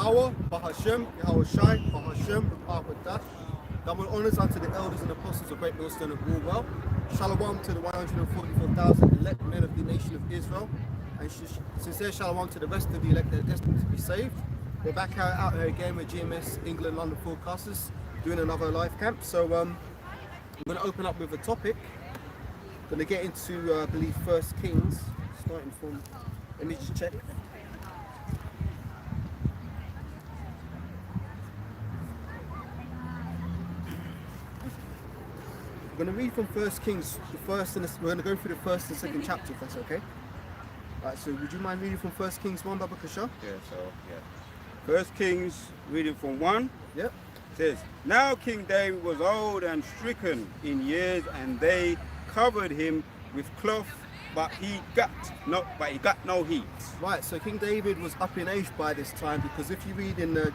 Yahweh, Bahashem, Yahweh Shai, Bahashem, Bahawadah. Double honors unto the elders and apostles of Great Millstone of Woolwell. Shalom to the 144,000 elect men of the nation of Israel. And sincere shalom to the rest of the elect that are destined to be saved. We're back out here again with GMS England London forecasters doing another live camp. So I'm going to open up with a topic. Going to get into, I believe, 1 Kings, starting from, let me just check. We're going to read from 1 Kings, we're going to go through the first and second chapter, if that's okay. Alright, so would you mind reading from 1 Kings 1, Baba Kasha? Yeah. 1 Kings, reading from 1. Yep. Says, now King David was old and stricken in years, and they covered him with cloth, but he got no heat. Right, so King David was up in age by this time, because if you read in the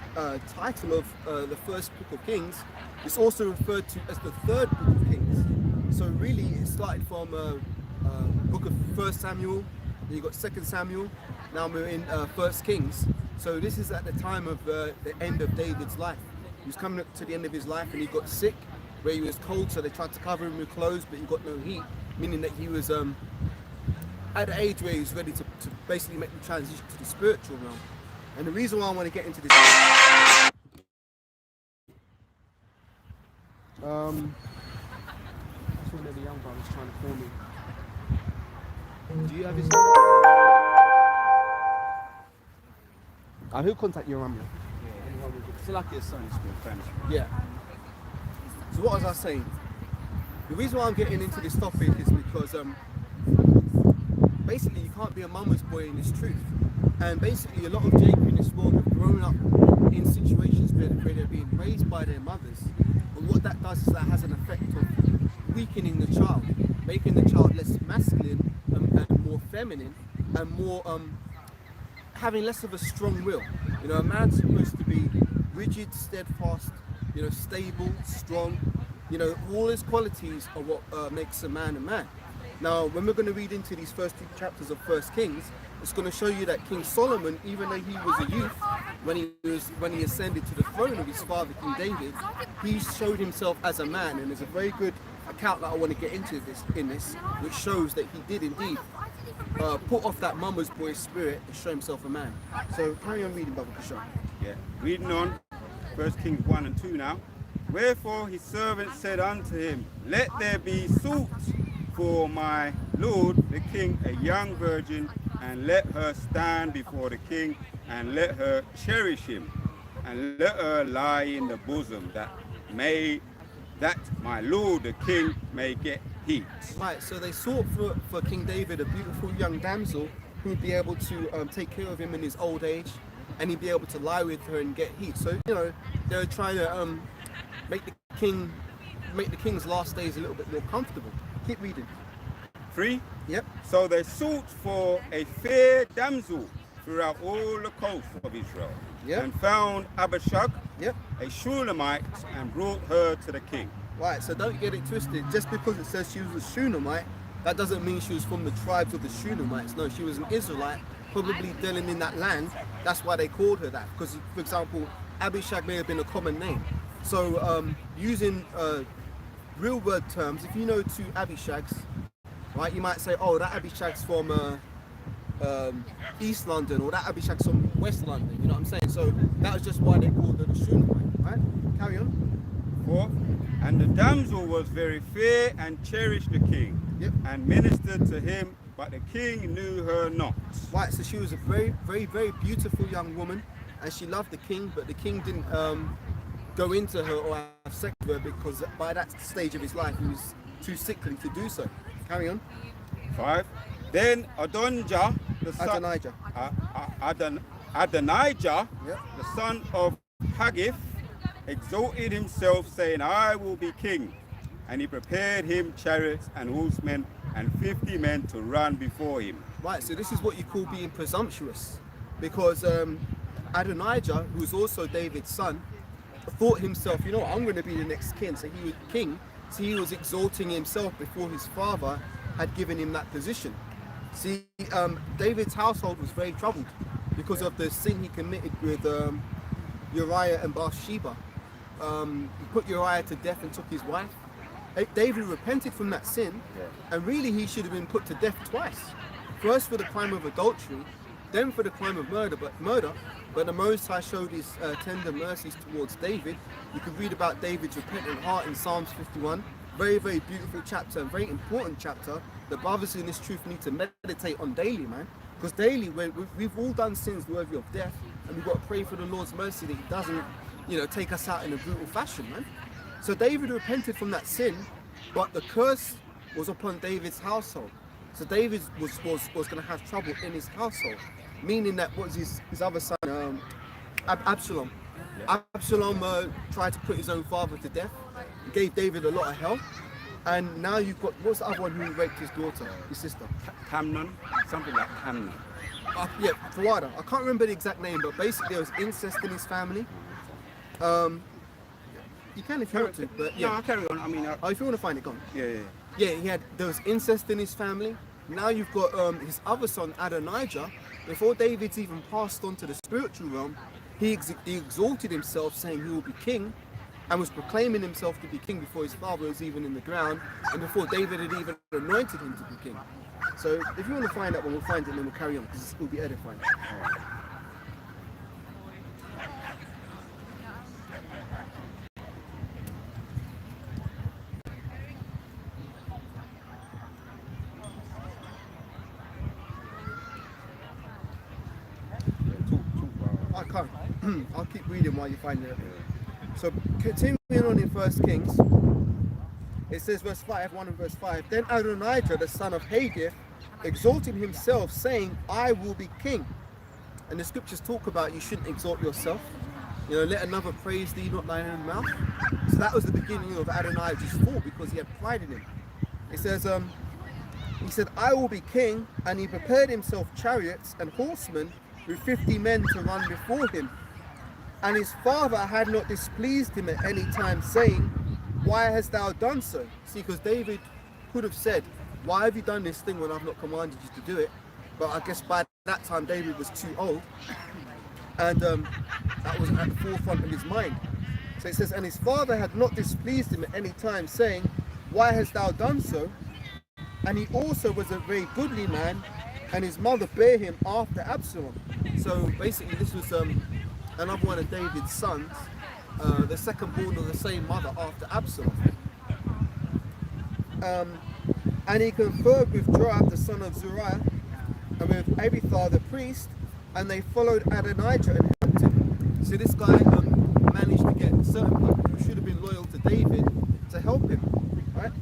title of the first book of Kings, it's also referred to as the third book of Kings. So really it started from book of 1 Samuel, then you got 2 Samuel, now we're in 1 Kings. So this is at the time of the end of David's life. He was coming up to the end of his life and he got sick, where he was cold, so they tried to cover him with clothes, but he got no heat, meaning that he was at the age where he was ready to basically make the transition to the spiritual realm. And the reason why I want to get into this, I saw the young brother's trying to call me. Do you have his number? He'll contact you around me. It's like your son's good friend. Yeah. So what was I saying? The reason why I'm getting into this topic is because basically you can't be a mama's boy in this truth. And basically a lot of Jacob in this world have grown up in situations where they're being raised by their mothers. But what that does is that has an effect of weakening the child, making the child less masculine and more feminine, and more having less of a strong will. You know, a man's supposed to be rigid, steadfast, you know, stable, strong. You know, all his qualities are what makes a man a man. Now, when we're going to read into these first two chapters of 1 Kings, it's going to show you that King Solomon, even though he was a youth, when he ascended to the throne of his father, King David, he showed himself as a man. And there's a very good account that I want to get into in this, which shows that he did indeed put off that mama's boy spirit and show himself a man. So carry on reading, Baba Kasha. Yeah, reading on 1 Kings 1 and 2 now. Wherefore his servant said unto him, let there be suit for my lord the king, a young virgin, and let her stand before the king, and let her cherish him, and let her lie in the bosom, that my lord the king may get heat. Right, so they sought for King David a beautiful young damsel who would be able to take care of him in his old age, and he'd be able to lie with her and get heat. So, you know, they were trying to make the king's last days a little bit more comfortable. Keep reading. 3. Yep. So they sought for a fair damsel throughout all the coast of Israel, yep, and found Abishag, yep, a Shulamite, and brought her to the king. Right, so don't get it twisted. Just because it says she was a Shunammite, that doesn't mean she was from the tribes of the Shunamites. No, she was an Israelite, probably dwelling in that land. That's why they called her that. Because, for example, Abishag may have been a common name. So using real word terms, if you know two Abishags, right, you might say, oh, that Abishag's from East London, or that Abishag's from West London, you know what I'm saying? So that was just why they called her the Shunammite, right? Carry on. 4. And the damsel was very fair and cherished the king, yep, and ministered to him, but the king knew her not. Right, so she was a very, very, very beautiful young woman, and she loved the king, but the king didn't go into her or have sex with her, because by that stage of his life he was too sickly to do so. Carry on. 5. Then Adonijah, the son Adonijah, yep, the son of Haggith, exalted himself, saying, I will be king. And he prepared him chariots and horsemen and 50 men to run before him. Right, so this is what you call being presumptuous, because Adonijah, who was also David's son, thought himself, you know, I'm going to be the next king. So he was exalting himself before his father had given him that position. See, David's household was very troubled because of the sin he committed with Uriah and Bathsheba. He put Uriah to death and took his wife. David repented from that sin, and really he should have been put to death twice. First for the crime of adultery, then for the crime of murder. But the Most High showed his tender mercies towards David. You can read about David's repentant heart in Psalms 51. Very, very beautiful chapter, and very important chapter. The brothers in this truth need to meditate on daily, man. Because daily, we've all done sins worthy of death, and we've got to pray for the Lord's mercy that He doesn't, take us out in a brutal fashion, man. So David repented from that sin, but the curse was upon David's household. So David was going to have trouble in his household, meaning that was his other son, Absalom. Yeah. Absalom tried to put his own father to death, gave David a lot of hell, and now you've got, what's the other one who raped his daughter, his sister? Hamnon, something like Hamnon. Yeah, Fawada. I can't remember the exact name, but basically there was incest in his family. You can if you want to, but yeah. No, I'll carry on. I mean, if you want to find it, go on. Yeah. There was incest in his family. Now you've got his other son Adonijah. Before David's even passed on to the spiritual realm, he exalted himself, saying he will be king, and was proclaiming himself to be king before his father was even in the ground, and before David had even anointed him to be king. So if you want to find that one, we'll find it and then we'll carry on, because it will be edifying. I can't. I'll keep reading while you find it. So continuing on in 1 Kings, it says verse 5, 1 and verse 5, then Adonijah, the son of Haggith, exalted himself, saying, I will be king. And the scriptures talk about you shouldn't exalt yourself. Let another praise thee, not thine own mouth. So that was the beginning of Adonijah's fall, because he had pride in him. It says, he said, I will be king, and he prepared himself chariots and horsemen with 50 men to run before him. And his father had not displeased him at any time, saying, why hast thou done so? See, because David could have said, why have you done this thing when I've not commanded you to do it? But I guess by that time David was too old, and that was at the forefront of his mind. So it says, and his father had not displeased him at any time, saying, why hast thou done so? And he also was a very goodly man, and his mother bare him after Absalom. So basically this was another one of David's sons, the second born of the same mother after Absalom. And he conferred with Joab the son of Zeruiah, and with Abiathar the priest, and they followed Adonijah and helped him. So this guy managed to get certain people who should have been loyal to David to help him, right?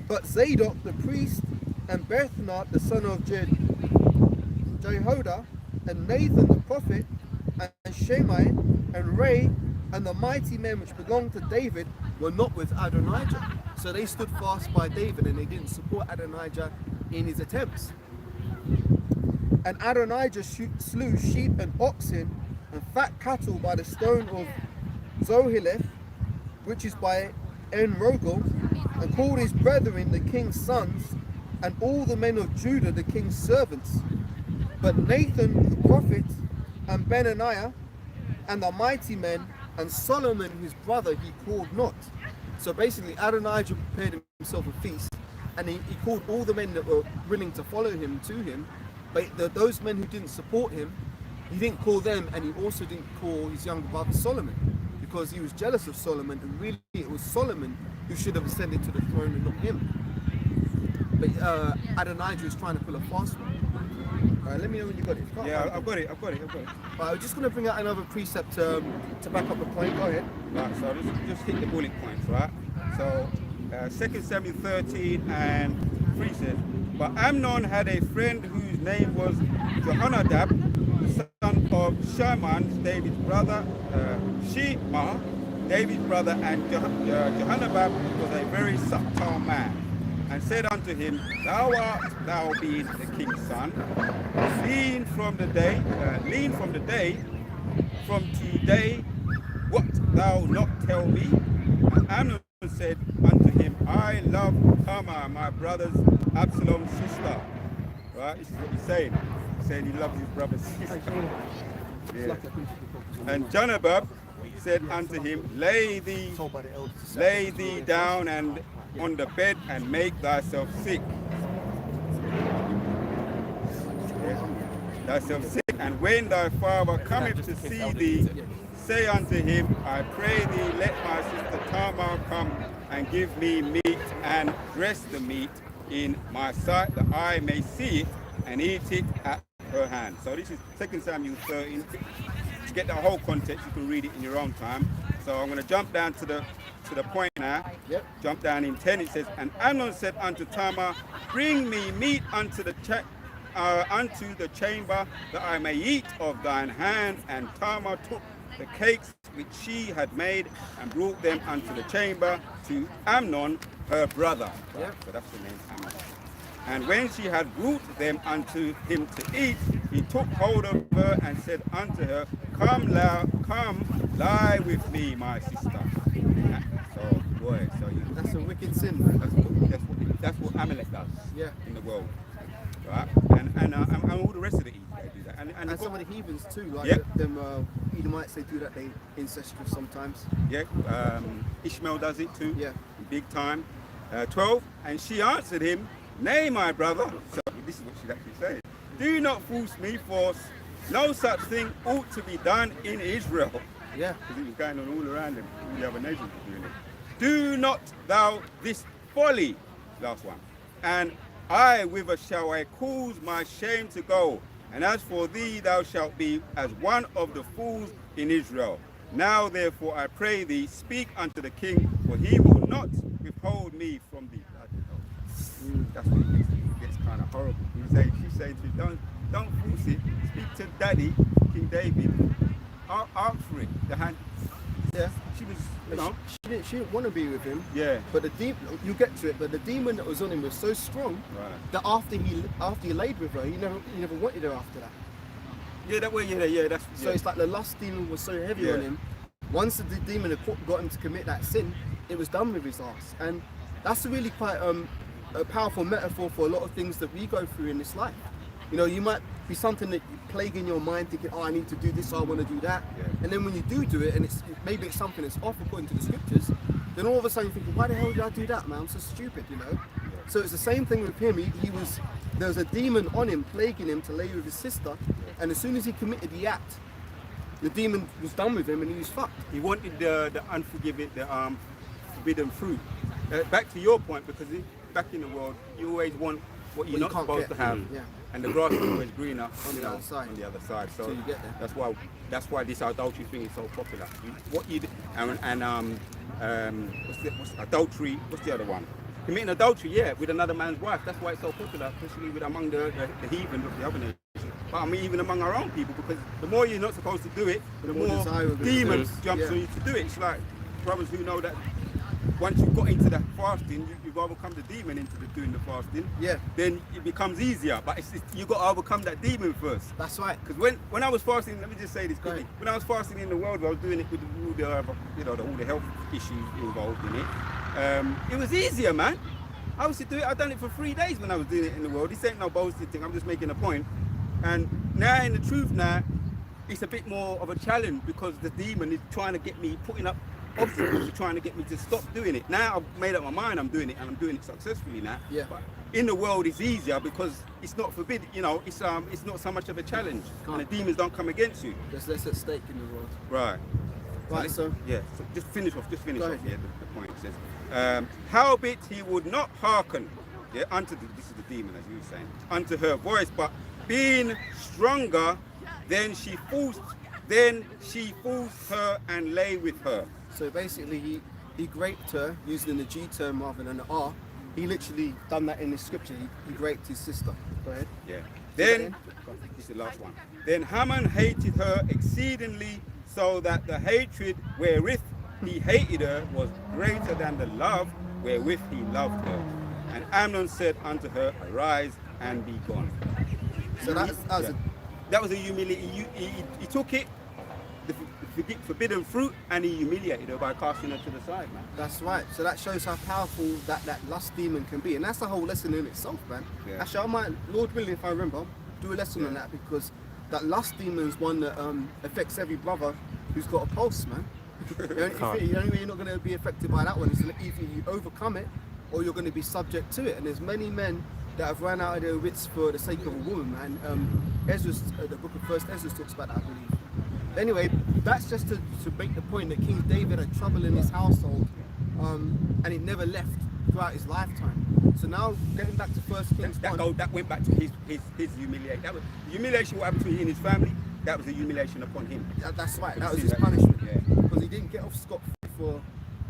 But Zadok the priest, and Bethnat the son of Jehoiada, and Nathan the prophet, and Shimei, and Ray, and the mighty men which belonged to David were not with Adonijah. So they stood fast by David, and they didn't support Adonijah in his attempts. And Adonijah slew sheep and oxen and fat cattle by the stone of Zoheleth, which is by En Rogel, and called his brethren the king's sons, and all the men of Judah the king's servants. But Nathan the prophet, and Benaniah, and the mighty men, and Solomon his brother he called not. So basically Adonijah prepared himself a feast, and he called all the men that were willing to follow him to him. But those men who didn't support him, he didn't call them, and he also didn't call his younger brother Solomon, because he was jealous of Solomon, and really it was Solomon who should have ascended to the throne and not him. But Adonijah is trying to pull a fast one. Let me know when you got it. Yeah, I've got it. I'm just going to bring out another precept to back up the point. Go ahead. Right, so just hit the bullet points, right? So 2 Samuel 13 and 3 says, but Amnon had a friend whose name was Jehonadab, the son of Shaman, David's brother, Shema, David's brother, and Jehonadab was a very subtle man, and said unto him, thou art thou being the king's son, lean from the day, from today, what thou not tell me? And Amnon said unto him, I love Tamar, my brother's Absalom's sister. Right, this is what he's saying. He's saying he loves his brother's sister. Yeah. And Jonabab said unto him, Lay thee down and on the bed and make thyself sick. Thyself sick, and when thy father cometh to see thee, say unto him, I pray thee, let my sister Tamar come and give me meat and dress the meat in my sight, that I may see it and eat it at her hand. So this is 2 Samuel 13. To get the whole context, you can read it in your own time. So I'm going to jump down to the point now. Yep. Jump down in 10. It says, And Amnon said unto Tamar, Bring me meat unto the chamber, that I may eat of thine hand. And Tamar took the cakes which she had made and brought them unto the chamber to Amnon, her brother. Yep. So that's the name, Amnon. And when she had brought them unto him to eat, he took hold of her and said unto her, Come lie with me, my sister. So, boy, that's a wicked sin, man. That's what Amalek does in the world. Right? And all the rest of the East, they do that. And some of the heathens too, like them Edomites, they do that, they incestuous sometimes. Yeah, Ishmael does it too, big time. 12, and she answered him, Nay, my brother. So this is what she's actually saying. Do not force me, for no such thing ought to be done in Israel. Yeah. Because it was going on all around them. All the other nations were doing it. Do not thou this folly. Last one. And I, whither shall I cause my shame to go? And as for thee, thou shalt be as one of the fools in Israel. Now, therefore, I pray thee, speak unto the king, for he will not withhold me from thee. That's what it gets kind of horrible. She's saying to him, don't force it. Speak to Daddy, King David. Ask for it. The hand. Yeah. She was, you know. She didn't want to be with him. Yeah. But you get to it. But the demon that was on him was so strong that after he laid with her, he never wanted her after that. Yeah, that way. Yeah. So it's like the lust demon was so heavy on him. Once the demon had got him to commit that sin, it was done with his ass. And that's really quite a powerful metaphor for a lot of things that we go through in this life. You know, you might be something that you plague in your mind, thinking, oh, I need to do this, or I want to do that. Yeah. And then when you do it, and maybe it's something that's off according to the scriptures, then all of a sudden you're thinking, why the hell did I do that, man? I'm so stupid, you know? Yeah. So it's the same thing with him. There was a demon on him, plaguing him to lay with his sister, and as soon as he committed the act, the demon was done with him and he was fucked. He wanted the unforgiving, the forbidden fruit. Back to your point, because back in the world, you always want what you're not supposed to have. Yeah. And the grass is always greener on the other side. So you get there. That's why this adultery thing is so popular. What you do, what's adultery? What's the other one? Committing adultery, with another man's wife. That's why it's so popular, especially among the heathen of the other nations. But I mean, even among our own people, because the more you're not supposed to do it, the more demons jumps on you to do it. It's like brothers who know that once you've got into the fasting, you've overcome the demon into doing the fasting. Yeah. Then it becomes easier, but you've got to overcome that demon first. That's right. Because when I was fasting, let me just say this quickly. When I was fasting in the world, I was doing it with all the health issues involved in it. It was easier, man. I used to do it. I've done it for 3 days when I was doing it in the world. This ain't no boasting thing. I'm just making a point. And now, in the truth, it's a bit more of a challenge because the demon is trying to get me, putting up obstacles, trying to get me to stop doing it. Now I've made up my mind, I'm doing it, and I'm doing it successfully now. Yeah. But in the world, it's easier because it's not forbidden. You know, it's not so much of a challenge, and the demons don't come against you. There's less at stake in the world. Right. Right. So just finish off. Yeah, the point says, howbeit he would not hearken. Yeah, this is the demon, as you were saying, unto her voice, but being stronger, then she forced her and lay with her. So basically, he raped her using the G term rather than the R. He literally done that in the scripture. He raped his sister. Go ahead. Yeah. Then, this is the last one. Then Haman hated her exceedingly, so that the hatred wherewith he hated her was greater than the love wherewith he loved her. And Amnon said unto her, Arise and be gone. So that was a humiliation. He took it, the forbidden fruit, and he humiliated her by casting her to the side, man. That's right. So that shows how powerful that lust demon can be, and that's the whole lesson in itself, man. Yeah. Actually, I might, Lord willing, if I remember, do a lesson on that, because that lust demon is one that affects every brother who's got a pulse, man. The only way you're not going to be affected by that one is that either you overcome it or you're going to be subject to it. And there's many men that have run out of their wits for the sake of a woman, man. Ezra's, the book of First Ezra talks about that, I believe. Anyway, that's just to make the point that King David had trouble in his household, and it never left throughout his lifetime. So now, getting back to First Kings 1, that went back to his humiliation. That was humiliation. What happened to him in his family? That was a humiliation upon him. That's right. That was his punishment. Yeah. Because he didn't get off scot-free for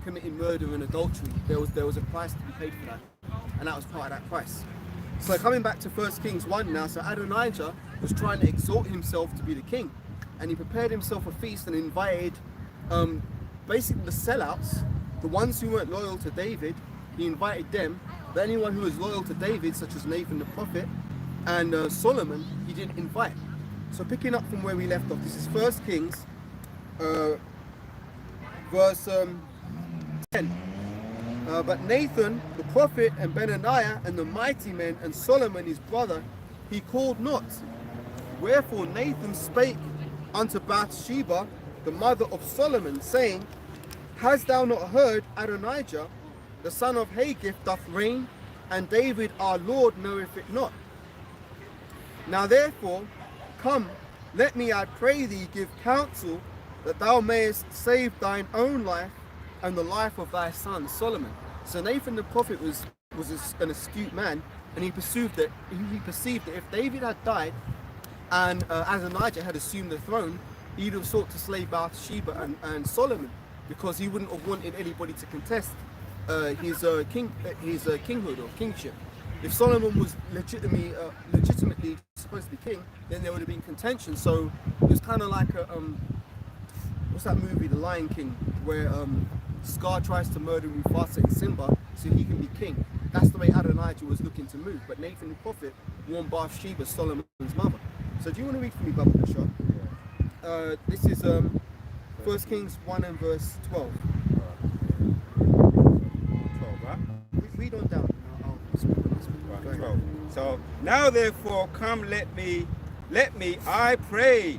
committing murder and adultery. There was a price to be paid for that, and that was part of that price. So coming back to 1 Kings 1 now, so Adonijah was trying to exalt himself to be the king, and he prepared himself a feast and invited basically the sellouts, the ones who weren't loyal to David. He invited them, but anyone who was loyal to David, such as Nathan the prophet and Solomon, he didn't invite. So picking up from where we left off, this is 1 Kings verse 10. But Nathan the prophet and Benaniah and the mighty men and Solomon his brother he called not. Wherefore Nathan spake unto Bathsheba the mother of Solomon, saying, Hast thou not heard Adonijah the son of Haggith doth reign, and David our Lord knoweth it not? Now therefore come, let me I pray thee give counsel, that thou mayest save thine own life and the life of thy son Solomon. So Nathan the prophet was an astute man, and he perceived that if David had died and Adonijah had assumed the throne, he'd have sought to slay Bathsheba and Solomon, because he wouldn't have wanted anybody to contest his kinghood or kingship. If Solomon was legitimately supposed to be king, then there would have been contention. So it was kind of like a what's that movie, The Lion King, where Scar tries to murder Mufasa and Simba so he can be king. That's the way Adonijah was looking to move. But Nathan the prophet warned Bathsheba, Solomon's mother. So do you want to read for me, Baba Bashar? Yeah. This is 1 Kings 1 and verse 12. 12, right? Read on down. Right, 12. So now therefore come, let me, I pray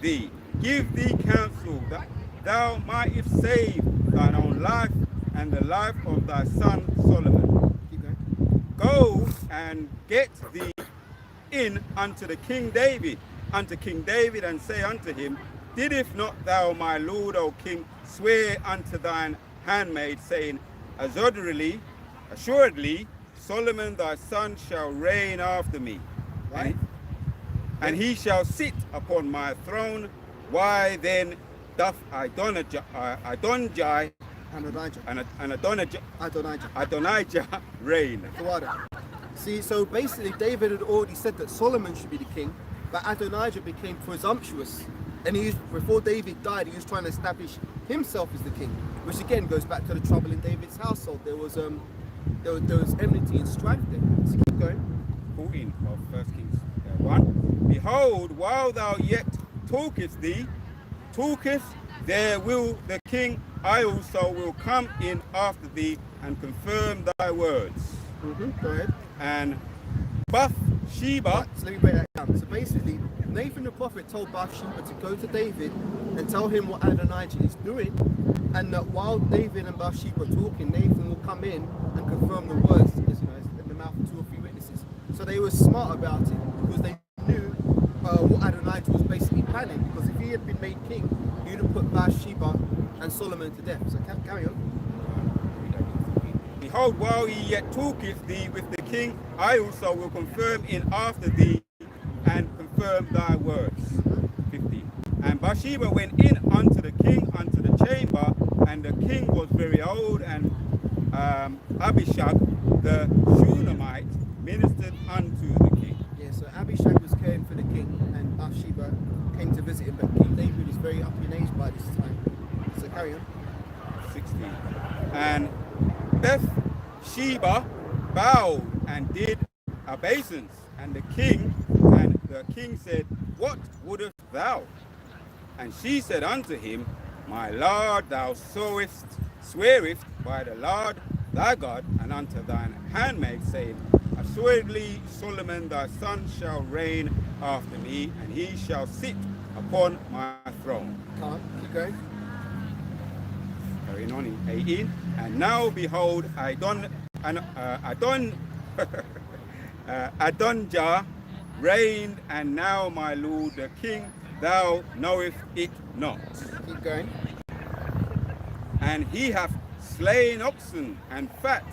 thee, give thee counsel, that thou mightest save thine own life and the life of thy son Solomon. Keep going. Go and get thee in unto King David, and say unto him, Didst not thou, my lord, O king, swear unto thine handmaid, saying, Assuredly, Solomon thy son shall reign after me, Right? and he shall sit upon my throne. Why then doth Adonijah reign? See, so basically David had already said that Solomon should be the king, but Adonijah became presumptuous, and before David died, he was trying to establish himself as the king, which again goes back to the trouble in David's household. There was enmity and strife there. So keep going. 14 of 1 Kings 1. Behold, while thou yet talkest, there will the king, I also will come in after thee and confirm thy words. Go ahead. And Bathsheba. Right, so let me break that down. So basically, Nathan the prophet told Bathsheba to go to David and tell him what Adonijah is doing, and that while David and Bathsheba are talking, Nathan will come in and confirm the words, in the mouth of 2 or 3 witnesses. So they were smart about it, because they knew what Adonijah was basically planning, because if he had been made king, he would have put Bathsheba and Solomon to death. So carry on. Behold, while he yet talketh thee with the king, I also will confirm in after thee and confirm thy words. 15. And Bathsheba went in unto the king, unto the chamber, and the king was very old, and Abishag the Shunammite ministered unto the king. Yeah, so Abishag was caring for the king, and Bathsheba came to visit him, but King David was very up in age by this time. So carry on. 16. And Bathsheba bowed and did obeisance, and the king said, What wouldest thou? And she said unto him, My lord, thou swearest by the Lord thy God, and unto thine handmaid, saying, Assuredly Solomon thy son shall reign after me, and he shall sit upon my throne. Come on, keep going. Carrying on in 18. And now behold, Adonijah reigned, and now my lord the king, thou knowest it not. Keep going. And he hath slain oxen and fat,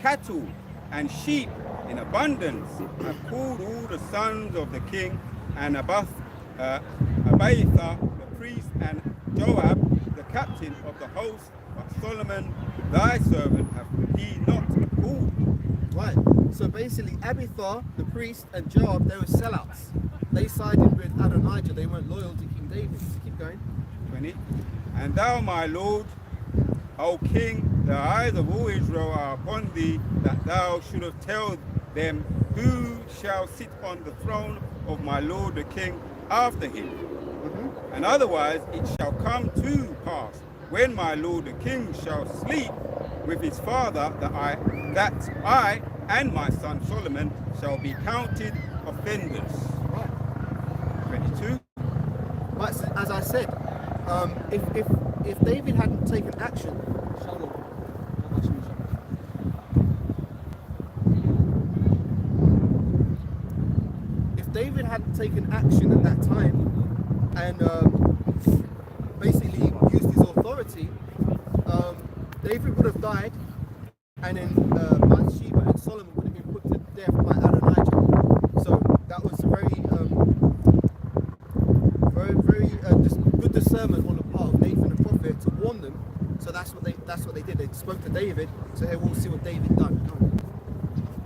cattle and sheep in abundance, hath called all the sons of the king, and Abiathar the priest, and Joab the captain of the host, but Solomon thy servant hath he not called. Right. So basically, Abiathar, the priest, and Joab, they were sellouts. They sided with Adonijah. They weren't loyal to King David. Keep going. 20. And thou, my lord, O king, the eyes of all Israel are upon thee, that thou shouldst tell them who shall sit on the throne of my lord the king after him. And otherwise it shall come to pass, when my lord the king shall sleep with his father, that I and my son Solomon shall be counted offenders. Right. 22. But as I said, if David hadn't taken action, if David hadn't taken action at that time and basically used his authority, David would have died, and then Bathsheba and Solomon would have been put to death by Adonijah. So that was a very just good discernment on the part of Nathan the prophet to warn them. So that's what they did. They spoke to David, so hey, we'll see what David done.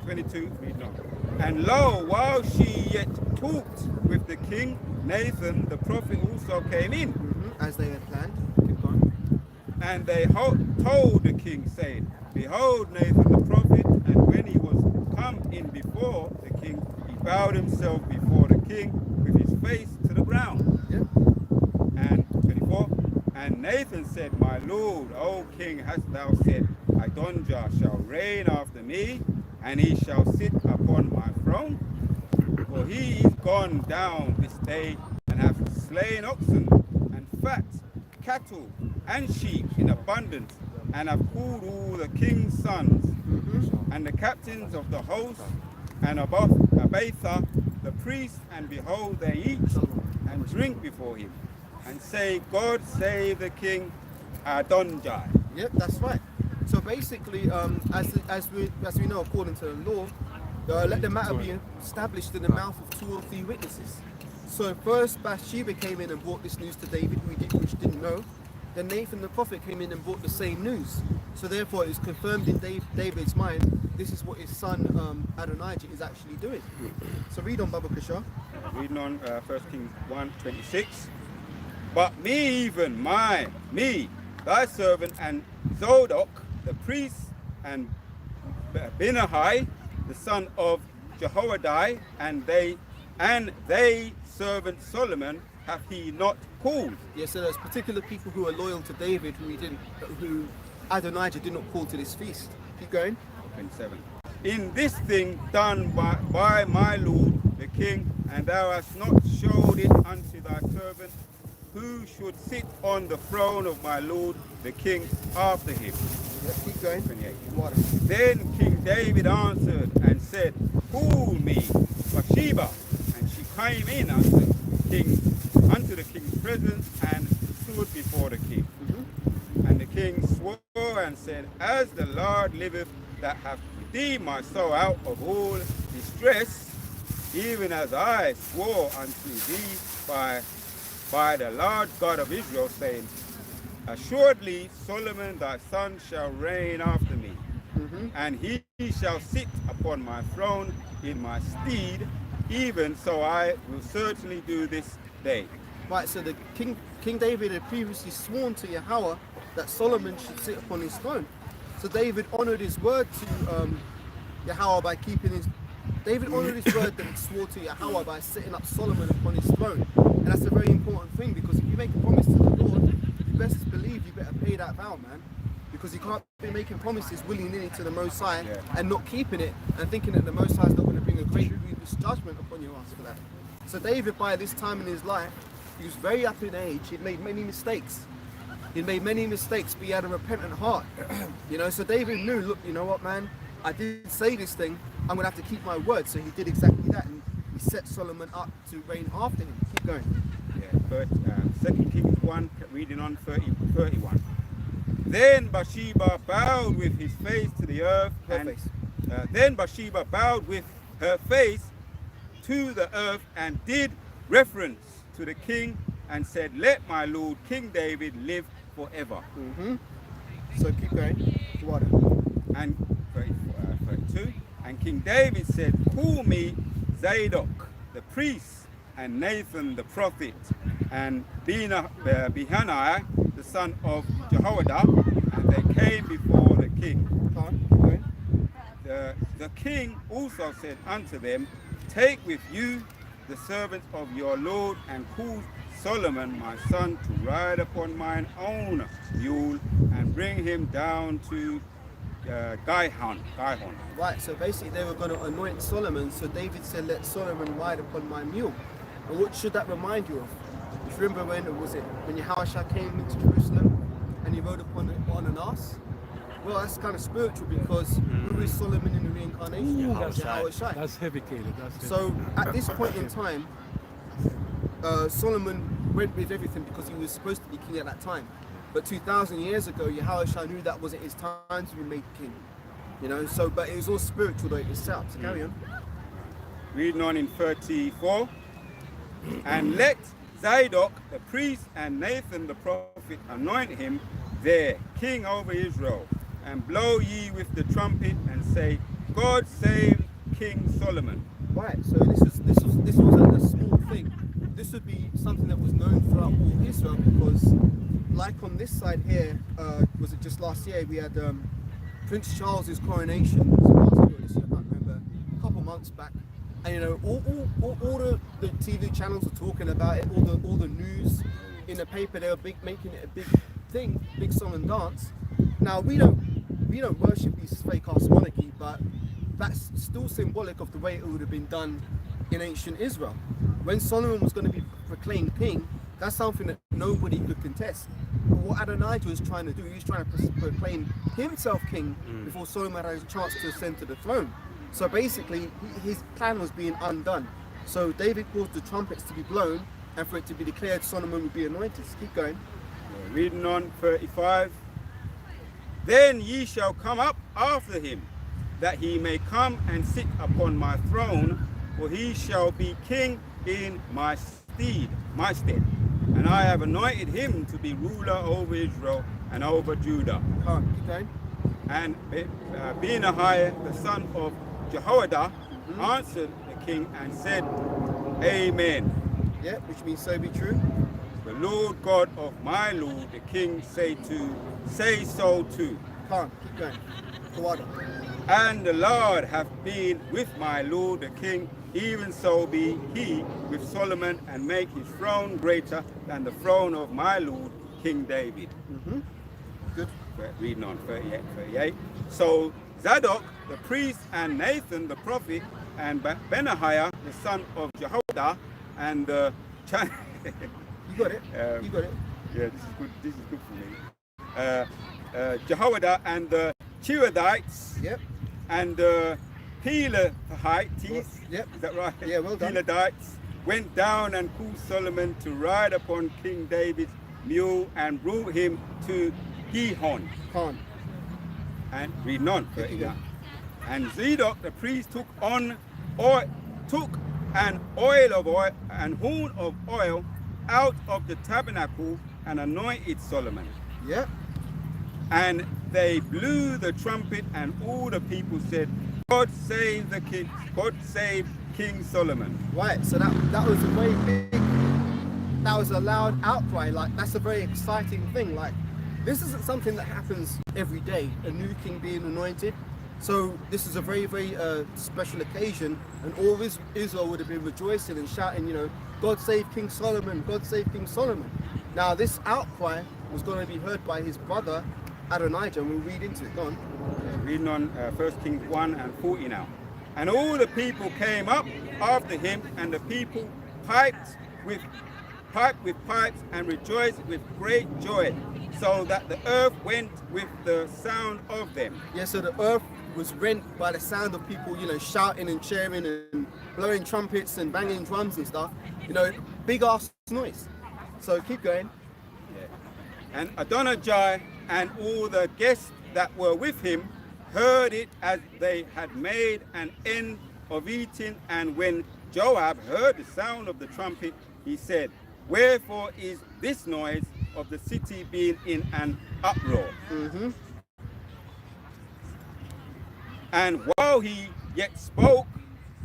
22, read on. And lo, while she yet talked with the king, Nathan the prophet also came in. As they had planned. Keep going. And they told the king, saying, Behold, Nathan the prophet. And when he was come in before the king, he bowed himself before the king with his face to the ground. Yeah. And 24. And Nathan said, My lord, O king, hast thou said, Adonijah shall reign after me, and he shall sit upon my throne? For he is gone down this day, and hath slain oxen and fat, cattle and sheep in abundance, and have called all the king's sons, and the captains of the host, and Abiathar the priest, and behold, they eat and drink before him, and say, God save the king Adonijah. Yep, that's right. So basically, as we know, according to the law, let the matter be established in the mouth of 2 or 3 witnesses. So first Bathsheba came in and brought this news to David, which didn't know. Then Nathan the prophet came in and brought the same news. So therefore it was confirmed in David's mind, this is what his son Adonijah is actually doing. So read on, Baba Kashar. Reading on 1 Kings 1:26. But me, even me, thy servant, and Zadok the priest, and Benaiah the son of Jehoiada, and they servant Solomon hath he not called. Yeah, so there's particular people who are loyal to David who Adonijah did not call to this feast. Keep going. 27. In this thing done by my lord the king, and thou hast not showed it unto thy servant, who should sit on the throne of my lord the king after him. Yeah, keep going. 28. Water. Then King David answered and said, Call me Bathsheba. And she came in unto the king's presence, and stood before the king. And the king swore and said, As the Lord liveth, that hath redeemed my soul out of all distress, even as I swore unto thee by the Lord God of Israel, saying, Assuredly Solomon thy son shall reign after me, and he shall sit upon my throne in my stead, even so I will certainly do this day. Right, so the King David had previously sworn to Yahweh that Solomon should sit upon his throne. So David honored his word to Yahweh by keeping his... David honored his word that he swore to Yahweh by setting up Solomon upon his throne. And that's a very important thing, because if you make a promise to the Lord, you best believe you better pay that vow, man. Because you can't be making promises willy-nilly to the Most High and not keeping it, and thinking that the Most High is not going to bring a great grievous judgment upon your ass for that. So David, by this time in his life, he was very up in age. He'd made many mistakes. But he had a repentant heart. You know, so David knew, look, you know what, man? I did say this thing. I'm going to have to keep my word. So he did exactly that. And he set Solomon up to reign after him. Keep going. Yeah, but 2 Kings 1, reading on 31. Then Bathsheba bowed with his face to the earth. Then Bathsheba bowed with her face to the earth and did reference to the king and said, let my lord King David live forever. So keep going. What? And 32. And King David said, call me Zadok the priest and Nathan the prophet and Benaiah the son of Jehoiada, and they came before the king. The king also said unto them, take with you the servants of your lord and cause Solomon my son to ride upon mine own mule and bring him down to Gihon. Right, so basically they were going to anoint Solomon, so David said, let Solomon ride upon my mule. And what should that remind you of? If you remember when Yahushua came into Jerusalem and he rode upon an ass? Well, that's kind of spiritual because who is Solomon in the reincarnation? Yahushua. That's heavy, Caleb. So at this point in time, Solomon went with everything because he was supposed to be king at that time. But 2,000 years ago, Yahushua knew that wasn't his time to be made king. You know, so, but it was all spiritual though, it was set up. So carry on. Reading on in 34. And let Zadok the priest and Nathan the prophet anoint him there, king over Israel, and blow ye with the trumpet and say, God save King Solomon. Right, so this was a small thing. This would be something that was known throughout all Israel because, like on this side here, was it just last year we had Prince Charles's coronation. Was it last year or this year? I can't remember. A couple months back, and you know all the TV channels are talking about it. All the news in the paper, they were making it a big thing, big song and dance. Now we don't worship these fake ass monarchy, but that's still symbolic of the way it would have been done in ancient Israel. When Solomon was going to be proclaimed king, that's something that nobody could contest. But what Adonijah was trying to do, he was trying to proclaim himself king before Solomon had a chance to ascend to the throne. So basically, his plan was being undone. So David caused the trumpets to be blown and for it to be declared Solomon would be anointed. So keep going. Reading on 35. Then ye shall come up after him, that he may come and sit upon my throne, for he shall be king in my stead. And I have anointed him to be ruler over Israel and over Judah. Keep going. And Benaiah, the son of Jehoiada, answered the king and said, Amen. Yeah, which means so be true. The Lord God of my Lord, the king, say so too. Keep going. Kawada. And the Lord hath been with my Lord the king, even so be he with Solomon, and make his throne greater than the throne of my Lord King David. Good. Reading on 38. So Zadok the priest and Nathan the prophet and Benaiah the son of Jehoiada and the You got it. You got it. Yeah, this is good for me. Jehoiada and the Cherethites. Yep. And the Pelethites. Yep. Is that right? Yeah, well done. Pelethites went down and caused Solomon to ride upon King David's mule and brought him to Gihon. And reading on. And Zadok the priest took an oil of oil and horn of oil out of the tabernacle and anointed Solomon. Yep. And they blew the trumpet, and all the people said, God save the king, God save King Solomon. Right, so that was a very big, that was a loud outcry. Like, that's a very exciting thing. Like, this isn't something that happens every day, a new king being anointed. So this is a very, very special occasion, and all Israel would have been rejoicing and shouting, you know, God save King Solomon, God save King Solomon. Now this outcry was going to be heard by his brother Adonijah, and we'll read into it. Go on. Reading on 1 Kings 1 and 40 now. And all the people came up after him, and the people piped with pipes and rejoiced with great joy, so that the earth went with the sound of them. Yeah, so the earth was rent by the sound of people, shouting and cheering and blowing trumpets and banging drums and stuff. Big ass noise. So keep going. Yeah. And Adonijah and all the guests that were with him heard it as they had made an end of eating. And when Joab heard the sound of the trumpet, he said, "Wherefore is this noise of the city being in an uproar?" Mm-hmm. And while he yet spoke,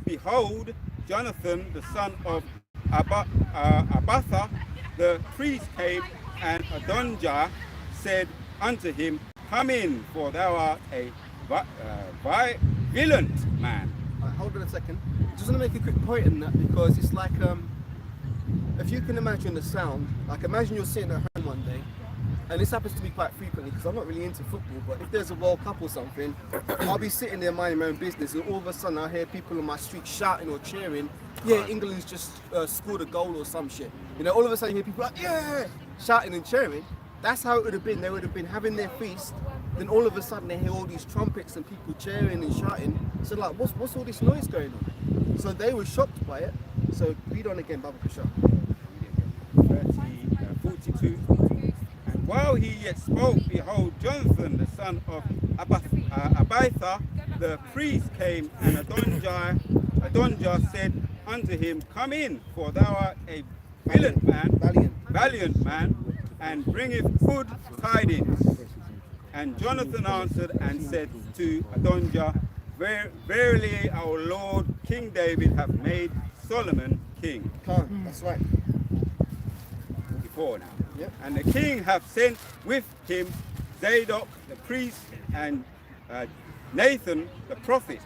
behold, Jonathan, the son of Abiathar, the priest, came, and Adonijah said unto him, "Come in, for thou art a violent man." Hold on a second. Just want to make a quick point in that, because it's like, if you can imagine the sound, like imagine you're sitting at home one day, and this happens to me quite frequently because I'm not really into football, but if there's a World Cup or something, I'll be sitting there minding my own business, and all of a sudden I hear people on my street shouting or cheering, yeah, England's just scored a goal or some shit. All of a sudden you hear people like, yeah, shouting and cheering. That's how it would have been. They would have been having their feast, then all of a sudden they hear all these trumpets and people cheering and shouting. So like, what's all this noise going on? So they were shocked by it. So read on again, Baba Kasha. 42. And while he yet spoke, behold, Jonathan, the son of Abiathar, the priest, came, and Adonijah said unto him, "Come in, for thou art a valiant man, and bringeth good tidings." And Jonathan answered and said to Adonijah, "Verily our Lord King David hath made Solomon king." That's right. Before now. Yep. And the king hath sent with him Zadok the priest, and Nathan the prophet,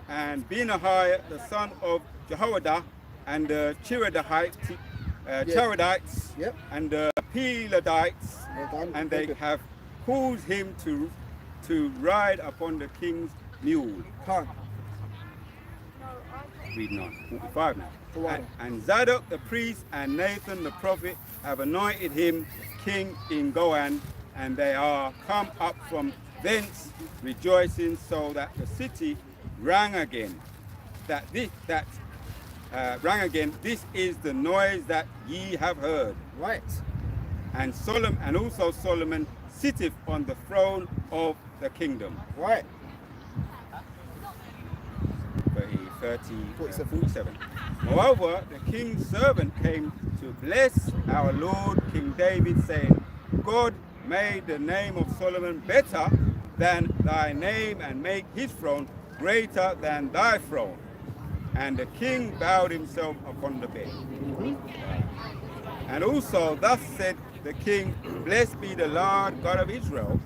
and Benaiah the son of Jehoiada, and the Charidites, Yep. and the Peladites, Well done. and they have caused him to ride upon the king's mule. Reading on, 45 now. And Zadok the priest and Nathan the prophet have anointed him king in Goan, and they are come up from thence rejoicing, so that the city rang again. Rang again. This is the noise that ye have heard. Right. And also Solomon sitteth on the throne of the kingdom. Right. 47. Moreover, the king's servant came to bless our Lord King David, saying, "God made the name of Solomon better than thy name, and make his throne greater than thy throne." And the king bowed himself upon the bed. And also thus said the king, "Blessed be the Lord God of Israel,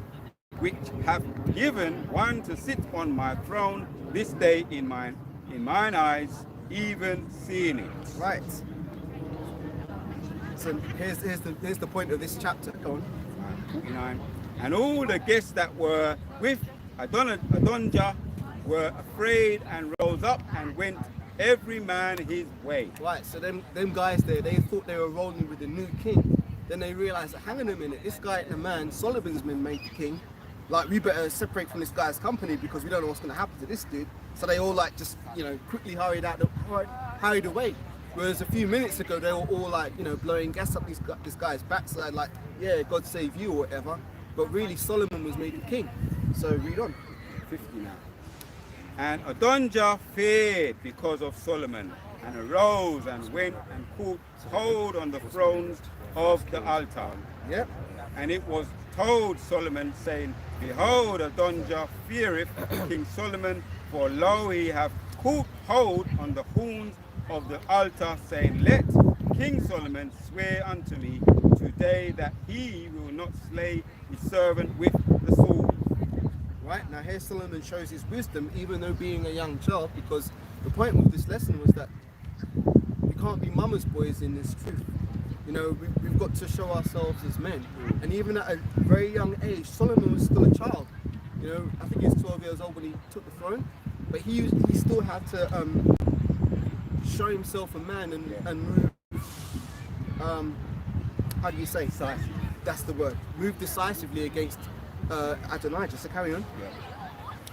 which hath given one to sit on my throne this day in mine eyes, even seeing it." Right. So here's the point of this chapter. Go on. 49. And all the guests that were with Adonijah were afraid, and rose up and went every man his way. Right. So them guys there, they thought they were rolling with the new king. Then they realized, hang on a minute, this guy and the man, Solomon's been made the king. Like, we better separate from this guy's company because we don't know what's going to happen to this dude. So they all quickly hurried away. Whereas a few minutes ago, they were all blowing gas up this guy's backside, like, yeah, God save you or whatever. But really, Solomon was made the king. So read on. 50 now. And Adonijah feared because of Solomon, and arose and went and caught hold on the thrones of the altar. Yep. And it was told Solomon, saying, "Behold, Adonijah feareth King Solomon, for lo, he hath caught hold on the horns of the altar, saying, Let King Solomon swear unto me today that he will not slay his servant with the sword." Right, now here Solomon shows his wisdom, even though being a young child, because the point with this lesson was that we can't be mama's boys in this truth. We've got to show ourselves as men. And even at a very young age, Solomon was still a child. I think he was 12 years old when he took the throne, but he still had to show himself a man and move how do you say? Decisive. That's the word. Moved decisively against Adonijah. So carry on. Yeah.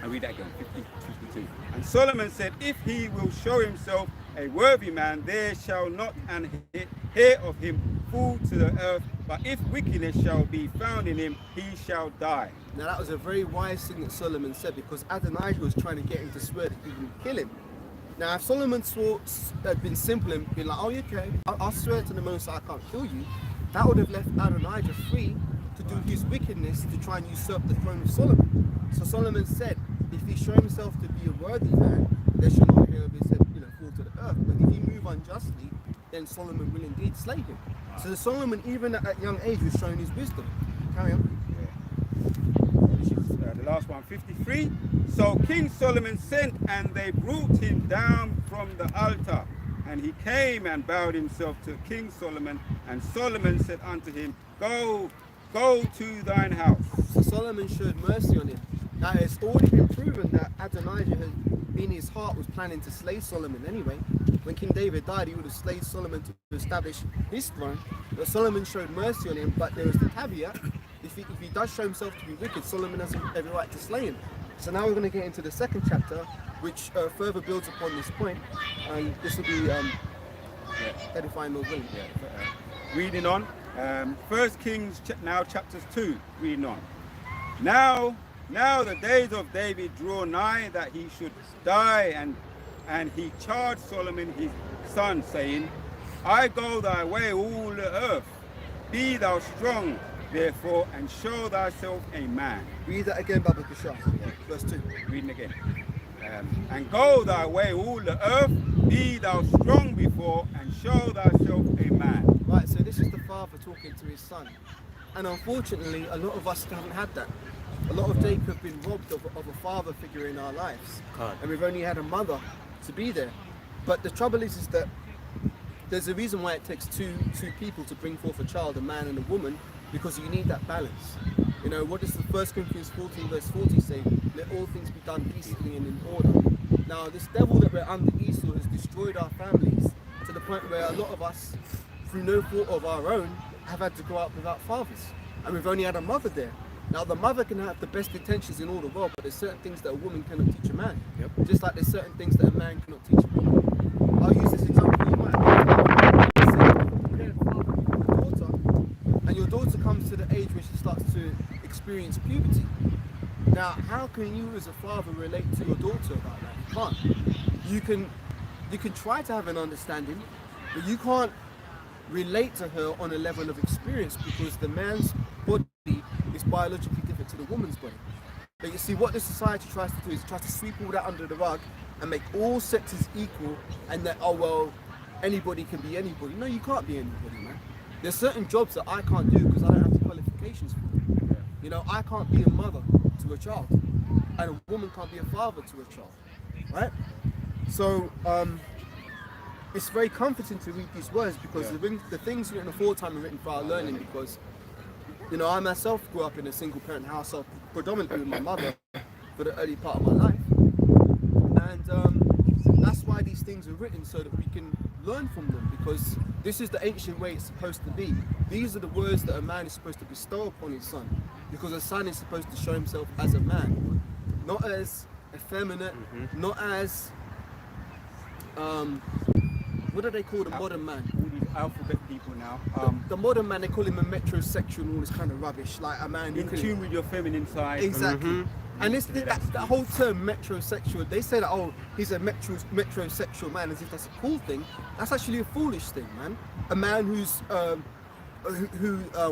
I read that again, 52. And Solomon said, if he will show himself a worthy man, there shall not an hair of him fall to the earth, but if wickedness shall be found in him, he shall die. Now that was a very wise thing that Solomon said, because Adonijah was trying to get him to swear that he would kill him. Now if Solomon had been simple and been like, oh okay, I'll swear to the Most High I can't kill you, that would have left Adonijah free to do his wickedness to try and usurp the throne of Solomon. So Solomon said, if he show himself to be a worthy man, there shall not a hair of his head, fall to the earth. But if he move unjustly, then Solomon will indeed slay him. So Solomon, even at that young age, was showing his wisdom. Carry on. Yeah. This is the last one, 53. So King Solomon sent, and they brought him down from the altar. And he came and bowed himself to King Solomon. And Solomon said unto him, Go to thine house. So Solomon showed mercy on him. Now it's already been proven that Adonijah had, in his heart, was planning to slay Solomon anyway. When King David died, he would have slayed Solomon to establish his throne. But Solomon showed mercy on him, but there is the caveat, if he does show himself to be wicked, Solomon has every right to slay him. So now we're going to get into the second chapter, which further builds upon this point, and this will be edifying Lord willing. Reading on, 1 Kings now chapters 2, reading on. Now the days of David draw nigh that he should die, and he charged Solomon his son, saying, I go thy way all the earth. Be thou strong, therefore, and show thyself a man. Read that again, Baba Kishar, verse 2. Reading again. And go thy way all the earth, be thou strong before, and show thyself a man. Right, so this is the father talking to his son. And unfortunately, a lot of us haven't had that. A lot of Jacob have been robbed of a father figure in our lives. And we've only had a mother to be there. But the trouble is that there's a reason why it takes two people to bring forth a child, a man and a woman, because you need that balance. What does the 1 Corinthians 14 verse 40 say? Let all things be done decently and in order. Now this devil that we're under, Esau, has destroyed our families to the point where a lot of us, through no fault of our own, have had to grow up without fathers. And we've only had a mother there. Now the mother can have the best intentions in all the world, but there's certain things that a woman cannot teach a man. Yep. Just like there's certain things that a man cannot teach a woman. I'll use this example. You might have a daughter, and your daughter comes to the age where she starts to experience puberty. Now, how can you as a father relate to your daughter about that? You can't. You can try to have an understanding, but you can't relate to her on a level of experience, because the man's body is biologically different to the woman's body. But you see, what the society tries to do is try to sweep all that under the rug and make all sexes equal, and that, oh well, anybody can be anybody. No, you can't be anybody, man. There's certain jobs that I can't do because I don't have the qualifications for it. I can't be a mother to a child, and a woman can't be a father to a child, right? So it's very comforting to read these words, because the things written aforetime are written for our learning, because I myself grew up in a single parent household, predominantly with my mother for the early part of my life, and that's why these things are written, so that we can learn from them, because this is the ancient way it's supposed to be. These are the words that a man is supposed to bestow upon his son, because a son is supposed to show himself as a man, not as effeminate, not as what do they call the modern man? All these alphabet people now. The modern man, they call him a metrosexual and all this kind of rubbish, like a man who in tune with your feminine side. Exactly. And that whole term metrosexual, they say that, oh, he's a metrosexual man, as if that's a cool thing. That's actually a foolish thing, man. A man who's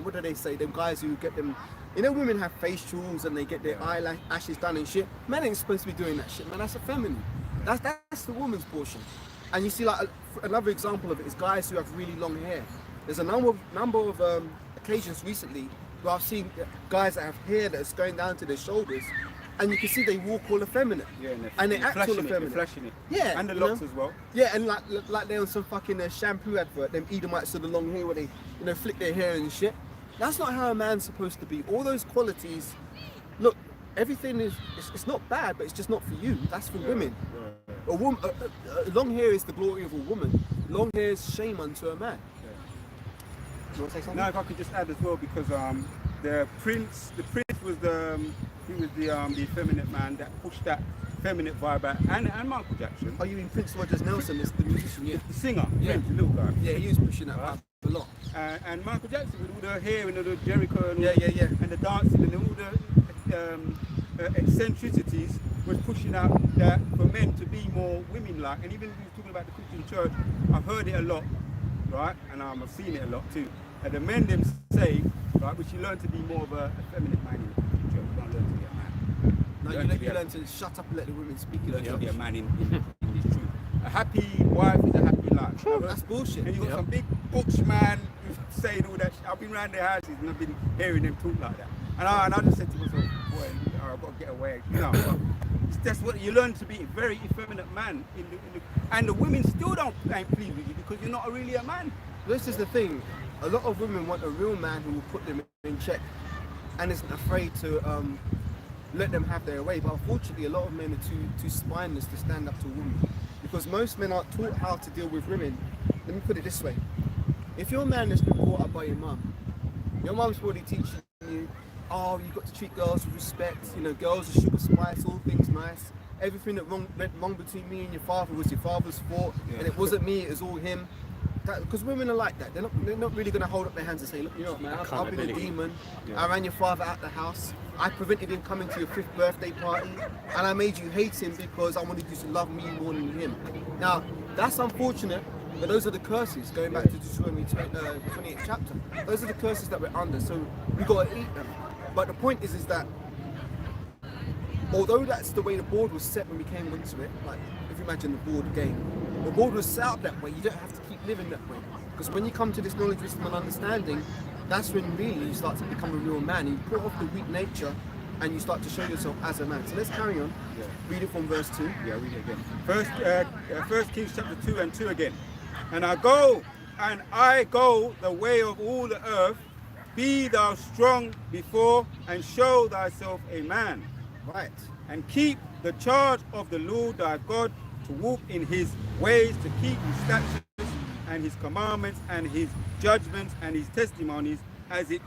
what do they say? Them guys who get them, women have facials and they get their eyelashes done and shit. Men ain't supposed to be doing that shit, man. That's effeminate. That's the woman's portion. And you see, like, another example of it is guys who have really long hair. There's a number of occasions recently where I've seen guys that have hair that's going down to their shoulders, and you can see they walk all effeminate. Yeah, and they act all effeminate. Flashing it. Yeah, and the locks as well. Yeah, and like they're on some fucking shampoo advert. Them Edomites with the long hair where they flick their hair and shit. That's not how a man's supposed to be. All those qualities. Look, everything it's not bad, but it's just not for you. That's for women. Yeah. A woman, long hair is the glory of a woman. Long hair is shame unto a man. you want to say something? Now, if I could just add as well, because the prince was the effeminate man that pushed that feminine vibe out, and Michael Jackson. Oh, you mean Prince Rogers Nelson, the musician? Yeah. The singer, Yeah. Prince, the little guy. Yeah, he was pushing that vibe a lot. And Michael Jackson with all the hair and all the Jericho and, Yeah. and the dancing and all the eccentricities was pushing out that for men to be more women-like. And even we were talking about the Christian church, I've heard it a lot, right? And I've seen it a lot too. And the men them say, right, we should learn to be more of a feminine man in the Christian church. We don't learn to be a man. No, you learn to shut up and let the women speak. You Learn to be a man in this truth. A happy wife is a happy life. That's bullshit. And you got some big butch man saying all that shit. I've been around their houses and I've been hearing them talk like that. And I just said to myself, boy, I've got to get away. You know, that's what you learn to be a very effeminate man. And the women still ain't pleased with you because you're not really a man. This is the thing. A lot of women want a real man who will put them in check and isn't afraid to let them have their way. But unfortunately, a lot of men are too spineless to stand up to a woman. Because most men aren't taught how to deal with women. Let me put it this way. If your man has been brought up by your mum, your mum's probably teaching you, oh, you've got to treat girls with respect, you know, girls are sugar spice, all things nice. Everything that went wrong between me and your father was your father's fault, and it wasn't me, it was all him. Because women are like that. They're not really going to hold up their hands and say, look, you know what, man, I've been a demon. I ran your father out the house. I prevented him coming to your 5th birthday party, and I made you hate him because I wanted you to love me more than him. Now, that's unfortunate, but those are the curses, going back to Deuteronomy 28th chapter. Those are the curses that we're under, so we've got to eat them. But the point is that although that's the way the board was set when we came into it, like if you imagine the board game, the board was set up that way. You don't have to keep living that way. Because when you come to this knowledge, wisdom and understanding, that's when really you start to become a real man. You put off the weak nature and you start to show yourself as a man. So let's carry on. Yeah. Read it from verse 2. Yeah, read it again. First Kings chapter 2 and 2 again. And I go the way of all the earth. Be thou strong before and show thyself a man. Right. And keep the charge of the Lord thy God, to walk in his ways, to keep his statutes and his commandments and his judgments and his testimonies, as it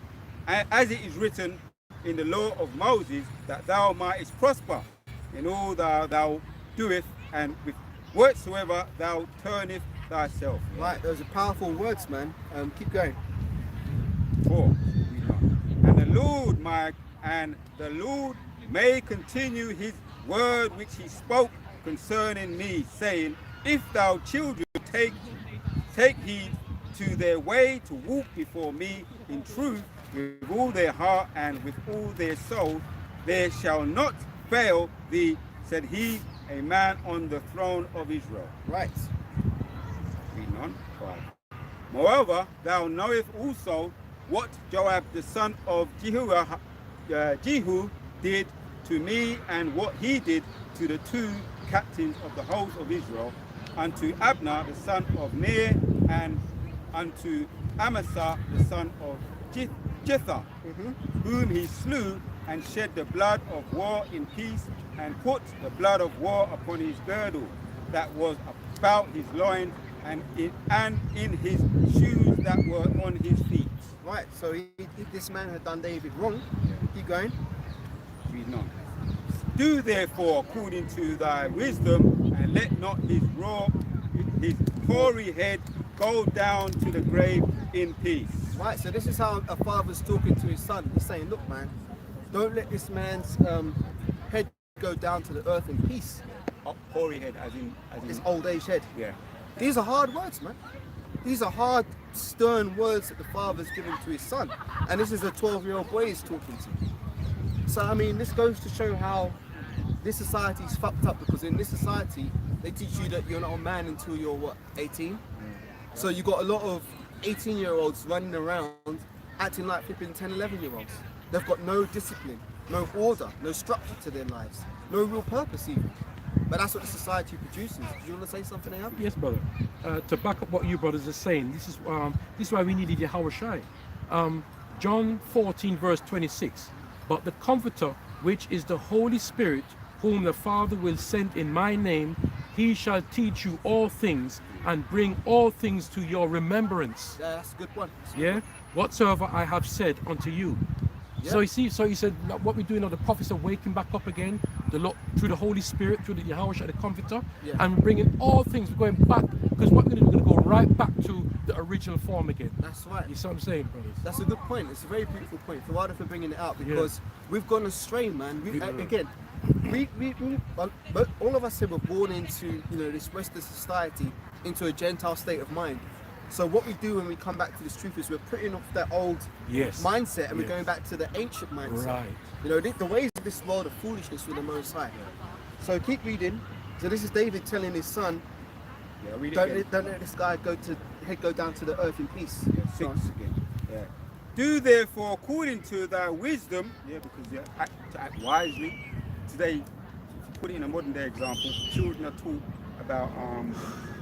is written in the law of Moses, that thou mightest prosper in all thou doest, and with whatsoever thou turneth thyself. Right, those are powerful words, man. Keep going. 4. And the Lord may continue his word which he spoke concerning me, saying, if thou children take heed to their way to walk before me in truth with all their heart and with all their soul, there shall not fail thee, said he, a man on the throne of Israel. Right. Reading on. 5. Moreover, thou knowest also what Joab the son of Jehu did to me, and what he did to the 2 captains of the host of Israel, unto Abner the son of Ner, and unto Amasa the son of Jether, whom he slew, and shed the blood of war in peace, and put the blood of war upon his girdle that was about his loins, and in his shoes that were on his feet. Right, so this man had done David wrong. Keep going. Read on. Do therefore according to thy wisdom, and let not his hoary head go down to the grave in peace. Right, so this is how a father's talking to his son. He's saying, look, man, don't let this man's head go down to the earth in peace. Hoary head, as in his old age head. Yeah. These are hard words, man. These are hard, stern words that the father's giving to his son. And this is a 12-year-old boy he's talking to. So, I mean, this goes to show how this society is fucked up, because in this society, they teach you that you're not a man until you're, what, 18? So you got a lot of 18-year-olds running around acting like flipping 10, 11-year-olds. They've got no discipline, no order, no structure to their lives, no real purpose even. But that's what the society produces. Do you want to say something, Ahab? Yes, brother. To back up what you brothers are saying, this is why we needed Yahweh Shai. John 14 verse 26. But the Comforter, which is the Holy Spirit, whom the Father will send in my name, he shall teach you all things and bring all things to your remembrance. Yeah, that's a good one. Yeah, whatsoever I have said unto you. Yeah. So you see, so he said, like, what we're doing now, the prophets are waking back up again, through the Holy Spirit, through the Yahweh, the Comforter, Yeah. and bringing all things. We're going back, because what we're going to do, we're going to go right back to the original form again. That's right. You see what I'm saying, brothers? That's a good point. It's a very beautiful point. Father for bringing it out, because we've gone astray, man. But all of us here were born into, you know, this Western society, into a Gentile state of mind. So what we do when we come back to this truth is we're putting off that old mindset, and we're going back to the ancient mindset. Right. You know, the ways of this world are foolishness with the Most High. So keep reading. So this is David telling his son, don't let this guy go down to the earth in peace. Yeah, 6 again. Yeah. Do therefore according to thy wisdom, because you act wisely. Today, if you put it in a modern day example, children are taught about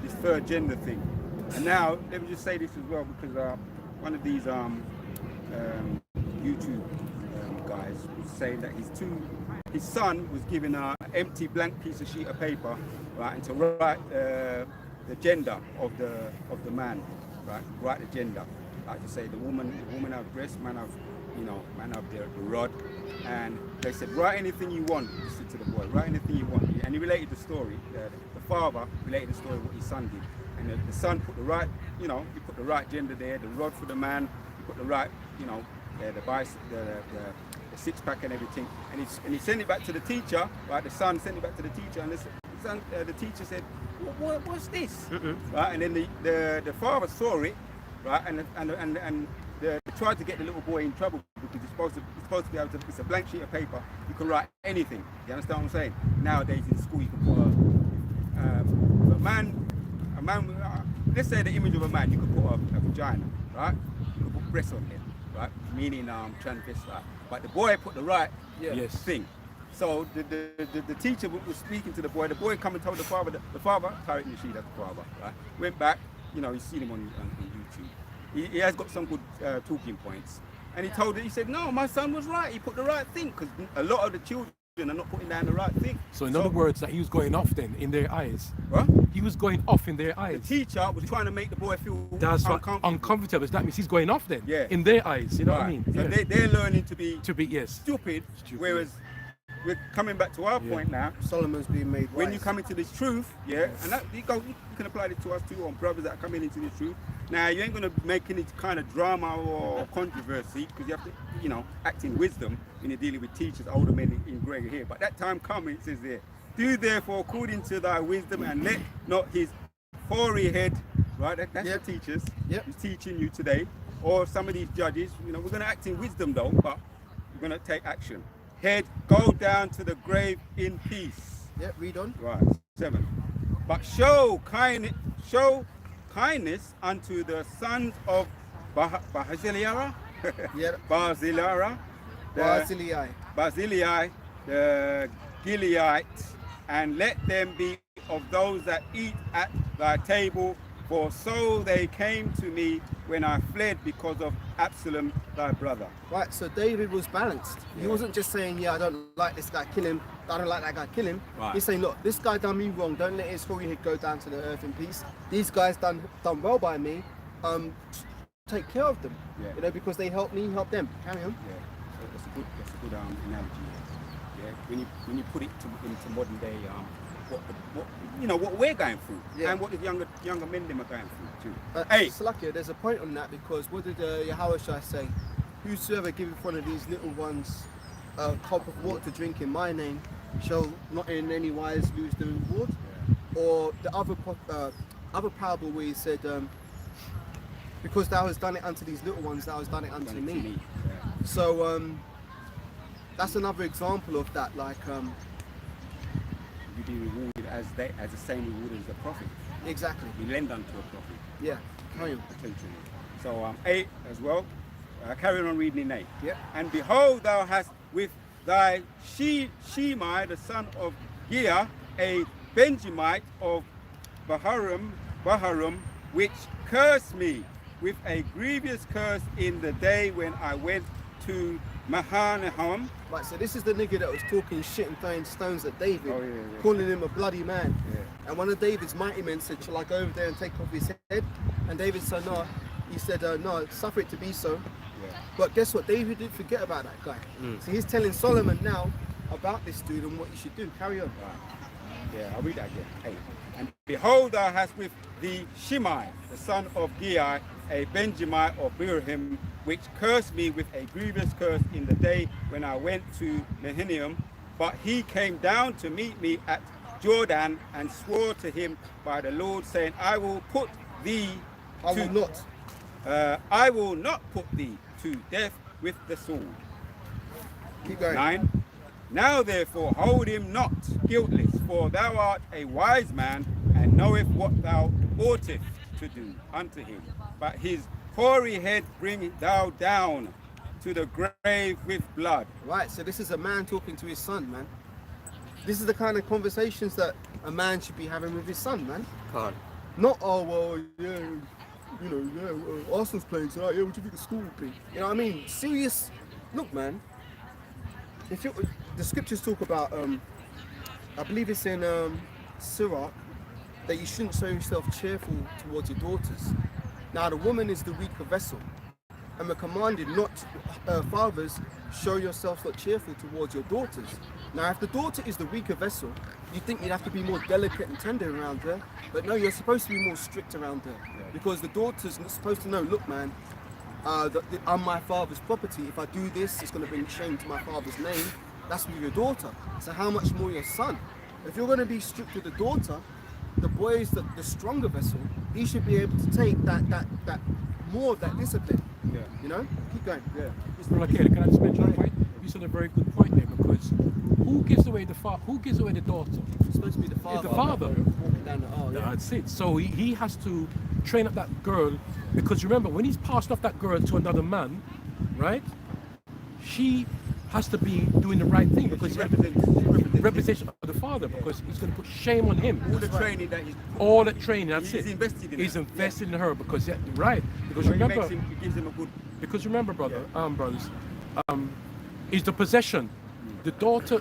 this third gender thing. And now, let me just say this as well, because one of these YouTube guys was saying that his son was given an empty blank piece of sheet of paper, right, and to write the gender of the man, right, write the gender. Like to say the woman have breast, man have the rod, and they said write anything you want. He said to the boy, write anything you want, and he related the story. The father related the story of what his son did. And the son put the right, he put the right gender there, the rod for the man, he put the right, the six-pack and everything. And he sent it back to the teacher, right? The son sent it back to the teacher, and the teacher said, what's this? Right? And then the father saw it, right? And they tried to get the little boy in trouble, because he's supposed to be able to, it's a blank sheet of paper, you can write anything. You understand what I'm saying? Nowadays in school you can put a man, let's say the image of a man, you could put a vagina, right? You could put breasts on it, right? Meaning transvestite. But the boy put the right thing. So the teacher was speaking to the boy come and told the father, Tariq Nasheed, that's the father, right? Went back, you've seen him on YouTube. He has got some good talking points. And he said, no, my son was right, he put the right thing, because a lot of the children are not putting down the right thing. So in other words, that he was going off then in their eyes. What? He was going off in their eyes. The teacher was trying to make the boy feel uncomfortable. That means he's going off then. Yeah. In their eyes. You know what I mean? So they're learning to be stupid. Whereas we're coming back to our point now. Solomon's being made wise. When you come into this truth, and that, you can apply this to us too, on brothers that are coming into this truth. Now you ain't gonna make any kind of drama or controversy, because you have to, act in wisdom when you're dealing with teachers, older men in grey hair. But that time coming, it says there, do therefore according to thy wisdom, and let not his hoary head, right? That's the teachers who's teaching you today, or some of these judges. We're gonna act in wisdom though, but we're gonna take action. Head go down to the grave in peace. Read on. Right, 7. But show kindness unto the sons of Barzillai, the Gileadites, and let them be of those that eat at thy table, for so they came to me when I fled because of Absalom thy brother. Right, so David was balanced. He wasn't just saying, I don't like this guy, kill him. I don't like that guy, kill him. Right. He's saying, look, this guy done me wrong. Don't let his hoary head go down to the earth in peace. These guys done well by me. Take care of them. Because they help me, help them. Carry on. That's a good analogy. When you put it into modern day, what we're going through, and what the younger men them are going through too. Slakia, there's a point on that, because what did Yahweh say? Whosoever giveth one of these little ones a cup of water to drink in my name shall not in any wise lose the reward. Or the other parable where he said, because thou hast done it unto these little ones, thou hast done it unto me. So that's another example of that. Like you be rewarded as the same reward as the prophet. Exactly. You lend unto a prophet. Yeah. Carry on. So 8 as well. Carry on reading in 8. Yeah. And behold, thou hast with thy Shimei, the son of Gea, a Benjamite of Baharum, which cursed me with a grievous curse in the day when I went to Mahanaim. Right, so this is the nigga that was talking shit and throwing stones at David, calling him a bloody man. And one of David's mighty men said, shall I go over there and take off his head? And David said, no. He said, no, suffer it to be so. Yeah. But guess what? David didn't forget about that guy. So he's telling Solomon now about this dude and what you should do. Carry on. Right. Yeah, I'll read that again. 8. And behold, thou hast with thee Shimei, the son of Gei, a Benjamite of Bethlehem, which cursed me with a grievous curse in the day when I went to Mahanaim. But he came down to meet me at Jordan and swore to him by the Lord, saying, I will put thee I will not. I will not put thee to death with the sword. Keep going. 9. Now therefore hold him not guiltless, for thou art a wise man, and knoweth what thou oughtest to do unto him. But his hoary head bring thou down to the grave with blood. Right, so this is a man talking to his son, man. This is the kind of conversations that a man should be having with his son, man. Can't. Not, oh, well, yeah, you know, yeah, Arsenal's playing tonight, yeah, what do you think the school will be? You know what I mean? Serious. Look, man, if you, the scriptures talk about, I believe it's in Sirach, that you shouldn't show yourself cheerful towards your daughters. Now, the woman is the weaker vessel, and we're commanded not, fathers, show yourselves not cheerful towards your daughters. Now, if the daughter is the weaker vessel, you think you'd have to be more delicate and tender around her, but no, you're supposed to be more strict around her, because the daughter's not supposed to know, look, man, I'm my father's property. If I do this, it's going to bring shame to my father's name. That's with your daughter. So how much more your son? If you're going to be strict with the daughter, the boy is the stronger vessel. He should be able to take that more of that discipline. Yeah. You know, keep going. Yeah. Brother Kelly, can I just mention a point? You said a very good point there, because who gives away the daughter? It's supposed to be the father. It's the father. Walking down the aisle, yeah. That's it. So he has to train up that girl, because remember, when he's passed off that girl to another man, right? She has to be doing the right thing, because representation of the father, because it's going to put shame on him. All the training that he's All the training, that's He's it. invested in He's her. invested in her, because right. Because he remember, makes him, he gives him a good. because remember, brothers, is the possession. The daughter,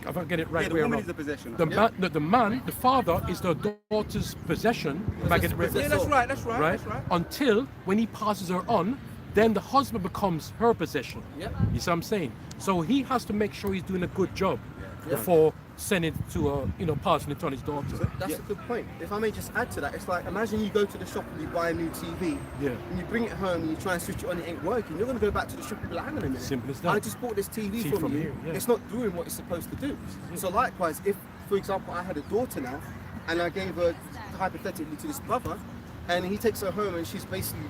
if I get it right, Yeah, the way woman around. is the possession. The man, the father is the daughter's possession. If I get it right. Yeah, that's right. That's right. Right? That's right. Until when he passes her on, then the husband becomes her possession. Yep. You see what I'm saying? So he has to make sure he's doing a good job before sending it to passing it on his daughter. That's a good point. If I may just add to that, it's like, imagine you go to the shop and you buy a new TV, Yeah. and you bring it home and you try and switch it on, it ain't working. You're going to go back to the shop and be like, hang on a minute. Simple as that. I just bought this TV from you. yeah. It's not doing what it's supposed to do. So likewise, if, for example, I had a daughter now, and I gave her hypothetically to this brother, and he takes her home and she's basically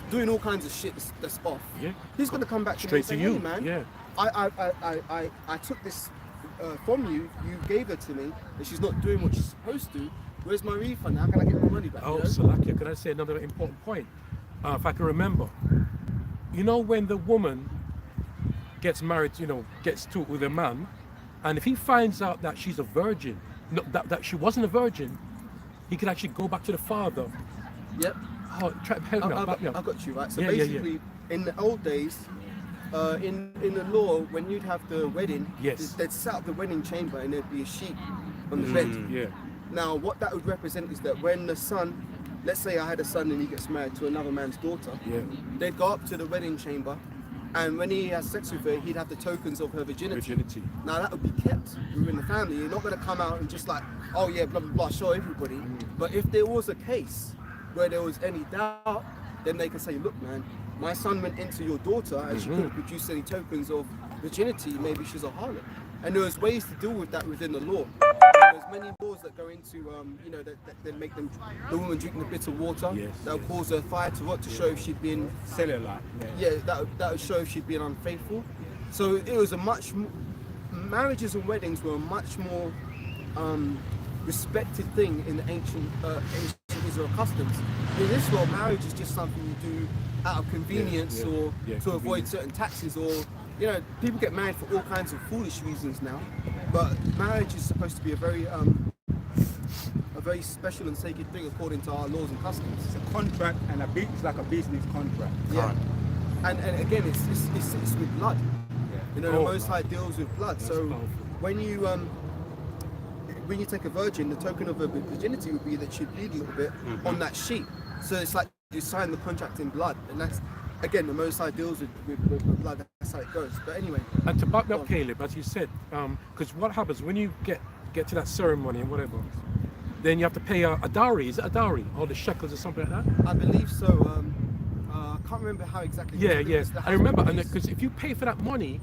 doing all kinds of shit that's off. Yeah. He's going to come back to me Straight and say, to you. hey, man, Yeah. I took this from you, you gave her to me, and she's not doing what she's supposed to. Where's my refund? How can I get my money back? Oh, you know? Salakia, can I say another important point? If I can remember, when the woman gets married, gets to with a man, and if he finds out that she's a virgin, that she wasn't a virgin, he could actually go back to the father. Yep. Oh, try to help me out, back me I up. got you, right? So Yeah, basically, in the old days, in the law, when you'd have the wedding, Yes. they'd set up the wedding chamber and there'd be a sheep on the bed. Yeah. Now, what that would represent is that when the son, let's say I had a son and he gets married to another man's daughter, Yeah. they'd go up to the wedding chamber, and when he has sex with her, he'd have the tokens of her virginity. Now that would be kept within the family. You're not going to come out and just like, oh yeah, blah blah blah, show everybody. But if there was a case where there was any doubt, then they can say, look, man, my son went into your daughter and she couldn't produce any tokens of virginity. Maybe she's a harlot. And there was ways to deal with that within the law. There's many laws that go into, that make the woman drink the bitter water. Yes, That'll cause her thigh to rot to show if she'd been Cellular. that would show if she'd been unfaithful. So it was marriages and weddings were a much more respected thing in the ancient Israel customs. In Israel, marriage is just something you do out of convenience or to avoid certain taxes, or people get married for all kinds of foolish reasons now. But marriage is supposed to be a very special and sacred thing according to our laws and customs. It's a contract, and it's like a business contract. Yeah. And again, it's with blood. Yeah. The Most High deals with blood. So powerful. when you when you take a virgin, the token of her virginity would be that she'd bleed a little bit on that sheet. So it's like you sign the contract in blood, and that's again the Most High deals with blood. That's how it goes. But anyway. And to back up, Caleb, as you said, because what happens when you get to that ceremony and whatever, then you have to pay a dowry. Is it a dowry or the shekels or something like that? I believe so. I can't remember how exactly. Yeah. I remember, because if you pay for that money,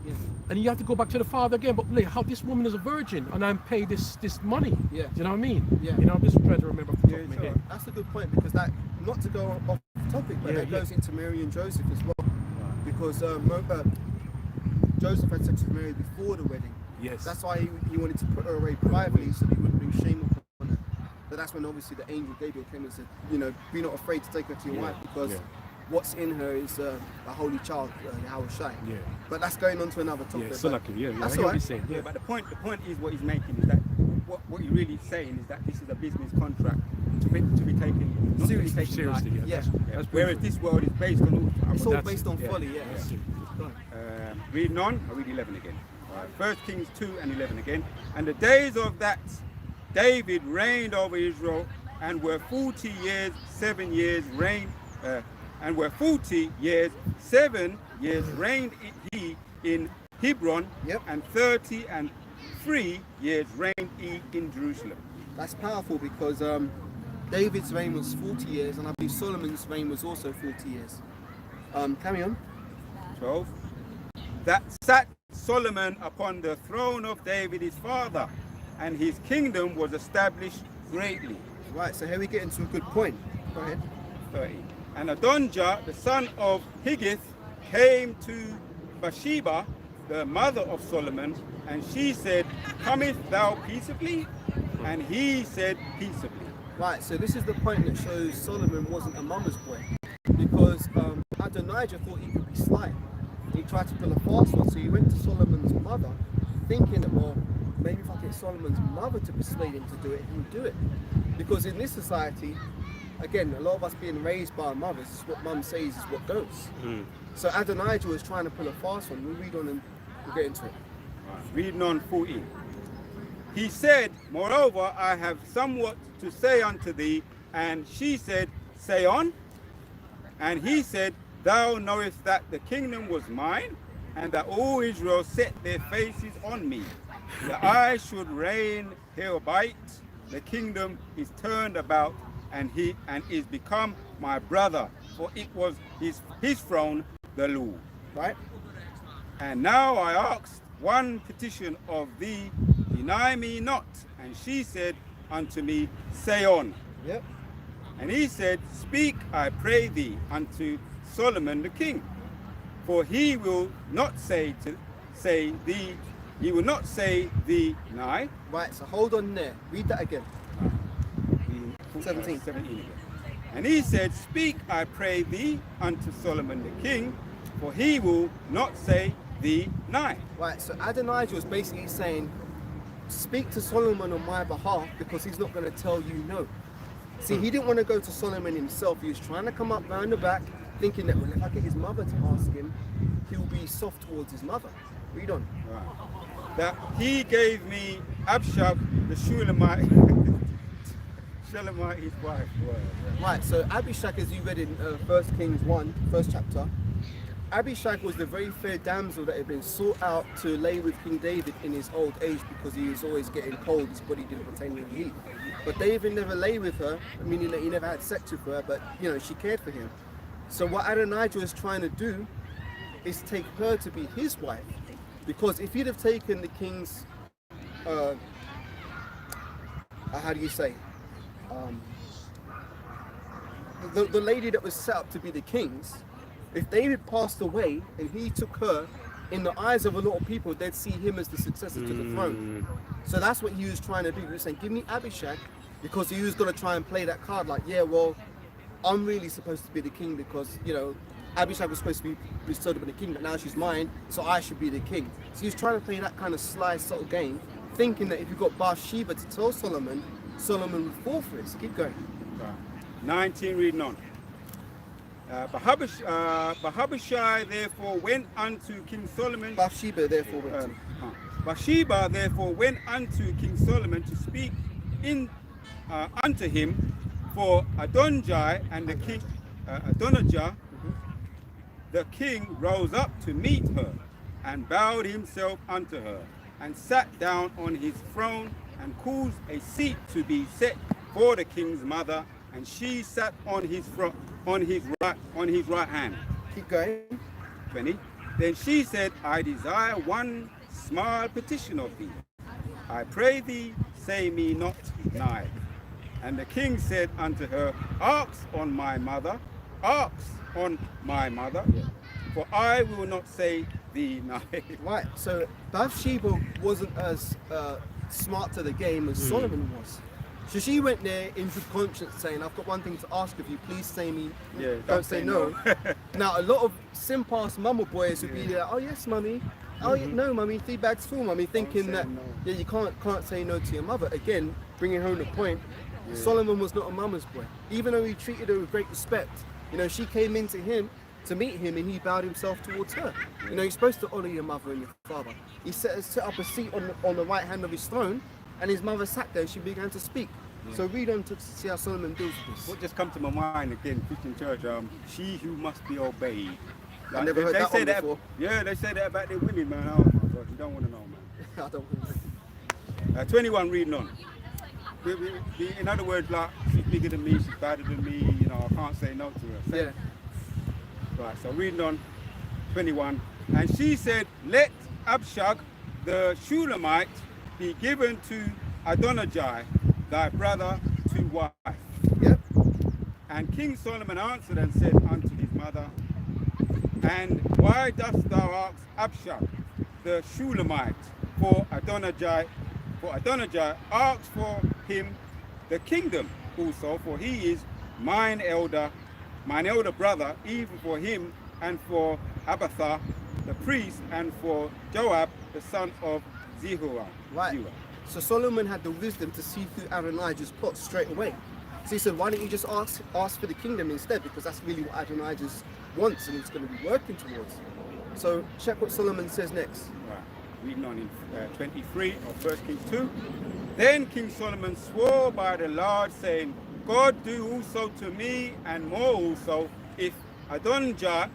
and you have to go back to the father again, but like, how this woman is a virgin, and I'm paid this money. Yeah. Do you know what I mean? Yeah. You know, I'm just trying to remember off the top of my head. That's a good point, because that, not to go off topic, but that goes into Mary and Joseph as well, because Joseph had sex with Mary before the wedding. Yes. That's why he wanted to put her away privately, so he wouldn't bring shame upon her. But that's when obviously the angel Gabriel came and said, you know, be not afraid to take her to your wife, because what's in her is a holy child, Yahweh Shai. Yeah. But that's going on to another topic. Yeah, so lucky, that's all right. Saying. Yeah, but the point is what he's making is that what you're really saying is that this is a business contract to be taken seriously. That's whereas this world is based on all. It's all based on folly. Reading on, I read 11 again. 1 Kings 2 and 11 again. And the days of that David reigned over Israel, and were 40 years, 7 years reigned. And were 40 years, 7 years reigned he in Hebron, and 33 years reigned he in Jerusalem. That's powerful, because David's reign was 40 years, and I believe Solomon's reign was also 40 years. Carry on. 12. That sat Solomon upon the throne of David his father, and his kingdom was established greatly. Right, so here we get into a good point. Go ahead. 30. And Adonijah, the son of Higgith, came to Bathsheba, the mother of Solomon, and she said, comest thou peaceably? And he said, peaceably. Right, so this is the point that shows Solomon wasn't a mama's boy, because Adonijah thought he could be sly. He tried to pull a fast one, so he went to Solomon's mother, thinking that, well, maybe if I get Solomon's mother to persuade him to do it, he would do it. Because in this society, again, a lot of us being raised by our mothers, what mum says is what goes. So Adonijah was trying to pull a fast one. We'll read on and we'll get into it. Reading on 14. He said, moreover, I have somewhat to say unto thee. And she said, say on. And he said, thou knowest that the kingdom was mine, and that all Israel set their faces on me, that I should reign hereby. The kingdom is turned about, and is become my brother, for it was his throne, the Lord. Right? And now I asked one petition of thee, deny me not. And she said unto me, say on. Yep. And he said, speak, I pray thee, unto Solomon the king, for he will not say thee, nay. Right, so hold on there. Read that again. 17 again. And he said, speak, I pray thee, unto Solomon the king, for he will not say thee nay. Right, so Adonijah was basically saying, speak to Solomon on my behalf, because he's not going to tell you no. See, he didn't want to go to Solomon himself. He was trying to come up round the back, thinking that, well, if I get his mother to ask him, he'll be soft towards his mother. Read on. Right. That he gave me Abishag the Shulamite, his wife. Right, so Abishag, as you read in 1 Kings 1, first chapter, Abishag was the very fair damsel that had been sought out to lay with King David in his old age, because he was always getting cold, his body didn't contain any heat. But David never lay with her, meaning that he never had sex with her, but you know, she cared for him. So what Adonijah was trying to do is take her to be his wife, because if he'd have taken the king's, how do you say, the lady that was set up to be the king's, if David passed away and he took her, in the eyes of a lot of people, they'd see him as the successor to the throne. So that's what he was trying to do. He was saying, give me Abishag, because he was going to try and play that card like, yeah, well, I'm really supposed to be the king, because, you know, Abishag was supposed to be bestowed upon the king, but now she's mine, so I should be the king. So he was trying to play that kind of sly, subtle game, thinking that if you got Bathsheba to tell Solomon, Solomon would fall for it. So keep going. 19, reading on. Bathsheba therefore went unto King Solomon. Bathsheba therefore went to. Bathsheba therefore went unto King Solomon to speak unto him for Adonijah, and the king Adonijah, the king rose up to meet her, and bowed himself unto her, and sat down on his throne, and caused a seat to be set for the king's mother, and she sat on his right hand. Keep going. 20. Then she said, I desire one small petition of thee. I pray thee, say me not nay. And the king said unto her, ask on my mother, for I will not say thee nay. Right, so Bathsheba wasn't as smart to the game as Solomon was. So she went there in good conscience saying, I've got one thing to ask of you, please say me, don't say no. Now a lot of sim-past mama boys would be like, oh yes mummy, oh no mummy, 3 bags full mummy, thinking that yeah, you can't say no to your mother. Again, bringing home the point, Solomon was not a mama's boy. Even though he treated her with great respect, you know, she came into him to meet him and he bowed himself towards her. You know, you're supposed to honor your mother and your father. He set up a seat on the right hand of his throne, and his mother sat there and she began to speak. So read on to see how Solomon deals with this. What just come to my mind again, Christian church, she who must be obeyed. I never heard that one before. Yeah, they say that about their women, man. Oh my God, you don't want to know, man. I don't want to know. 21, reading on. In other words, like, she's bigger than me, she's better than me, you know, I can't say no to her. Yeah. Right, so reading on, 21. And she said, let Abishag the Shulamite be given to Adonijah, thy brother, to wife. Yep. And King Solomon answered and said unto his mother, and why dost thou ask Abishag the Shulamite for Adonijah? For Adonijah, ask for him the kingdom also, for he is mine elder brother, even for him and for Abiathar the priest, and for Joab the son of Zeruiah. Right. So Solomon had the wisdom to see through Adonijah's plot straight away. So he said, why don't you just ask for the kingdom instead, because that's really what Adonijah wants and he's going to be working towards. So check what Solomon says next. Right. Reading on in 23 of 1 Kings 2. Then King Solomon swore by the Lord, saying, God do also to me and more also, if Adonijah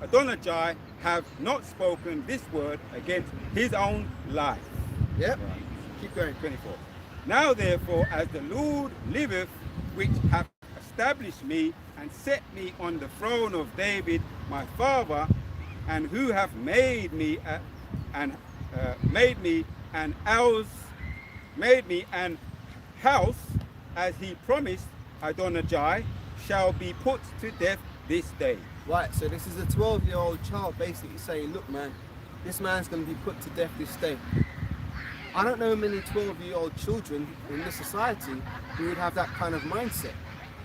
have not spoken this word against his own life. Yep. Right. Keep going. 24. Now therefore, as the Lord liveth, which hath established me and set me on the throne of David my father, and who hath made me an house, as he promised, Adonijah shall be put to death this day. Right, so this is a 12-year-old child basically saying, look man, this man's going to be put to death this day. I don't know many 12-year-old children in this society who would have that kind of mindset.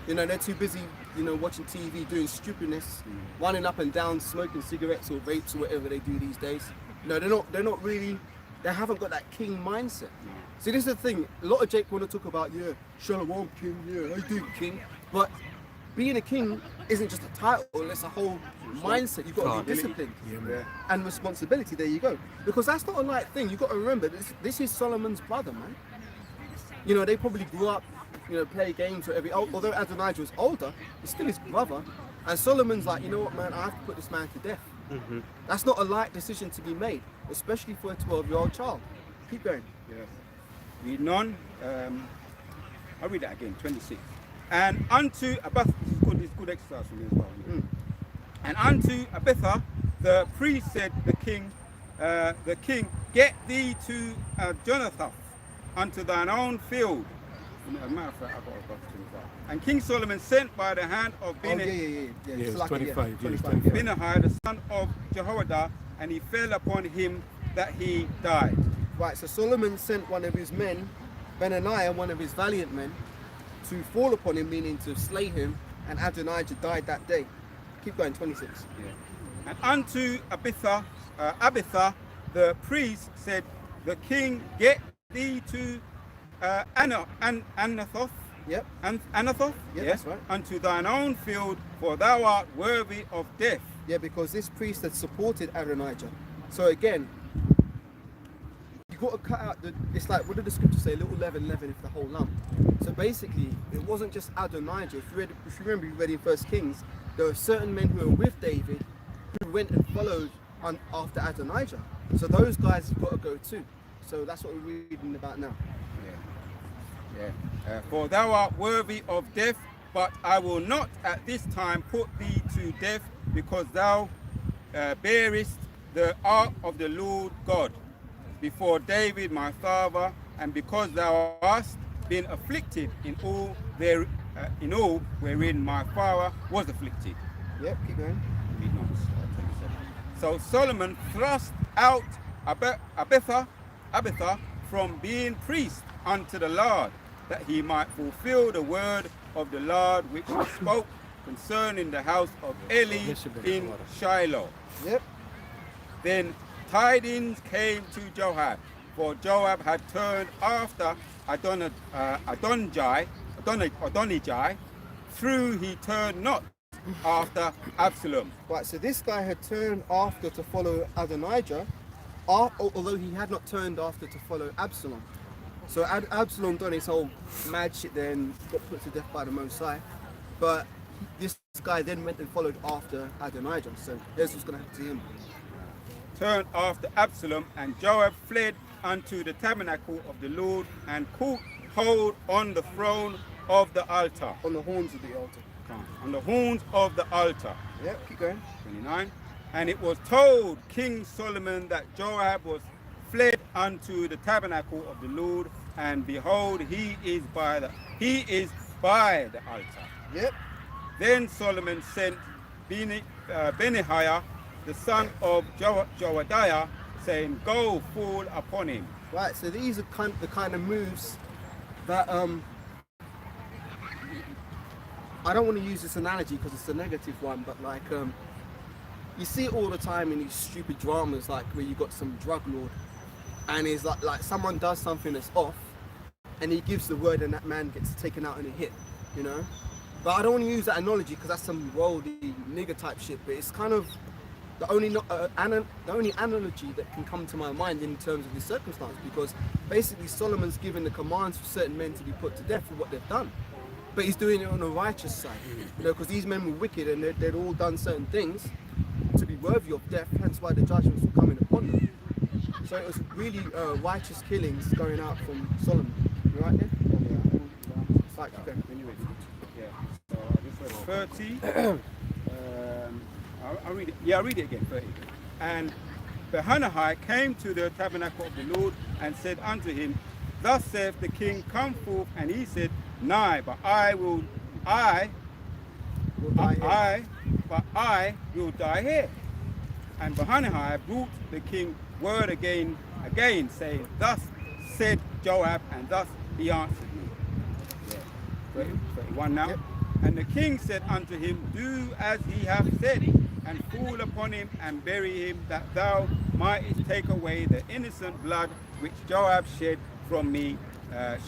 You know, they're too busy, you know, watching TV, doing stupidness, running up and down, smoking cigarettes or vapes or whatever they do these days. No, they're not really, they haven't got that king mindset. See, this is the thing, a lot of Jake want to talk about, yeah, Shalom king, yeah, I do king, but being a king isn't just a title, it's a whole mindset. You've got to be disciplined and responsibility. There you go. Because that's not a light thing. You've got to remember, this is Solomon's brother, man. You know, they probably grew up, you know, play games or whatever. Although Adonijah was older, he's still his brother. And Solomon's like, you know what, man, I have to put this man to death. That's not a light decision to be made, especially for a 12-year-old child. Keep going. Yes. Reading on, I'll read that again, 26. And unto Abiathar, this is good exercise for me as well. And unto Abiathar the priest said the king, get thee to Jonathan unto thine own field. As a matter of fact, I've got 25. And King Solomon sent by the hand of It's 25. Benaiah, the son of Jehoiada, and he fell upon him that he died. Right, so Solomon sent one of his men, Benaiah, one of his valiant men, to fall upon him, meaning to slay him, and Adonijah died that day. Keep going, 26. And unto Abiathar the priest said, the king, get thee to Anathoth. Yep. Anathoth, yeah, that's right. Unto thine own field, for thou art worthy of death. Yeah, because this priest had supported Adonijah. So again, you've got to cut out it's like, what did the scripture say? Little leaven leaveneth the whole lump. So basically, it wasn't just Adonijah. If you remember, you read in 1 Kings, there were certain men who were with David who went and followed after Adonijah. So those guys have got to go too. So that's what we're reading about now. For thou art worthy of death, but I will not at this time put thee to death, because thou bearest the ark of the Lord God before David my father, and because thou hast been afflicted in all wherein my father was afflicted. Yep, keep going. Read on, 27. So Solomon thrust out Abithar from being priest unto the Lord, that he might fulfill the word of the Lord which he spoke concerning the house of Eli in Shiloh. Yep. Then tidings came to Joab, for Joab had turned after Adonijah, through he turned not after Absalom. Right, so this guy had turned after to follow Adonijah, although he had not turned after to follow Absalom. So Absalom done his whole mad shit there and got put to death by the Most High. But this guy then went and followed after Adonijah. So here's what's going to happen to him. Turned after Absalom, and Joab fled unto the tabernacle of the Lord, and caught hold on the throne of the altar. On the horns of the altar. On the horns of the altar. Yep, keep going. 29. And it was told King Solomon that Joab was fled unto the tabernacle of the Lord, and behold, he is by the altar. Yep. Then Solomon sent Benaiah, the son of Joadiah, saying, go fall upon him. Right, so these are the kind of moves that I don't want to use this analogy because it's a negative one, but like you see it all the time in these stupid dramas, like where you got some drug lord and it's like someone does something that's off and he gives the word and that man gets taken out in a hit, you know. But I don't want to use that analogy because that's some worldly nigger type shit, but it's kind of the only analogy that can come to my mind in terms of this circumstance, because basically Solomon's given the commands for certain men to be put to death for what they've done, but he's doing it on the righteous side, you know, because these men were wicked and they'd all done certain things to be worthy of death, hence why the judgments were coming upon them. So it was really righteous killings going out from Solomon. You right there? It's like, okay. So this was 30. I'll read it. Yeah, I'll read it again. 30. And Benaiah came to the tabernacle of the Lord and said unto him, thus saith the king, come forth. And he said, nay, but I will die here. And Benaiah brought the king word again, saying, thus said Joab, and thus he answered me. 31 now. Yep. And the king said unto him, do as he hath said, and fall upon him and bury him, that thou mightest take away the innocent blood which Joab shed from me and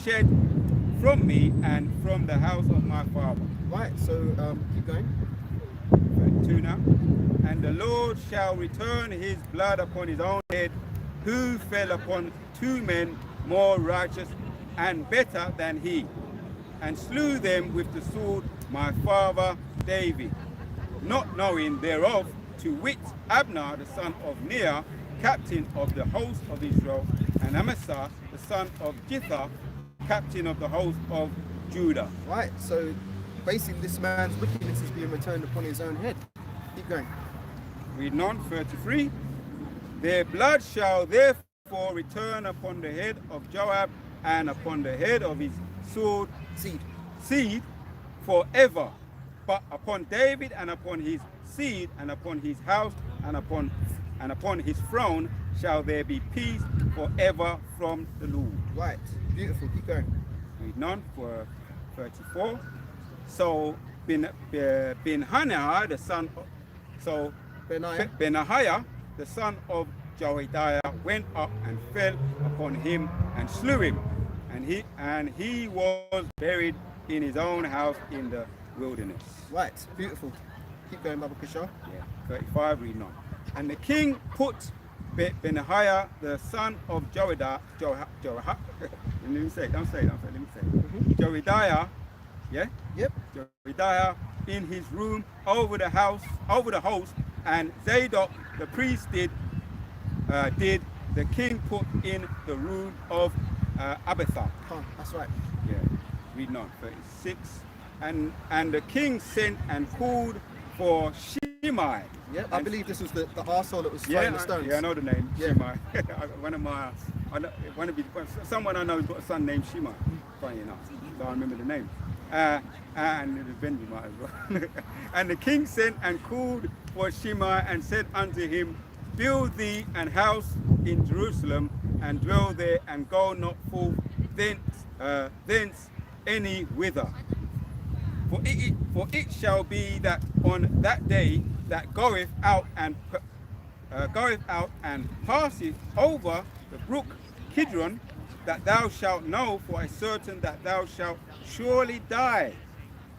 from the house of my father. Right, so keep going. 32 now. And the Lord shall return his blood upon his own head, who fell upon two men more righteous and better than he, and slew them with the sword my father David, not knowing thereof, to wit, Abner the son of Ner, captain of the host of Israel, and Amasa the son of Jitha, captain of the host of Judah. Right, so basically this man's wickedness is being returned upon his own head. Keep going. Reading on, 33. Their blood shall therefore return upon the head of Joab and upon the head of his sword seed forever, but upon David and upon his seed and upon his house and upon his throne shall there be peace forever from the Lord. Right, beautiful. Keep going. Reading on for 34. So Benaiah the son of Joadiah went up and fell upon him and slew him, and he was buried in his own house in the wilderness. Right, beautiful. Keep going, Baba Kishore. Yeah, 35, reading on. And the king put Benaiah, the son of Joiada, let me say it, don't say it, let me say it. Joiadiah, yeah? Yep. Joiadiah in his room over the host, and Zadok the priest did the king put in the room of Abiathar. Oh, that's right. Yeah, reading on 36. And the king sent and called for Shimei. Yep, I believe this was the arsehole that was throwing the stones. Yeah, I know the name, Yeah. Shimei. Someone I know has got a son named Shimei, funny enough, so I remember the name. And the Benjamin as well. And the king sent and called for Shimei and said unto him, build thee an house in Jerusalem and dwell there, and go not forth thence any whither. For it shall be that on that day that goeth out and passeth over the brook Kidron, that thou shalt know for a certain that thou shalt surely die.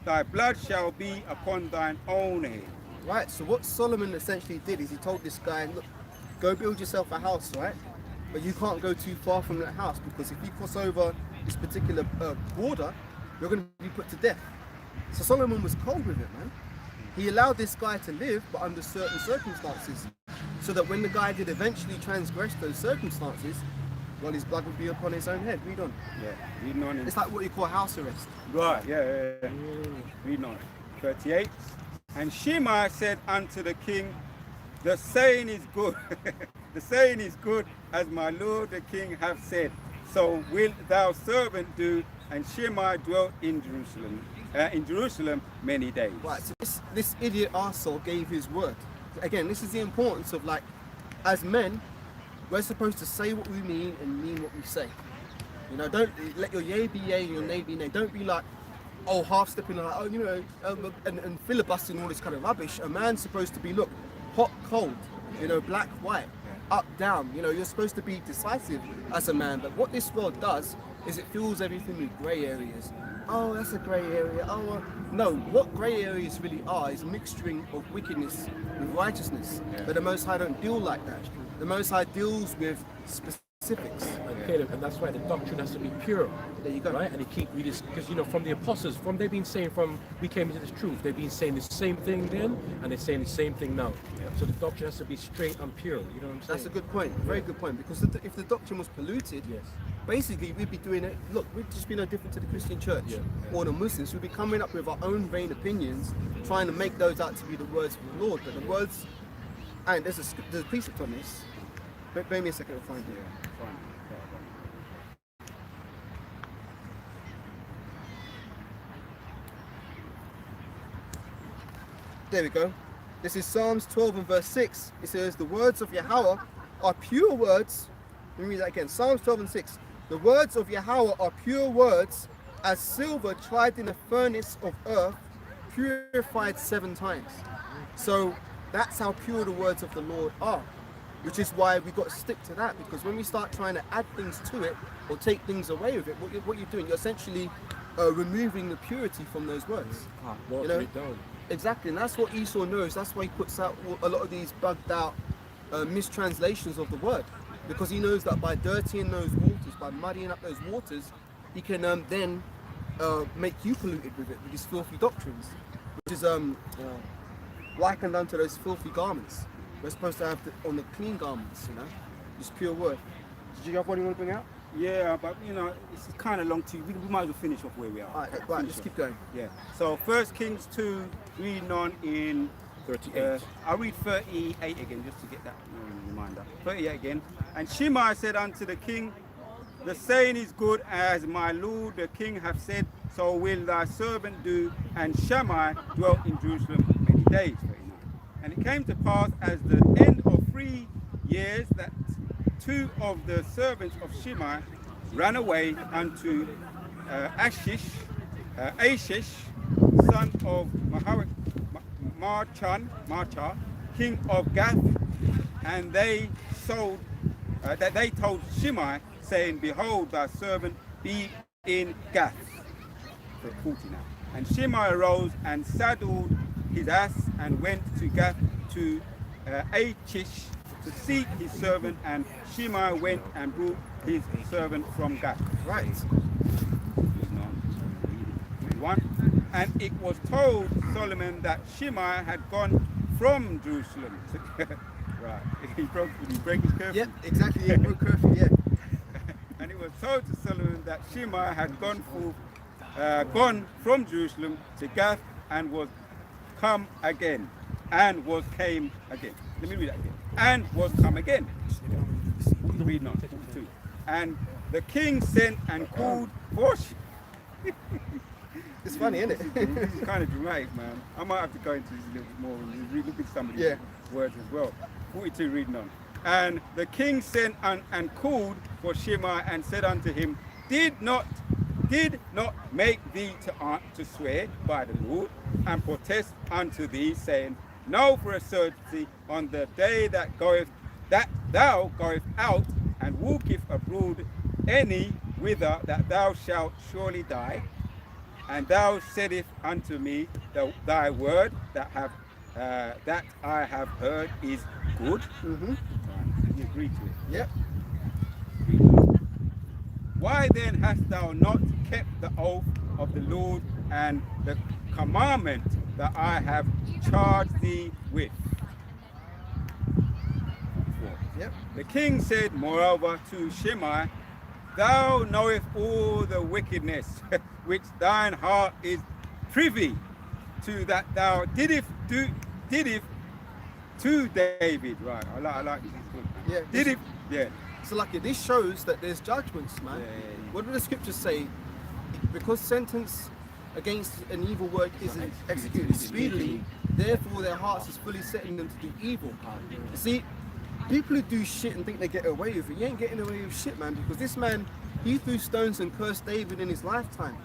Thy blood shall be upon thine own head. Right, so what Solomon essentially did is he told this guy, look, go build yourself a house, right? But you can't go too far from that house, because if you cross over this particular border, you're going to be put to death. So Solomon was cold with it, man. He allowed this guy to live, but under certain circumstances, so that when the guy did eventually transgress those circumstances, well, his blood would be upon his own head. Read on. Yeah, reading on. It's like what you call house arrest. Right, yeah. Reading on. 38. And Shimei said unto the king, the saying is good. The saying is good, as my lord the king hath said. So will thou servant do. And Shimei dwelt in Jerusalem many days. Right, so this idiot arsehole gave his word. Again, this is the importance of, like, as men, we're supposed to say what we mean and mean what we say. You know, don't let your yea be yea and your nay be nay. Don't be like, oh, half stepping like, oh, you know, and filibustering all this kind of rubbish. A man's supposed to be, look, hot, cold, you know, black, white, up, down. You know, you're supposed to be decisive as a man. But what this world does is it fills everything with grey areas. Oh, that's a grey area. Oh, no, what grey areas really are is a mixturing of wickedness with righteousness. But the Most High don't deal like that. The Most High deals with specifics. And that's why the doctrine has to be pure. There you go. Right? And they keep reading, because, you know, from the apostles, they've been saying from we came into this truth, they've been saying the same thing then, and they're saying the same thing now. So the doctrine has to be straight and pure. You know what I'm saying? That's a good point. Very good point. Because if the doctrine was polluted, basically we'd be doing it. Look, we'd just be no different to the Christian church or the Muslims. We'd be coming up with our own vain opinions, trying to make those out to be the words of the Lord. But the words, and there's a precept on this. But bear me a second to find it. There we go. This is Psalms 12 and verse 6. It says, the words of Yahweh are pure words. Let me read that again. Psalms 12 and 6. The words of Yahweh are pure words, as silver tried in a furnace of earth, purified 7 times. So that's how pure the words of the Lord are. Which is why we got to stick to that, because when we start trying to add things to it or take things away with it, what you're doing, you're essentially removing the purity from those words. You know? Exactly, and that's what Esau knows. That's why he puts out a lot of these bugged out mistranslations of the word, because he knows that by dirtying those waters, by muddying up those waters, he can then make you polluted with it, with his filthy doctrines, which is likened unto those filthy garments. We're supposed to have on the clean garments, you know, just pure word. Did you have one you want to bring out? Yeah, but you know, it's kind of long too. We might as well finish off where we are. Right, let's keep going. Yeah. So 1 Kings 2, reading on in 38. I'll read 38 again just to get that reminder. 38 again. And Shimei said unto the king, the saying is good, as my lord the king hath said, so will thy servant do. And Shimei dwelt in Jerusalem many days. 39. And it came to pass as the end of 3 years that 2 of the servants of Shimei ran away unto Ashish, son of Marcha, king of Gath, and they told Shimei, saying, behold, thy servant be in Gath. 40 now. And Shimei arose and saddled his ass and went to Gath to Achish, to seek his servant, and Shimei went and brought his servant from Gath. Right. And it was told Solomon that Shimei had gone from Jerusalem. Right, he broke his curfew. Yep, exactly. He broke curfew. Yeah. And it was told to Solomon that Shimei had gone from Jerusalem to Gath and was come again, and was came again. Let me read that again. And was come again. Read on 42. And the king sent and called for. It's funny, isn't it? This is kind of dramatic, man. I might have to go into this a little bit more and look at some of these words as well. 42, reading on. And the king sent and called for Shimei and said unto him, Did not make thee to swear by the Lord and protest unto thee, saying, Know for a certainty on the day that thou goest out and walkest abroad any whither that thou shalt surely die. And thou saidest unto me, thy word that I have heard is good. Mm-hmm. You agree to it? Yep. Why then hast thou not kept the oath of the Lord and the commandment that I have charged thee with? Yep. The king said moreover to Shimei, Thou knowest all the wickedness which thine heart is privy to, that thou didst to David. Right, I like this. Yeah. Did it? Yeah. So like this shows that there's judgments, man. Yeah. What do the scriptures say? Because sentence against an evil work isn't executed speedily, therefore their hearts is fully setting them to do evil. You see, people who do shit and think they get away with it, you ain't getting away with shit, man, because this man, he threw stones and cursed David in his lifetime.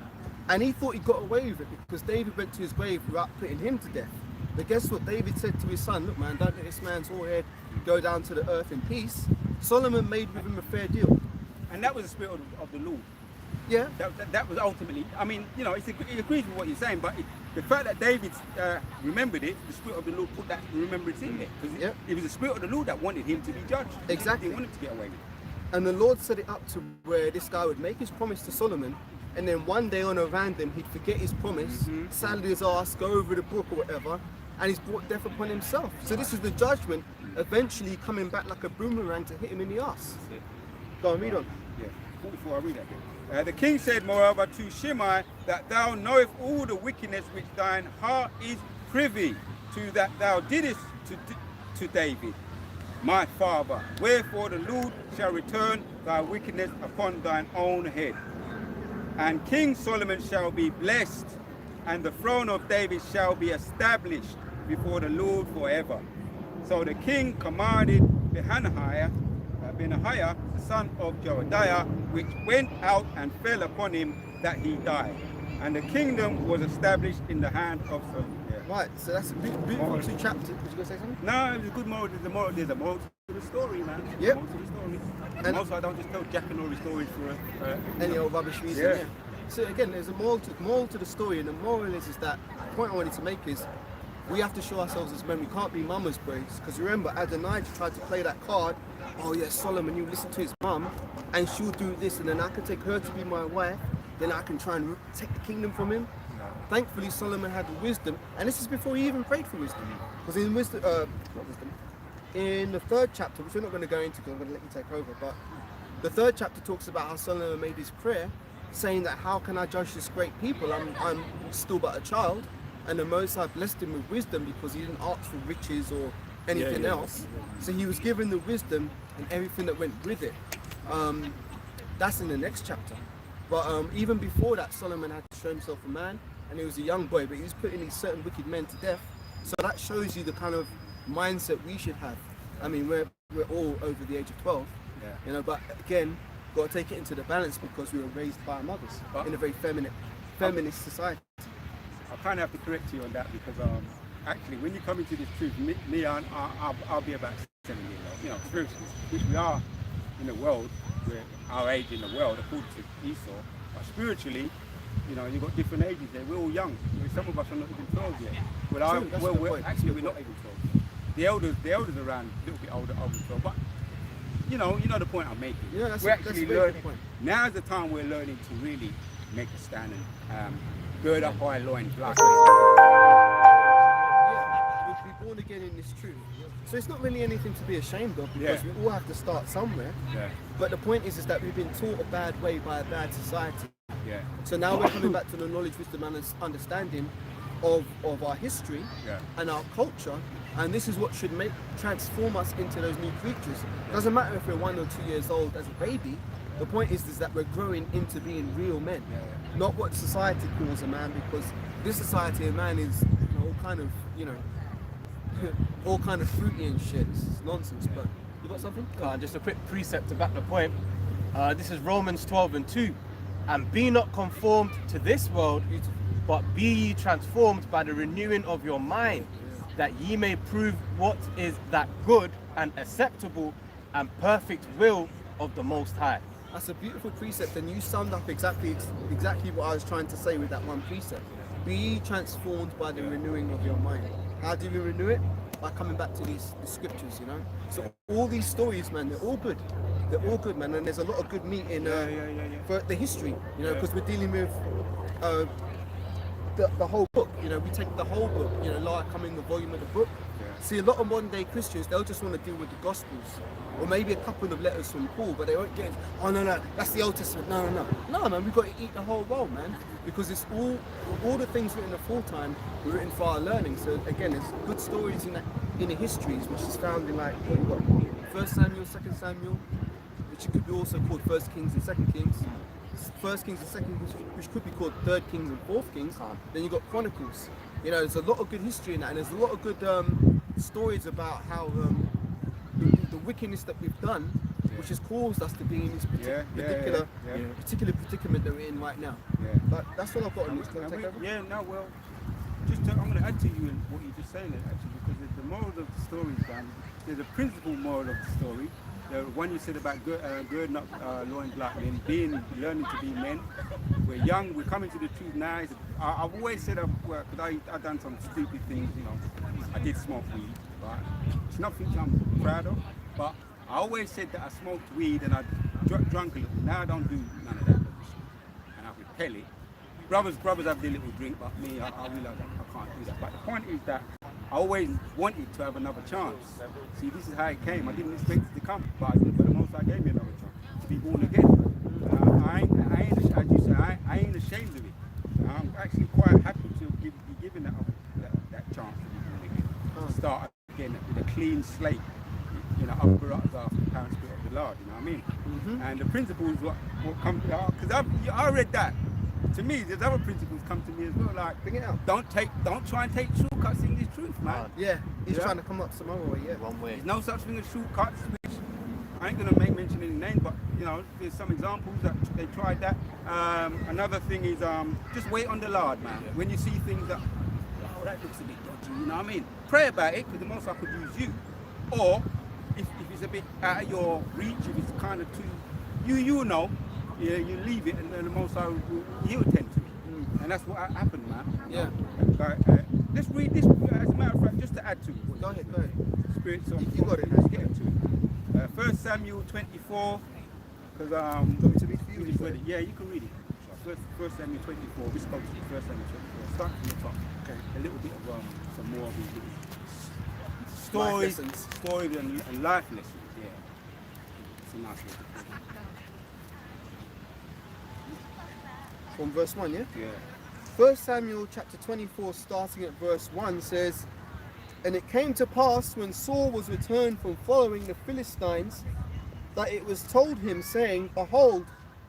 And he thought he got away with it because David went to his grave without putting him to death. But guess what David said to his son? Look, man, don't let this man's forehead go down to the earth in peace. Solomon made with him a fair deal. And that was the spirit of the Lord. Yeah. That was ultimately, I mean, you know, it agrees with what you're saying, but the fact that David remembered it, the spirit of the Lord put that remembrance in there. Because it was the spirit of the Lord that wanted him to be judged. Exactly. He wanted to get away with it. And the Lord set it up to where this guy would make his promise to Solomon, and then one day on a random, he'd forget his promise, saddle his ass, go over the brook or whatever, and he's brought death upon himself. So this is the judgment eventually coming back like a boomerang to hit him in the ass. Go on, read on. Yeah, 44, I'll read that again. The king said, moreover, to Shimei, that thou knowest all the wickedness which thine heart is privy to, that thou didst to David, my father. Wherefore the Lord shall return thy wickedness upon thine own head. And King Solomon shall be blessed, and the throne of David shall be established before the Lord forever. So the king commanded Benaiah, the son of Jehoiada, which went out and fell upon him, that he died. And the kingdom was established in the hand of Solomon. Yeah. Right, so that's a beautiful two chapters. Was you going to say something? No, it was a good moral. There's a moral to the story, man. Yep. Moral to the story. And also, I don't just tell Jack and Rory stories for any old rubbish reason. Yeah. Yeah. So again, there's a moral to the story, and the moral is that the point I wanted to make is we have to show ourselves as men. We can't be mama's boys, because remember, Adonijah tried to play that card. Oh yeah, Solomon, you listen to his mum, and she'll do this, and then I can take her to be my wife. Then I can try and take the kingdom from him. Thankfully, Solomon had the wisdom, and this is before he even prayed for wisdom. Because in wisdom, in the third chapter, which we're not going to go into because I'm going to let you take over, but the third chapter talks about how Solomon made his prayer, saying that how can I judge this great people? I'm still but a child, and the Most High blessed him with wisdom because he didn't ask for riches or anything else. So he was given the wisdom and everything that went with it. That's in the next chapter. But even before that, Solomon had to show himself a man, and he was a young boy, but he was putting these certain wicked men to death. So that shows you the kind of mindset we should have. I mean, we're all over the age of 12, you know, but again, got to take it into the balance because we were raised by our mothers in a very feminist society. I kind of have to correct you on that because actually, when you come into this truth, me I'll be about 7 years old. You know, spiritually, which we are in the world, we're our age in the world, according to Esau. But spiritually, you know, you've got different ages there. We're all young. Some of us are not even 12 yet. But actually, we're not even 12. the elders around a little bit older as well. But you know the point I'm making. Yeah, that's we're a actually very learning. good point. Now's the time we're learning to really make a stand and gird up our loins. Like We'll be born again in this truth. So it's not really anything to be ashamed of, because we all have to start somewhere. Yeah. But the point is that we've been taught a bad way by a bad society. Yeah. So now we're coming back to the knowledge, wisdom, and understanding of our history and our culture, and this is what should transform us into those new creatures. It doesn't matter if we're 1 or 2 years old as a baby. The point is that we're growing into being real men, not what society calls a man, because this society, a man is all kind of, all kind of fruity and shit. It's nonsense. But you got something? Just a quick precept to back the point. This is Romans 12:2. And be not conformed to this world, but be ye transformed by the renewing of your mind, that ye may prove what is that good and acceptable and perfect will of the Most High. That's a beautiful precept, and you summed up exactly what I was trying to say with that one precept. Be ye transformed by the renewing of your mind. How do we renew it? By coming back to the scriptures, So all these stories, man, they're all good. They're all good, man, and there's a lot of good meat in for the history, because we're dealing with the whole book. We take the whole book, like come in the volume of the book. See, a lot of modern day Christians, they'll just want to deal with the Gospels, or maybe a couple of letters from Paul, but they won't get, oh no, that's the Old Testament. No, man, we've got to eat the whole roll, man, because it's all the things written aforetime were written for our learning. So again, there's good stories in the histories, which is found in like what you got, 1 Samuel, 2 Samuel, which could be also called 1 Kings and 2 Kings. 1 Kings and 2 Kings, which could be called 3 Kings and 4 Kings. Then you've got Chronicles. There's a lot of good history in that, and there's a lot of good stories about how the wickedness that we've done, which has caused us to be in this particular predicament that we're in right now. But that's all I've got on this. I'm going to add to you in what you just saying there, actually, because the moral of the story is there's a principal moral of the story. The one you said about girding up loins like men, learning to be men. We're young, we're coming to the truth now. I've always said, because I've done some stupid things, I did smoke weed, right? It's nothing I'm proud of, but I always said that I smoked weed and I drunk a little. Now I don't do none of that, and I repel it. Brothers have their little drink, but me, I realize I can't do that. But the point is that I always wanted to have another chance. See, this is how it came. I didn't expect it to come, but the Most High gave me another chance to be born again. I ain't, as you say, I ain't ashamed of it. I'm actually quite happy to be given that chance to be born again. Start again with a clean slate. Upper us after the parent spirit of the Lord. You know what I mean? Mm-hmm. And the principles what come because I read that. To me, there's other principles come to me as well, like bring it out. Don't try and take shortcuts in this truth, man. He's trying to come up some other way. One way. There's no such thing as shortcuts. Which I ain't gonna mention any names, but there's some examples that they tried that. Another thing is just wait on the Lord, man. When you see things that that looks a bit dodgy, you know what I mean? Pray about it, because the Most High could use you, or if it's a bit out of your reach, if it's kind of too, you leave it, and then the Most High he'll attend to it. And that's what happened, man. Let's read this, as a matter of fact, just to add to it. Go ahead. Spirits of you got it. Let's get into it. 1 Samuel 24, because Want me to read for you? Yeah, you can read it. 1 Samuel 24, this goes to 1 Samuel 24. Start from the top. Okay. A little bit of some more of these little stories and life lessons. Yeah, it's a nice little. From verse 1, yeah? Yeah. 1 Samuel chapter 24, starting at verse 1, says, And it came to pass, when Saul was returned from following the Philistines, that it was told him, saying, Behold,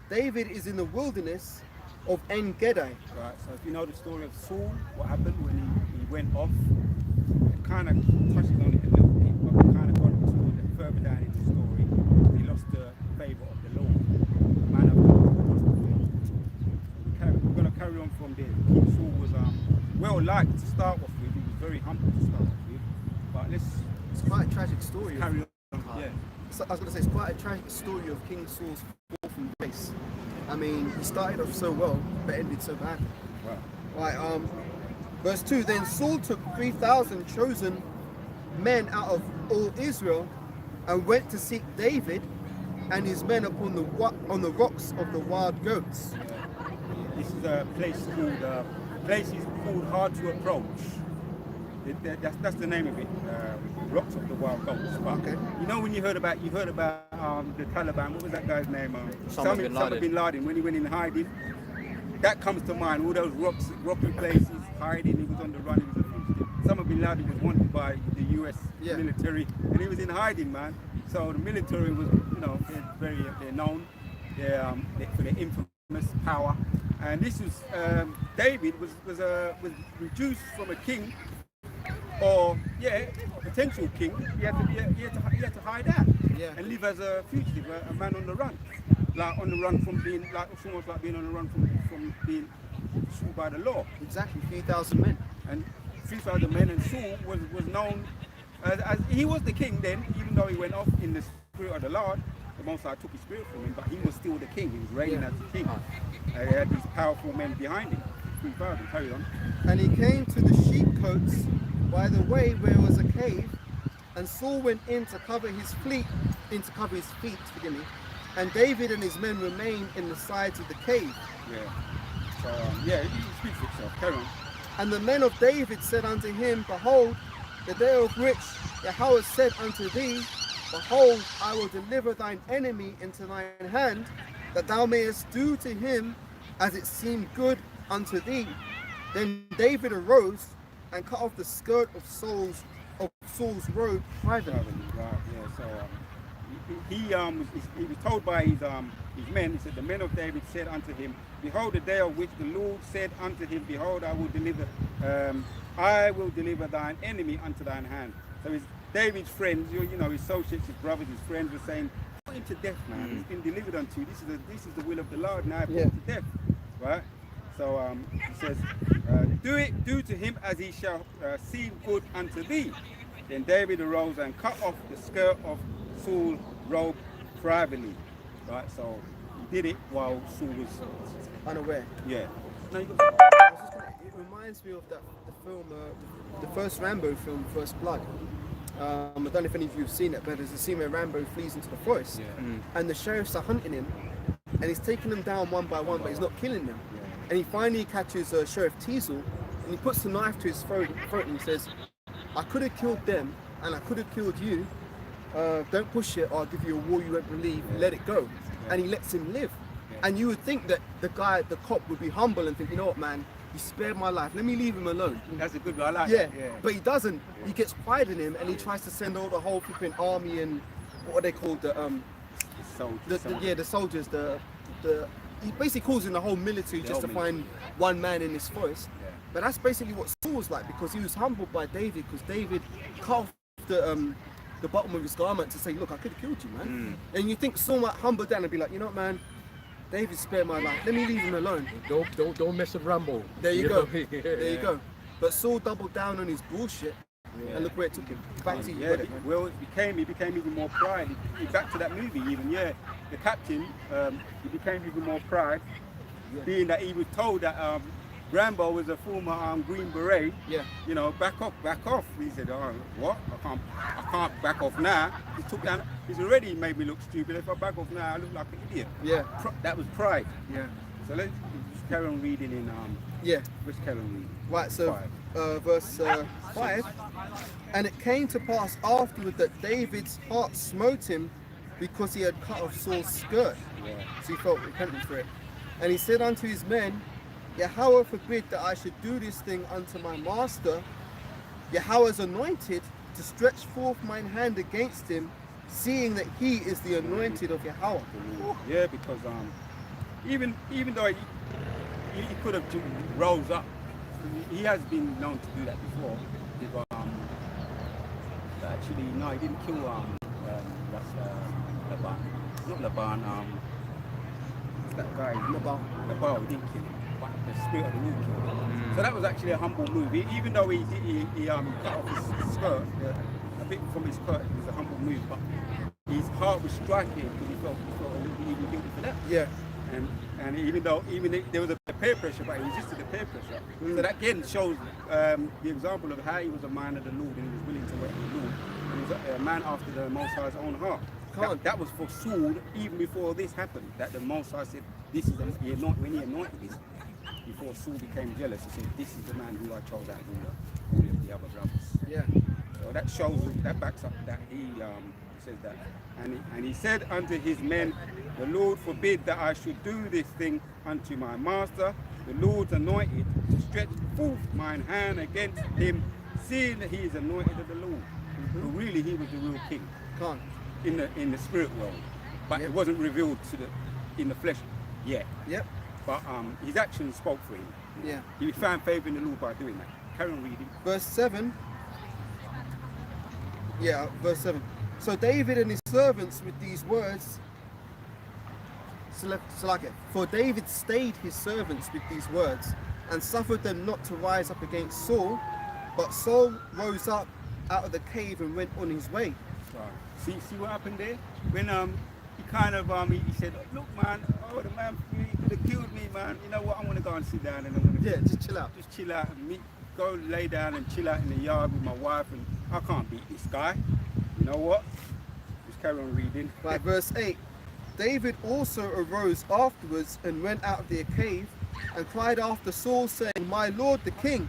David is in the wilderness of En-Gedi. Right, so if you know the story of Saul, what happened when he went off, it kind of touches on it a little bit, but we kind of got into it further down in the story. He lost the favour of the Lord. Man of God. We're going to carry on from there. King Saul was well liked to start off with. He was very humble to start off with. But it's quite a tragic story. Carry on. Yeah. So I was going to say, it's quite a tragic story of King Saul's fall from grace. I mean, he started off so well, but ended so badly. Wow. Right, verse 2, Then Saul took 3,000 chosen men out of all Israel and went to seek David and his men upon the rocks of the wild goats. This is a place called Hard to Approach. That's the name of it. Rocks of the Wild Goats. But Okay. you know when you heard about the Taliban. What was that guy's name? Osama bin Laden. When he went in hiding, that comes to mind. All those rocky places, hiding. He was on the run. He was a fugitive. Osama bin Laden was wanted by the U.S. military, and he was in hiding, man. So the military was, they're known for their infamous power. And this was David was reduced from a king, or a potential king. He had to hide out and live as a fugitive, a man on the run, like on the run from being almost like being on the run from being Saul by the law. Exactly, 3,000 men. And 3,000 men, and Saul was known as he was the king then, even though he went off in the spirit of the Lord. The Most High took his spirit from him, but he was still the king. He was reigning as the king. He had these powerful men behind him. 3,000, carry on. And he came to the sheepcotes by the way where was a cave, and Saul went in to cover his feet, forgive me, and David and his men remained in the sides of the cave. Yeah. So, it speaks for itself. Carry on. And the men of David said unto him, Behold, the day of which Yahweh said unto thee, Behold, I will deliver thine enemy into thine hand, that thou mayest do to him as it seemed good unto thee. Then David arose and cut off the skirt of Saul's robe privately. Right, yeah. So he was told by his men. He said, the men of David said unto him, Behold, the day of which the Lord said unto him, Behold, I will deliver thine enemy unto thine hand. So his David's friends, his associates, his brothers, his friends were saying, put him to death, man. He's been delivered unto you. This is the will of the Lord. Now put him to death, right? So he says, do to him as he shall seem good unto thee. Then David arose and cut off the skirt of Saul's robe privately, right? So he did it while Saul was Unaware. Yeah. No, It reminds me of the film, the first Rambo film, First Blood. I don't know if any of you have seen it, but there's a scene where Rambo flees into the forest, and the sheriffs are hunting him, and he's taking them down one by one, but he's not killing them. And he finally catches Sheriff Teasel, and he puts the knife to his throat and he says, I could have killed them, and I could have killed you. Don't push it, or I'll give you a war you won't believe. Let it go. And he lets him live. And you would think that the cop would be humble and think, you know what, man, he spared my life. Let me leave him alone. That's a good one. I like Yeah, that. Yeah. but he doesn't. He gets pride in him, and he tries to send all the whole flipping army and what are they called? The soldiers. He basically calls in the whole military just to find one man in this forest. Yeah. But that's basically what Saul was like, because he was humbled by David, because David cut off the bottom of his garment to say, look, I could have killed you, man. And you think Saul might humble down and be like, you know what, man, David spared my life. Let me leave him alone. Don't mess with Rambo. There you go. There you go. But Saul doubled down on his bullshit, and look where it took him. Back to you. Well, he became even more pride. Back to that movie, even the captain, he became even more pride, being that he was told that Rambo was a former Green Beret. Yeah. Back off. He said, oh, what? I can't back off now. He took down. He's already made me look stupid. If I back off now, I look like an idiot. Yeah. That was pride. Yeah. So let's carry on reading in. Let's carry on reading. Right. So, verse 5. And it came to pass afterward that David's heart smote him, because he had cut off Saul's skirt. Yeah. So he felt repentant for it. And he said unto his men, Yahweh forbid that I should do this thing unto my master. Yahweh's anointed to stretch forth mine hand against him, seeing that he is the anointed of Yahweh. Yeah, because even though he could have rose up, he has been known to do that before. Actually, no, he didn't kill Laban. Not Laban. What's that guy? Nabal, he didn't kill him. But the spirit of the Lord killed him. So that was actually a humble move. Even though he cut off his skirt, a bit from his skirt, it was a humble move. But his heart was striking because he felt a little bit even guilty for that. Yeah. And there was a peer pressure, but he resisted the peer pressure. So that again shows the example of how he was a man of the Lord and he was willing to work with the Lord. And he was a man after the Most High's own heart. That was for Saul even before this happened. That the Most High said, "This is when he anointed this." Before Saul became jealous, he said, "This is the man who I chose out of all of the other brothers." Yeah. So that shows, that backs up that he says that. And he said unto his men, "The Lord forbid that I should do this thing unto my master, the Lord's anointed, to stretch forth mine hand against him, seeing that he is anointed of the Lord." So really, he was the real king in the spirit world, but it wasn't revealed in the flesh yet. Yep. But his actions spoke for him. Yeah. He found favor in the Lord by doing that. Carry on reading. Verse 7. Yeah, verse 7. So David and his servants with these words, for David stayed his servants with these words and suffered them not to rise up against Saul, but Saul rose up out of the cave and went on his way. Right. See what happened there? When he kind of he said, "Look, man, the man he could have killed me, man. You know what? I want to go and sit down and I want to just chill out. Just chill out and go lay down and chill out in the yard with my wife, and I can't beat this guy. You know what? Just carry on reading." Right, verse 8. David also arose afterwards and went out of the cave and cried after Saul, saying, "My lord the king."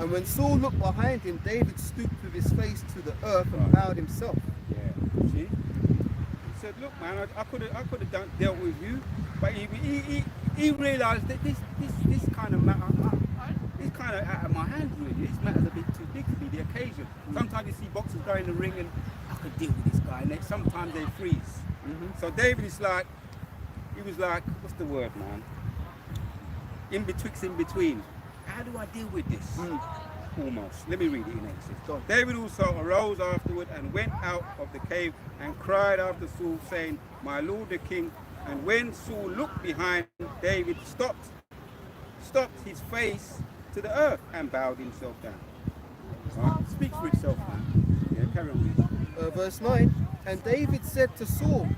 And when Saul looked behind him, David stooped with his face to the earth and bowed himself. Yeah, see? He said, "Look, man, I could have dealt with you," but he realised that this kind of matter, it's kind of out of my hands really. This matter's a bit too big to be the occasion. Sometimes you see boxers go in the ring and I could deal with this guy, and then sometimes they freeze. So David is like, he was like, what's the word, man? In between. How do I deal with this? Almost. Let me read it in Exodus. David also arose afterward and went out of the cave and cried after Saul, saying, "My lord the king." And when Saul looked behind, David stopped his face to the earth and bowed himself down. Right. Speaks for itself, man. Yeah, carry on reading. Verse 9. And David said to Saul,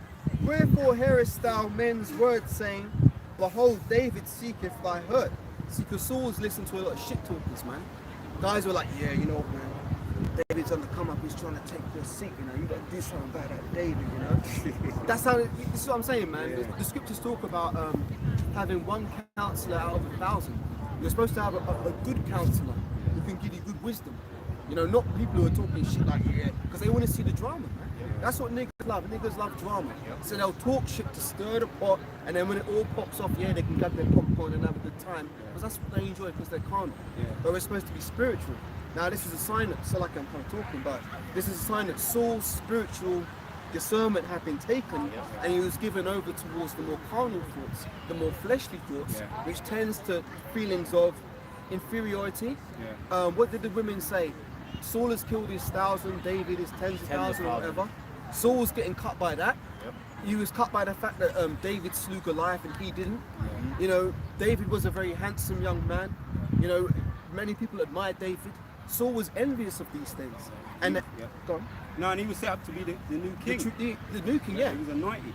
"Wherefore hearest thou men's words, saying, Behold, David seeketh thy hurt?" See, because Saul's listened to a lot of shit talkers, man. Guys were like, "Yeah, you know what, man, David's on the come up, he's trying to take your seat, you know, you got to do something about that David, you know." That's how, this is what I'm saying, man. Yeah. The scriptures talk about having one counselor out of 1,000. You're supposed to have a good counselor who can give you good wisdom. You know, not people who are talking shit like, because they want to see the drama, man. That's what niggas love. Niggas love drama. So they'll talk shit to stir the pot, and then when it all pops off, they can grab their popcorn and have a good time. Because that's what they enjoy, because they're calm. But we're supposed to be spiritual. Now this is a sign that, so like I'm kind of talking about, this is a sign that Saul's spiritual discernment had been taken, and he was given over towards the more carnal thoughts, the more fleshly thoughts, which tends to feelings of inferiority. What did the women say? Saul has killed his 1,000, David is tens of thousands, or whatever. Saul was getting cut by that. He was cut by the fact that David slew Goliath and he didn't. You know, David was a very handsome young man. You know, many people admired David. Saul was envious of these things. And go on. No, and he was set up to be the new king. The new king, He was anointed.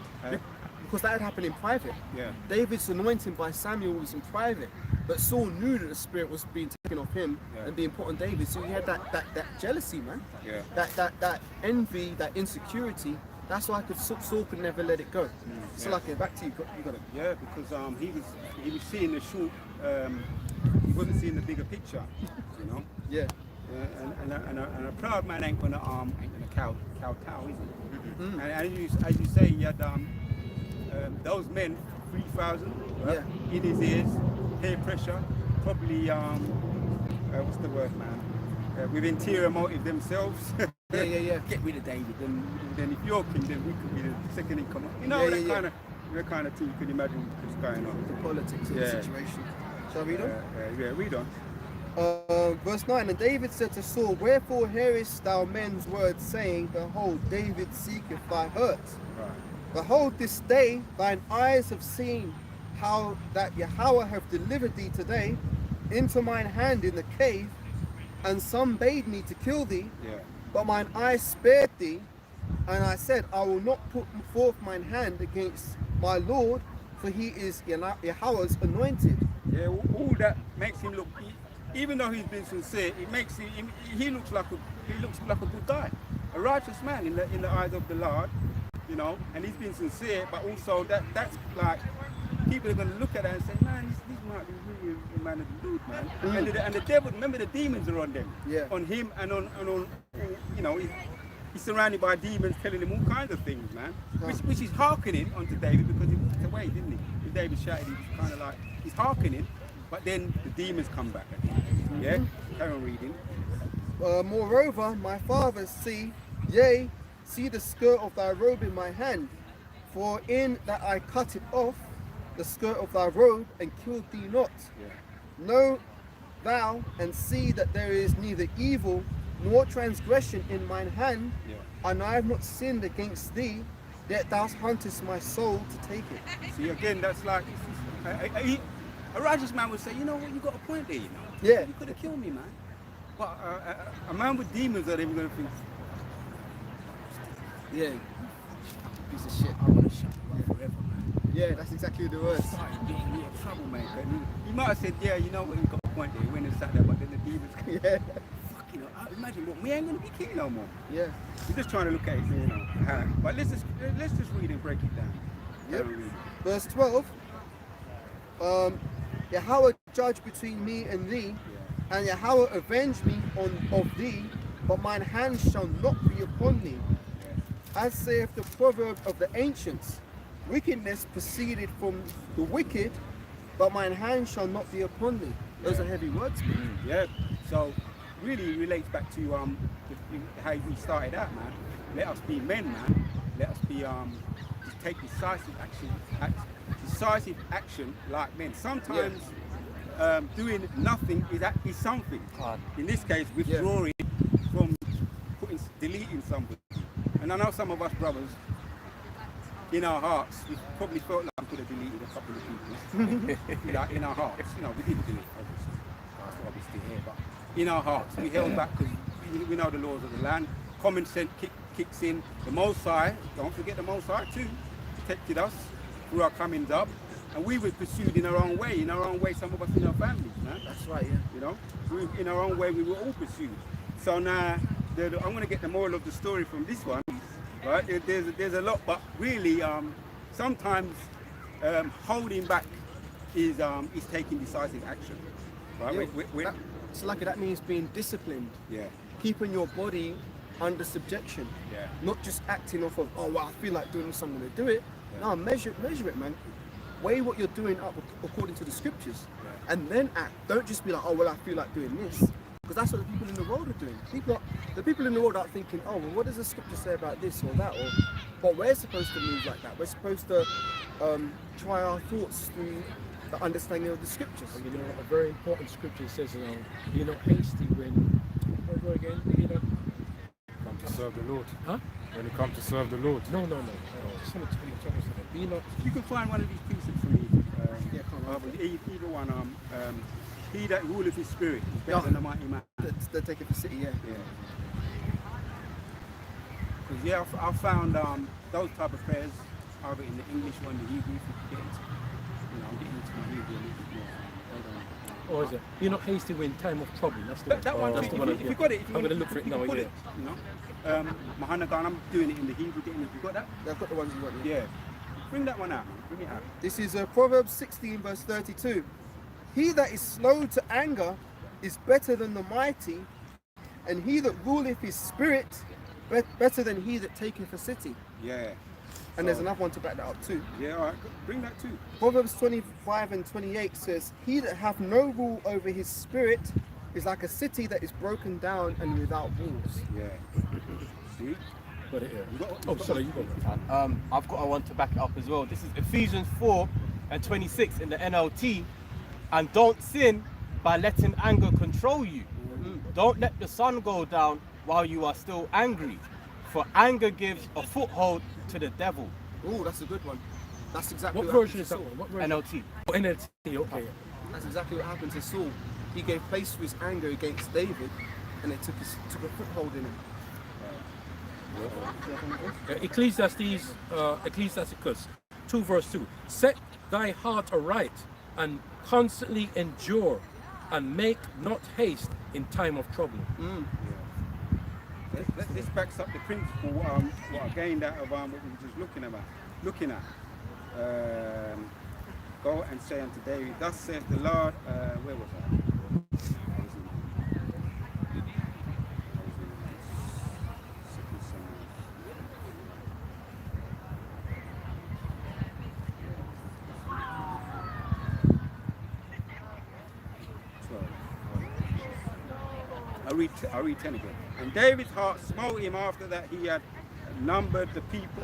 Because that had happened in private. David's anointing by Samuel was in private. But Saul knew that the spirit was being taken off him and being put on David. So he had that jealousy, man. That envy, that insecurity. That's why Saul could never let it go. So like, back to you. You got it. Yeah, because he was seeing the short. He wasn't seeing the bigger picture. You know. And a proud man ain't gonna kowtow, is he? And as you say, he had those men, 3,000 in his ears, peer pressure, probably what's the word, man? With interior motive themselves. Get rid of David, then if you're king, then we could be the second in command. You know, that kind of thing you could imagine what's going on. The politics of the situation. Shall we read on? Read on. Verse 9, and David said to Saul, "Wherefore hearest thou men's words, saying, Behold, David seeketh thy hurt? Behold, this day thine eyes have seen how that Yahweh hath delivered thee today into mine hand in the cave, and some bade me to kill thee, but mine eyes spared thee, and I said, I will not put forth mine hand against my Lord, for he is Yahweh's anointed. Yeah, all that makes him look, even though he's been sincere, it makes him, he looks like a good guy, a righteous man in the eyes of the Lord, you know. And he's been sincere, but also that's like people are going to look at that and say, man, this might be really a man of the Lord, man. And the devil, remember the demons are on them, on him and on you know. He's surrounded by demons telling him all kinds of things, man. Which is hearkening onto David because he walked away, didn't he? When David shouted, he was kind of like, he's hearkening, but then the demons come back at him. Yeah? Carry on reading. Moreover, my father, see the skirt of thy robe in my hand, for in that I cut it off, the skirt of thy robe, and killed thee not. Know thou and see that there is neither evil nor transgression in mine hand, and I have not sinned against thee, yet thou huntest my soul to take it. See, again, that's like, a righteous man would say, you know what, you got a point there, you know. Yeah. You could have killed me, man. But a man with demons are even going to think, piece of shit. I want to shut you up forever, man. Yeah, that's exactly the words. Started getting me in trouble, man. He might have said, yeah, you know what, you got a point there. He went and sat there, but then the demons you know, imagine what, we ain't going to be king no more. Yeah. We're just trying to look at it, you know. But let's just read and break it down. Yep. Verse 12. Yahweh judge between me and thee, and Yahweh avenge me of thee, but mine hand shall not be upon thee. As saith the proverb of the ancients, wickedness proceeded from the wicked, but mine hand shall not be upon thee. Those are heavy words. Yeah. So really relates back to how we started out, man. Let us be men, man. Let us be just take decisive action like men. Sometimes doing nothing is something. In this case, withdrawing from deleting somebody. And I know some of us brothers, in our hearts, we probably felt like we could have deleted a couple of people. Like in our hearts, you know, we didn't do it, obviously. That's why we're still here. But in our hearts, we held back because we know the laws of the land. Common sense kicks in. The Most High, don't forget the Most High too, protected us through our comings up. And we were pursued in our own way, some of us in our families, man. That's right, yeah. You know, in our own way, we were all pursued. So now, I'm going to get the moral of the story from this one, right? There's a lot, but really, sometimes holding back is taking decisive action, right? Yeah, that means being disciplined. Yeah. Keeping your body under subjection. Yeah. Not just acting off of, oh, well, I feel like doing this, I'm going to do it. Yeah. No, measure it, man. Weigh what you're doing up according to the scriptures, and then act. Don't just be like, oh, well, I feel like doing this. Because that's what the people in the world are doing. The people in the world are thinking, oh, well, what does the scripture say about this or that? But we're supposed to move like that. We're supposed to try our thoughts through the understanding of the scriptures. You know, a very important scripture says, be not hasty when come to serve the Lord. Huh? When you come to serve the Lord. No. Just want to tell you something. Be not. You can find one of these pieces for me. Either one. He that ruleth his spirit is better than a mighty man. They take it for city, yeah. Because I found those type of prayers either in the English or in the Hebrew. I'm getting into my Hebrew a little bit more. Or is it? Be not hasty when time of trouble. That's the that one. That's the one. If you got it, I'm going to look for it now. Yeah. You know, Mahanagan, I'm doing it in the Hebrew. Have you got that? I've got the ones you want. Yeah. Bring that one out. Bring it out. This is Proverbs 16 verse 32. He that is slow to anger is better than the mighty, and he that ruleth his spirit better than he that taketh a city. Yeah. And there's another one to back that up too. Yeah, all right. Bring that too. Proverbs 25 and 28 says, he that hath no rule over his spirit is like a city that is broken down and without walls. Yeah. See? Got it here. Sorry, you got it. I've got one to back it up as well. This is Ephesians 4 and 26 in the NLT. And don't sin by letting anger control you. Don't let the sun go down while you are still angry, for anger gives a foothold to the devil. Oh, that's a good one. That's exactly What version is that one? What version? NLT. Oh, NLT, okay. That's exactly what happened to Saul. He gave place to his anger against David, and it took a foothold in him. 2 verse 2. Set thy heart aright and constantly endure, and make not haste in time of trouble. This backs up the principle what I gained out of what we were just looking at. Go and say unto David, thus saith the Lord, where was I? I'll read 10 again. And David's heart smote him after that he had numbered the people.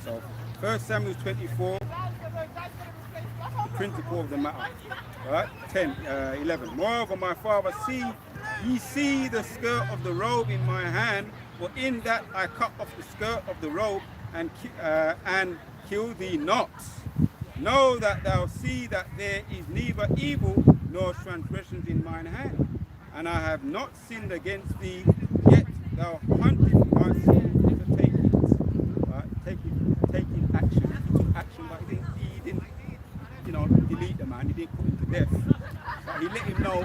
So 1 Samuel 24, the principle of the matter. Right? 11. Moreover, my father, ye see the skirt of the robe in my hand, for in that I cut off the skirt of the robe and kill thee not. Know that thou see that there is neither evil nor transgressions in mine hand, and I have not sinned against thee, yet thou huntest my soul to take it. Taking action. He took action, but he didn't, delete the man. He didn't put him to death. But he let him know,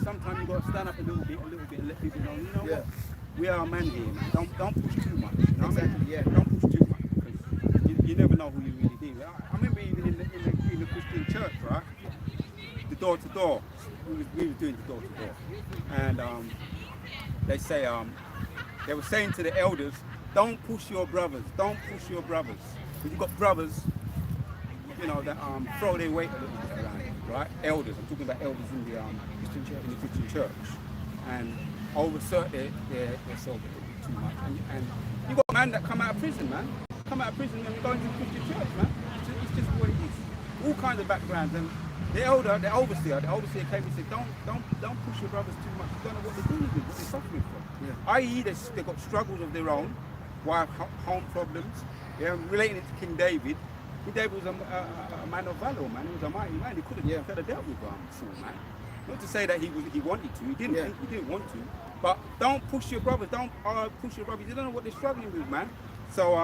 sometimes you got to stand up a little bit, and let people know, what? We are a man here, man. Don't push too much. You know exactly. What I mean? Yeah. Don't push too much, because you never know who you really deal with. I remember even in the Christian church, right? The door to door. We were doing the door to door, and they say they were saying to the elders, don't push your brothers. Don't push your brothers. Because you've got brothers, that throw their weight a little bit around, right? Elders. I'm talking about elders in the Christian church, and oversert their self a little bit too much. And you got men that come out of prison, man. Come out of prison and go into the Christian church, man. It's just what it is. All kinds of backgrounds. And the overseer came and said, don't push your brothers too much. You don't know what they're dealing with, what they're suffering from. Yeah. I.e., they've got struggles of their own. Wife, home problems, relating it to King David. King David was a man of valor, man. He was a mighty man. He could have dealt with Saul, man. Not to say that he wanted to. He didn't. He didn't want to. But don't push your brothers. Don't push your brothers. You don't know what they're struggling with, man. So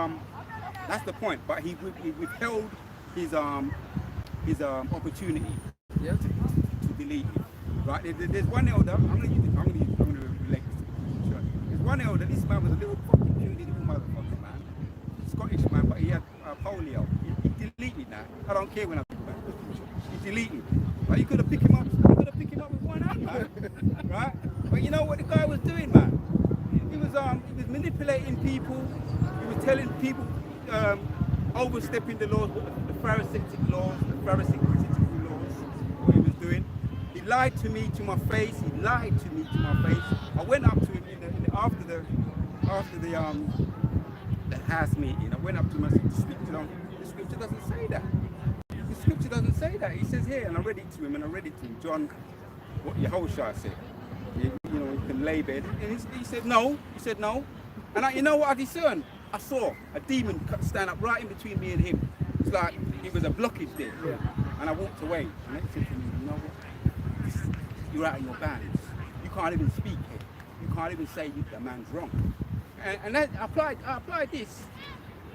that's the point. But he withheld his opportunity to delete him. Right? There's one elder. I'm gonna relate this to the church. There's one elder. This man was a little motherfucker, man. Scottish man, but he had polio. He deleted that. I don't care when I think about it. He deleted. But you could have picked him up. You could have picked him up with one hand, man. Right? But you know what the guy was doing, man? He was manipulating people. He was telling people overstepping the laws, the Pharisaic laws, what he was doing. He lied to me to my face. I went up to him after the house meeting. I went up to him and said, the scripture doesn't say that. The scripture doesn't say that. He says here, and I read it to him, John, what Yehoshua said. You can lay bed. And he said no. And you know what I discerned? I saw a demon stand up right in between me and him. It's like it was a blockage there. Yeah. And I walked away. And I said to him, you know what? You're out of your bounds. You can't even speak here. You can't even say the man's wrong. And I applied this.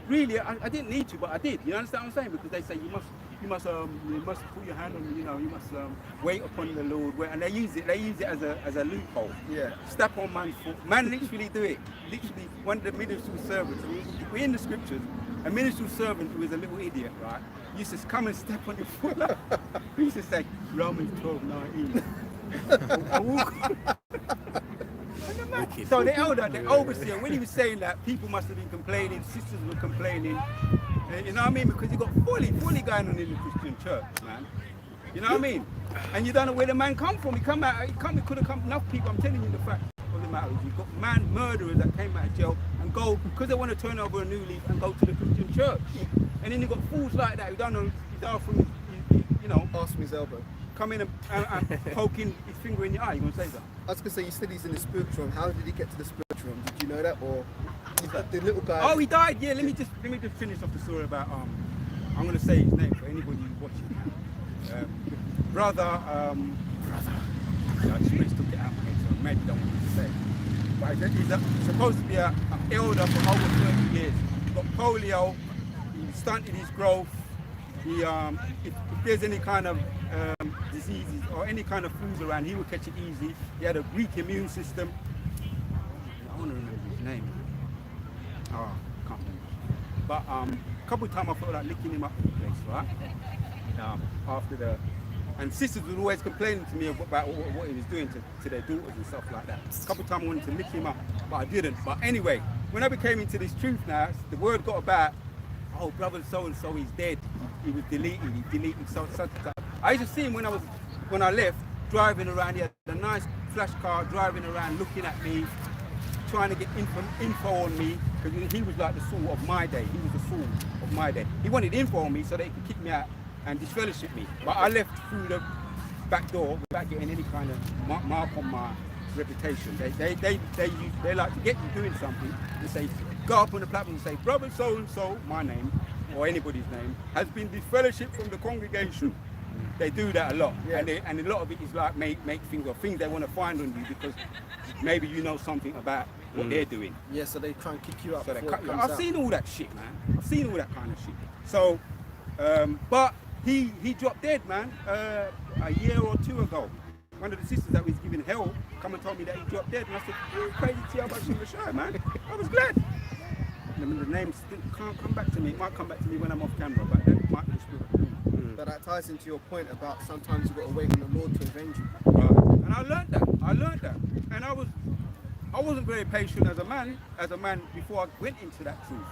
Really, I didn't need to, but I did. You understand what I'm saying? Because they say you must put your hand on, you must wait upon the Lord. And they use it as a loophole. Yeah. Step on man's foot. Man literally do it. Literally, one of the ministerial servants. We're in the scriptures. A ministerial servant who is a little idiot, right? Used to come and step on your foot. He used to say Romans 12:19. So the overseer, when he was saying that, people must have been complaining, sisters were complaining, you know what I mean? Because you got fully going on in the Christian church, man. You know what I mean? And you don't know where the man come from. He could have come, enough people, I'm telling you the fact of the matter. You've got murderers that came out of jail and go, because they want to turn over a new leaf and go to the Christian church. And then you got fools like that who don't know his arm from, you know, Pass me his elbow. come in and poking his finger in your eye. You gonna say something? I was gonna say, you said he's in the spiritual realm. How did he get to the spiritual realm? Did you know that, or the little guy? Oh, he died. Yeah. Let me just finish off the story about I'm gonna say his name for anybody who's watching. Brother. I just took it out of my head, so maybe don't want to say. But he's supposed to be an elder for over 30 years. He got polio. He stunted his growth. He if there's any kind of diseases or any kind of flus around, he would catch it easy. He had a weak immune system. I want to remember his name. Oh, I can't remember. But a couple of times I felt like licking him up the place, right? After the, and sisters would always complaining to me about what he was doing to their daughters and stuff like that. A couple of times I wanted to lick him up, but I didn't. But anyway, when I became into this truth now, the word got about, oh, brother so and so, he's dead. He was deleted. He deleted such and such. I used to see him when I left, driving around. He had a nice flash car, driving around, looking at me, trying to get info on me, because he was like the Saul of my day. He was the Saul of my day. He wanted info on me so that he could kick me out and disfellowship me. But I left through the back door without getting any kind of mark on my reputation. They like to get you doing something and say, go up on the platform and say, brother so and so, my name or anybody's name, has been disfellowshipped from the congregation. They do that a lot, yeah. and a lot of it is like make things or things they want to find on you because maybe you know something about what they're doing. Yeah, so they try and kick you out. So I've seen all that shit, man. I've seen all that kind of shit. So, but he dropped dead, man. A year or two ago, one of the sisters that was giving hell come and told me that he dropped dead, and I said, "You crazy Tia, man." I was glad. I mean, the name still can't come back to me. It might come back to me when I'm off camera, but that might be still. But that ties into your point about sometimes you've got to wait on the Lord to avenge you. Right. And I learned that. And I wasn't very patient as a man before I went into that truth.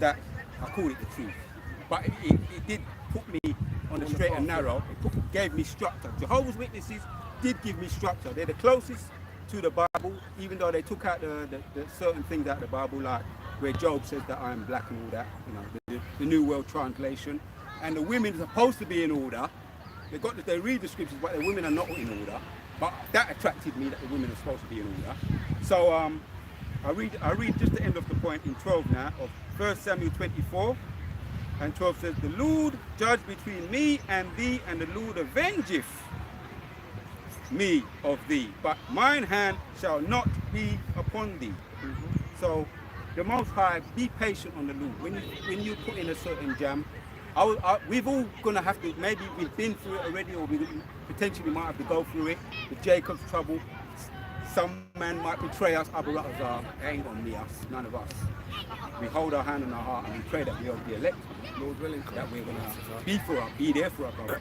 I call it the truth. But it did put me on the straight and narrow. It gave me structure. Jehovah's Witnesses did give me structure. They're the closest to the Bible, even though they took out the certain things out of the Bible, like where Job says that I am black and all that, you know, the New World Translation. And the women are supposed to be in order. They read the scriptures, but the women are not in order. But that attracted me, that the women are supposed to be in order. So I read just the end of the point in 12 now of 1 Samuel 24. And 12 says, the Lord judge between me and thee, and the Lord avengeth me of thee, but mine hand shall not be upon thee. So the Most High, be patient on the Lord. When you put in a certain jam, we've all gonna have to, maybe we've been through it already, or we potentially might have to go through it. With Jacob's trouble, some man might betray us, other brothers are, it ain't gonna be us, none of us. We hold our hand on our heart and we pray that we'll be elected, Lord willing, that we're gonna be there for our brothers.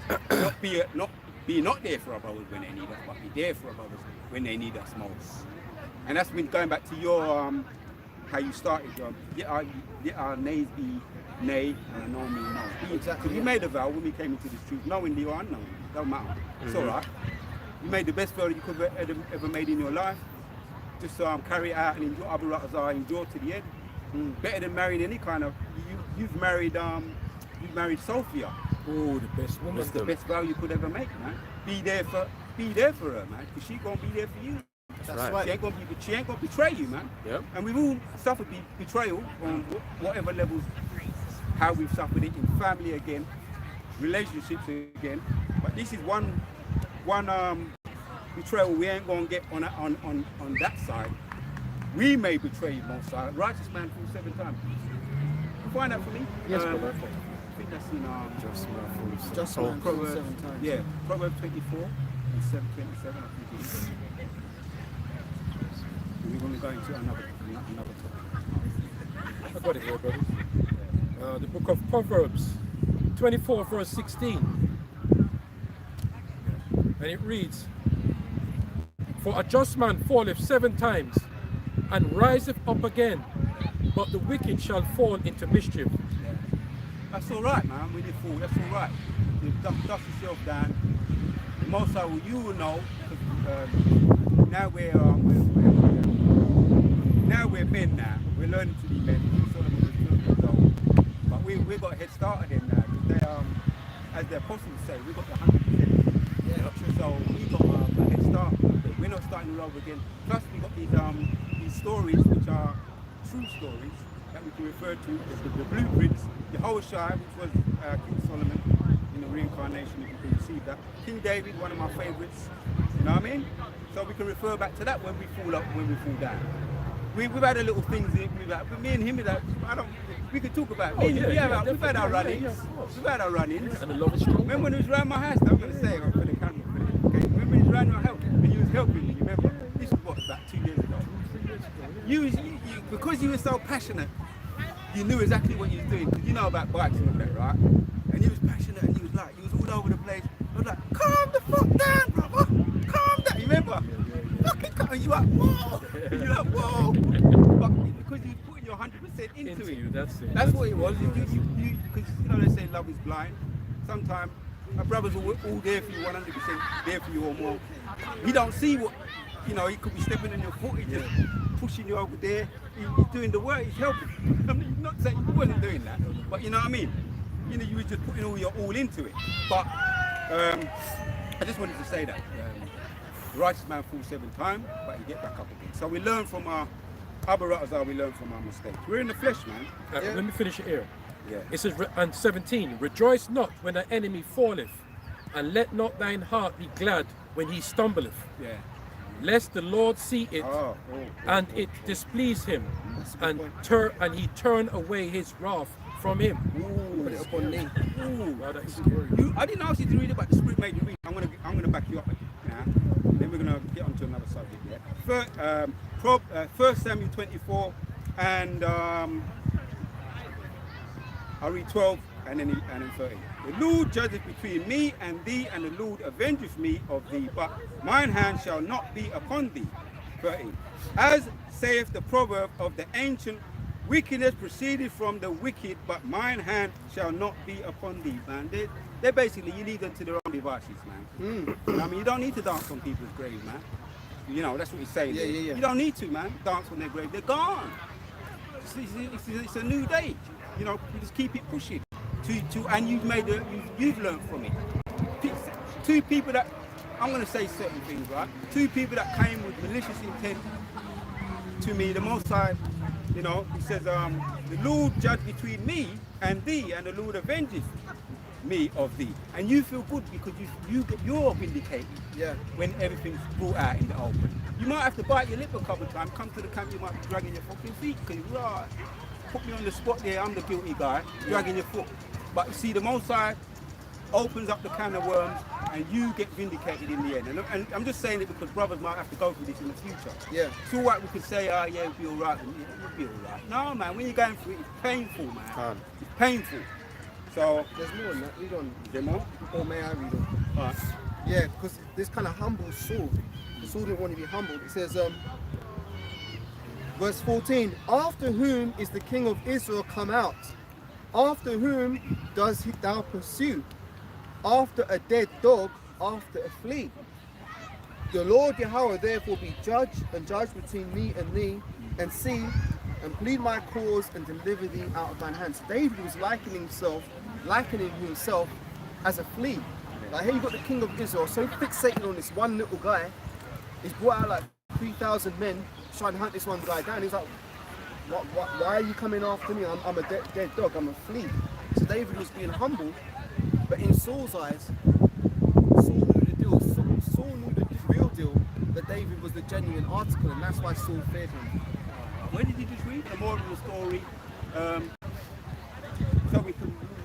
not there for our brothers when they need us, but be there for our brothers when they need us most. And that's been going back to your how you started, let our nays be nay and a no mean no. Exactly. Because you made a vow when we came into this truth, knowingly or unknowingly, don't matter. It's all right. You made the best vow that you could have ever made in your life. Just carry it out and enjoy. Abu Ratazar, endure to the end. Better than marrying any kind of. You've married Sophia. Oh, the best woman. That's the best vow you could ever make, man. Be there for her, man, because she's gonna be there for you. That's right. She ain't gonna betray you, man. Yep. And we've all suffered betrayal on whatever levels, how we've suffered it in family again, relationships again. But this is one betrayal we ain't gonna get on that side. We may betray most side. Righteous man falls 7 times. You find that for me? Yes, brother. I think that's in Just man falls 7 times. Yeah, Proverbs 24 and 7:27. I think it is. We're going to go into another topic. I got it here, brother. The book of Proverbs 24 verse 16. And it reads, for a just man falleth 7 times and riseth up again, but the wicked shall fall into mischief. Yeah. That's all right, man. When you fall, that's all right. You dust yourself down. The most you will know. Now we're men now. We're learning to be men. Solomon was 12 years old. But started them now. They, as the apostles say, we got the 100%. Yeah, So we got a head start. We're not starting all over again. Plus we got these stories which are true stories that we can refer to as the blueprints. The Hoshai, which was King Solomon in the reincarnation, if you can receive that. King David, one of my favourites. You know what I mean? So we can refer back to that when we fall up, when we fall down. We've had a little things in, but me and him, we could talk about it. We've had our run-ins. We've had our run-ins. And the love is strong. Remember when he was around my house? I'm going to say it for the camera. Okay? Remember when he was around your house and you was helping me, you remember? This was what, about 2 years ago? You, because you were so passionate, you knew exactly what you was doing. You know about bikes and all that, right? And he was passionate and he was all over the place. I was like, calm the fuck down, brother. Calm down. You remember? Fucking calm. And you like, whoa. You're like, whoa. But because you was putting your 100% into it. That's what it was. Because you know they say love is blind. Sometimes my brothers are all there for you, 100% there for you or more. You don't see what, you know, he could be stepping on your foot, he's just pushing you over there. He's doing the work, he's helping. I mean, not saying he wasn't doing that, but you know what I mean? You know, you were just putting all your all into it. But I just wanted to say that. The righteous man falls 7 times, but he get back up again. So we learn from our, we learn from our mistakes. We're in the flesh, man. Let me finish it here. Yeah. It says, and 17, rejoice not when an enemy falleth, and let not thine heart be glad when he stumbleth. Yeah. Lest the Lord see it, and it displease him, and he turn away his wrath from him. put it upon me. Wow, that is scary. I didn't ask you to read it, but the Spirit made you read. I'm gonna back you up now. Then we're gonna get on to another subject. Yeah. 1 Samuel 24, and I'll read 12 and then 30. The Lord judgeth between me and thee, and the Lord avengeth me of thee, but mine hand shall not be upon thee. 30. As saith the proverb of the ancient, wickedness proceeded from the wicked, but mine hand shall not be upon thee, man. They're basically, you leave them to their own devices, man. I mean, you don't need to dance on people's graves, man. You know, that's what he's saying. Yeah. You don't need to, man, dance on their grave. They're gone. It's a new day. You know, you just keep it pushing. And you've learned from it. 2 people that, I'm going to say certain things, right? 2 people that came with malicious intent to me, the Most High, you know, he says, the Lord judge between me and thee, and the Lord avengeth me of thee. And you feel good because you're vindicated when everything's brought out in the open. You might have to bite your lip a couple of times, come to the camp, you might be dragging your fucking feet, because put me on the spot there, I'm the guilty guy, dragging your foot. But you see, the Most High opens up the can of worms and you get vindicated in the end. And I'm just saying it because brothers might have to go through this in the future. Yeah. It's all right, we could say, yeah, it'll be all right. It'll be all right. No, man, when you're going through it, it's painful, man. It's painful. So, there's more than that. Read on. Is there more? Or may I read on? All right. Yeah, because this kind of humble Saul. Saul didn't want to be humbled. It says, verse 14, after whom is the king of Israel come out? After whom does thou pursue? After a dead dog, after a flea. The Lord Yahweh therefore be judge and judge between me and thee, and see and plead my cause and deliver thee out of thine hands. David was likening himself as a flea. Like here you got the king of Israel, so fixated on this one little guy. He's brought out like 3,000 men trying to hunt this one guy down. He's like, why are you coming after me? I'm a dead dog, I'm a flea. So David was being humble, but in Saul's eyes, Saul knew the deal. Saul knew the real deal, that David was the genuine article, and that's why Saul feared him. Where did you just read? The moral of the story. So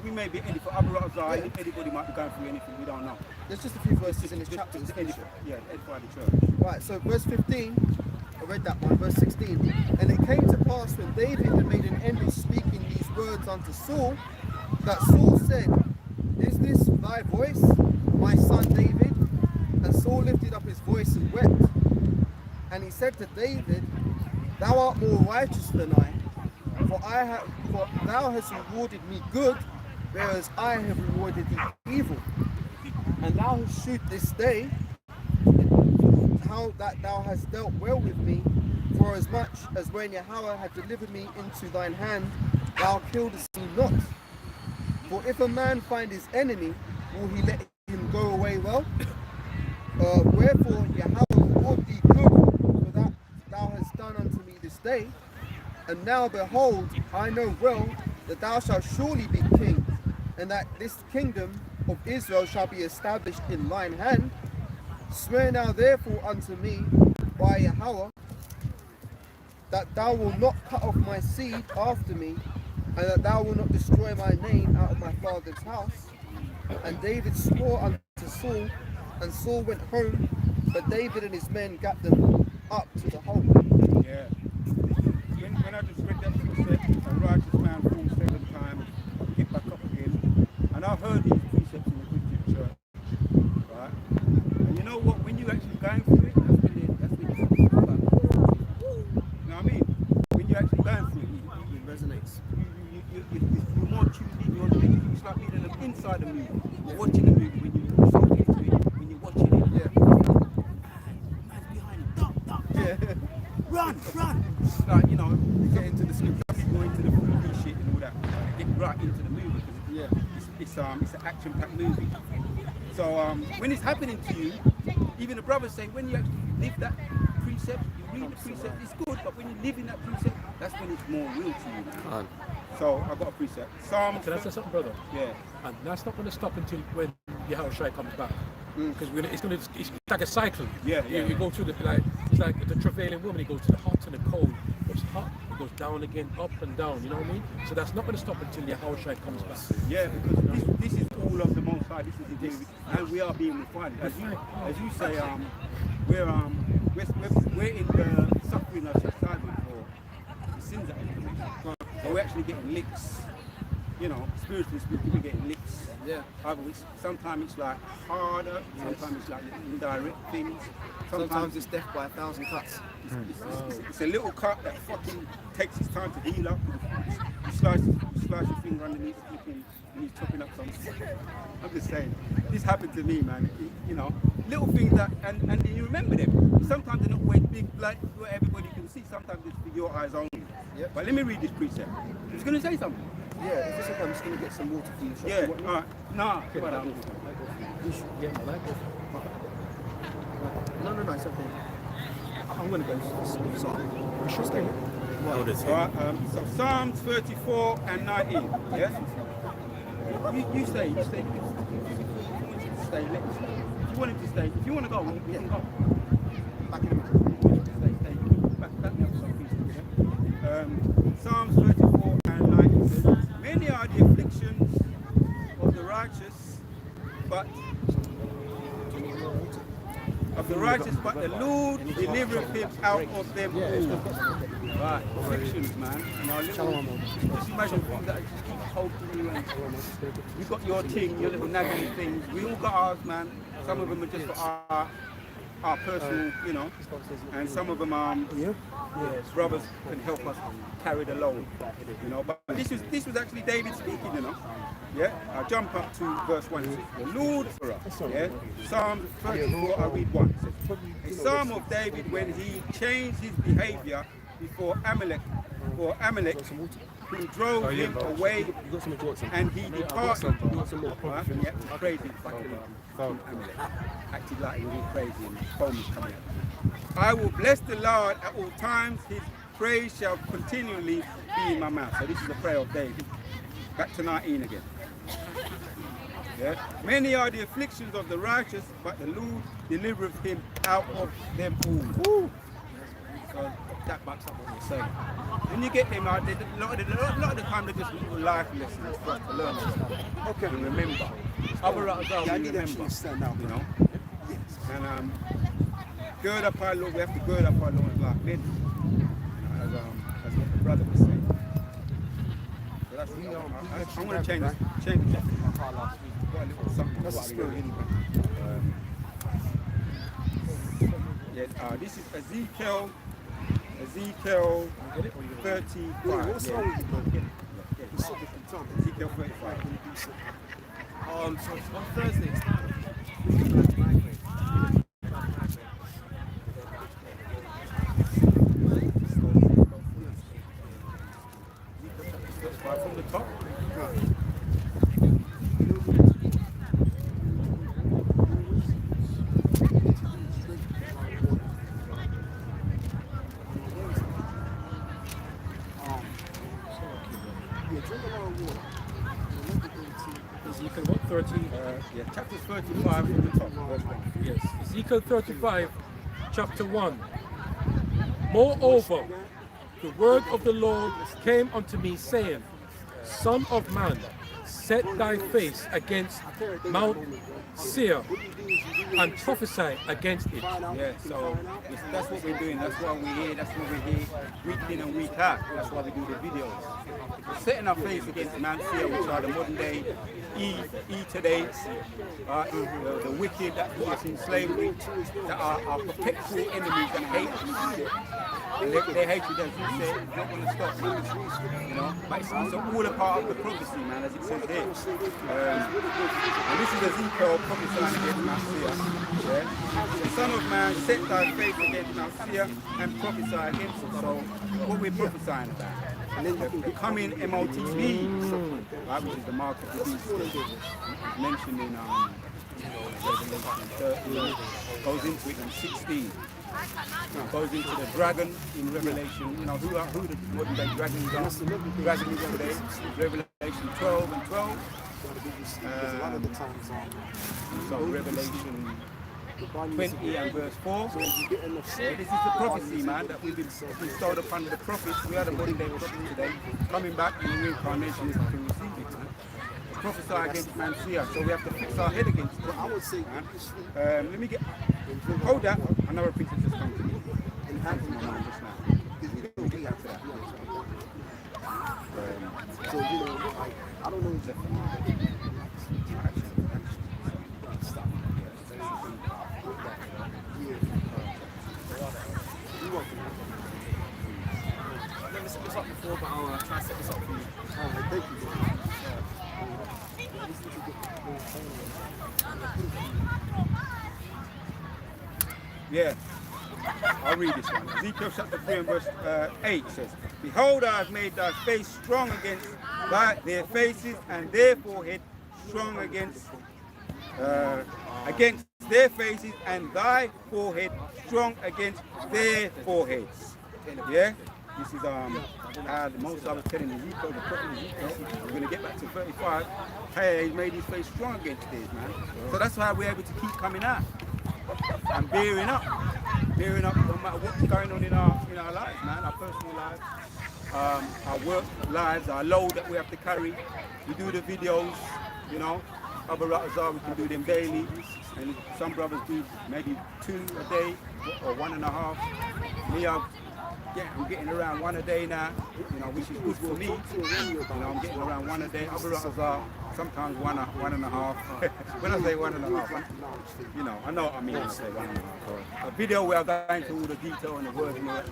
we may be for other anybody might be going through anything, we don't know. There's just a few verses in this chapter. Edify the church. Right, so verse 15, I read that one, verse 16. And it came to pass when David had made an end of speaking these words unto Saul, that Saul said, is this thy voice, my son David? And Saul lifted up his voice and wept. And he said to David, thou art more righteous than I, for thou hast rewarded me good, whereas I have rewarded thee evil. And thou hast shewed this day how that thou hast dealt well with me, for as much as when Yahweh had delivered me into thine hand, thou killedst me not. For if a man find his enemy, will he let him go away well? Wherefore Yahweh reward thee good for that thou hast done unto me this day. And now behold, I know well that thou shalt surely be king, and that this kingdom of Israel shall be established in thine hand. Swear now therefore unto me by Yahweh that thou wilt not cut off my seed after me, and that thou wilt not destroy my name out of my father's house. And David swore unto Saul, and Saul went home, but David and his men got them up to the hole. Yeah. When I just read that precept, a righteous man falls 7 times, get back up again. And I've heard these precepts in the Christian church, right? And you know what? When you're actually going through it, that's when you come back. You know what I mean? When you're actually going through it, It resonates. you're more tuned in. It's like being inside the movie. You're watching the movie when you're so into it, when you're watching it. Yeah. Man's behind you. Duck. Yeah. Run. It's like, you know, Get into the script. go into the movie shit and all that. Get right into the movie because Yeah. it's an action-packed movie. So when it's happening to you, even the brothers say when you actually live that precept, you read the precept, it's good, but when you live in that precept, that's when it's more real to you. So I got a precept. Psalm. Can I say something, brother? Yeah. And that's not going to stop until when Yahushua comes back. Because it's like a cycle. Yeah. You go through it's like the travailing woman. He goes to the hot and the cold. It's hot. It goes down again, up and down. You know what I mean? So that's not going to stop until Yahushua comes back. Yeah, because this is all of the Most High. This is the day, and we are being refined. As you say, we're in the suffering of chastisement for the sins that we commit. So we're actually getting licks. You know, spiritually speaking, we're getting licks. Yeah. Sometimes it's like harder, sometimes it's like indirect things. Sometimes it's death by 1,000 cuts. It's a little cut that fucking takes its time to heal up. You slice your finger underneath, flipping, and he's chopping up something. I'm just saying, this happened to me, man. You know, little things that, and you remember them. Sometimes they're not always big, like where everybody can see. Sometimes it's for your eyes only. Yep. But let me read this precept. I was going to say something. Yeah, if it's okay, I'm just going to get some water for you. Yeah, all right. Nah, Yeah, I like it. No, it's okay. I'm going to go. Sorry. We should stay. all right. So Psalms 34 and 19. Yes. You stay. If you want him to stay, let him stay. If you want him to stay, if you want to go, we can go. Back in a minute. Stay. Back me up some pieces. Psalms 34 and 19 says, many are the afflictions of the righteous, but the Lord delivereth him out of them all. Right, afflictions, man. And our little, just imagine things that just keep holding you. And you got your thing, your little nagging things. We all got ours, man. Some of them are just for our personal, you know, and some of them brothers can help us carry the load, you know. But this was actually David speaking, you know. Yeah, I'll jump up to verse 1. It says, the Lord, yeah, Psalm 34, I read 1. It says, a psalm of David when he changed his behavior before Amalek, who drove him away, and he departed. Right? And he had to praise him from Amalek. Acted like he was crazy and the foam was coming out. I will bless the Lord at all times, his praise shall continually be in my mouth. So this is the prayer of David. Back to 19 again. Yeah. Many are the afflictions of the righteous, but the Lord delivereth him out of them all. Ooh. So that backs up what we're saying. When you get them out, a lot of the time they're just little life lessons for us to learn. Okay. And remember. Other I need them to stand out, you know. And gird up our Lord, we have to gird up our Lord's like men. As what the brother was saying. So that's I'm going to change it. Got a little something. That's scary anyway. This is Ezekiel 35. What's wrong with you, Ezekiel 35. So it's on Thursday. From the top. Ezekiel what, 30? Yeah, chapters 35 from the top, verse 1. Yes, Ezekiel 35, chapter 1. Moreover, the word of the Lord came unto me, saying, Son of man, set thy face against Mount Seir and prophesy against it. Yeah, so that's what we're doing. That's why we're here. That's what we're here week in and week out. That's why we do the videos. We're setting our face against Mount Seir, which are the modern day E today, the wicked that put us in slavery, that are our perpetual enemies and hate. And their hatred, as you said, is not going to stop, man. You know, but it's all a part of the prophecy, man, as it says here. And this is Ezekiel prophesying against Mount Seir. Yeah? The Son of man, set thy face against Mount Seir and prophesy against it. So, what we're prophesying about? And then the coming MOTB, right, which is the mark of the beast, mentioned in Revelation 13, goes into it in 16. Goes into the dragon in Revelation. You know who the modern day dragons are. The dragon is today. Revelation 12 and 12. So Revelation 20 and verse 4. So this is the prophecy, man, that we've been bestowed upon the prophets. We are the modern day prophets today. Coming back in the reincarnation is to receive it, man. Prophesy against Mount Seir, so we have to fix our head against it. I would say, let me get. Hold that. Another picture just come to me. In hand to my mind just now. We'll get back to that. So, you know, I don't know exactly. I've never set this up before, but I'll try to set this up for you. Oh, thank you. Yeah, I'll read this one. Ezekiel chapter 3 and verse 8 says, Behold, I have made thy face strong against their faces, and their forehead strong against their faces, and thy forehead strong against their foreheads. Yeah? This is the most I was telling Ezekiel, the prophet Ezekiel. We're going to get back to 35. Hey, he made his face strong against theirs, man. So that's why we're able to keep coming out and bearing up no matter what's going on in our lives, man, our personal lives, our work lives, our load that we have to carry. We do the videos, you know. Other brothers we can do them daily, and some brothers do maybe 2 a day or 1.5. Me, I'm getting around 1 a day now, you know, which is good for me. You know, I'm getting around 1 a day. Other brothers are sometimes 1.5. When I say 1.5, you know, I know what I mean when I say 1.5. A video where I go into all the detail and the words and all that,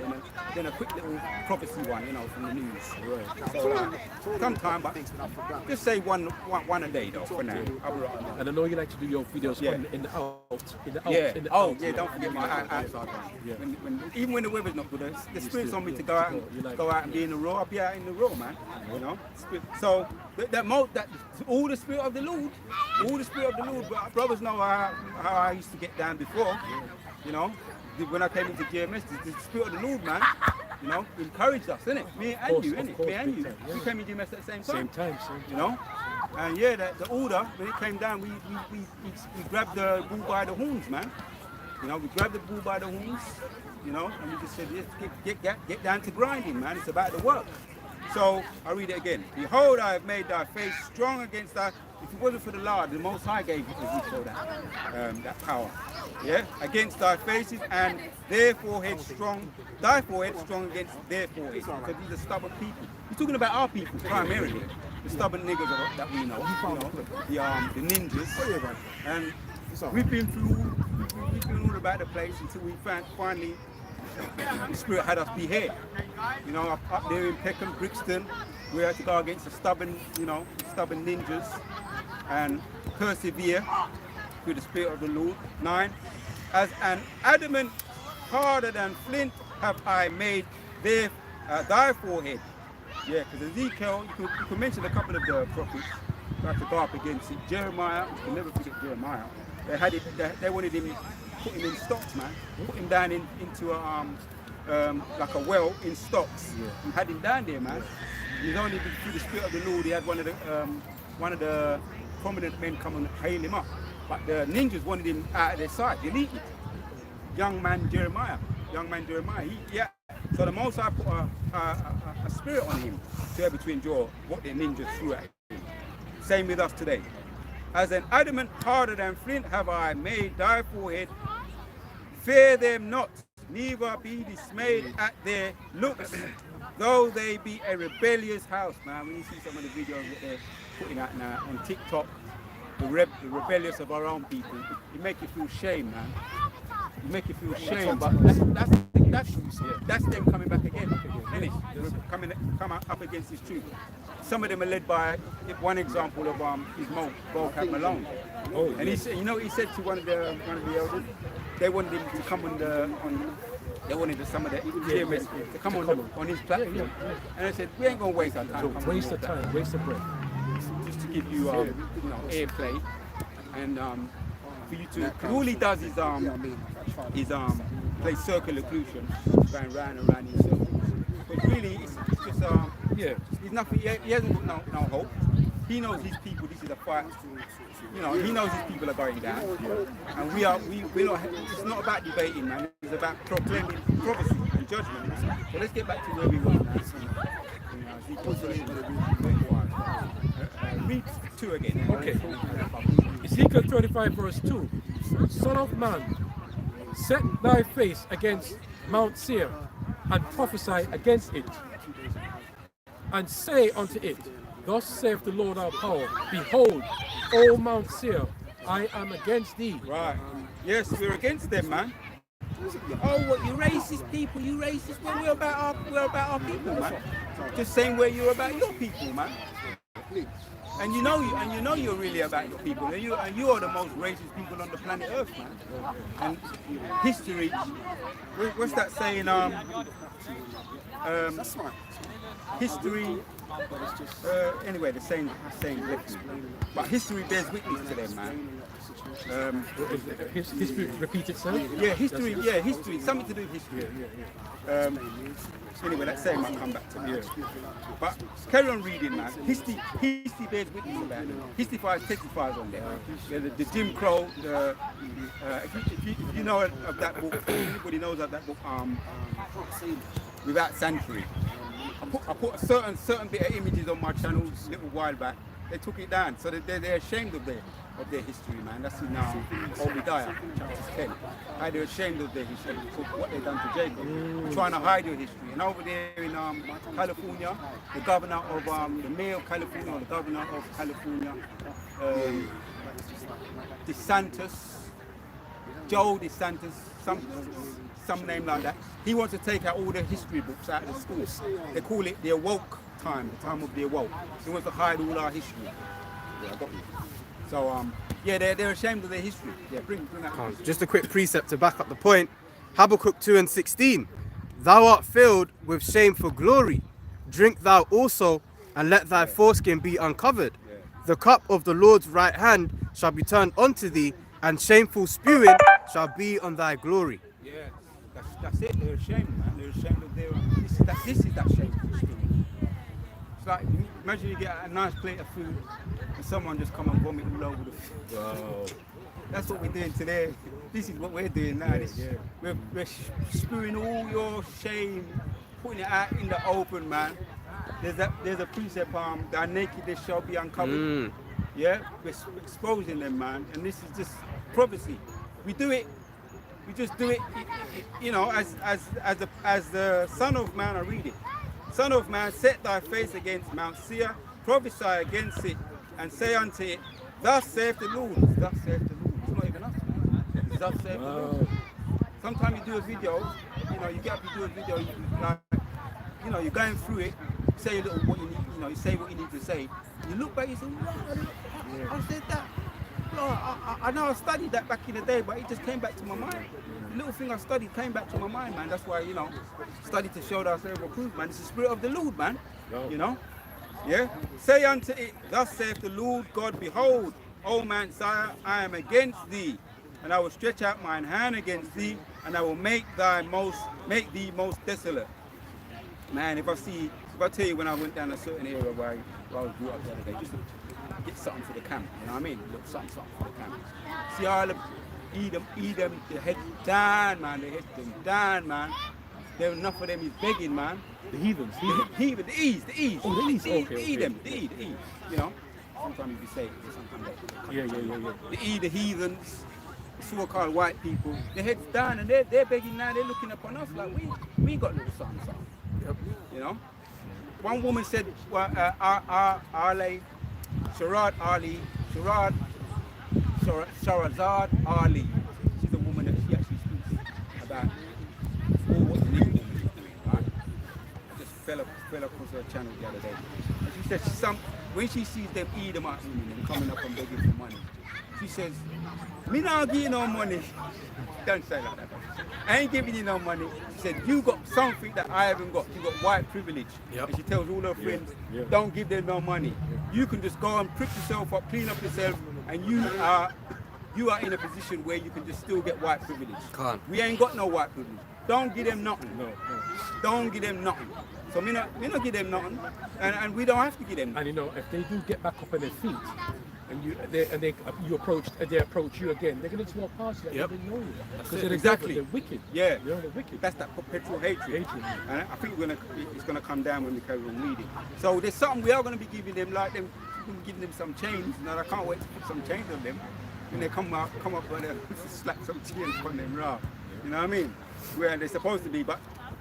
then a quick little prophecy one, you know, from the news. So sometime, but just say one a day though for now. And I know you like to do your videos in the out. Yeah, don't forget my outside one. Yeah. Even when the weather's not good, the spirit's on me to go out and be in the raw. I'll be out in the raw, man. You know. So that all the spirit of the Lord, But brothers know how I used to get down before. You know, when I came into GMS, the spirit of the Lord, man. You know, encouraged us, innit? Me and you, innit? Me and you. We came into GMS at the same time. You know. And yeah, the order when it came down, we grabbed the bull by the horns, man. You know, we grabbed the bull by the horns, you know, and we just said, get down to grinding, man. It's about the work. So I read it again. Behold, I have made thy face strong against thy. If it wasn't for the Lord, the Most High gave Ezekiel that power. Yeah, against thy faces, and their forehead strong. Thy forehead strong against their forehead. Because these are stubborn people. We're talking about our people primarily. The stubborn niggas that we know, you know, the ninjas, and we've been all about the place until we finally, the Spirit had us be here. You know, up there in Peckham, Brixton, we had to go against the stubborn ninjas and persevere through the Spirit of the Lord. 9, as an adamant harder than flint have I made thy forehead. Yeah, because Ezekiel, you can mention a couple of the prophets who had to go up against it. Jeremiah, you can never forget Jeremiah. They wanted him, put him in stocks, man. Put him down into like a well in stocks. And had him down there, man. He's only through the Spirit of the Lord. He had one of the prominent men come and hail him up. But the ninjas wanted him out of their sight, deleted. Young man Jeremiah, yeah. So the Most High put a spirit on him to be able to endure what the ninjas threw at him. Same with us today. As an adamant harder than flint have I made thy forehead. Fear them not, neither be dismayed at their looks, though they be a rebellious house. Man, when you see some of the videos that they're putting out now on TikTok, the rebellious of our own people, it make you feel shame, man. It make you feel shame, but that's them coming back again, come up against this truth. Some of them are led by one example of his Volcab Malone. Oh, and he said, you know, he said to one of the elders, they wanted him to come they wanted some of the GMS to come on his platform, and I said, we ain't gonna waste our time. So waste the time, waste the breath. Just to give you, airplay, and for you to. All he does is play circular occlusion, going round and round in circles. But really, it's just he's nothing. He hasn't got no hope. He knows his people. This is a fight. You know, he knows his people are going down, and we're not. It's not about debating, man. It's about proclaiming prophecy and judgment. So let's get back to where we were now. Read 2 again. Okay. Ezekiel 25 verse 2. Son of man, set thy face against Mount Seir, and prophesy against it, and say unto it, thus saith the Lord our power, behold, O Mount Seir, I am against thee. Right. Yes, we're against them, man. Oh, what, you racist people, you racist. Well, we're about our people, man. Just same way you're about your people, man. And you know you're really about your people. And you are the most racist people on the planet Earth, man. And history, what's that saying? History. Anyway, the same left me. But history bears witness to them, man. History repeat itself? Yeah, history. Something to do with history. Anyway, that same might come back to me. But carry on reading, man. History bears witness about it. History testifies on there. Yeah, the Jim Crow. If you know of that book, everybody knows of that book. Without Sanctuary. I put a certain bit of images on my channel a little while back. They took it down, so they're ashamed of their history, man. That's in Obadiah, chapter 10. How they're ashamed of their history, what they've done to Jacob, trying to hide your history. And over there in California, the governor of the mayor of California, or the governor of California, Joe DeSantis, some name like that. He wants to take out all the history books out of the schools. They call it the awoke time, the time of the awoke. He wants to hide all our history. Yeah, I got you. So they're ashamed of their history. Yeah, bring that. Just a quick precept to back up the point. Habakkuk 2:16. Thou art filled with shame for glory. Drink thou also, and let thy foreskin be uncovered. The cup of the Lord's right hand shall be turned unto thee, and shameful spewing shall be on thy glory. Yeah, that's it. They're ashamed, man. They're ashamed of their. This is that shameful spewing. It's like, imagine you get a nice plate of food and someone just come and vomit all over the food. Wow. That's what we're doing today. This is what we're doing now. We're spewing all your shame, putting it out in the open, man. There's a precept, thy nakedness shall be uncovered. Yeah, we're exposing them, man. And this is just prophecy. We do it. We just do it, you know, as the Son of Man. I read it. Son of man, set thy face against Mount Seir, prophesy against it, and say unto it, thus saith the Lord. Thus saith the Lord. It's not even us, man. It's thus saith the Lord. Sometimes you do a video, you know, you get up, you do a video, you're going through it, say a little what you need, you say what you need to say. You look back, you say, I said that. No, I know I studied that back in the day, but it just came back to my mind. The little thing I studied came back to my mind, man. That's why, study to show thyself approved, man. It's the Spirit of the Lord, man. Yeah? Say unto it, thus saith the Lord God, behold, O Mount Seir, I am against thee, and I will stretch out mine hand against thee, and I will make thee most desolate. Man, if I tell you when I went down a certain area where I was brought up the other day, just to get something for the camp. You know what I mean? A little something for the camp. See all the Edom, the head down, man. The head them down, man. There enough of them is begging, man. The heathens. The ease. Oh, the ease. Okay, The Edom, the ease. You know, sometimes you say it, sometimes they Yeah. the E, the heathens, the so-called white people, their heads down and they're begging now, they're looking upon us like we got little something. Yep. You know? One woman said, well, Sharazad Ali. She's a woman that she actually speaks about all what the new woman is doing, right? I just fell across her channel the other day. And she said when she sees them Edomite women coming up and begging for money, she says, me not give you no money. Don't say like that. I ain't giving you no money. She said, you got something that I haven't got. You got white privilege. Yep. And she tells all her friends, Yeah. don't give them no money. You can just go and prick yourself up, clean up yourself, and you are in a position where you can just still get white privilege. Can't. We ain't got no white privilege. Don't give them nothing. No. Don't give them nothing. So me not give them nothing, and we don't have to give them nothing. And you know, if they do get back up on their feet, and you approach you again, they're going to walk past you. Yep. They didn't know you because it. they're Exactly. They're wicked. Yeah. They're wicked. That's that perpetual hatred. Hatred. And I think it's gonna come down when we carry on reading. So there's something we are gonna be giving them, like them, giving them some chains. And I can't wait to put some chains on them. When they come up and slap some chains on them, raw. You know what I mean? Where they're supposed to be, but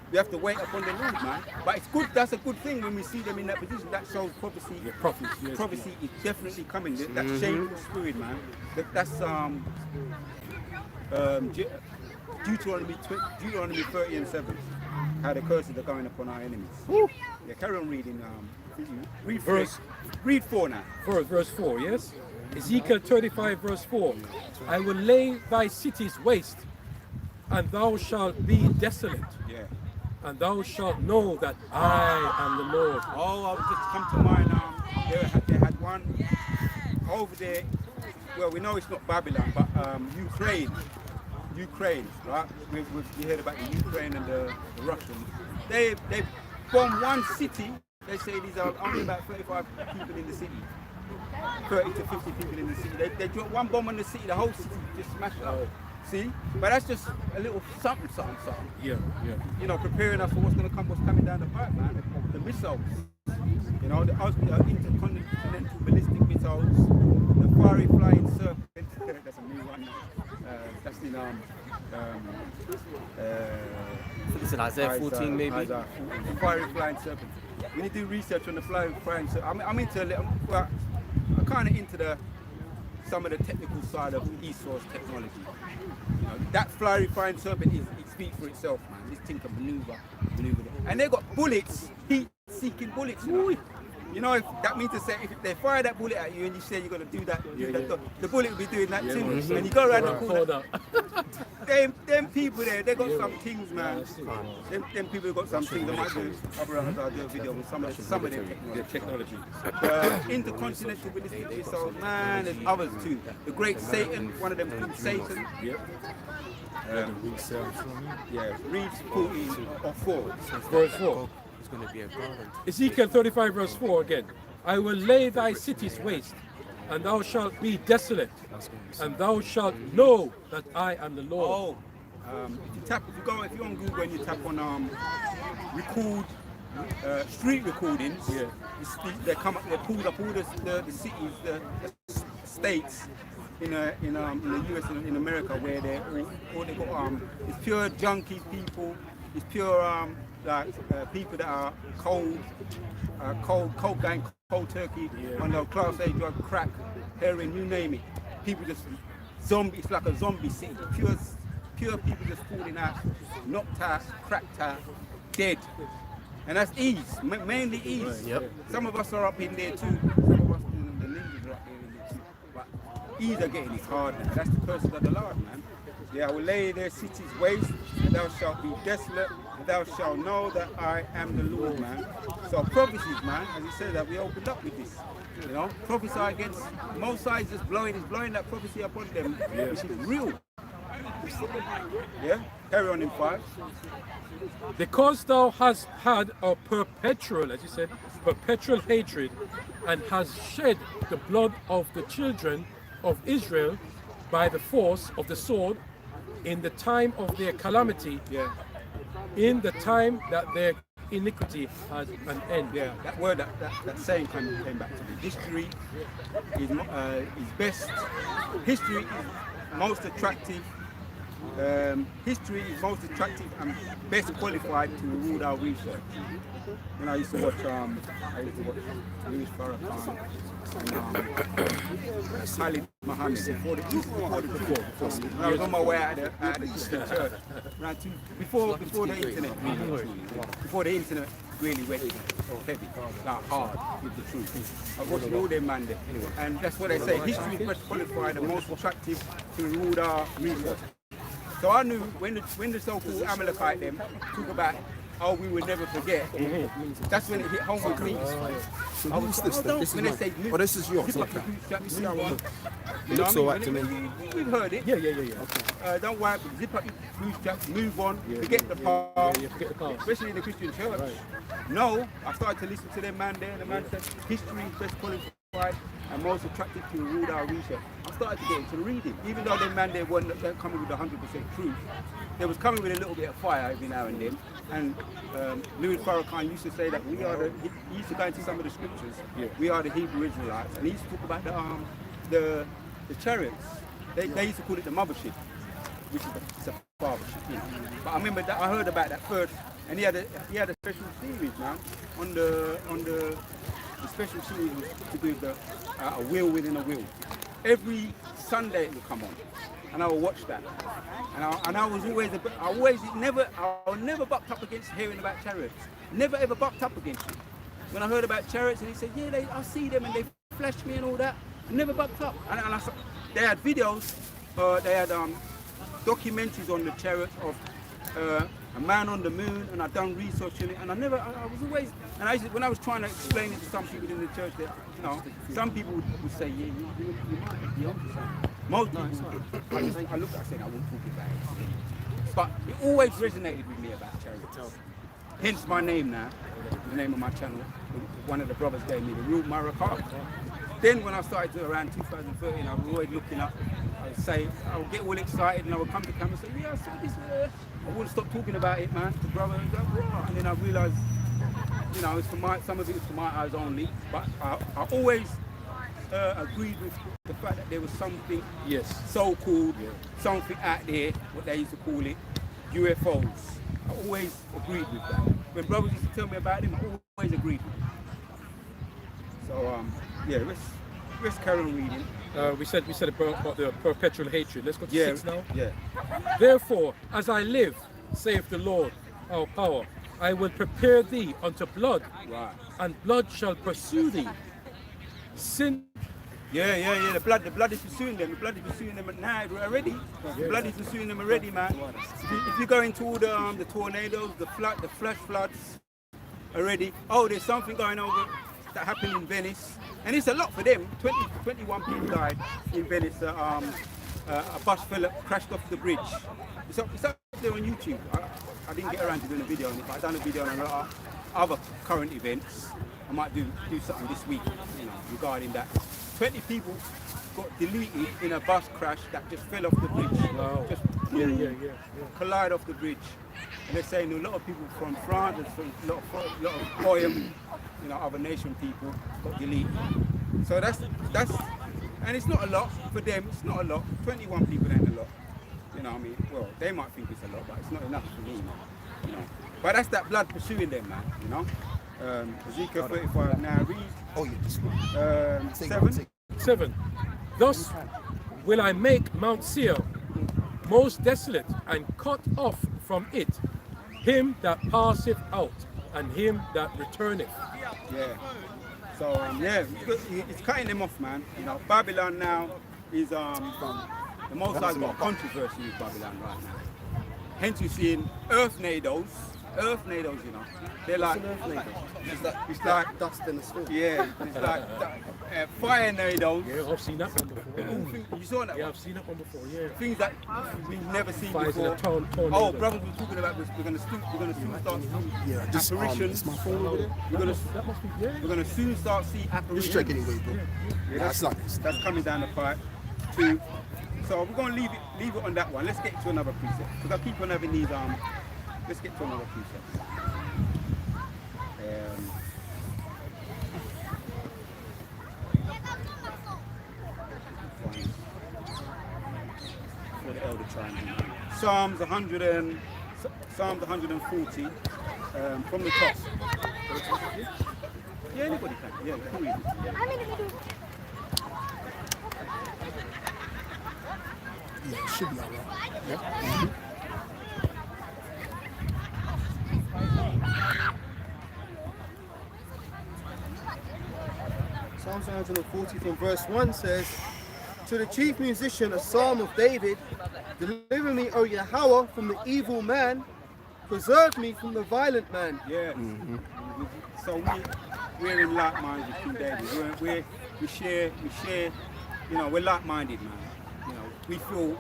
we have to wait upon the Lord, man. But it's good. That's a good thing when we see them in that position. That shows prophecy. Yeah, prophecy, yes, Prophecy is definitely coming. That shameful spirit, man. That's Deuteronomy 30:7. How the curses are going upon our enemies. Woo. Yeah, carry on reading. Read Verse- Read 4 now. Verse 4, yes? Ezekiel 35, verse 4. I will lay thy cities waste, and thou shalt be desolate, Yeah. and thou shalt know that I am the Lord. Oh, I'll just come to mind. They had one over there. Well, we know it's not Babylon, but Ukraine, right? You heard about the Ukraine and the Russians. They bombed one city. They say these are only about 35 people in the city. 30 to 50 people in the city. They dropped one bomb on the city, the whole city just smashed up. See? But that's just a little something. Yeah. You know, preparing us for what's coming down the pipe, man. The missiles. You know, the intercontinental ballistic missiles, the fiery flying serpent. That's a new one. That's in It's in Isaiah 14 maybe. Isaiah 14. The fiery flying serpent. We need to do research on the flying serpent. I'm into a little, well, I'm kind of into some of the technical side of Esau's technology. You know, that fiery flying serpent it speaks for itself, man. This thing can maneuver. And they got bullets, heat-seeking bullets. You know, if that means to say if they fire that bullet at you and you say you're going to do that, the bullet will be doing that too. And you go around the corner. Them people there, they got some things, man. Them people got some things. I might do a video on some of their technology. Intercontinental ballistic missiles, man. There's others too. The Great Satan, one of them called Satan. Read 14 or 4. Verse 4. It's going to be a garland. Ezekiel 35, verse 4 again. I will lay thy cities waste, and thou shalt be desolate, and thou shalt know that I am the Lord. If you're on Google and you tap on street recordings, they come up, they pulled up all the cities, the states in the US and in America where they got it's pure junkie people, it's pure people that are cold gang, cold turkey, on the class A drug, crack, heroin, you name it. People just zombie. It's like a zombie city. Pure people just falling out, knocked out, cracked out, dead. And that's ease, mainly ease. Yep. Some of us are up in there too. Some of us, the ninjas are up there too. But ease are getting it hard now. That's the curses of the Lord, man. Yeah, I will lay their cities waste, and thou shalt be desolate, and thou shalt know that I am the Lord, man. So prophecies, man, as he said that we opened up with this. You know, prophesy against most sides just blowing that prophecy upon them, which is real. Yeah, carry on in 5. Because thou hast had a perpetual, as you said, perpetual hatred and has shed the blood of the children of Israel by the force of the sword in the time of their calamity, Yeah. in the time that their iniquity has an end. Yeah, that word, that saying kind of came back to me. History is best. History is most attractive. History is most attractive and best qualified to rule our research. You know, I used to watch Louis Farrakhan and Khalid Mohammed when I was on my way out of the church. Before the internet really went heavy, like hard with the truth. I watched all them man there, and that's what they say. History is best qualified and most attractive to rule our research. So I knew when the so-called Amalekite them talk about, oh, we will never forget. That's when it hit home with me. So who's this then? This is mine. Oh, this is yours. Okay. It looks alright to me. We've heard it. Yeah. Okay. Don't worry, zip up your bootstraps, move on, forget the past. Yeah, forget the past. Especially in the Christian church. No, I started to listen to them man there. The man said history is best qualified and most attractive to rule our research. I started to get into reading, even though them man there weren't coming with 100% truth. They was coming with a little bit of fire every now and then. And Louis Farrakhan used to say that he used to go into some of the scriptures. Yeah. We are the Hebrew Israelites, and he used to talk about the chariots. They used to call it the mothership, which is a fathership. You know. But I remember that I heard about that first, and he had a special series now on the special series was to do with a will within a will. Every Sunday it would come on, and I would watch that. And I was never bucked up against hearing about chariots. Never ever bucked up against it. When I heard about chariots, and he said, yeah, I see them and they flashed me and all that. I never bucked up. And they had videos, they had documentaries on the chariots of a man on the moon, and I'd done research on it, and when I was trying to explain it to some people in the church, that, you know, some people would say, yeah, you might be onto something. Most people, I looked at it and said, I won't talk about it. But it always resonated with me about chariots. Hence my name now, the name of my channel. One of the brothers gave me, the Real Marakar. Then when I started to around 2013, I was always looking up. I would get all excited and I would come to camera and say, yeah, I saw this. I wouldn't stop talking about it, man. The brother was like, wow. And then I realised, you know, some of it was for my eyes only. But I always agreed with the fact that there was something so-called, something out there, what they used to call it, UFOs. I always agreed with that. When brothers used to tell me about them, I always agreed with them. So, yeah, let's carry on reading. We said about the perpetual hatred. Let's go to 6 now. Yeah. Therefore, as I live, saith the Lord, our power, I will prepare thee unto blood, and blood shall pursue thee. Sin. Yeah. The blood is pursuing them. The blood is pursuing them now already. The blood is pursuing them already, man. If you go into all the tornadoes, the flash floods already. Oh, there's something going over that happened in Venice, and it's a lot for them. 21 people died in Venice. A bus crashed off the bridge. It's up there on YouTube. I didn't get around to doing a video on it, but I've done a video on a lot of other current events. I might do something this week, you know, regarding that. 20 people got deleted in a bus crash that just fell off the bridge. Wow. Just collide off the bridge. And they're saying a lot of people from France, a lot of Poem, you know, other nation people got deleted. So that's, and it's not a lot for them. It's not a lot. 21 people ain't a lot. You know what I mean? Well, they might think it's a lot, but it's not enough for me, man. You know. But that's that blood pursuing them, man. You know. Ezekiel 35 now read. Oh yeah, this one. 7. Thus will I make Mount Seir most desolate, and cut off from it him that passeth out, and him that returneth. Yeah. So it's cutting them off, man. You know, Babylon now is the most I've got controversy with Babylon right now. Hence you're seeing earthnados, you know. They're like, it's like dust in the storm. Yeah, it's like fire tornadoes. Yeah, I've seen that one before. You saw that Yeah, one? I've seen that one before. Yeah. Things that we've never seen Fires in before. a tornado. Oh, brothers were talking about this. We're gonna soon start Yeah, just apparitions. is my phone over there? We're gonna That must be. Yeah. we're gonna soon start see Just apparitions. check anyway, bro. Yeah, That's like that's coming down the pipe. Two. So we're gonna leave it on that one. Let's get to another precept because I keep on having these. Let's get to another precept. For the elder triangle. Psalms 140 from the top. Yeah, anybody can. Yeah, you can read it. I'm in the middle. yeah, it should be alright. Psalms 140 from verse 1 says, to the chief musician, a psalm of David, deliver me, O Yahweh, from the evil man, preserve me from the violent man. Yeah. So we're in like minds with King David. We share, you know, we're like-minded, man. You know, we feel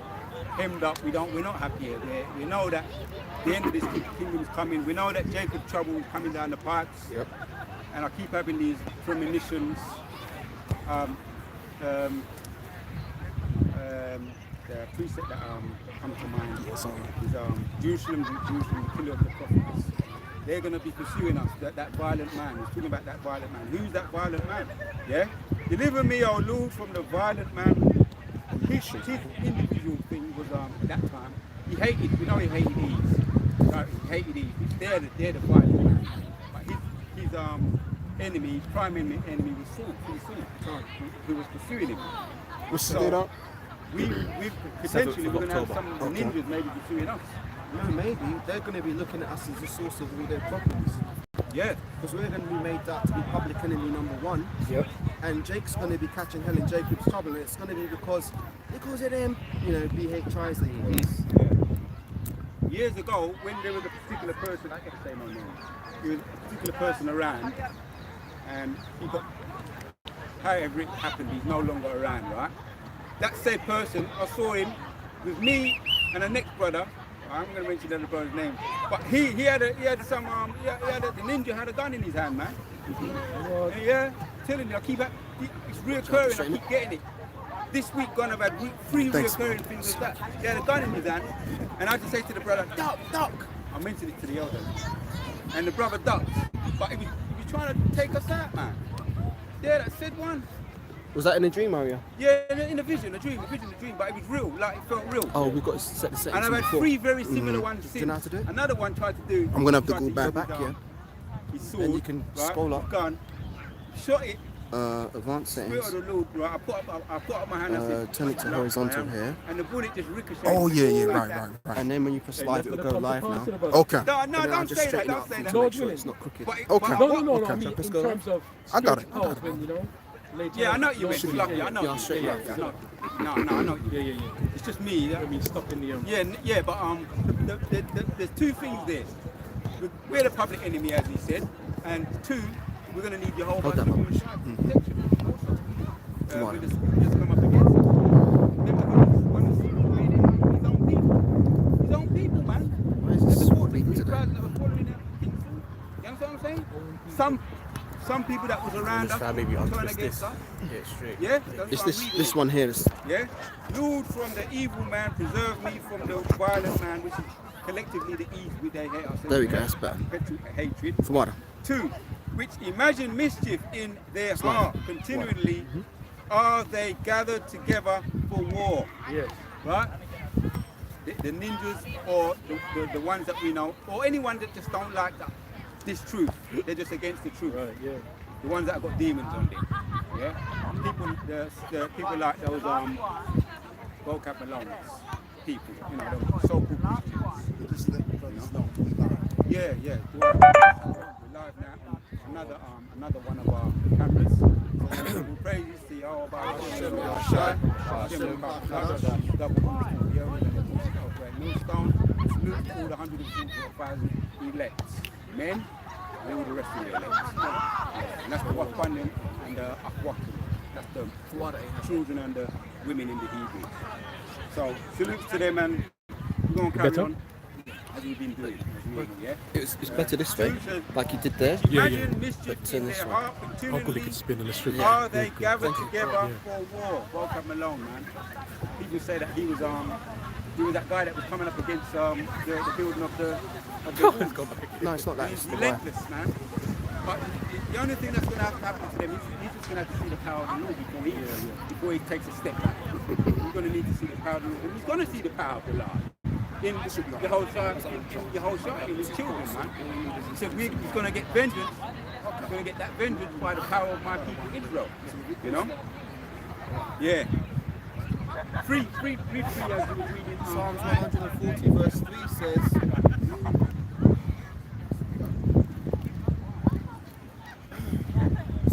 hemmed up. We're not happy here. We know that the end of this kingdom is coming. We know that Jacob's trouble is coming down the pipes. Yep. And I keep having these premonitions. The precept that come to mind is Jerusalem, the killer of the prophets. They're going to be pursuing us, that violent man. We're talking about that violent man. Who's that violent man? Yeah? Deliver me, O Lord, from the violent man. His individual thing was, at that time, he hated, we know he hated Eve. Right? He hated Eve. They're the violent man. But his enemy, his prime enemy was Saul, who was pursuing him. What's the date up? We potentially we're going to have some of the ninjas maybe pursuing us. No, maybe they're going to be looking at us as the source of all their problems. Yeah. Because we're going to be made out to be public enemy number one. Yep. And Jake's going to be catching hell in Jacob's trouble, and it's going to be because of them, you know, BHIs that he was. Yeah. Years ago, when there was a particular person, I can't say my name, there was a particular person around, and he got, however it happened, he's no longer around, right? That said person, I saw him with me and the next brother. I'm going to mention the other brother's name, but the ninja had a gun in his hand, man. Yeah, telling you, it's reoccurring. I keep getting it. This week, I've had 3 reoccurring things like that. He had a gun in his hand, and I just say to the brother, duck. I mentioned it to the elder, and the brother ducked, but he was trying to take us out, man. Yeah, that said one. Was that in a dream area? Yeah, in a vision, a dream, but it was real, like it felt real. Oh, we've got to set the settings. And I've had 3 very similar ones since. Do you know how to do it? Another one tried to do. I'm going to have to tried go use back, his, yeah. His sword, And you can scroll up. Gun, shot it. Advanced Spirit settings. of the Lord, right? I put up my hand and said, Turn it to horizontal here. and the bullet just ricocheted. Oh yeah, right. And then when you press live, it'll go live now. Okay. No, And then I'll don't just say that. straighten Don't up say to that. make sure it's not crooked. But Okay. No, Okay. I mean, Let's in go. terms of I got it. powers when, you know, later Yeah, I on, know what you meant. don't Lucky, do- I know. Yeah, what you straight meant. left. I know. No, I know what you meant. Yeah. It's just me. I mean, stuck in the Yeah, but there's 2 things there. We're the public enemy, as he said, and 2, we're going to need your whole bunch of human protection. We just come up against it. His own people, man. Why is this The beating crowd today? that were following that King Saul. You understand what I'm saying? Some people that was around us maybe trying untwist against this. us. Get it straight. Yeah, that's It's what I'm this reading. this one here. Is, Yeah? Lord, from the evil man, preserve me from the violent man, which is collectively the evil which they hate us. There we go, that's better. Hatred. for what? 2, which imagine mischief in their heart continually, are they gathered together for war? Yes. Right? The ninjas or the ones that we know, or anyone that just don't like this truth, they're just against the truth. Right, yeah. The ones that have got demons on them. Yeah? The people like those vocab Malones people, you know, those so-called Christians. Yeah. We're live now on another one of our cameras. So we praise the Yahweh Millstone. Salute all the 144,000 elects. Men and all the rest of the elects. And that's the Wakwanim and the Akwakim. That's the children and the women in the Hebrew. So salutes to them, and we're going to carry Better? on as we've been doing. Yeah? It's better this way, like you did there. Imagine mischief But in this their one. heart How good it continually. could spin on the street. Are they Good. gathered together for war? Welcome along, man. People say that he was that guy that was coming up against the building of the wall. No, it's not that. He's It's the wire. relentless, man. But the only thing that's going to have to happen to them is he's just going to have to see the power of the Lord before he takes a step back. He's going to need to see the power of the Lord. And he's going to see the power of the Lord in the whole side, in his children, man. He said he's going to get vengeance. He's going to get that vengeance by the power of my people Israel. You know? Yeah. Free as you were reading. Psalms 140 verse 3 says,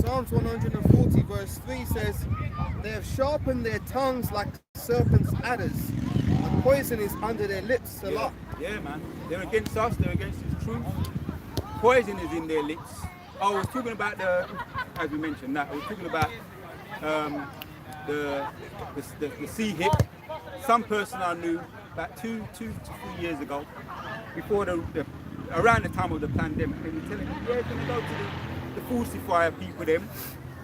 Psalms 140 verse 3 says, they have sharpened their tongues like serpents' adders, and poison is under their lips. Salah. Yeah, man. They're against us, they're against his truth. Poison is in their lips. I was talking about as we mentioned that, I was talking about the sea hip. Some person I knew about 2 to 3 years ago, before around the time of the pandemic, they were telling me, yeah, he's going to go to the falsifier people them,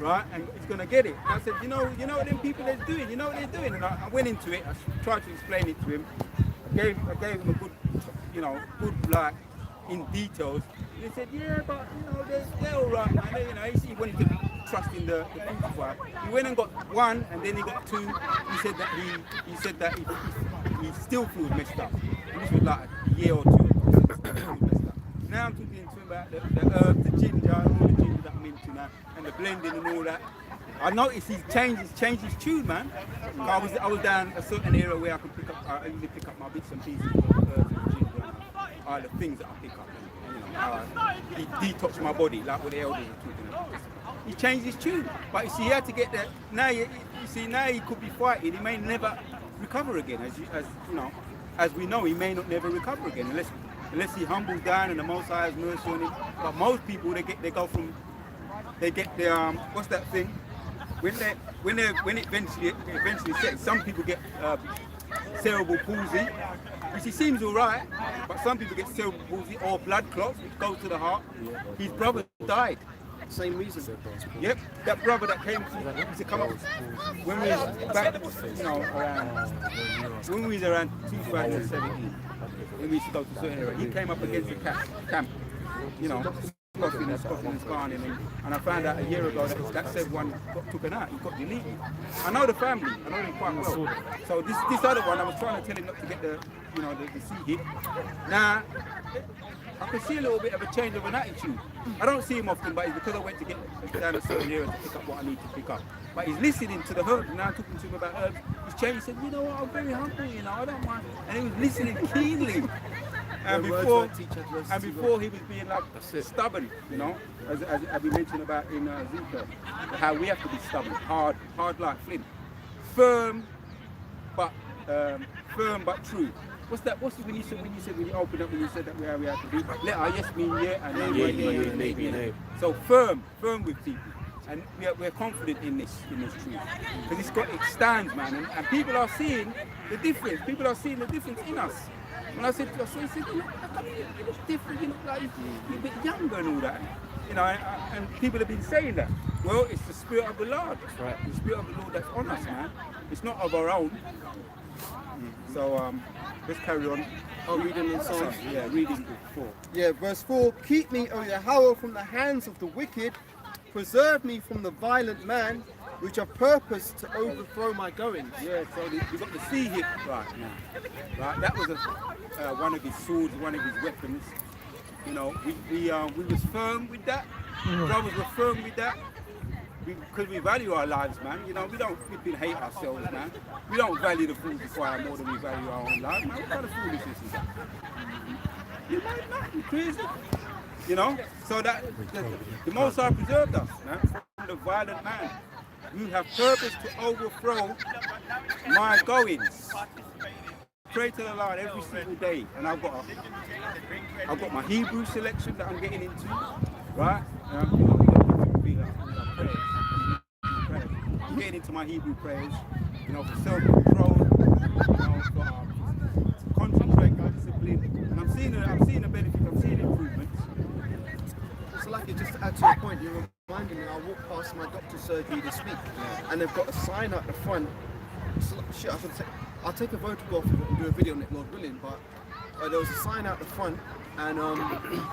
right, and he's going to get it. And I said, you know what them people they're doing, you know what they're doing? And I went into it, I tried to explain it to him. I gave him a good, good like, in details. And he said, yeah, but, they're all right, man. He wanted to trust in the falsifier. He went and got one, and then he got two. He said that he still feels messed up. And this was like a year or two ago. Now I'm talking to him about the herbs, the ginger, all the ginger that I'm into now, and the blending and all that. I noticed he's changed his tune, man. I was down a certain area where I could I usually pick up my bits and pieces of herbs and ginger, the things that I pick up. He detoxed my body, like what the elders are talking about. He changed his tune, but you see, he had to get that. Now you see, now he could be fighting. He may never recover again, as we know, he may not never recover again unless he humbles down and the Most High has mercy on him. But most people, they get their what's that thing? When it eventually sets, some people get cerebral palsy, which he seems all right, but some people get cerebral palsy or blood clots, which goes to the heart. His brother died. Same reason. Yep, that brother that came to come up when we was back, when we was around 2017, when we used to go to certain area, he came up against the camp, Scotland and Scarning, and I found out a year ago that said one got taken out, he got deleted. I know the family, I know them quite well. So this other one, I was trying to tell him not to get the sea hit. Now, I can see a little bit of a change of an attitude. I don't see him often, but it's because I went to get down a certain area to pick up what I need to pick up. But he's listening to the herbs, and now I'm talking to him about herbs. He's changed, he said, you know what, I'm very hungry, I don't mind. And he was listening keenly. And before he was being like stubborn, as we mentioned about in Ezekiel, how we have to be stubborn, hard like flint, firm but true. What's that? What's when you opened up, when you said that we have to be? Let our yes mean yeah and nay be nay. So firm with people, and we're confident in this truth because it stands, man, and people are seeing the difference. People are seeing the difference in us. When I said, he said, you look different, you look like you're a bit younger and all that. And people have been saying that. Well, it's the Spirit of the Lord. That's right. The Spirit of the Lord that's on us, man. It's not of our own. So, let's carry on. Reading in Psalms. Yeah, reading 4. Yeah, verse 4. Keep me, O Yahweh, from the hands of the wicked. Preserve me from the violent man, which have purposed to overthrow my goings. Yeah, so you got the sea hip right now. Right, that was one of his swords, one of his weapons. We was firm with that. Brothers were firm with that. Because we value our lives, man. We don't flipping hate ourselves, man. We don't value the falsifier more than we value our own lives, man. What kind of foolishness is that? You're mad, man. You're crazy. So that the Most High preserved us, man, from the violent man. You have purpose to overthrow my goings. Pray to the Lord every single day, and I've got my Hebrew selection that I'm getting into, right? getting into my Hebrew prayers, you know, for self-control, you know, for concentrate, discipline, and I'm seeing a benefit, I'm seeing improvements. So like, just to add to your point, you're reminding me, I walked past my doctor's surgery this week, and they've got a sign at the front. So, shit, I'll take a photograph of it and do a video on it, Lord willing, but there was a sign out the front, and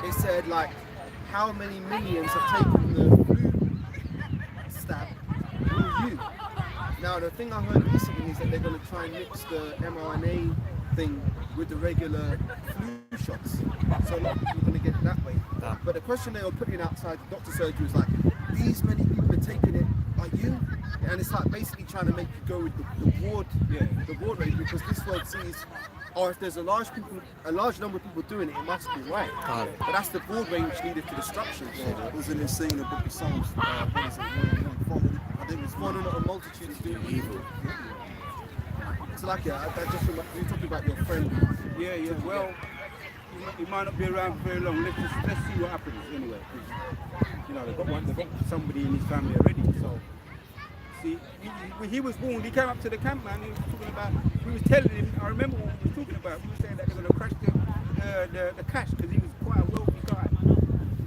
it said like, how many millions have taken the flu stab will you? Now the thing I heard recently is that they're going to try and mix the mRNA thing with the regular flu shots, so a lot of people are going to get it that way. But the question they were putting outside the doctor's surgery was like, these many people are taking it, are you? And it's like basically trying to make you go with the ward rate, because this word sees, or if there's a large number of people doing it, it must be right. But that's the board rate which needed for destruction. It was an insane the book of Psalms. What is it? I think it's One of a multitude is doing evil. So like, yeah, that just you're talking about your friend. Yeah. Well, he might not be around for very long. Let's see what happens anyway. 'Cause, you know, they've got somebody in his family already. So, see, he was warned. He came up to the camp, man. He was talking about. We was telling him. I remember what we were talking about. We were saying that they're going to crash the cash because he was quite a wealthy guy.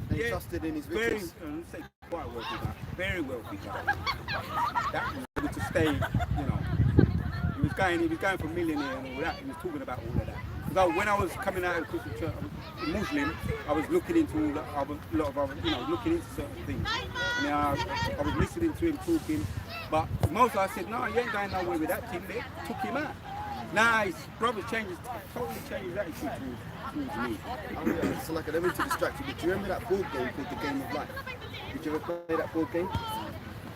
And he trusted in his riches. Say quite a wealthy guy. Very wealthy guy. That was able to stay. You know, he was going for millionaire and all that. He was talking about all of that. Because when I was coming out of the Christian church, I was Muslim, I was looking into a lot of other, you know, looking into certain things. And I was listening to him talking, but most I said, no, you ain't going nowhere with that thing. They took him out. Now his brother totally changed his attitude towards me. Oh yeah, so like, I don't mean to distract you, but do you remember that board game called The Game of Life? Did you ever play that board game?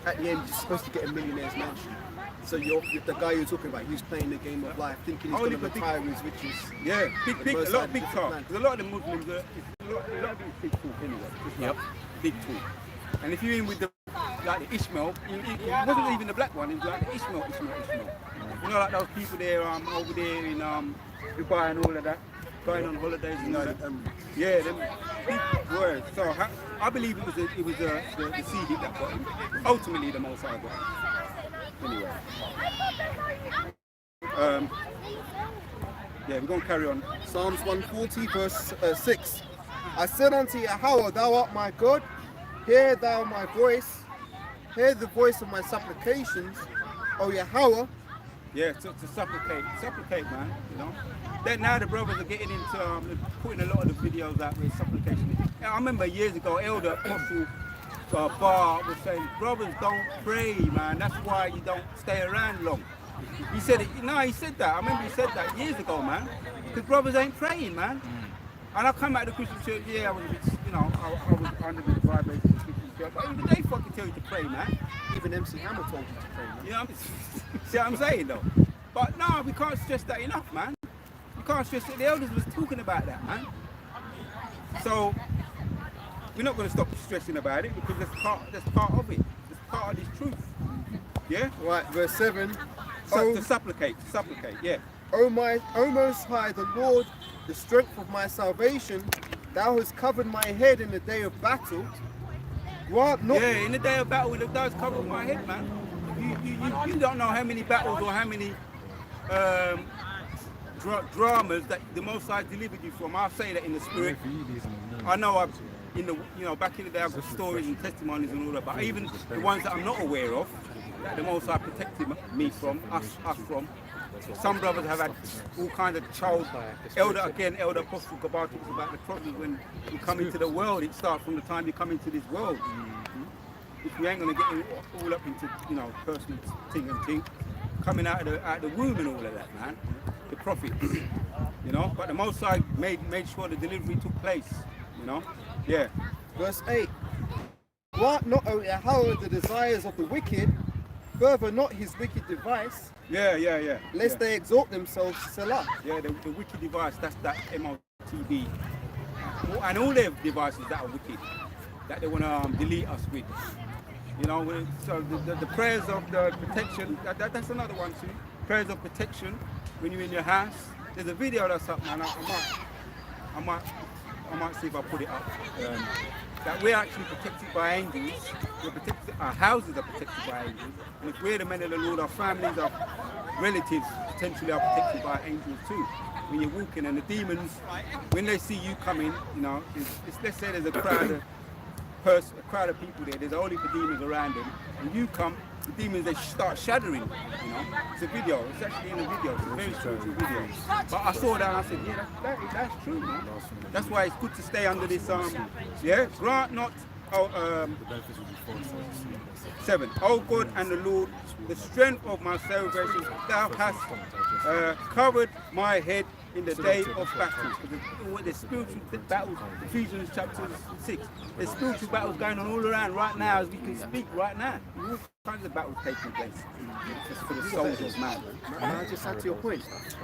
At the end, you're supposed to get a millionaire's mansion. So the guy you're talking about, he's playing the game of life, thinking he's going to retire his riches. Yeah, a lot of big talk. Because a lot of the Muslims, a lot of big talk anyway. Yep. Big talk. And if you're in with the Ishmael, it wasn't even the black one, it was like the Ishmael. You know, like those people there over there in Dubai and all of that, going on holidays and all that. Yeah, them big words. So I believe it was the seed that got him. Ultimately, the Most High got him. Anyway, yeah, we're going to carry on. Psalms 140 verse 6. I said unto Yahweh, thou art my God, hear thou my voice, hear the voice of my supplications, O Yahweh. Yeah, to supplicate, man, you know. Then now the brothers are getting into putting a lot of the videos out with supplication. I remember years ago, Elder Apostle Bar was saying, brothers don't pray, man. That's why you don't stay around long. He said it. No, he said that. I remember he said that years ago, man. Because brothers ain't praying, man. And I come out of the Christian church. Yeah, I was a bit, you know, I was under the vibration of the Christian church. But even they fucking tell you to pray, man. Even MC Hammer told you to pray, man. You know, see what I'm saying, though. But no, we can't stress that enough, man. We can't stress it. The elders was talking about that, man. So we're not going to stop stressing about it because that's part of it. It's part of this truth. Yeah? Right, verse 7. To supplicate, yeah. O Most High, the Lord, the strength of my salvation, thou hast covered my head in the day of battle. Grant not... Yeah, in the day of battle, it does cover my head, man. You don't know how many battles or how many dramas that the Most High delivered you from. I'll say that in the spirit. I know back in the day I've got stories and testimonies and all that, but even the ones that I'm not aware of, that the Most High protected me from, us from. Some brothers have had all kinds of child. Elder Apostle Gabar talks about the troubles when you come into the world. It starts from the time you come into this world. If we ain't gonna get all up into, you know, personal thing, coming out of the womb and all of that, man. The prophets, you know. But the Most High made sure the delivery took place, you know. Yeah. Verse 8. Grant not, O Yahweh, the desires of the wicked, further not his wicked device. Yeah. Lest they exalt themselves, Selah. Yeah, the wicked device, that's that MOTB. And all their devices that are wicked, that they want to delete us with. You know, so the prayers of the protection, that's another one too. Prayers of protection when you're in your house. There's a video that's up, man. I might I might see if I put it up. That we're actually protected by angels. We're protected, our houses are protected by angels. And if we're the men of the Lord, our families, our relatives potentially are protected by angels too. When you're walking and the demons, when they see you coming, you know, let's say there's a crowd of people there, there's a whole heap of demons around them, and you come, the demons, they start shattering, you know. It's a video, it's actually in a video, it's a very true video. But I saw that and I said, yeah, that's true, man. That's why it's good to stay under this, yeah, grant not, 7. Oh God and the Lord, the strength of my salvation, thou hast covered my head in the day of battle. There's spiritual battles, Ephesians chapter 6. There's spiritual battles going on all around right now as we can speak right now. All kinds of battles taking place. Just for the souls of man. And I just add to your point,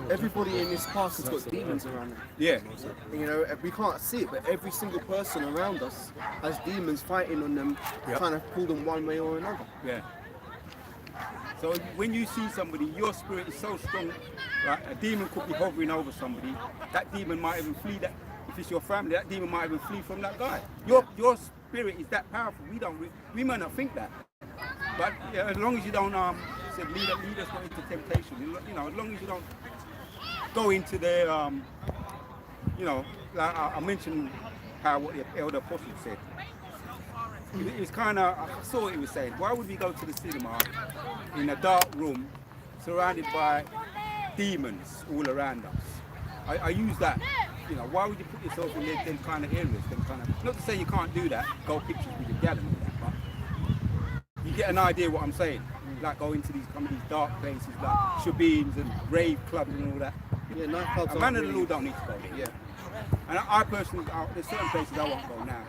everybody in this past has got demons around them. Yeah. You know, we can't see it, but every single person around us has demons fighting on them, trying to pull them one way or another. Yeah. So when you see somebody, your spirit is so strong, right? A demon could be hovering over somebody. That demon might even flee. That if it's your family, that demon might even flee from that guy. Your spirit is that powerful. We might not think that, but yeah, as long as you don't lead us not into temptation. You know, as long as you don't go into their you know, like I mentioned what the elder apostle said. It's kind of, I saw what he was saying. Why would we go to the cinema in a dark room surrounded by demons all around us? I use that. You know, why would you put yourself in them kind of areas? Not to say you can't do that, go pictures with your gal and all that, but you get an idea what I'm saying. Like go into these dark places like shebeens and rave clubs and all that. Yeah, nightclubs. A man of the Lord don't need to go there. Yeah. And I personally, there's certain places I won't go now.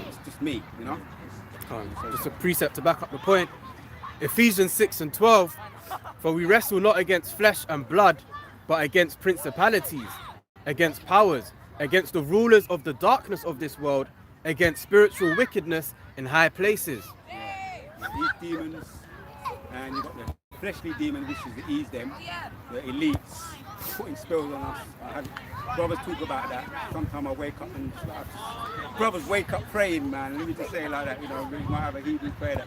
It's just me, you know. Just a precept to back up the point. Ephesians 6:12. For we wrestle not against flesh and blood, but against principalities, against powers, against the rulers of the darkness of this world, against spiritual wickedness in high places. These demons, and you've got the fleshly demon, which is to ease them, the elites, putting spells on us. I had brothers talk about that. Sometimes I wake up and brothers wake up praying, man. Let me just say it like that, you know, you might have a Hebrew prayer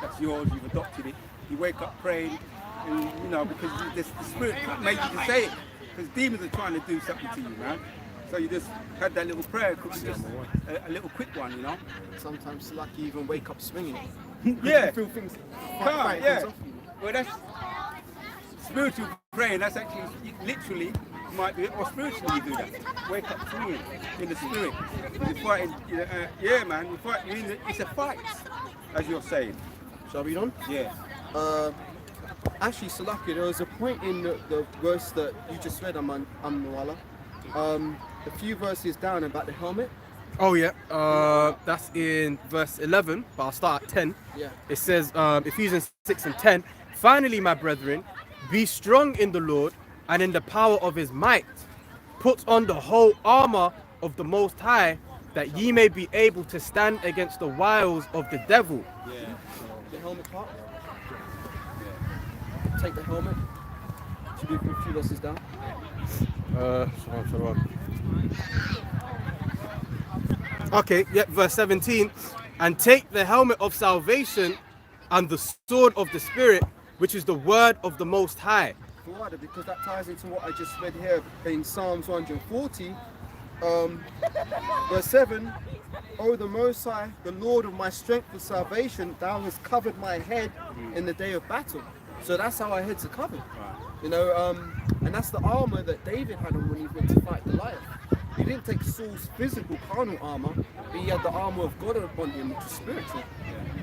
that's yours, you've adopted it. You wake up praying, and you know, because the spirit made you to say it. Because demons are trying to do something to you, man. So you just had that little prayer, it could be just a little quick one, you know. Sometimes it's like you even wake up swinging. Yeah. You feel things. Yeah. Well, that's spiritual praying. That's actually literally might do it, or spiritually you do that. Wake up swinging in the spirit. You're fighting. Yeah, man. You're fighting. It's a fight, as you're saying. Shall we read on? Yeah. Actually, Salaki, there was a point in the verse that you just read, Amnawala. A few verses down about the helmet. Oh yeah, that's in verse 11, but I'll start at 10. Yeah. It says, Ephesians 6:10, finally, my brethren, be strong in the Lord and in the power of his might. Put on the whole armor of the Most High, that ye may be able to stand against the wiles of the devil. Yeah. The helmet part. Take the helmet. Should we a few verses down? Okay, verse 17. And take the helmet of salvation and the sword of the Spirit, which is the word of the Most High. Because that ties into what I just read here in Psalms 140, verse 7. O the Most High, the Lord of my strength and salvation, thou hast covered my head in the day of battle. So that's how our heads are covered. You know, and that's the armor that David had on when he went to fight Goliath. He didn't take Saul's physical carnal armor, but he had the armor of God upon him, which is spiritual.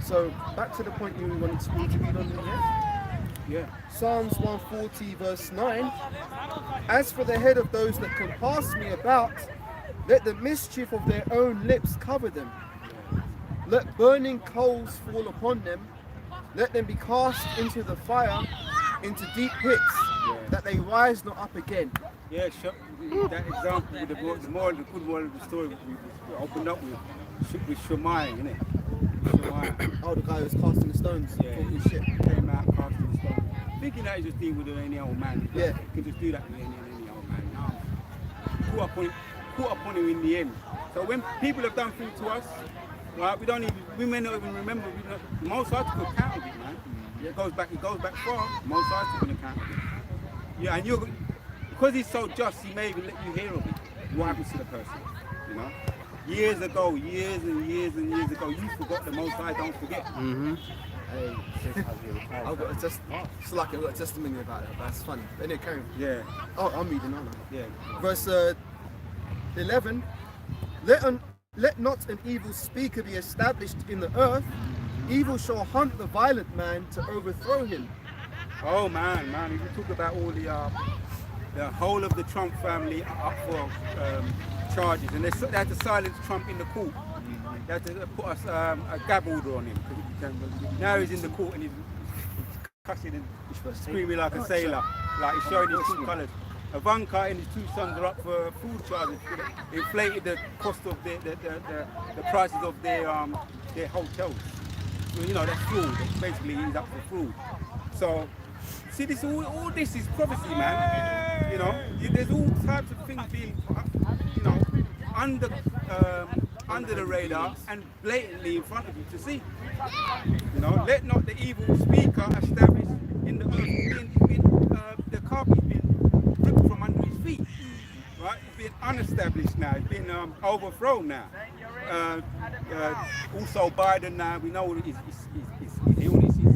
So back to the point you wanted to read on here. Yeah. Psalms 140 verse 9. As for the head of those that compass me about, let the mischief of their own lips cover them. Let burning coals fall upon them. Let them be cast into the fire, into deep pits, that they rise not up again. Yeah, that example with the good moral of the story we opened up with Shammai, innit? Shammai. Oh, the guy who was casting the stones. Yeah, talking he shit. came out casting the stones. Thinking that he just deal with any old man. Yeah. You can just do that with any old man. Caught up on caught up on him in the end. So when people have done things to us, right, we may not even remember. The Most High took account of it, man. It goes back far. The Most High took an account of it. Yeah, and because he's so just, he may even let you hear of it. What happens to the person, you know? Years and years ago, you forgot. The Most High don't forget. I've got it's like I've got a testimony about it. That's funny. Anyway, carry on. Yeah. Oh, I'm reading on. Yeah. Verse 11. Let not an evil speaker be established in the earth. Evil shall hunt the violent man to overthrow him. Oh man, if you talk about all the whole of the Trump family up for charges, and they had to silence Trump in the court. They had to put us a gab order on him. Now he's in the court and he's cussing and screaming like a sailor, like he's showing his true colours. Ivanka and his 2 sons are up for fraud charges. Inflated the cost of the prices of their hotels. So, you know, that's fraud. Basically, he's up for fraud. So, see, this all this is prophecy, man. You know, there's all types of things being, you know, under the radar and blatantly in front of you to see. You know, let not the evil speaker establish in the earth. The carpet's been ripped from under his feet. Right, it's been unestablished now. It's been overthrown now. Also, Biden now. We know his illness is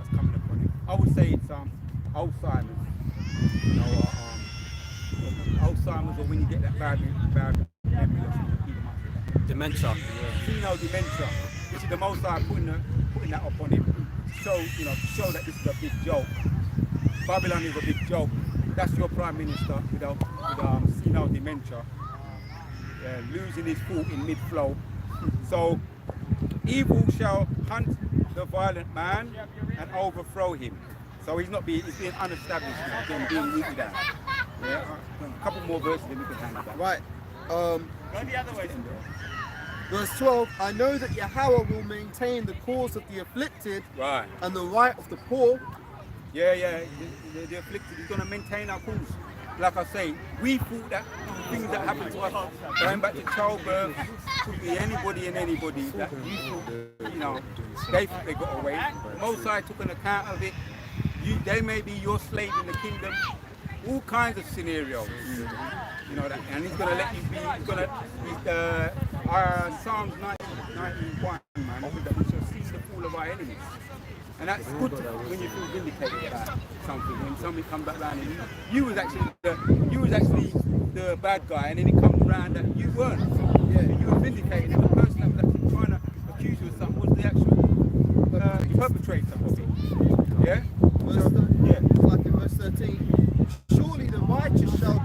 coming upon him. I would say it's Alzheimer's. You know, Alzheimer's, or when you get that bad memory loss. Dementia. Senile dementia, which is the Most High putting that up on him. So, you know, to show that this is a big joke. Babylon is a big joke. That's your Prime Minister without senile dementia, losing his foot in mid-flow. So, evil shall hunt the violent man and overthrow him. So he's being unestablished now, being rooted out. Yeah, a couple more verses, then we can handle that. Right. Go the other way. Verse 12. I know that Yahweh will maintain the cause of the afflicted, Right. and the right of the poor. Yeah, the afflicted. He's going to maintain our cause. Like I say, we thought that things that happened to us, going back to childbirth, could be anybody and anybody that we thought, you know, they thought they got away. Most High took an account of it. They may be your slave in the kingdom. All kinds of scenarios. You know that, and he's going to let you be. He's going to. Psalms 91, man. I think that we shall see the fall of our enemies. And that's good when you feel vindicated about something. When somebody comes back around and you was actually the bad guy, and then it comes around that you weren't. Yeah, you were vindicated, and the person that was actually trying to accuse you of something was the actual perpetrator of it. Yeah. Like in verse 13. Surely the righteous shall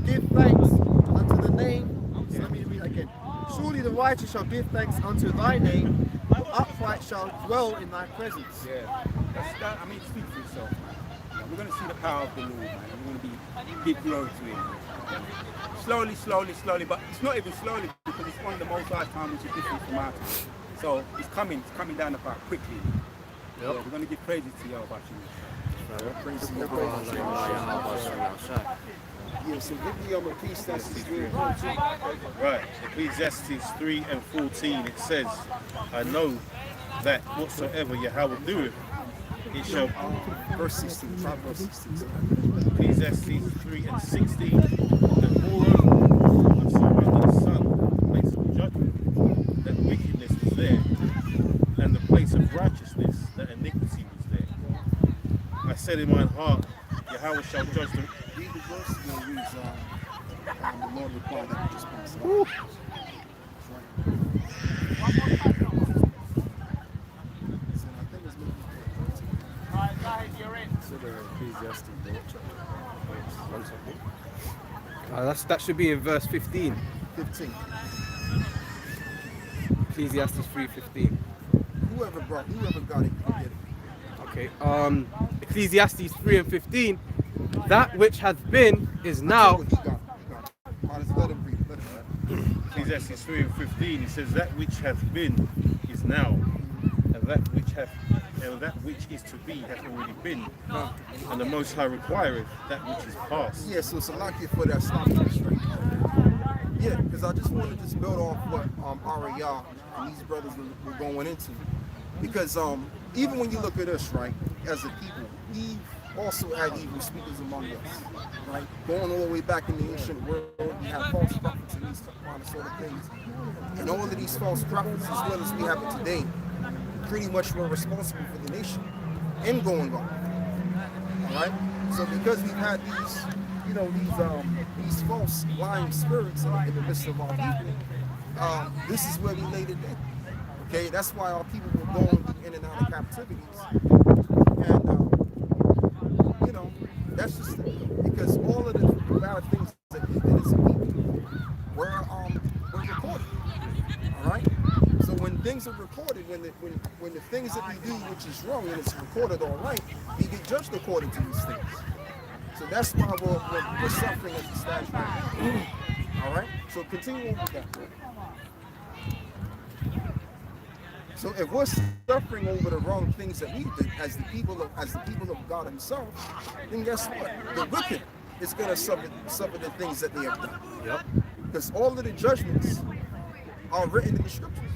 give thanks unto the name. So let me read that again. Surely the righteous shall give thanks unto thy name. The upright shall dwell in thy presence. Yeah, I mean, speak for yourself. We're going to see the power of the Lord, man. We're going to be big glory to him. Slowly, but it's not even slowly because it's one of the most high time which is different from our time. So it's coming down the path quickly. Yep. Yeah, we're going to give praises to Yahweh. Yeah, so give me Ecclesiastes 3 and 14. Right, Ecclesiastes 3 and 14, it says, I know that whatsoever Yahweh doeth, it shall... Verse 16, try verse 16. Ecclesiastes 3 and 16, that moreover, I saw under the sun the place of judgment, that wickedness was there, and the place of righteousness, that iniquity was there. I said in mine heart, Yahweh shall judge them. Read the verse, and then read the Lord required that we just pass it. That should be in verse 15. 15. Ecclesiastes 3:15. Whoever got it, you get it. Okay. Ecclesiastes 3 and 15. That which hath been is now. What he got. Let him read. Let him read. Ecclesiastes 3 and 15, he says, that which hath been is now, and that which is to be hath already been, and the Most High requireth that which is past. Yeah, so it's a lucky for that Islamic history. Yeah, because I just want to just build off what Ariel and these brothers were going into. Because even when you look at us, right, as a people, we've also had evil speakers among us, right? Going all the way back in the ancient world, we have false prophets and these kind of sort of things. And all of these false prophets, as well as we have it today, pretty much were responsible for the nation and going on. All right? So because we've had these, you know, these false lying spirits in the midst of our people, this is where we laid it down. Okay, that's why our people were going in and out of captivities. And you know, that's just because all of the bad things that we did as a people were recorded. All right. So when things are recorded, when the things that we do which is wrong and it's recorded all right, we get judged according to these things. So that's why we're suffering as a staff right now. All right. So continue on with that. So if we're suffering over the wrong things that we did as the people of God Himself, then guess what? The wicked is going to suffer the things that they have done. Yep. Because all of the judgments are written in the scriptures.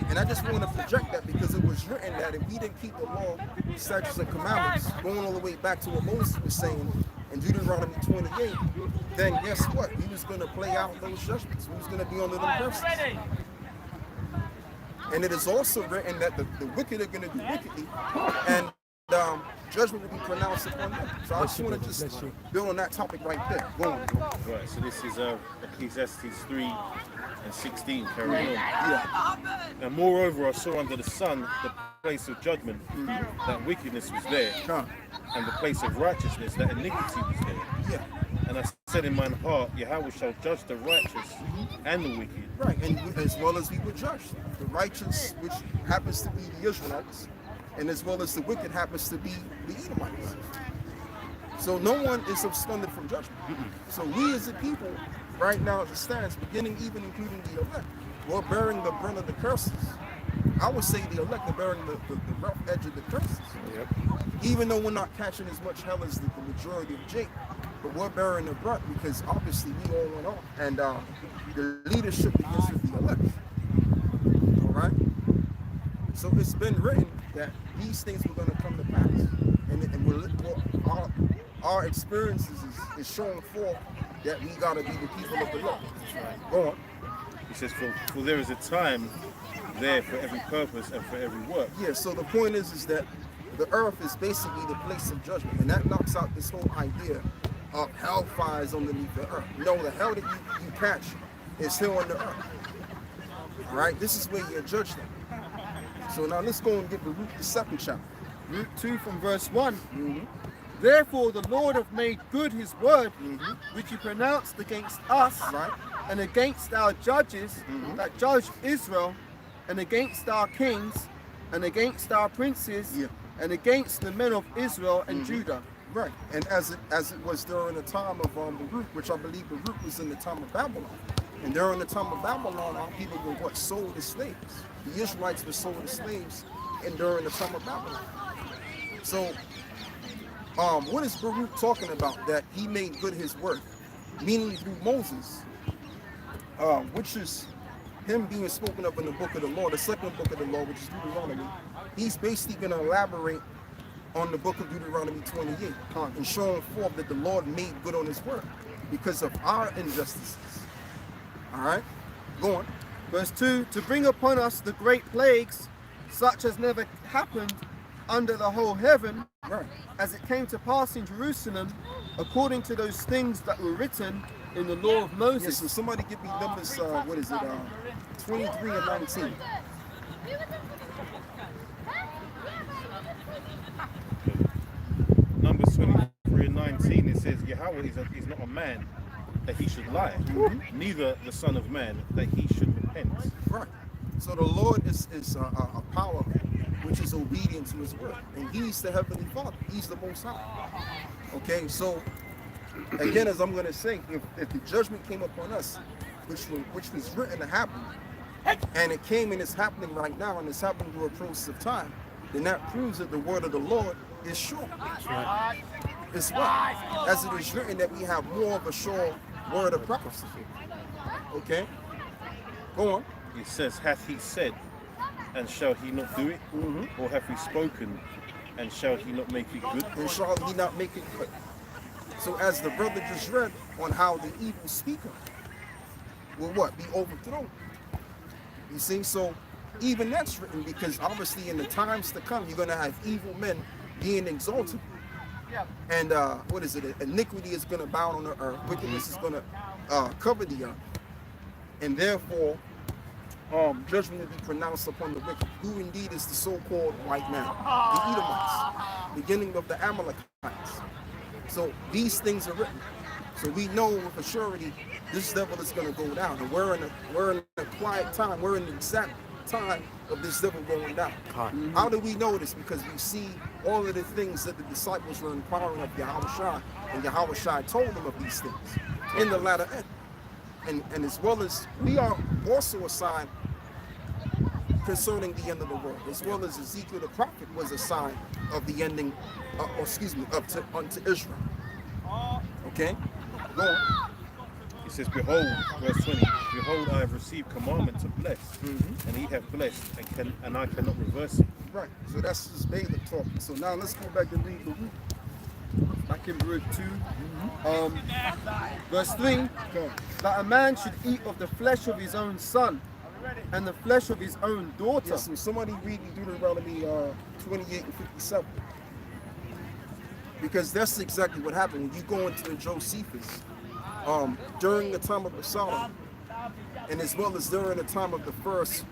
And I just want to project that because it was written that if we didn't keep the law, statutes, and commandments, going all the way back to what Moses was saying in Deuteronomy 28, then guess what? He was going to play out those judgments. He was going to be under them curses. And it is also written that the wicked are going to do wickedly, and judgment will be pronounced upon them. So I just want to just build on that topic right there. Go on. Right, so this is Ecclesiastes 3:16, carrying on. Yeah. And moreover, I saw under the sun the place of judgment, that wickedness was there, and the place of righteousness, that iniquity was there. Yeah. And I said in mine heart, Yahweh shall judge the righteous and the wicked. Right, and as well as we were judged. The righteous, which happens to be the Israelites, and as well as the wicked happens to be the Edomites. So no one is absconded from judgment. So we as a people, right now as it stands, beginning even including the elect, we're bearing the brunt of the curses. I would say the elect are bearing the rough edge of the curses. Yep. Even though we're not catching as much hell as the majority of Jake, but we're bearing the brunt because obviously we all went off. And the leadership begins with the elect. All right? So it's been written that these things were going to come to pass. And our experiences is showing forth that we got to be the people of the Lord. Go on. He says, for there is a time there for every purpose and for every work. Yeah, so the point is that the earth is basically the place of judgment. And that knocks out this whole idea of hellfires underneath the earth. No, the hell that you catch is here on the earth. All right, this is where you're judged at. So now let's go and get Luke the 2nd chapter. Luke 2 from verse 1. Therefore the Lord hath made good his word, which he pronounced against us, Right. and against our judges that judge Israel, and against our kings, and against our princes, Yeah. and against the men of Israel and Judah. Right, and as it was during the time of Baruch, which I believe Baruch was in the time of Babylon. And during the time of Babylon, our people were sold as slaves. The Israelites were sold as slaves, and during the time of Babylon. So, what is Baruch talking about? That he made good his word, meaning through Moses, which is him being spoken of in the book of the law, the second book of the law, which is Deuteronomy. He's basically going to elaborate on the book of Deuteronomy 28 and showing forth that the Lord made good on his word because of our injustices. All right, go on. Verse 2, to bring upon us the great plagues, such as never happened under the whole heaven, Right. as it came to pass in Jerusalem, according to those things that were written in the law of Yes, Moses. so somebody give me numbers, 23 and 19. Numbers 23 and 19, it says, Yahweh is not a man that he should lie, neither the Son of Man that he should repent. Right. So the Lord is a power which is obedient to his word. And he's the Heavenly Father. He's the Most High. Okay, so again, as I'm going to say, if the judgment came upon us, which was written to happen, and it came and it's happening right now, and it's happening through a process of time, then that proves that the word of the Lord is sure. It's right. As it is written that we have more of a sure word of prophecy. Okay? Go on. It says, hath he said, and shall he not do it? Or hath he spoken, and shall he not make it good? And shall he not make it good? So as the brother just read on how the evil speaker will what? Be overthrown. You see? So even that's written because obviously in the times to come, you're going to have evil men being exalted. And what is it? Iniquity is going to abound on the earth. Wickedness is going to cover the earth. And therefore, judgment will be pronounced upon the wicked, who indeed is the so-called white man, the Edomites, beginning of the Amalekites. So these things are written. So we know with a surety this devil is going to go down. And we're in a quiet time. We're in the exact time of this devil going down. How do we know this? Because we see all of the things that the disciples were inquiring of Yahushua, and Yahushua told them of these things in the latter end. And as well as we are also assigned concerning the end of the world, as well as Ezekiel the prophet was a sign of the ending, unto Israel. Okay? Go on. It says, behold, verse 20, behold, I have received commandment to bless, and he hath blessed, and I cannot reverse it. Right. So that's just Balaam talking. So now let's go back and read the root. Back in Baruch 2, verse 3, that a man should eat of the flesh of his own son and the flesh of his own daughter. Yes, so somebody read me Deuteronomy 28 and 57. Because that's exactly what happened. When you go into the Josephus, during the time of Solomon, and as well as during the time of the first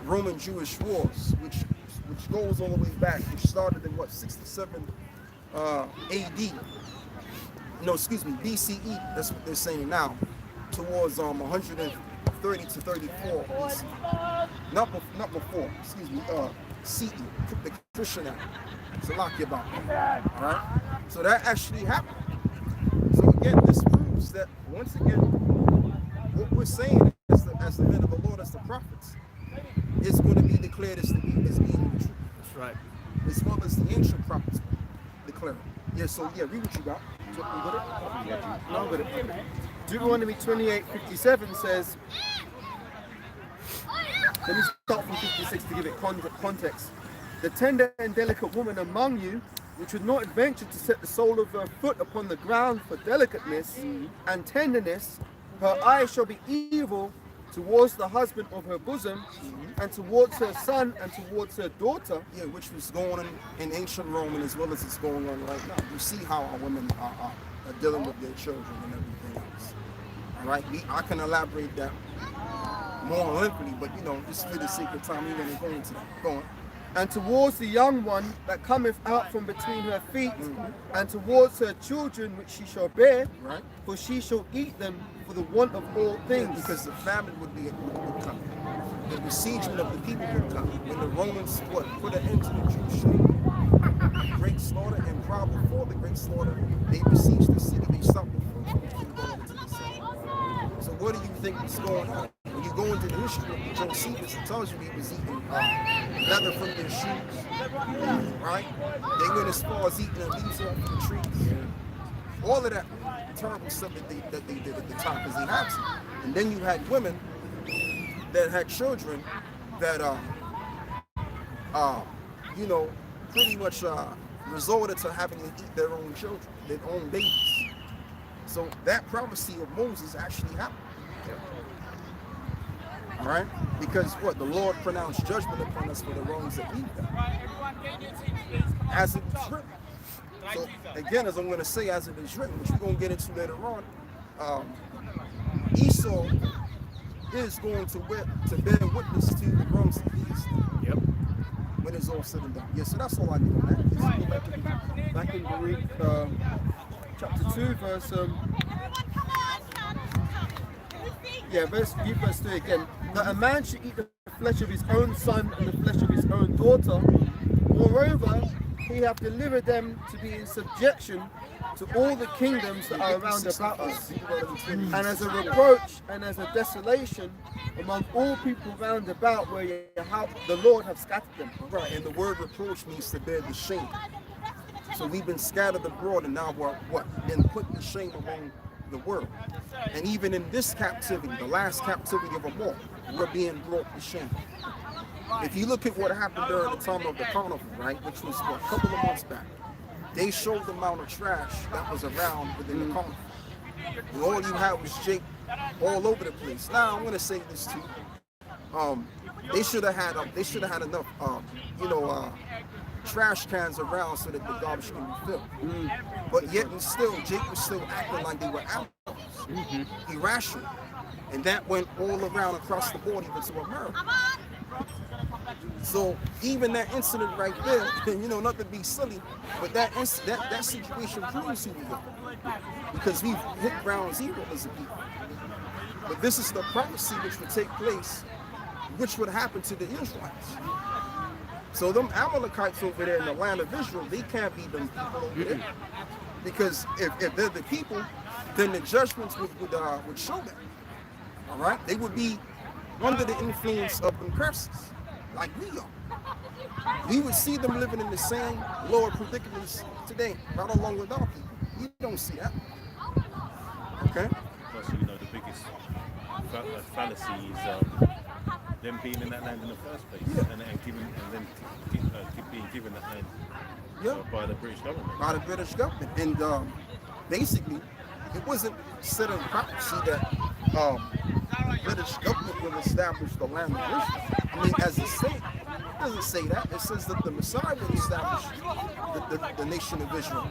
Roman Jewish wars, which goes all the way back, which started in what, 67 AD. No, excuse me, BCE. That's what they're saying now. Towards 130 to 34 BC. Not before. Excuse me. CE, the Christian era. Salaki about. All right. So that actually happened. So again, this proves that once again, what we're saying as the men of the Lord, as the prophets, is going to be declared as being the truth. That's right. As well as the ancient prophets declare it. Yeah, so yeah, read what you got. You got it? No, I'm with it. Deuteronomy 28:57 says, let me start from 56 to give it context. The tender and delicate woman among you, which would not venture to set the sole of her foot upon the ground for delicateness and tenderness, her eyes shall be evil towards the husband of her bosom, and towards her son, and towards her daughter. Yeah, which was going on in ancient Rome, and as well as it's going on right now. You see how our women are dealing with their children and everything else. All right, I can elaborate that more lengthily, but just for the sake of time, we're going to go into that. Go on. And towards the young one that cometh out from between her feet, and towards her children which she shall bear, right? For she shall eat them for the want of all things. Yeah, because the famine would come. The besiegement of the people would come. When the Romans put an end to the Jewish slavery, great slaughter, and probably before the great slaughter, they besieged the city. They stopped the food from going into the city. So what do you think is going on? When you go into the history of the Josephus, it tells you he was eating leather from their shoes, right? They went as far as eating the leaves off the trees. All of that terrible stuff that they did at the time, because they had to. And then you had women that had children that pretty much resorted to having to eat their own children, their own babies. So that prophecy of Moses actually happened. All right? Because the Lord pronounced judgment upon us for the wrongs that we've done. As it was written. So again, as I'm going to say, as it is written, which we're going to get into later on, Esau is going to bear witness to the wrongs that he's done. Yep. When it's all said and done. Yeah, so that's all I need on that. Back in Baruch chapter 2, verse verse 3 again. That a man should eat the flesh of his own son and the flesh of his own daughter. Moreover, he hath delivered them to be in subjection to all the kingdoms that are around about us, and as a reproach and as a desolation among all people round about where the Lord hath scattered them. Right, and the word reproach means to bear the shame. So we've been scattered abroad, and now we're been put to shame among the world. And even in this captivity, the last captivity of them all, we're being brought to shame. If you look at what happened during the time of the carnival, right, which was what, a couple of months back, they showed the amount of trash that was around within the carnival. And all you had was Jake all over the place. Now I'm gonna say this too. They should have had enough trash cans around so that the garbage can be filled. But yet and still, Jake was still acting like they were animals, irrational, and that went all around across the board, even to America. So even that incident right there, not to be silly, but that situation proves who we are, because we've hit ground zero as a people. But this is the prophecy which would take place, which would happen to the Israelites. So them Amalekites over there in the land of Israel, they can't be them people over there. Because if they're the people, then the judgments would show them. All right? They would be under the influence of them curses, like we are. We would see them living in the same lower predicaments today, right along with our people. You don't see that. Okay? Plus, the biggest fallacy is them being in that land in the first place, and then being given that land by the British government. By the British government. And basically, it wasn't said in prophecy that British government will establish the land of Israel. I mean, as a state, it doesn't say that. It says that the Messiah will establish the nation of Israel.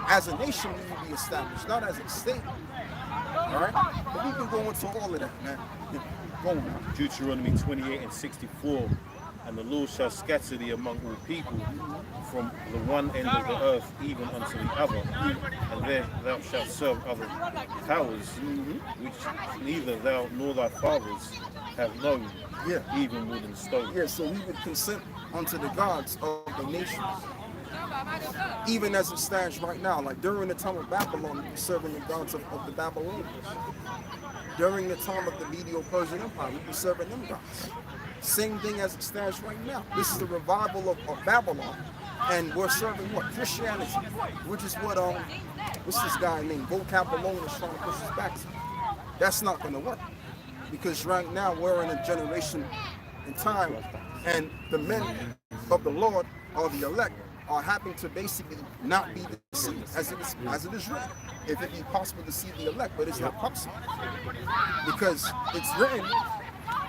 As a nation, we will be established, not as a state. All right? But we can go into all of that, man. Go on. Deuteronomy 28:64, and the Lord shall scatter thee among all people from the one end of the earth even unto the other, and there thou shalt serve other powers, which neither thou nor thy fathers have known, even wood and stone. Yeah, so we would consent unto the gods of the nations. Even as it stands right now, like during the time of Babylon, we were serving the gods of the Babylonians. During the time of the Medo-Persian Empire, we were serving them gods. Same thing as it stands right now. This is the revival of Babylon. And we're serving what? Christianity, which is what, what's this guy named Vocabulon is trying to push us back to. That's not going to work. Because right now we're in a generation in time, and the men of the Lord, or the elect, are having to basically not be deceived, as it is written. If it be possible to see the elect, but it's not possible. Because it's written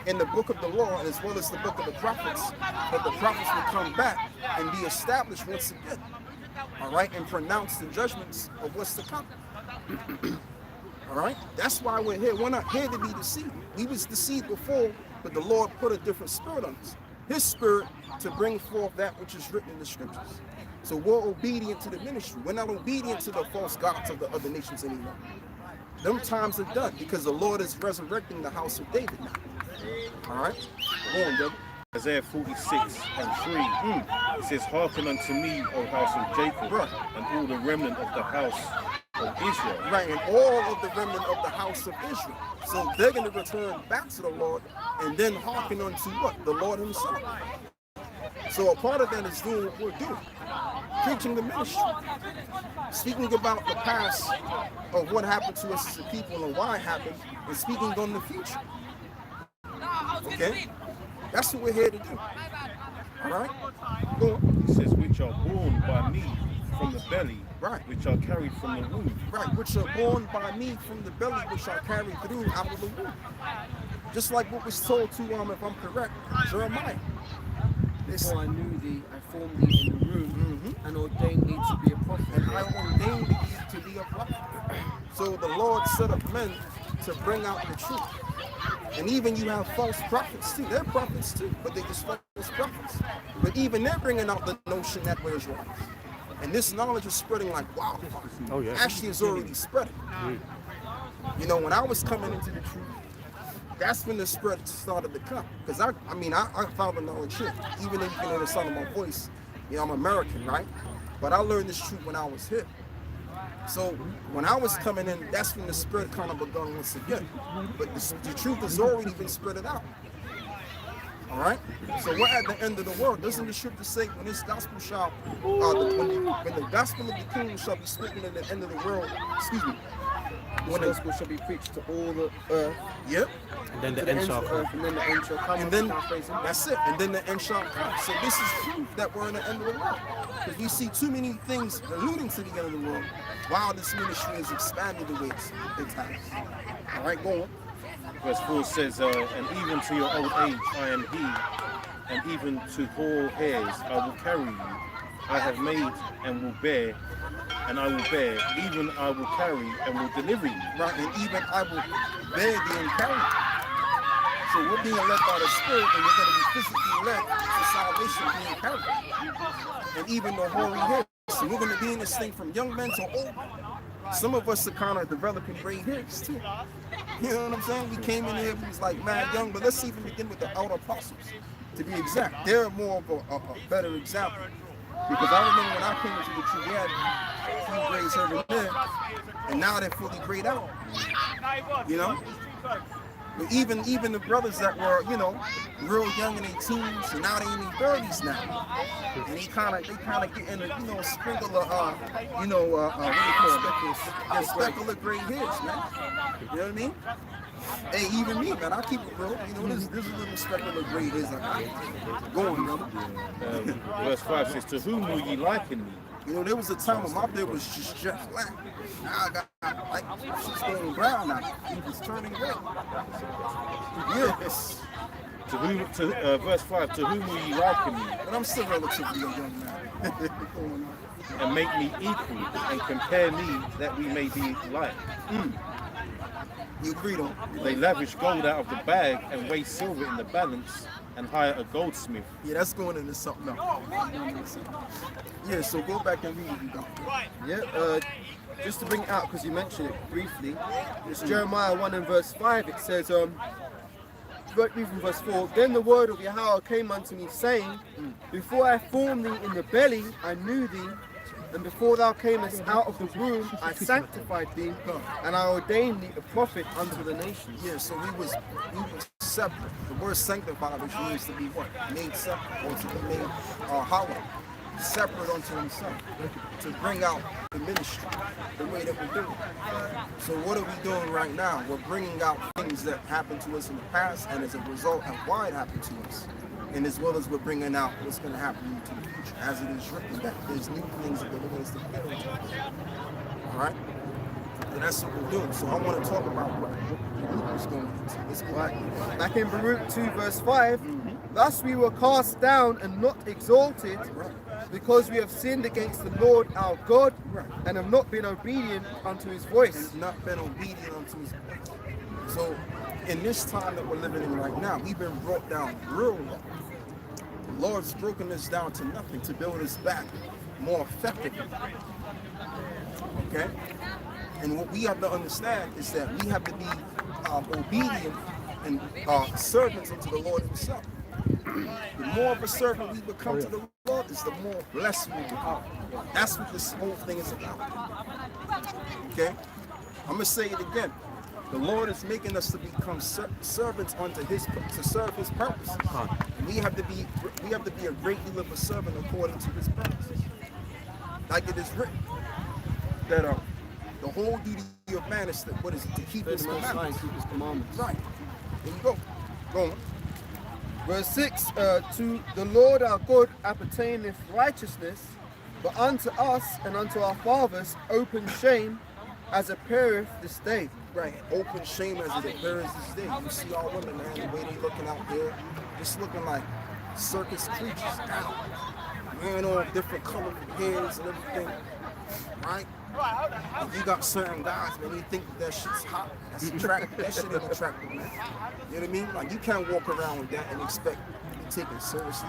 in the book of the law, as well as the book of the prophets, that the prophets will come back and be established once again. All right, and pronounce the judgments of what's to come. All right, that's why we're here. We're not here to be deceived. We was deceived before, but the Lord put a different spirit on us. His spirit to bring forth that which is written in the scriptures. So we're obedient to the ministry. We're not obedient to the false gods of the other nations anymore. Them times are done, because the Lord is resurrecting the house of David now. All right? Go on, brother. Isaiah 46:3, it says, hearken unto me, O house of Jacob, and all the remnant of the house of Israel. Right, and all of the remnant of the house of Israel. So they're going to return back to the Lord, and then hearken unto what? The Lord himself. So a part of that is doing what we're doing. Preaching the ministry. Speaking about the past of what happened to us as a people and why it happened, and speaking on the future. Okay? That's what we're here to do. All right? Go on. It says, which are born by me from the belly, which are carried from the womb. Right, which are born by me from the belly, which are carried through out of the womb. Just like what was told to, if I'm correct, Jeremiah. Before I knew thee, I formed thee in the womb, and ordained thee to be a prophet. And I ordained thee to be a prophet. So the Lord set up men to bring out the truth. And even you have false prophets too. They're prophets too, but they're just false prophets. But even they're bringing out the notion that we're Israelites. And this knowledge is spreading like wildfire. Oh, yeah. Actually, it's already spreading. When I was coming into the truth, that's when the spread started to come. Because I found the knowledge here. Even though you can hear the sound of my voice, I'm American, right? But I learned this truth when I was here. So when I was coming in, that's when the spread kind of begun once again. But the truth has already been spread out. All right? So we're at the end of the world. Doesn't the scripture say when this gospel shall, when the gospel of the kingdom shall be spoken at the end of the world, This gospel shall be preached to all the earth. Yep. And then To the the end ends shall of the come. earth, and then the end shall come. And then Paraphrasing. that's it. And then the end shall come. So this is proof that we're in the end of the world. Because we see too many things alluding to the end of the world while this ministry is expanding the way it has. All right, go on. Verse 4 says, and even to your old age I am he, and even to hoar hairs I will carry you. I have made and will bear, and I will bear, even I will carry and will deliver you. Right, and even I will bear thee and carry thee. So we're being led by the Spirit, and we're going to be physically led to salvation being carried. And even the hoary hairs. So we're going to be in this thing from young men to old men. Some of us are kind of developing gray hairs too. You know what I'm saying? We came in here, we was like mad young, but let's even begin with the outer apostles. To be exact, they're more of a better example. Because I remember when I came into the truth, we had a few grays here and there, and now they're fully grayed out. You know? But even the brothers that were, you know, real young in their teens, and now they in their 30s now. And they kind of get in a, you know, sprinkle of, what do you call it? Speckle of gray hairs, man. You know what I mean? Hey, even me, man, I keep it real. You know, there's a little speckle of gray hairs I got. Go on, brother. Verse 5 says, to whom will ye liken me? You know, there was a time when my beard was just jet black. Now I got, like, she's going brown now. It's turning red. Yes. To whom, verse 5, to whom will ye liken me? But I'm still relatively a young man. And make me equal, and compare me that we may be like. You agreed on. They lavish gold out of the bag and weigh silver in the balance and hire a goldsmith. Yeah, that's going into something else. Yeah, so go back and read what you got. Yeah, just to bring it out, because you mentioned it briefly, it's Jeremiah 1 and verse 5. It says, read from verse 4, then the word of Yahweh came unto me, saying, before I formed thee in the belly, I knew thee, and before thou camest out of the womb, I sanctified thee, and I ordained thee a prophet unto the nations. Yeah, so we was separate. The word sanctified, which means to be what? Made separate, or to be made hollow. Separate unto himself. To bring out the ministry, the way that we're doing. So what are we doing right now? We're bringing out things that happened to us in the past, and as a result of why it happened to us. And as well as we're bringing out what's going to happen into the future, as it is written that there's new things that the Lord is declaring to us. All right? And that's what we're doing. So I want to talk about what Luke is going into. Let's go back. Back in Baruch 2 verse 5, thus we were cast down and not exalted, because we have sinned against the Lord our God, and have not been obedient unto his voice. And not been obedient unto his voice. So in this time that we're living in right now, we've been brought down real low. The Lord's broken us down to nothing to build us back more effectively. Okay? And what we have to understand is that we have to be obedient and servants unto the Lord himself. The more of a servant we become to the Lord, is the more blessed we become. That's what this whole thing is about. Okay? I'm going to say it again. The Lord is making us to become servants unto his, to serve his purpose. And we have to be a great deal of a servant according to his purposes. Like it is written that the whole duty of man is to keep his commandments. Keep his commandments. Right. There you go. Go on. Verse 6, to the Lord our God appertaineth righteousness, but unto us and unto our fathers open shame, as appeareth this day. Right, open shame as it appears this day. You see all women, man, the way they looking out there, just looking like circus creatures now. Wearing all different colorful hairs and everything, right? And you got certain guys, man, you think that shit's hot. That's attractive. That shit ain't attractive, man. You know what I mean? Like, you can't walk around with that and expect to be taken seriously.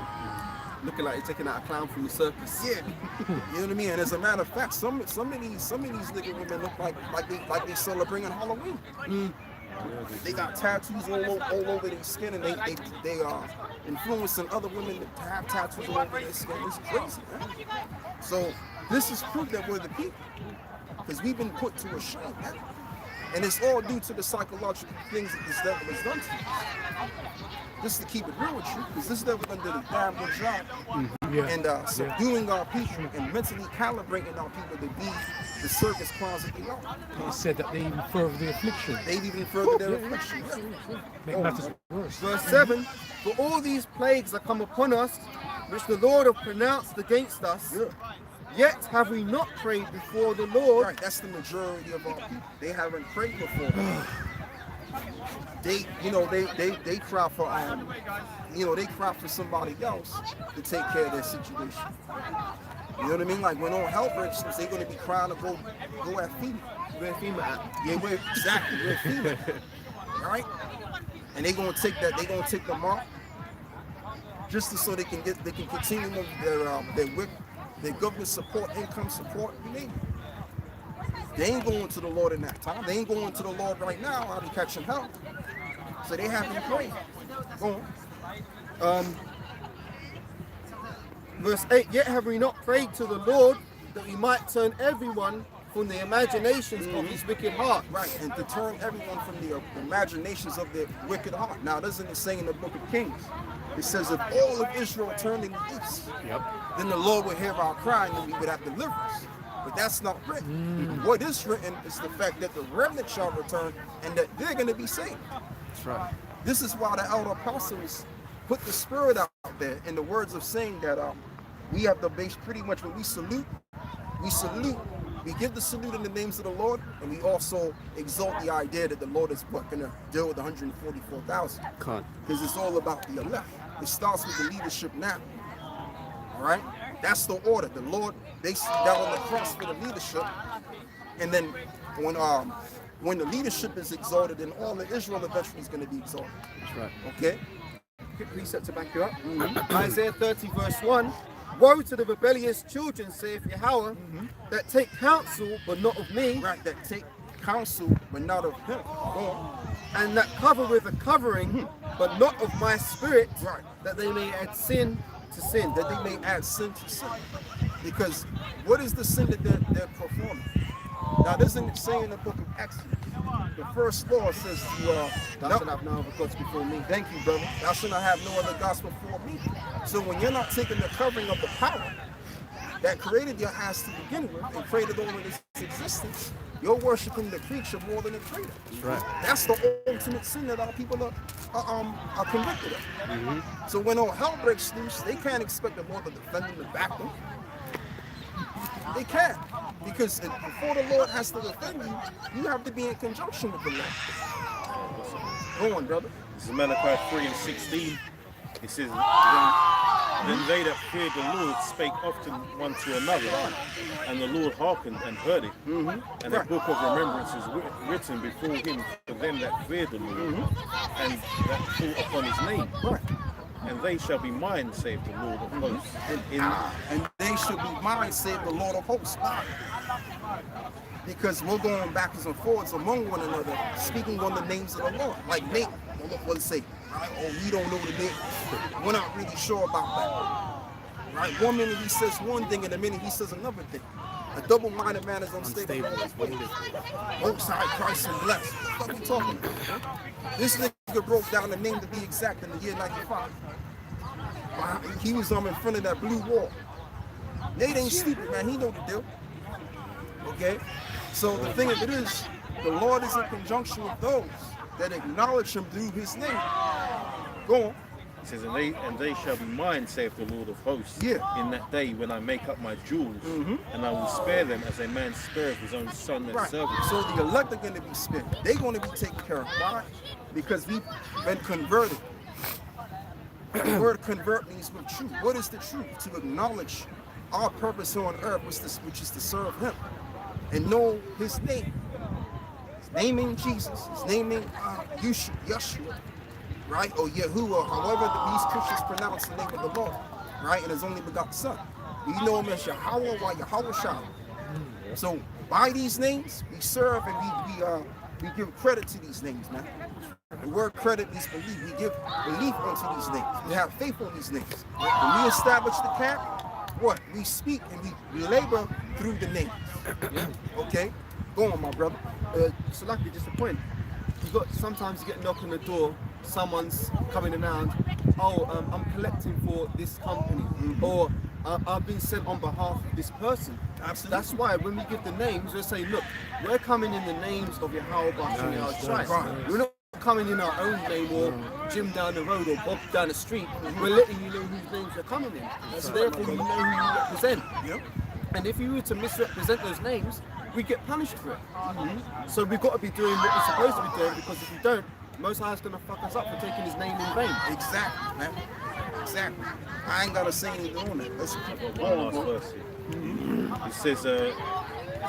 Looking like you're taking out a clown from the circus. Yeah, you know what I mean. And as a matter of fact, some of these nigga women look like they celebrating Halloween. They got tattoos all over their skin, and they are influencing other women to have tattoos all over their skin. It's crazy, man. So this is proof that we're the people, because we've been put to a shame, man. And it's all due to the psychological things that this devil has done to us. Just to keep it real with you, because this devil done did a damn good job and subduing our people and mentally calibrating our people to be the circus clowns that they are. He said that they even further the affliction. They've even furthered their affliction. Make matters worse. Verse 7, for all these plagues are come upon us, which the Lord hath pronounced against us, yet have we not prayed before the Lord. Right, that's the majority of our people. They haven't prayed before. They cry for they cry for somebody else to take care of their situation. You know what I mean? Like when all hell breaks loose, they're gonna be crying to go at FEMA. Where FEMA at? Yeah, exactly where FEMA. All right? And they're gonna take the mark just so they can continue their government support, income support, you name it. They ain't going to the Lord in that time. They ain't going to the Lord right now. I'll be catching hell. So they haven't prayed. Go on. Verse 8, yet have we not prayed to the Lord that we might turn everyone from the imaginations of his wicked heart. Right, and to turn everyone from the imaginations of their wicked heart. Now, doesn't it say in the book of Kings? It says if all of Israel turned in the east, then the Lord would hear our cry and we would have deliverance. But that's not written. What is written is the fact that the remnant shall return and that they're going to be saved. That's right. This is why the elder apostles put the spirit out there in the words of saying that we have the base pretty much when we salute, we give the salute in the names of the Lord, and we also exalt the idea that the Lord is going to deal with 144,000. Because it's all about the elect. It starts with the leadership now. All right? That's the order. The Lord based down on the cross for the leadership. And then when the leadership is exalted, then all of Israel eventually is going to be exalted. That's right. Okay? Quick precept to back you up. Isaiah 30 verse 1. Woe to the rebellious children, saith Yahweh, that take counsel, but not of me. Right, that take counsel, but not of him. And that cover with a covering, but not of my spirit, Right. that they may add sin to sin. That they may add sin to sin. Because what is the sin that they're performing? Now, doesn't it say in the book of Exodus, the first law says Thou shalt have no other gods before me. Thank you, brother. Thou shalt not have no other gods before me. So when you're not taking the covering of the power that created your ass to begin with and created all of this existence, you're worshiping the creature more than the creator. That's right. That's the ultimate sin that our people are convicted of. So when all hell breaks loose, they can't expect the Lord to defend them and back them. They can't. Because before the Lord has to defend you, you have to be in conjunction with the Lord. Go on, brother. This is Malachi 3:16. It says, then they that feared the Lord spake often one to another, and the Lord hearkened and heard it. And a book of remembrance is written before him for them that fear the Lord, and that call upon his name. And they shall be mine, saith the Lord of hosts. And they should be mine, saith the Lord of hosts. Because we're going backwards and forwards among one another, speaking on the names of the Lord. Like Nate, will say, right? Oh, we don't know the name. We're not really sure about that. Right? 1 minute he says one thing, and a minute he says another thing. A double-minded man is unstable. Most high Christ and blessed. What are we talking about? This nigga broke down the name to be exact in the year 95. He was in front of that blue wall. Nate ain't stupid, man. He know the deal. Okay? So the thing of it is, the Lord is in conjunction with those that acknowledge him through his name. Go on. It says, and they shall be mine, saith the Lord of hosts, in that day when I make up my jewels, and I will spare them as a man spareth his own son and servant. So the elect are going to be spared. They're going to be taken care of. Why? Because we've been converted. The word convert means with truth. What is the truth? To acknowledge our purpose on earth, which is to serve him and know his name. His name ain't Jesus. His name ain't Yeshua, right? Or Yahuwah, however these Christians pronounce the name of the Lord, right? And his only begotten Son. We know him as Yahweh or Yahweh Shah. So by these names, we serve and we give credit to these names, man. The word credit is belief. We give belief unto these names. We have faith on these names. When we establish the camp, what? We speak and we labor through the names. Okay? Go on, my brother. So luckily, just a point. Sometimes you get a knock on the door, someone's coming around, I'm collecting for this company, or I've been sent on behalf of this person. Absolutely. That's why when we give the names, we're saying, look, we're coming in the names of Yahweh Bashem Yahweh Christ. We're not coming in our own name or Jim down the road or Bob down the street. We're letting you know whose names we're coming in. So therefore you know who you represent. Yep. And if you were to misrepresent those names, we get punished for it. So we've got to be doing what we're supposed to be doing, because if we don't, Most High's going to fuck us up for taking his name in vain. Exactly, man. Exactly. I ain't got to say anything on it. Let's keep it One last verse here. It says, this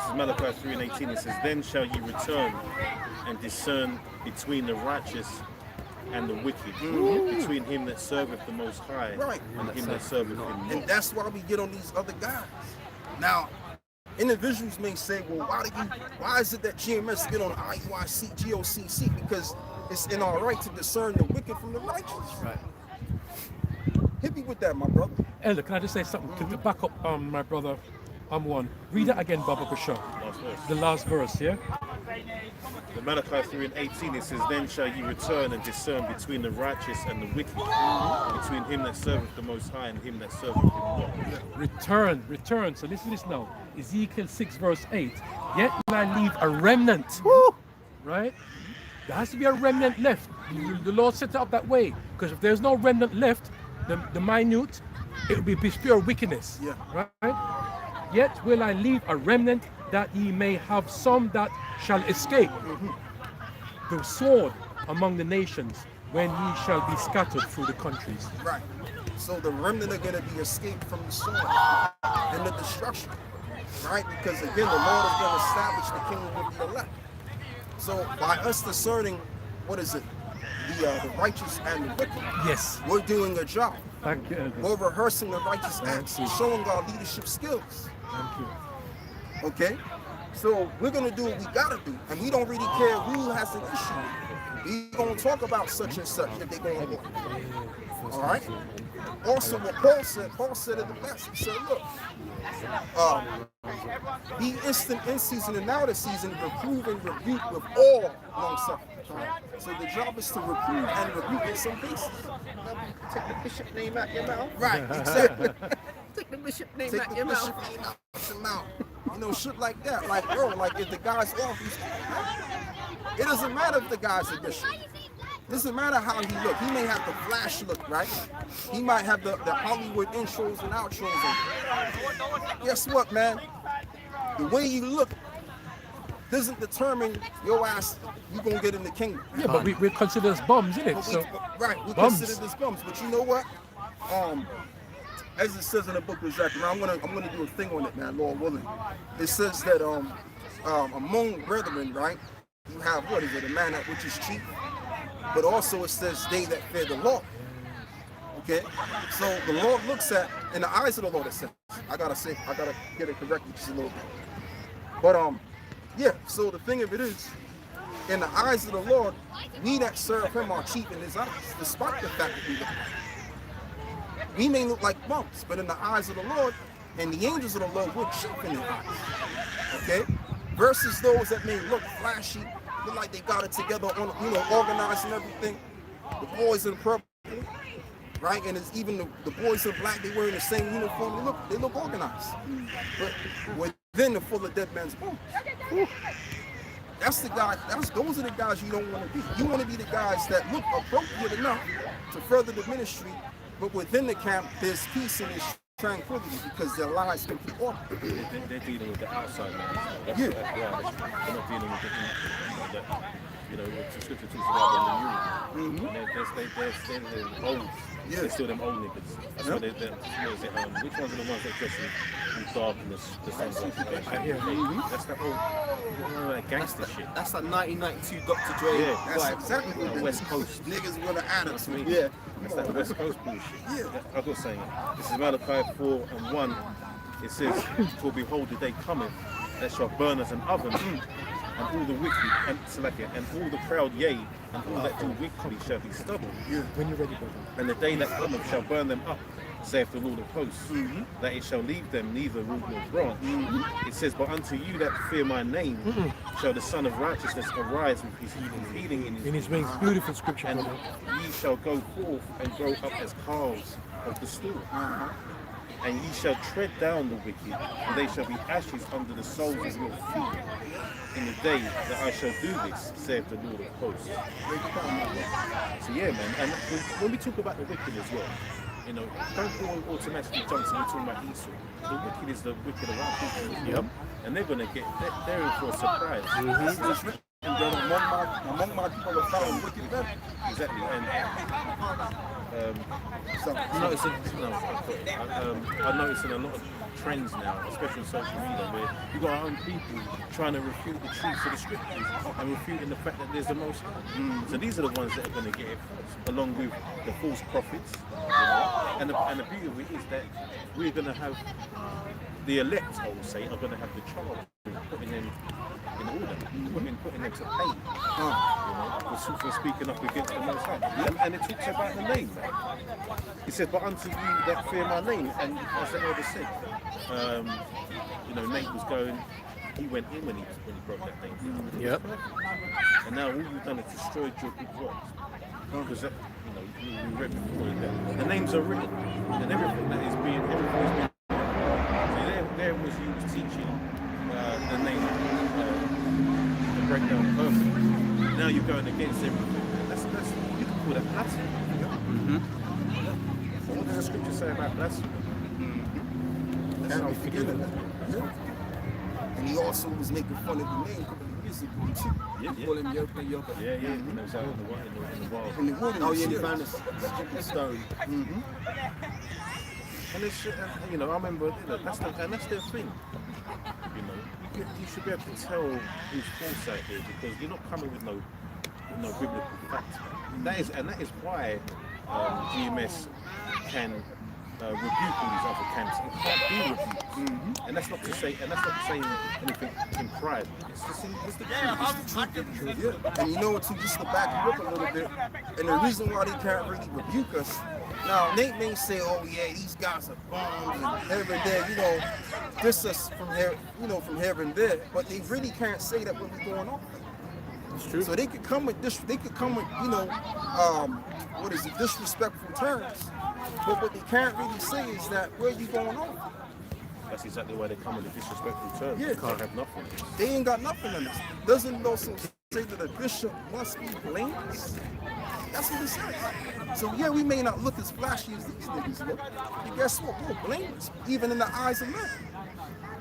is Malachi 3:18. It says, "Then shall ye return and discern between the righteous and the wicked, between him that serveth the Most High Right. and him that serveth him not." And that's why we get on these other guys. Now, individuals may say, well, why is it that GMS get on IUIC, GOCC? Because it's in our right to discern the wicked from the righteous. Right. Hit me with that, my brother. Elder, can I just say something to back up my brother one? Read that again, Baba Bashar. Last verse. The last verse, yeah? The Malachi 3:18, it says, "Then shall ye return and discern between the righteous and the wicked, between him that serveth the Most High and him that serveth him not." Return. So listen to this now. Ezekiel 6 verse 8. Yet will I leave a remnant. Right? There has to be a remnant left. The Lord set it up that way. Because if there's no remnant left, the minute, it will be pure wickedness. Yeah. Right? Yet will I leave a remnant, that ye may have some that shall escape the sword among the nations, when ye shall be scattered through the countries. Right. So the remnant are going to be escaped from the sword and the destruction. Right? Because again, the Lord is going to establish the kingdom of the elect. So by us discerning, what is it? The righteous and the wicked. Yes. We're doing a job. Thank you, Elder. We're rehearsing the righteous acts, you. showing our leadership skills. Thank you. Okay? So we're gonna do what we gotta do, and we don't really care who has an issue. We gonna talk about such and such if they're gonna work. All right. Also, what Paul said it the best. He said, "Look, be instant in season and out of season, reprove and rebuke with all long suffering." So the job is to reprove and rebuke in some cases. Take the bishop name out your mouth. Right, exactly. Take the bishop name Take out the your mouth. bishop name out your mouth. You know, shit like that. Like, bro, like if the guy's off, it doesn't matter if the guy's a bishop. It doesn't matter how he look. He may have the flash look, right? He might have the Hollywood intros and outros. And guess what, man? The way you look doesn't determine your ass. You gonna get in the kingdom. Yeah, but we're considered as bums, isn't it? But So right, we bums. consider this bums. But you know what? As it says in the book of Zechariah, I'm gonna do a thing on it, man, Lord willing. It says that among brethren, right, you have, what is it, a man that which is chief, but also it says they that fear the Lord. Okay, so the Lord looks at, in the eyes of the Lord, it says, I gotta get it corrected just a little bit. But yeah, so the thing of it is, in the eyes of the Lord, we that serve him are chief in his eyes, despite the fact that we look. We may look like bumps, but in the eyes of the Lord and the angels of the Lord, we're chief in their eyes. Okay? Versus those that may look flashy, look like they got it together, on, organized and everything. The boys in purple, right? And it's even the boys in black, they wearing the same uniform. They look organized. But within the full of dead man's bones. That's the guy. Those are the guys you don't want to be. You want to be the guys that look appropriate enough to further the ministry. But within the camp, there's peace and there's tranquility because their lives can keep order. They're dealing with the outside man. They're not dealing with the scripture talks about the renewal. They're old. Yeah. They're still them old niggas. That's why which ones are the ones that dress in darkness, the sun's That's that old that gangster shit. That's like 1992 Dr. Dre. Yeah, That's vibe. exactly what West Coast. niggas want to add it to me. Yeah. That's that West Coast bullshit. Yeah. I've got saying, this is Malachi 4:1. It says, "For behold, the day cometh that shall burn as an oven, and all the wicked, and all the proud, yea, and all that do wickedly shall be stubble. when you're ready, brother. And the day that cometh shall burn them up, saith the Lord of hosts, that it shall leave them neither root nor branch. It says, but unto you that fear my name shall the Son of Righteousness arise with his healing in his wings. Beautiful scripture. and ye shall go forth and grow up as calves of the stall. And ye shall tread down the wicked, and they shall be ashes under the soles of your feet in the day that I shall do this, saith the Lord of hosts. So yeah, man, and when we talk about the wicked as well, you know, don't all automatically jump to talking about Esau. The wicked is the wicked around people, Yep. and they're gonna get, they're in for a surprise. And then among my people are found wicked men. Exactly, and So, I'm noticing a lot of trends now, especially on social media, where you've got our own people trying to refute the truths of the scriptures and refuting the fact that there's the Most High. So these are the ones that are going to get it first, along with the false prophets. You know? And the beauty of it is that we're going to have the elect, I would say, are going to have the charge of putting them in order, putting them to pay. You know, for speaking up against the Most High. And it talks about the name. He says, but unto you that fear my name, and as the elder said, you know, Nate was going, he went in when he broke that name. Yep. And now all you've done is destroyed your good works. Because that, you know, we read before that the names are written, and everything that is being, so there was you teaching the name, the breakdown perfect. Now you're going against everything. That's you can call that blasphemy. What does the scripture say about blasphemy? can't be forgiven. And he also was making fun of the name a couple of years ago too. Yeah. Call him Yoga. Yeah. And it was out in the wild. In the wilderness. Oh yeah, he found a stupid stone. And it's, you know, I remember, you know, that's their thing. You know, you should be able to tell who's false out here because you're not coming with no biblical facts. That is why GMS can rebuke all these other camps and can't be rebuked. And that's not to say, anything in pride. It's the truth. Yeah. And you know what, just to back you up a little bit, and the reason why they can't really rebuke us, now Nate may say, oh yeah, these guys are bums and here and there, you know, diss us from here, you know, from here and there, but they really can't say that when we're going on. It's true. So they could come with you know, disrespectful terms, but what they can't really say is that where you going on. That's exactly why they come with the disrespectful terms. Yeah. They can't have nothing. They ain't got nothing in this. Doesn't it also say that a bishop must be blameless? That's what it says. So yeah, we may not look as flashy as these niggas look, but guess what? We're blameless, even in the eyes of men.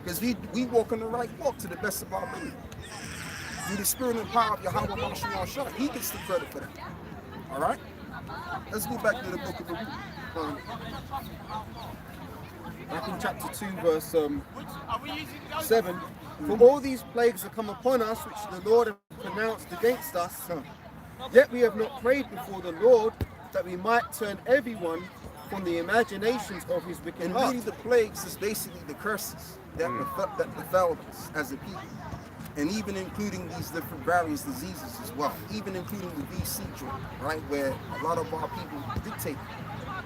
Because we walk in the right walk to the best of our ability. Through the spirit and power of Yahweh Mashiach Shah, he gets the credit for that. All right? Let's go back to the book of the week. Back in chapter 2, verse 7. For all these plagues have come upon us, which the Lord hath pronounced against us, yet we have not prayed before the Lord, that we might turn everyone from the imaginations of his wicked And heart. really the plagues is basically the curses that befell us as a people. And even including these different various diseases as well. Even including the VC joint, right? Where a lot of our people dictate.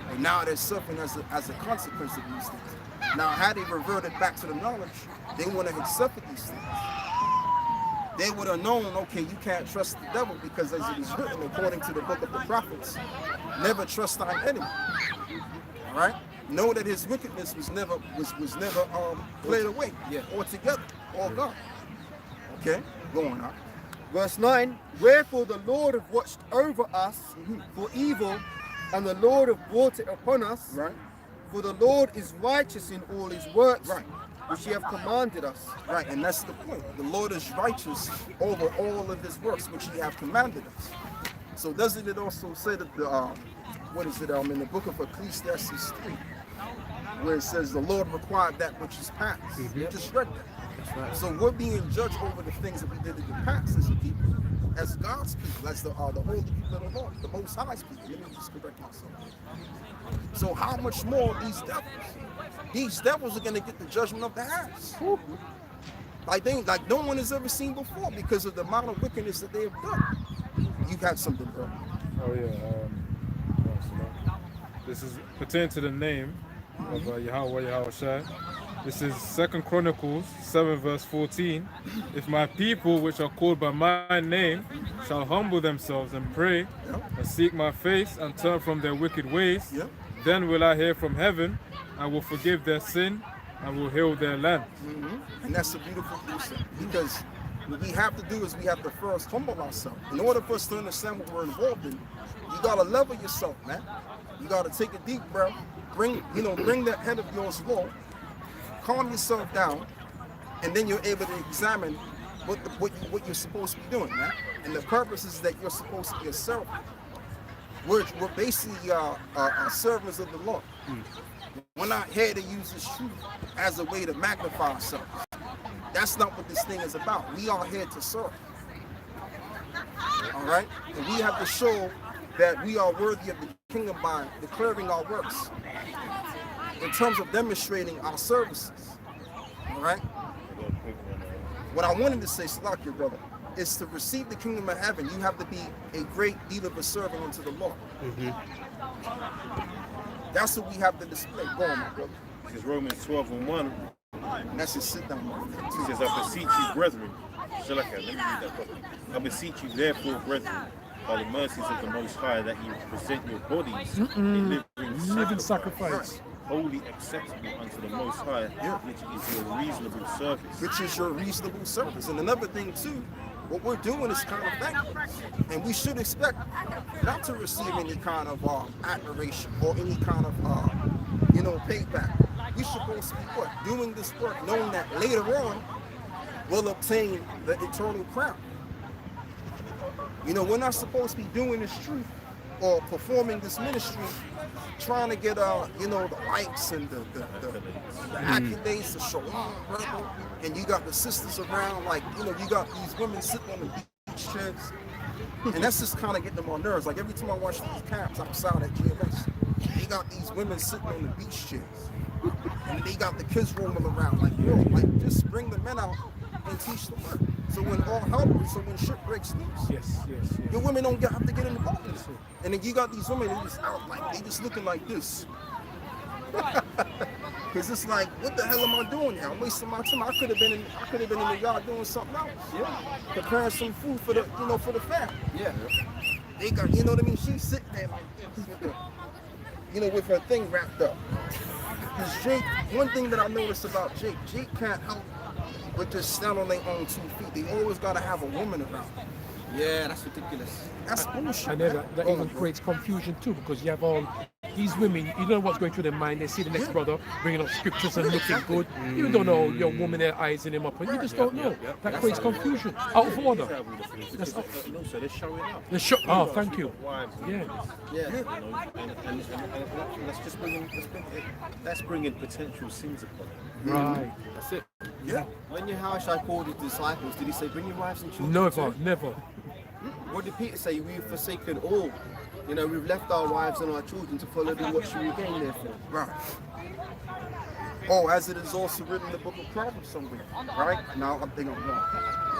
And now they're suffering as a consequence of these things. Now, had they reverted back to the knowledge, they wouldn't have suffered these things. They would have known, okay, you can't trust the devil because as it is written according to the book of the prophets, never trust thine enemy. All right? Know that his wickedness was never cleared away. Yeah. Altogether, all gone. Okay, going on. Verse 9, wherefore the Lord hath watched over us for evil, and the Lord hath brought it upon us. Right. For the Lord is righteous in all his works, Right. which he hath commanded us. Right, and that's the point. The Lord is righteous over all of his works, which he hath commanded us. So doesn't it also say that the in the book of Ecclesiastes 3, where it says the Lord required that which is past. You just read that. That's right. So we're being judged over the things that we did in the past as a people, as God's people, as the holy people of the Lord, the Most High's people. Let me just correct myself. So how much more these devils? These devils are going to get the judgment of the ass. Like no one has ever seen before because of the amount of wickedness that they have done. You've had something, bro. Oh yeah. This is pertaining to the name. of Yahweh Shai. This is 2 Chronicles 7 verse 14. If my people which are called by my name shall humble themselves and pray and seek my face and turn from their wicked ways, then will I hear from heaven and will forgive their sin and will heal their land. And that's a beautiful precept, because what we have to do is we have to first humble ourselves. In order for us to understand what we're involved in, you gotta level yourself, man. You gotta take a deep breath, bring that head of yours low, calm yourself down, and then you're able to examine what you're supposed to be doing, man. And the purpose is that you're supposed to be a servant. We're basically servants of the Lord. We're not here to use this truth as a way to magnify ourselves. That's not what this thing is about. We are here to serve. All right? And we have to show that we are worthy of the kingdom by declaring our works in terms of demonstrating our services. All right? What I wanted to say, Salaki, brother, is to receive the kingdom of heaven, you have to be a great deal of a servant unto the Lord. That's what we have to display. Go on, my brother. Because Romans 12 and 1, That's just sit down, man. it says, I beseech you, brethren. Let me read that properly. I beseech you, therefore, brethren, by the mercies of the Most High, that you present your bodies a living sacrifice, wholly acceptable unto the Most High, which is your reasonable service. Which is your reasonable service. And another thing, too, what we're doing is kind of thankless. And we should expect not to receive any kind of admiration or any kind of, payback. We're supposed to be what? Doing this work, knowing that later on, we'll obtain the eternal crown. We're not supposed to be doing this truth or performing this ministry trying to get, the likes and the accolades, the shalom, brother. And you got the sisters around, you got these women sitting on the beach chairs. And that's just kind of getting them on nerves. Like every time I watch these camps outside at GMS, they got these women sitting on the beach chairs. And they got the kids roaming around. Just bring the men out and teach the word. So when all hell breaks, so when shit breaks loose, Yes. your women don't have to get in the boat. And then you got these women, they just out they just looking like this. Because it's like, what the hell am I doing here? I'm wasting my time. I could have been in the yard doing something else. Preparing some food for the for the family. They got, she's sitting there like this with her thing wrapped up. Because Jake, one thing that I noticed about Jake can't help but just stand on their own 2 feet. They always gotta have a woman around. Yeah, that's ridiculous. That's bullshit. And then that even creates confusion too, because you have all these women, you don't know what's going through their mind. They see the next brother bringing up scriptures and looking good. You don't know your woman, they're eyesing him up, and you just don't know. That creates confusion. Out of order. That's also, they're showing up. Oh, thank you. Yeah. And that's bringing potential sins upon them. Right. That's it. Yeah. When Yahushua called his disciples, did he say, bring your wives and children? Never. What did Peter say? We've forsaken all. We've left our wives and our children to follow them. What should we gain therefore? Right. Oh, as it is also written in the book of Proverbs somewhere, right? Now I'm thinking wrong.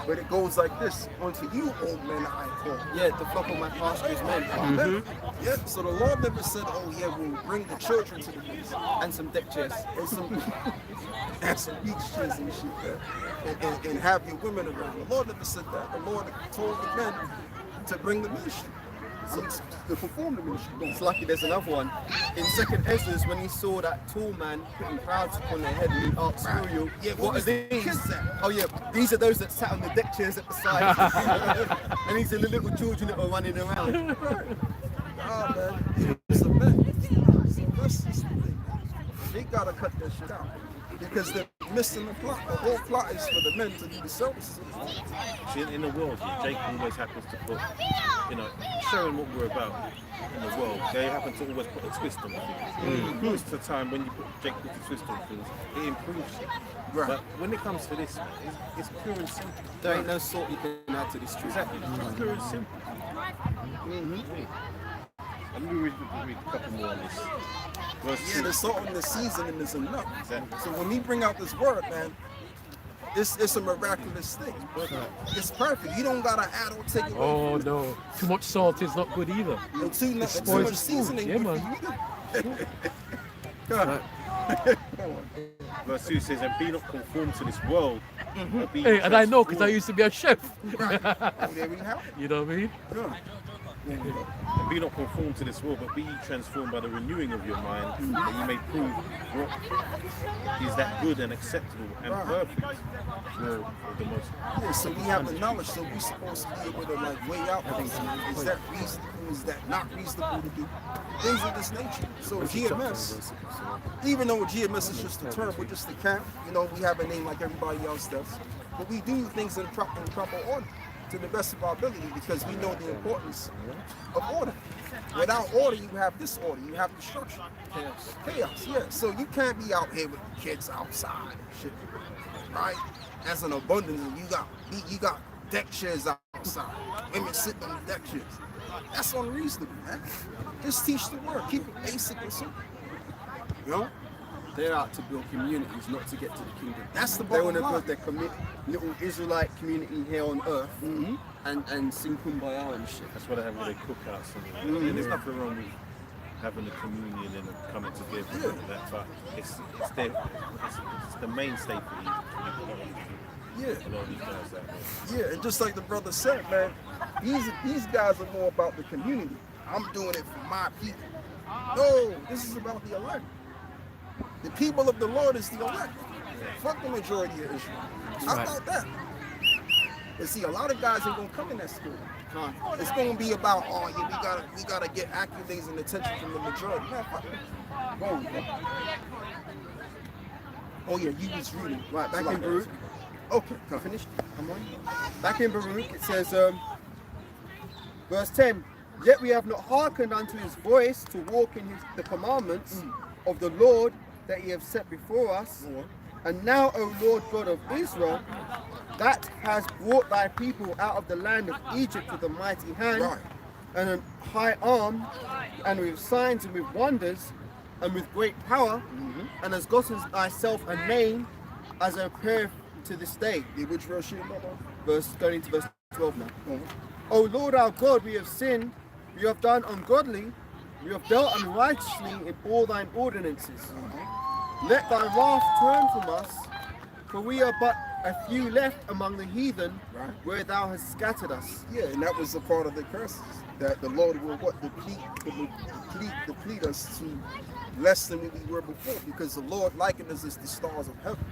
But it goes like this: unto you, old men, I call. Yeah, the flock of my pastor's men. Yeah, so the Lord never said, oh yeah, we'll bring the children to the beach. And some deck chairs. And some beach chairs and shit, and have your women around. The Lord never said that. The Lord told the men to bring the ministry. To perform the ministry. It's lucky there's another one. In 2nd Ezra, when he saw that tall man putting crowds upon their head, and he asked Muriel, what are these? Oh yeah, these are those that sat on the deck chairs at the side. And these are the little children that were running around. Oh man, it's a man. That's just the thing. They gotta cut that shit out. Because they're missing the plot. The whole plot is for the men to do the services. See, in the world, Jake always happens to put, showing what we're about in the world, they happen to always put a twist on things. Most of the time, when Jake puts a twist on things, it improves it. Right. But when it comes to this, it's pure and simple. There ain't no salt you can add to this truth. Exactly. It's pure and simple. Let me read a couple more on this. Yeah, the salt in the seasoning is enough. Exactly. So when we bring out this word, man, it's a miraculous thing. It's perfect. You don't gotta add or take away. Oh no, too much salt is not good either. And too much spoils the food. seasoning. Yeah, man. God. Verse 2 says, and be not conformed to this world. But be Hey, and I know because I transformed. used to be a chef. Oh, there we have it. You know what I mean? Yeah. And be not conformed to this world, but be ye transformed by the renewing of your mind, that you may prove what is that good and acceptable and perfect will of the Most High. Yeah, so we have the knowledge, so we're supposed to be able to like weigh out things. Is that reasonable? Is that not reasonable to do? Things of this nature. So GMS, even though GMS is just a term, we're just a camp. You know, we have a name like everybody else does, but we do things in proper order, to the best of our ability, because we know the importance of order. Without order, you have disorder, you have destruction. Chaos, yeah. So you can't be out here with the kids outside and shit, right? As an abundance, and you got deck chairs outside, women sitting on the deck chairs. That's unreasonable, man. Just teach the word, keep it basic and simple. You know? They're out to build communities, not to get to the kingdom. That's the They want bottom to line. build their little Israelite community here on earth and sing kumbaya and shit. That's what I have with their cookouts. And there's nothing wrong with having the communion and coming together and that, but it's the mainstay for Yeah. a lot of these guys out there. Yeah, and just like the brother said, man, these guys are more about the community. I'm doing it for my people. No, this is about the elect. The people of the Lord is the elect. Fuck the majority of Israel. How about that? But see, a lot of guys ain't gonna come in that school. It's gonna be about, oh yeah, we gotta get accolades and attention from the majority. Man, fuck it. Go on, bro. Oh yeah, you was reading. Right, back in Baruch. Okay, come. Finished? I'm on. Back in Baruch, it says, verse 10, yet we have not hearkened unto his voice to walk in the commandments of the Lord that he hath set before us. And now, O Lord God of Israel, that has brought thy people out of the land of Egypt with a mighty hand, Right. and an high arm, and with signs and with wonders, and with great power, and has gotten thyself a name as a prayer to this day. Yeah, which verse you about? Going into verse 12 now. O Lord our God, we have sinned, we have done ungodly, we have dealt unrighteously in all thine ordinances. Let thy wrath turn from us, for we are but a few left among the heathen, where thou hast scattered us. Yeah, and that was a part of the curses, that the Lord will deplete us to less than we were before, because the Lord likened us as the stars of heaven.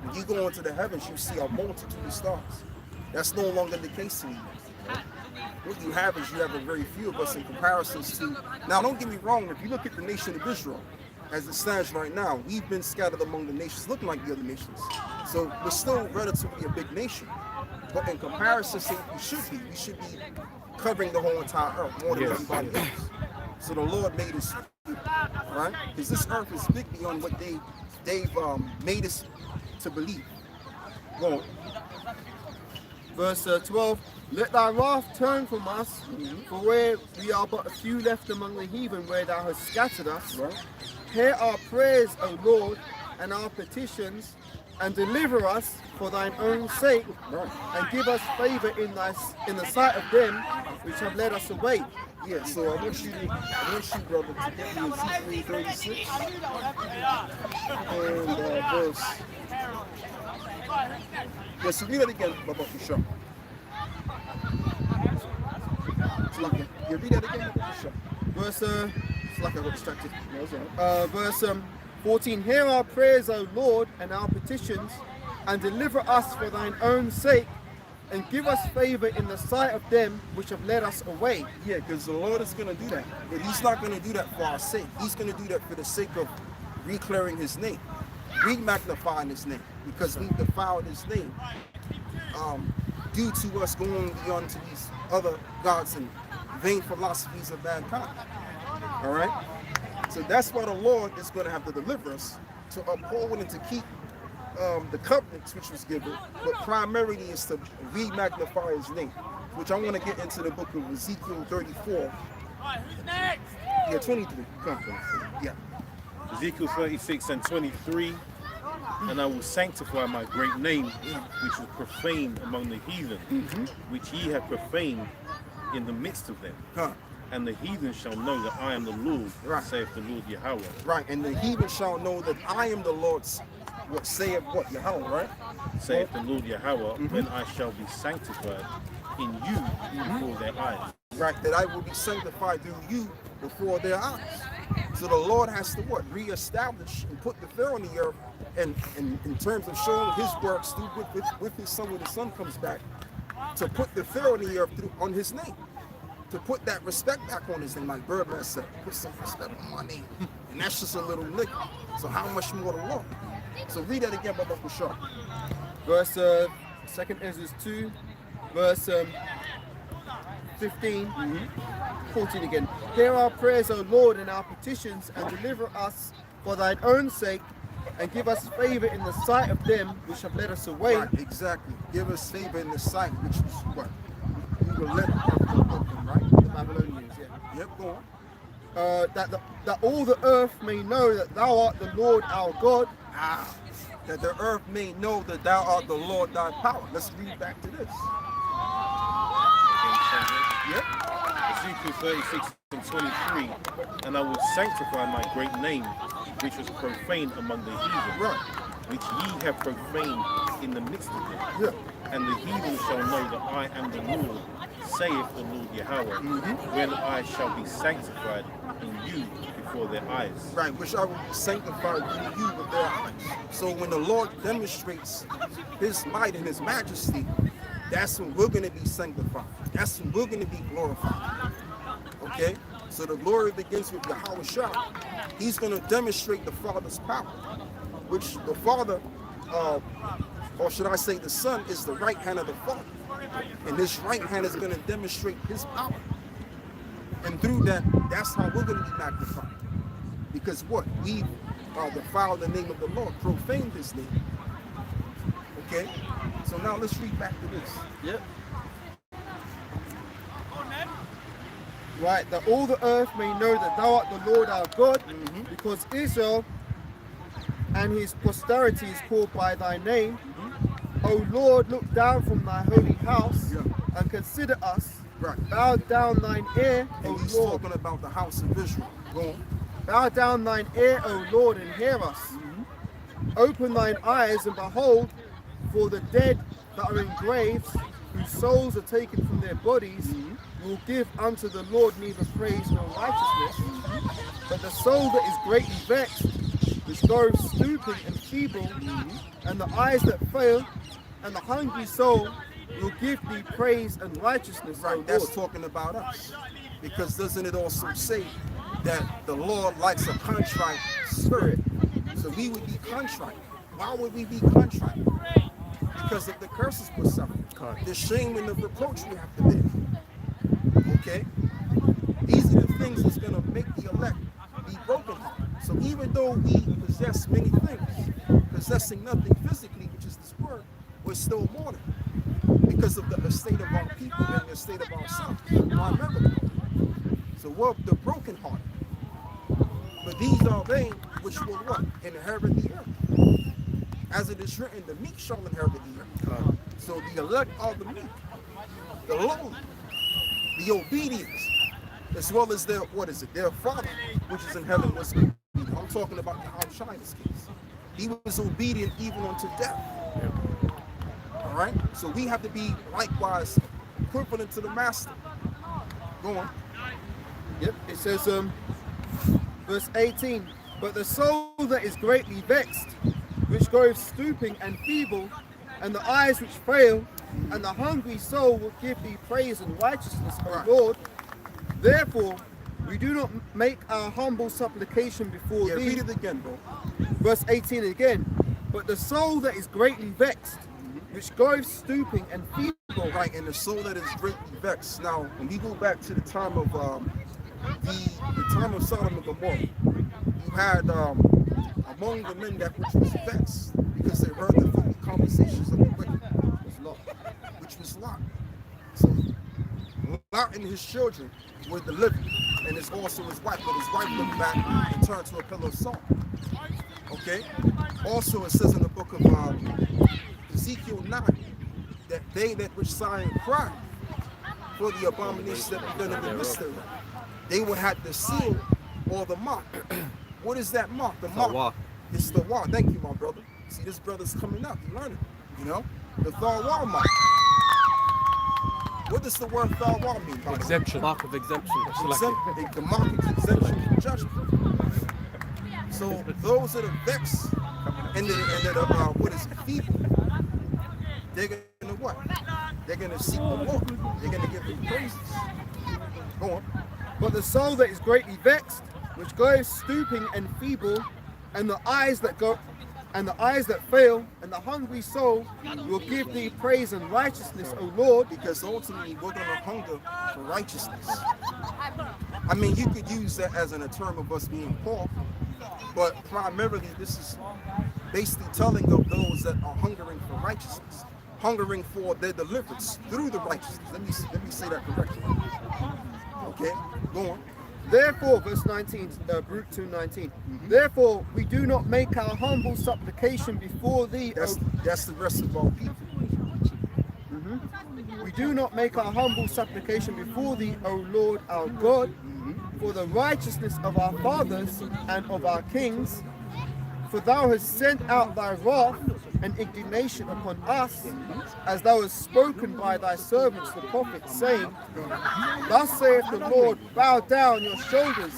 When you go into the heavens, you see a multitude of stars. That's no longer the case anymore. What you have is you have a very few of us in comparisons to. Now, don't get me wrong. If you look at the nation of Israel, as it stands right now, we've been scattered among the nations, looking like the other nations. So we're still relatively a big nation. But in comparison to what we should be covering the whole entire earth more than everybody else. So the Lord made us, right? Because this earth is big beyond what they've made us to believe. Go on. Verse 12, let thy wrath turn from us, for where we are but a few left among the heathen, where thou hast scattered us. Hear our prayers, O Lord, and our petitions, and deliver us for thine own sake, and give us favor in the sight of them which have led us away. Yeah, so I want you, brother, to get me Ezekiel 36 and verse. Yeah, so read it again, Baba Fisher. Yeah, read that again, Baba Fisher. Verse, it's like I got distracted. Verse 14, hear our prayers, O Lord, and our petitions, and deliver us for thine own sake, and give us favor in the sight of them which have led us away. Yeah, because the Lord is going to do that. But he's not going to do that for our sake. He's going to do that for the sake of declaring his name. We magnifying his name because we defiled his name due to us going beyond to these other gods and vain philosophies of mankind. All right? So that's why the Lord is going to have to deliver us to uphold and to keep the covenants which was given, but primarily is to re-magnify his name, which I want to get into the book of Ezekiel 34. Yeah, 23. Yeah. Ezekiel 36 and 23, and I will sanctify my great name, which was profaned among the heathen, which ye have profaned in the midst of them. And the heathen shall know that I am the Lord, Right. saith the Lord Yahweh. Right, and the heathen shall know that I am the Lord's, what saith what, Yahweh, right? Saith the Lord Yahweh, when I shall be sanctified in you before their eyes. Right, that I will be sanctified through you before their eyes. So the Lord has to what? Reestablish and put the fear on the earth, and in terms of showing his works through with his son when the son comes back, to put the fear on the earth through on his name. To put that respect back on his name, like Birdman said, put some respect on my name. And that's just a little nick. So how much more the Lord? So read that again, Brother Bashar. Verse 2 Ezra 2, verse 15, 14 again. Hear our prayers, O Lord, and our petitions, and deliver us for thine own sake, and give us favor in the sight of them which have led us away. Right, exactly. Give us favor in the sight, which is what? We will let them, right? The Babylonians, yeah. Yep, go on. That all the earth may know that thou art the Lord our God. That the earth may know that thou art the Lord thy power. Let's read back to this. Yep. Ezekiel 36 and 23, and I will sanctify my great name, which was profaned among the heathen, Right. which ye have profaned in the midst of them. Yeah. And the heathen shall know that I am the Lord, saith the Lord Yahweh, when I shall be sanctified in you before their eyes. Right, which I will sanctify through you with their eyes. So when the Lord demonstrates his might and his majesty, that's when we're going to be sanctified. That's when we're going to be glorified. Okay? So the glory begins with Yahweh Shah. He's going to demonstrate the Father's power, which the Father, or should I say the Son, is the right hand of the Father. And this right hand is going to demonstrate his power. And through that, that's how we're going to be magnified. Because what? We defiled the name of the Lord, profaned his name. Okay? So now let's read back to this. Yep. Right, that all the earth may know that thou art the Lord our God, because Israel and his posterity is called by thy name. O Lord, look down from thy holy house and consider us. Right. Bow down thine ear, O And he's Lord. talking about the house of Israel. Go on. Bow down thine ear, O Lord, and hear us. Open thine eyes and behold, for the dead that are in graves, whose souls are taken from their bodies, will give unto the Lord neither praise nor righteousness. But the soul that is greatly vexed, which goes stooping and feeble, and the eyes that fail, and the hungry soul will give thee praise and righteousness, O Right, Lord. that's talking about us. Because doesn't it also say that the Lord likes a contrite spirit? So we would be contrite. Why would we be contrite? Because of the curses we're suffering. The shame and the reproach we have to bear. Okay? These are the things that's going to make the elect be broken. So even though we possess many things, possessing nothing physically, which is this word, we're still mourning because of the state of our people and the state of ourselves. Remember, so we're the broken hearted. But these are they which will what? Inherit the earth. As it is written, the meek shall inherit the earth. So the elect are the meek, the lowly, the obedience, as well as their, what is it, their Father, which is in heaven, was obedient. I'm talking about the outshiner's case. He was obedient even unto death. All right? So we have to be likewise equivalent to the master. Go on. Yep, it says, verse 18, but the soul that is greatly vexed, which goes stooping and feeble, and the eyes which fail, and the hungry soul will give thee praise and righteousness, O Lord. Therefore, we do not make our humble supplication before thee. Read it again, bro. Verse 18 again, but the soul that is greatly vexed, which goes stooping and feeble. Right, and the soul that is greatly vexed. Now, when we go back to the time of the time of Sodom and Gomorrah, you had among the men that which was vexed because they heard the filthy conversations of the wicked, which was Lot. So Lot and his children were delivered, and it's also his wife, but his wife looked back and turned to a pillar of salt. Okay. Also, it says in the book of Ezekiel 9 that they that which sigh and cry for the abominations that we've done in the midst of them. They would have the seal or the mark. What is that mark? The mark. It's the wall. Thank you, my brother. See, this brother's coming up. He's learning. You know, the Thawar mark. What does the word Thawar mean? Exemption. Mark of exemption. The mark of exemption from judgment. So those that are vexed and that are what is feeble, they're gonna what? They're gonna seek the Lord. They're gonna give him praises. Go on. But the soul that is greatly vexed, which goes stooping and feeble, and the eyes that fail, and the hungry soul will give thee praise and righteousness, O Lord. Because ultimately we're gonna hunger for righteousness. I mean, you could use that as a term of us being poor, but primarily this is basically telling of those that are hungering for righteousness, hungering for their deliverance through the righteousness. Let me say that correctly. Okay, go on. Therefore, verse 19, Brute 2:19. Therefore, we do not make our humble supplication before thee. That's the rest of our people. We do not make our humble supplication before thee, O Lord our God, for the righteousness of our fathers and of our kings. For thou hast sent out thy wrath and indignation upon us, as thou hast spoken by thy servants the prophets, saying, Thus saith the Lord, bow down your shoulders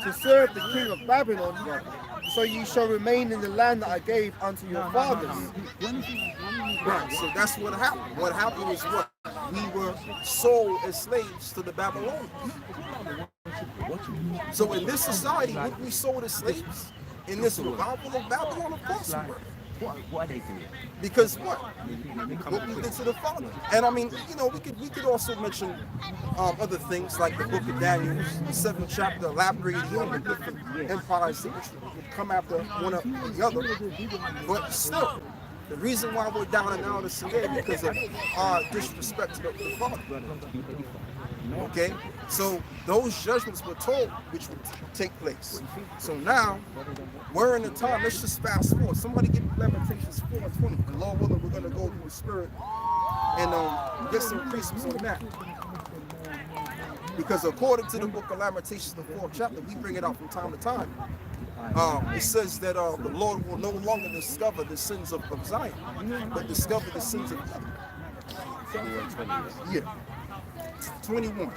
to serve the king of Babylon, so ye shall remain in the land that I gave unto your fathers. Right, so that's what happened. What happened is what? We were sold as slaves to the Babylonians. So in this society, would we sold as slaves? In this revival of Babylon, of course we were. What are they doing? Because what? What we did to the Father. And I mean, you know, we could also mention other things like the book of Daniel, the 7th chapter, elaborating on the different empires that would come after one or the other. But still, the reason why we're down and out is today because of our disrespect to the Father. Okay, so those judgments were told which would take place. So now we're in a time. Let's just fast forward. Somebody give me Lamentations 4:20. The Lord willing, we're going to go through the Spirit and get some precepts on that. Because according to the book of Lamentations, the 4th chapter, we bring it out from time to time. It says that the Lord will no longer discover the sins of Zion, but discover the sins of yeah. 21.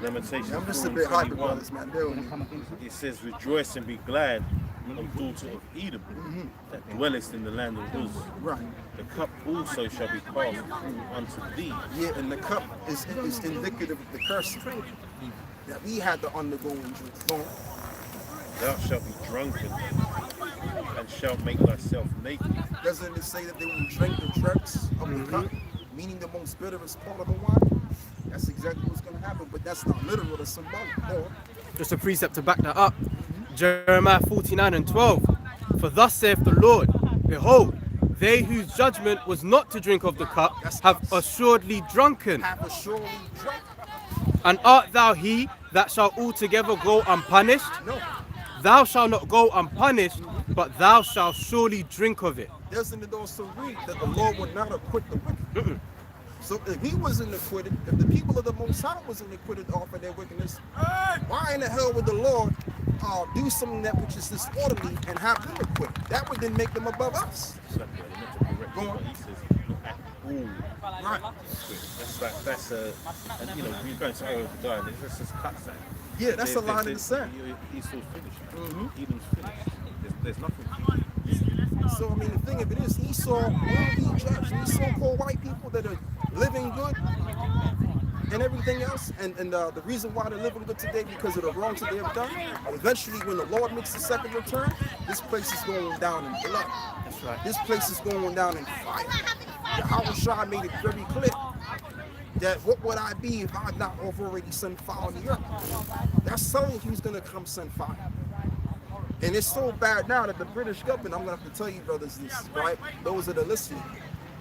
Lamentation. I'm just a bit hyper about this, man. It says, rejoice and be glad, O daughter of Edom, that dwellest in the land of Uz. Right. The cup also shall be passed through unto thee. Yeah, and the cup is indicative of the curse that we had to undergo and drink. Thou shalt be drunken and shalt make thyself naked. Doesn't it say that they will drink the dregs of the cup, meaning the most bitterest part of the wine? That's exactly what's going to happen, but that's not literal, it's symbolic. Just a precept to back that up. Jeremiah 49:12. For thus saith the Lord, behold, they whose judgment was not to drink of the cup have assuredly drunken. And art thou he that shall altogether go unpunished? No. Thou shalt not go unpunished, but thou shalt surely drink of it. Doesn't it also read that the Lord would not acquit the wicked? So if he wasn't acquitted, if the people of the Most High wasn't acquitted off of their wickedness, why in the hell would the Lord do something that which is disorderly and have them acquitted? That would then make them above us. Go on. Right. That's and you know, we're going to Obadiah, let's just cut that. Yeah, that's a line in the sand. Esau's finished. Edom's finished. There's nothing. So I mean, the thing of it is, Esau will be judged. These so-called white people that are living good and everything else, and the reason why they're living good today because of the wrongs that they have done. Eventually, when the Lord makes the second return, this place is going down in blood. That's right. This place is going down in fire. Yahweh Shah made it very clear that what would I be if I had not already sent fire on the earth? That's telling you he's going to come send fire. And it's so bad now that the British government, I'm going to have to tell you brothers this, right? Those that are listening,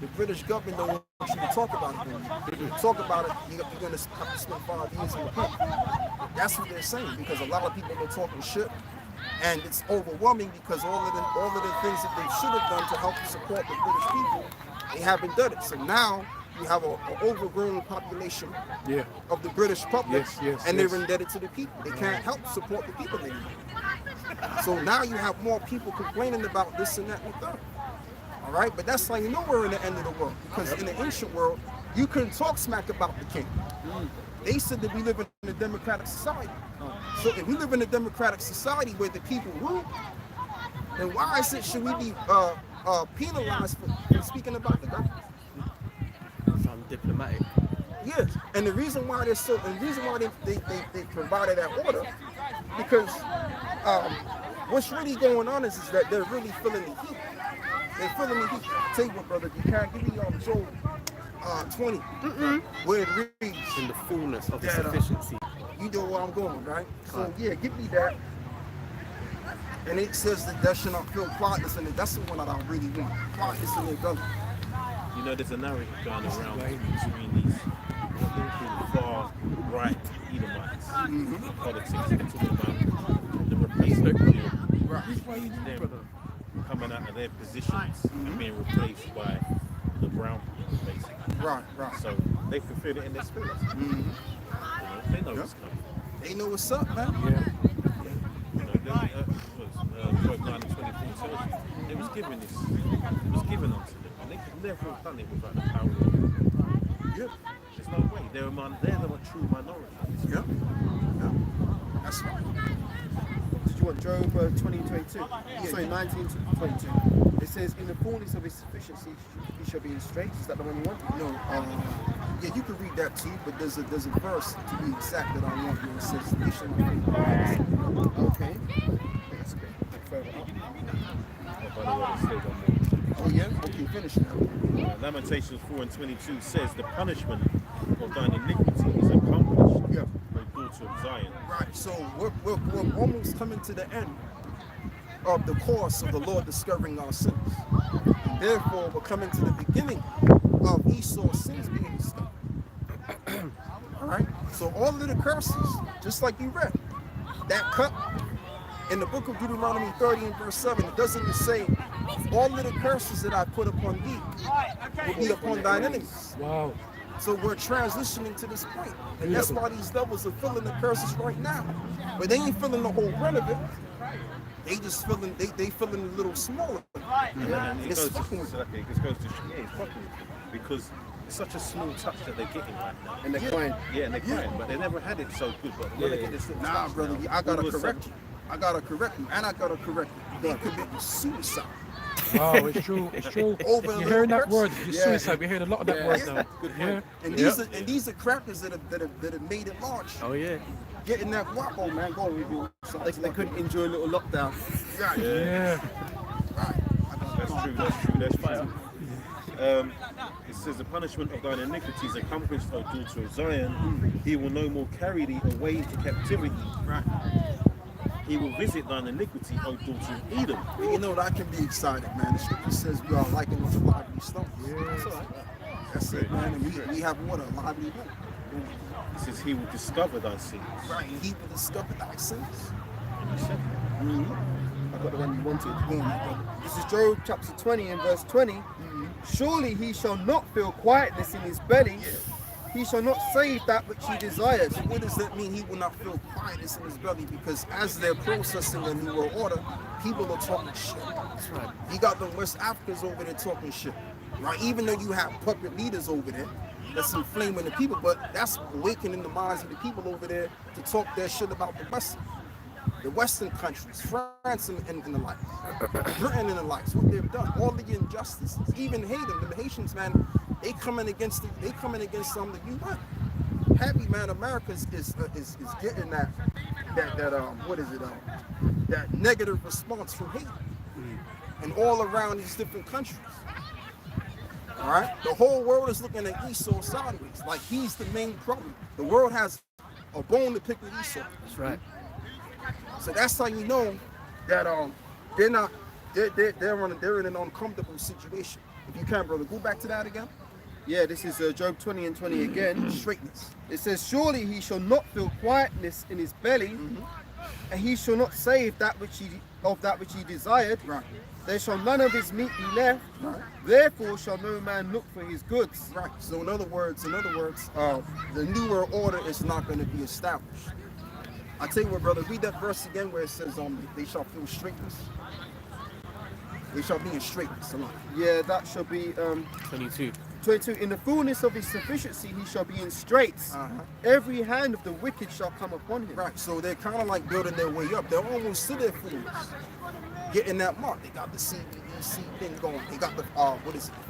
the British government don't want you to talk about it. If you talk about it, you're going to have to spend 5 years in the pump. That's what they're saying, because a lot of people are talking shit. And it's overwhelming because all of the things that they should have done to help support the British people, they haven't done it. So now You have an overgrown population Yeah. of the British public, Yes, and yes. they're indebted to the people. They can't help support the people anymore. So now you have more people complaining about this and that and the third. All right, but that's how you know we're in the end of the world, because in the ancient world, you couldn't talk smack about the king. They said that we live in a democratic society. So if we live in a democratic society where the people rule, then why is it should we be penalized for speaking about the government? Sound diplomatic. Yes, and the reason why they're so, and the reason why they provided that order, because what's really going on is that they're really feeling the heat. They're feeling the heat. Tell you what, brother, you can't give me Job 20, where it reads In the fullness of His that, sufficiency. you know where I'm going, right? So yeah, give me that. And it says that that should not feel quietness in it. That's the one that I really want. Quietness in it, brother. You know, there's a narrative going around between these what they call far right Edomites politics. They're talking about the replacement of them coming out of their positions and being replaced by the brown people, basically. Right. So they can feel it in their spirits. You know, they know what's coming. They know what's up, man. You know, Job 9 and 24 tells you it was given this, it was given unto them, and they could never have done it without the power of God. Yeah. There's no way. They're the true minority. Yeah. That's right. Did you want Job 20 and 22? Sorry, 19 to 22. It says, in the fullness of his sufficiency, he shall be in straits. Is that the one you want? No, yeah, you can read that too, but there's a verse to be exact that I want here. It says, they shall not be Okay. That's good. Further up. Oh, by the way, there's still one more. Oh yeah? Okay, finish now. Lamentations 4 and 22 says, the punishment of thine iniquity is accomplished, Yeah. O daughter of Zion. Right, so we're almost coming to the end of the course of the Lord discovering our sins. And therefore, we're coming to the beginning of Esau's sins being discovered. All right, so all of the curses, just like you read, that cup in the book of Deuteronomy 30 and verse 7, it doesn't even say, all of the curses that I put upon thee will be upon thine enemies. Wow. So we're transitioning to this point. And that's why these devils are feeling the curses right now. But they ain't feeling the whole brunt of it. They just feeling, they feeling a little smaller. And it It's goes fucking to, with like, it just goes to it's fucking with them, because it's such a small touch that they're getting right now. And they're crying. Yeah, and they're crying, but they never had it so good. But when they get this little Nah, touch brother, now, I gotta all of a correct sudden- you. I gotta correct you. And I gotta correct you. They committing suicide. Wow, it's true. It's true. Over You're the hearing that curse. word, Yeah. suicide. We heard a lot of that word Yeah. now. Yeah. And these are crackers that have made it large. Oh yeah. Getting that guapo, man. Go review. They couldn't enjoy a little lockdown. Yeah. Yeah. That's true. It says the punishment of thine iniquities accomplished, O daughter of Zion. He will no more carry thee away into captivity. Right. He will visit thine iniquity, O daughter of Edom. You know that I can be excited, man. The scripture says we are likened unto lively stones. That's all right. That's it, man. And we have water, lively water. It says he will discover thy sins. Right. And he will discover thy sins. And he said, I got the one you wanted. Go on, my brother. This is Job chapter 20 and verse 20. Surely he shall not feel quietness in his belly. He shall not save that which he desires. So what does that mean? He will not feel quietness in his belly, because as they're processing the New World Order, people are talking shit. That's right. You got the West Africans over there talking shit. Right? Even though you have puppet leaders over there that's inflaming the people, but that's awakening the minds of the people over there to talk their shit about the Western countries, France and the like, Britain and the likes, what they've done, all the injustices, even the Haitians, man, they coming against some that you want. Happy, man, America is getting that that negative response from hate, and all around these different countries. All right, the whole world is looking at Esau sideways, like he's the main problem. The world has a bone to pick with Esau. That's right. So that's how you know that they're in an uncomfortable situation. If you can, brother, go back to that again. Yeah, this is Job 20 and 20 again. Straightness. It says, surely he shall not feel quietness in his belly, and he shall not save that which of that which he desired, Right. there shall none of his meat be left. Right. Therefore shall no man look for his goods. Right. So in other words, the New World Order is not going to be established. I tell you what, brother, read that verse again where it says, they shall feel straightness. They shall be in straightness. Yeah, that shall be 22. 22. In the fullness of his sufficiency he shall be in straits. Uh-huh. Every hand of the wicked shall come upon him. Right. So they're kind of like building their way up. They're almost to their fullness, getting that mark. They got the CBDC thing going. They got the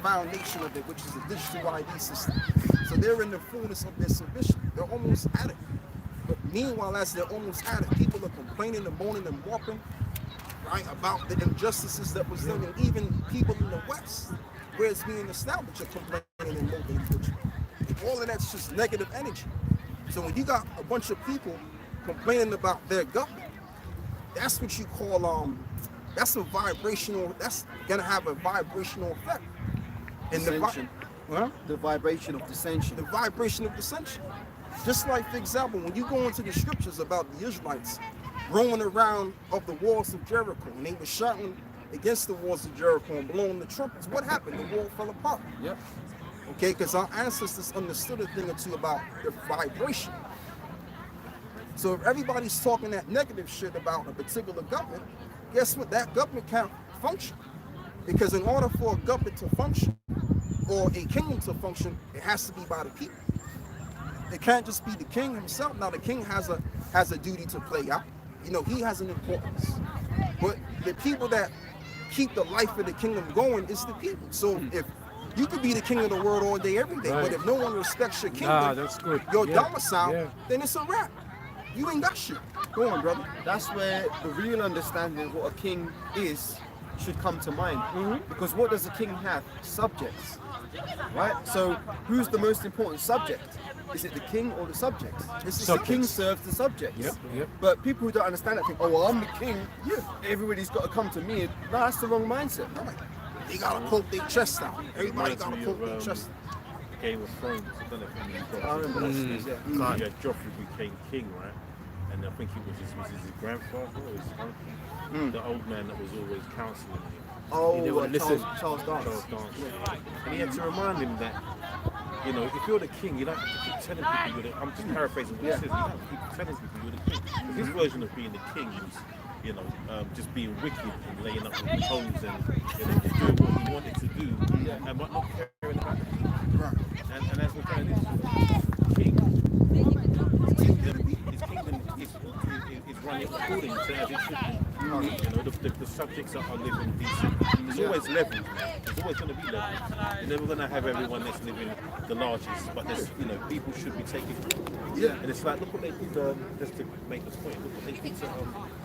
foundation of it, which is a digital ID system. So they're in the fullness of their submission. They're almost at it. But meanwhile, as they're almost at it, people are complaining and moaning and whopping, right, about the injustices that was done, and even people in the West, where it's being established, are complaining and moaning and bitching. All of that's just negative energy. So when you got a bunch of people complaining about their government, that's what you call that's gonna have a vibrational effect. And Dissension. Huh? The vibration of dissension. The vibration of dissension. Just like, for example, when you go into the scriptures about the Israelites roaming around of the walls of Jericho, and they were shouting against the walls of Jericho and blowing the trumpets, what happened? The wall fell apart. Yep. Okay, because our ancestors understood a thing or two about the vibration. So if everybody's talking that negative shit about a particular government, guess what? That government can't function. Because in order for a government to function, or a kingdom to function, it has to be by the people. It can't just be the king himself. Now the king has a duty to play out. You know, he has an importance. But the people that keep the life of the kingdom going is the people. So if you could be the king of the world all day, every day, Right. but if no one respects your kingdom, That's good. your Yeah, domicile, yeah. then it's a wrap. You ain't got shit. Go on, brother. That's where the real understanding of what a king is should come to mind. Because what does a king have? Subjects. Right? So who's the most important subject? Is it the king or the subjects? It's the So king subjects. serves the subjects. Yep. But people who don't understand that think, oh well, I'm the king. Yeah. Everybody's got to come to me. No, that's the wrong mindset. Right. They gotta poke their chest out. Everybody gotta poke their chest out. Game of Thrones. I don't know if you've I remember that series, yeah. You had Joffrey became king, right? And I think it was his grandfather or his uncle, the old man that was always counselling him. Oh, He never listened. Charles Dance. Charles Dance, yeah. And he had to remind him that, you know, if you're the king, you don't have to keep telling people you're the. I'm just paraphrasing what he says. You don't have to keep telling people you're the king. 'Cause his version of being the king was, you know, just being wicked and laying up with the hoes and, you know, just doing what he wanted to do, and but not caring about the people. Right. And as we're going, this king, his kingdom is running according to as it should be. You know, the subjects are living decent. There's always levels, man. There's always going to be levels. You're never going to have everyone that's living the largest, but there's, you know, people should be taking. Yeah. And it's like, look what they did, just to make the point, look what they did to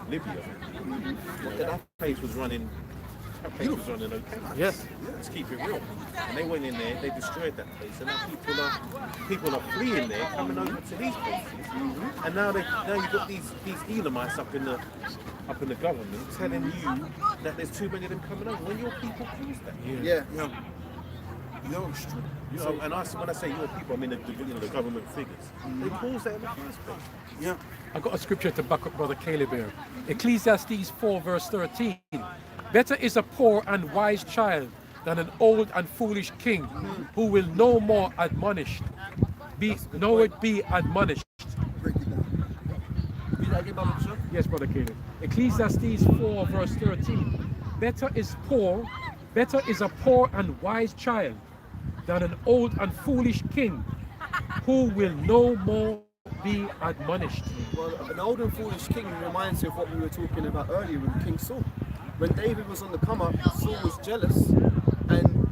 Libya. You know, that place was running. That place was running okay. Yes. Let's keep it real. And they went in there, they destroyed that place, and now people are fleeing there, coming over to these places. And now you've got these Elamites up in the government telling you that there's too many of them coming over. When your people cause that, Yeah. Yeah. You know, it's true. you know. And when I say your people, I mean the government figures. They caused that in the first place. Yeah. I got a scripture to back up Brother Caleb here. Ecclesiastes 4 verse 13. Better is a poor and wise child than an old and foolish king who will no more admonished. Be admonished. Break it down. Read that again, Brother Bishop. Yes, Brother Caleb. Ecclesiastes 4 verse 13. Better is a poor and wise child than an old and foolish king who will no more be admonished. Well, an old and foolish king reminds you of what we were talking about earlier with King Saul. When David was on the come up, Saul was jealous, and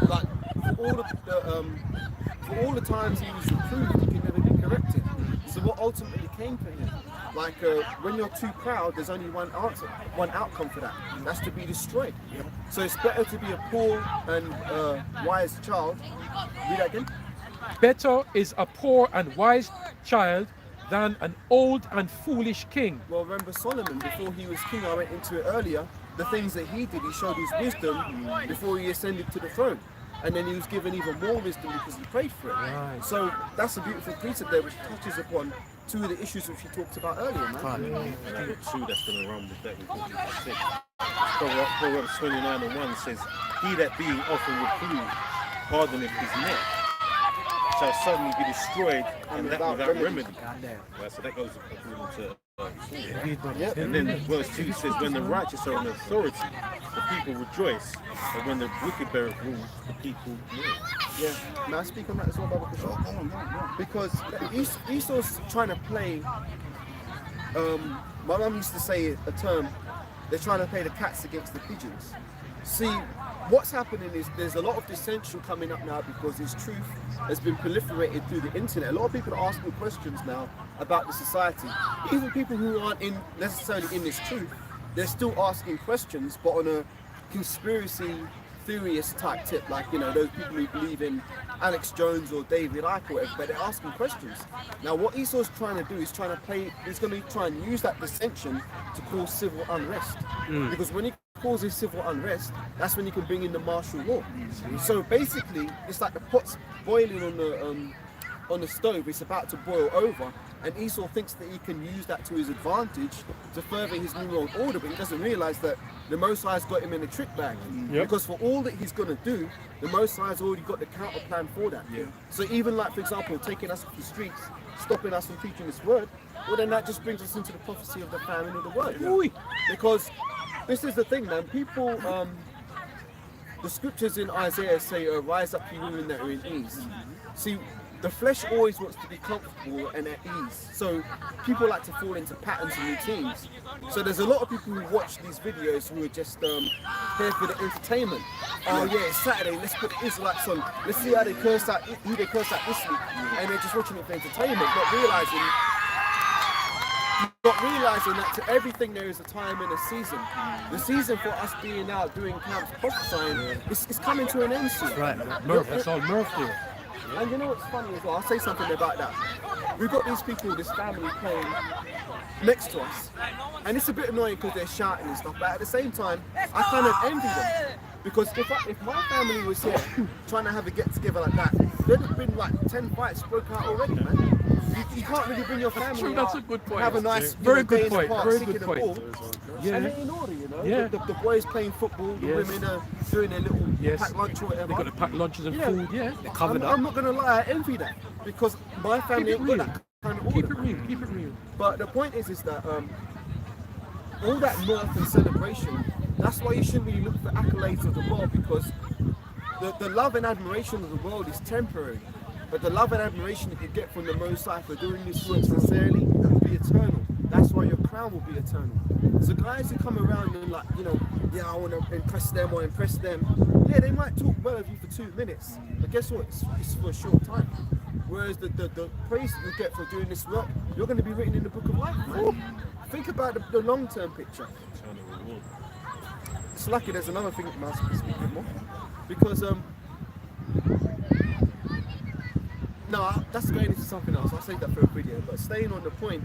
like for all the times he was reproved, he could never be corrected. So what ultimately came for him? Like when you're too proud, there's only one answer, one outcome for that. That's to be destroyed. So it's better to be a poor and wise child. Read that again. Better is a poor and wise child than an old and foolish king. Well, remember Solomon, before he was king, I went into it earlier, the things that he did, he showed his wisdom before he ascended to the throne. and then he was given even more wisdom because he prayed for it. Right. So that's a beautiful precept there, which touches upon two of the issues which we talked about earlier, man. And I got two that's going to run with that. We're talking about six. Proverbs 29:1 says, "He that being often reproved hardeneth his neck shall suddenly be destroyed, and that without remedy." Right, so that goes according to and then verse 2 says, "When the righteous are in authority, the people rejoice, but when the wicked bear rule, the people mourn." Yeah, may I speak on that as well, Brother Kushal? Because Esau's trying to play, my mum used to say a term, they're trying to play the cats against the pigeons. See, what's happening is there's a lot of dissension coming up now because this truth has been proliferated through the internet. A lot of people are asking questions now about the society. Even people who aren't necessarily in this truth, they're still asking questions, but on a conspiracy theorist type tip, like, you know, those people who believe in Alex Jones or David Icke or whatever, but they're asking questions. Now what Esau's trying to do is he's going to try and use that dissension to cause civil unrest. Because when he causes civil unrest, that's when you can bring in the martial law. So basically, it's like the pot's boiling on the stove, it's about to boil over, and Esau thinks that he can use that to his advantage to further his New World Order, but he doesn't realize that the Most High's got him in a trick bag. Because for all that he's going to do, the Most High's already got the counter plan for that. So even like, for example, taking us off the streets, stopping us from teaching this word, well then that just brings us into the prophecy of the famine of the word. Because this is the thing, man, people, the scriptures in Isaiah say, "Rise up, you women that are in ease." See, the flesh always wants to be comfortable and at ease. So people like to fall into patterns and routines. So there's a lot of people who watch these videos who are just here for the entertainment. Oh yeah, it's Saturday, let's put the Israelites on. Let's see how they curse out, who they curse out this week. And they're just watching it for entertainment, not realizing that to everything there is a time and a season. The season for us being out doing camps prophesying is coming to an end soon. Right, Murph, that's all Murph here. And you know what's funny as well? I'll say something about that. We've got these people, this family playing next to us. And it's a bit annoying because they're shouting and stuff, but at the same time, I kind of envy them. Because if my family was here trying to have a get together like that, there'd have been like 10 fights broke out already, man. You can't really bring your family That's out, a good point. have a nice Very day good in the point. park, Very sticking good a point. ball, Yeah. and they're in order, you know. Yeah. The boys playing football, the Yes. women are doing their little Yes. packed lunch or whatever. They got the packed lunches and food, yeah. They're covered I'm up. not gonna lie, I envy that because my family ain't got that kind of order. Keep it real, keep it real. But the point is that all that mirth and celebration, that's why you shouldn't really look for accolades of the world, because the love and admiration of the world is temporary. But the love and admiration that you get from the Most High for doing this work sincerely will be eternal. That's why your crown will be eternal. So guys who come around and like, you know, yeah, I want to impress them or impress them, yeah, they might talk well of you for 2 minutes, but guess what? It's for a short time. Whereas the praise that you get for doing this work, you're going to be written in the book of life. Think about the long-term picture. It's lucky there's another thing that I must be speaking more. Because, no, that's going into something else. I'll save that for a video. But staying on the point,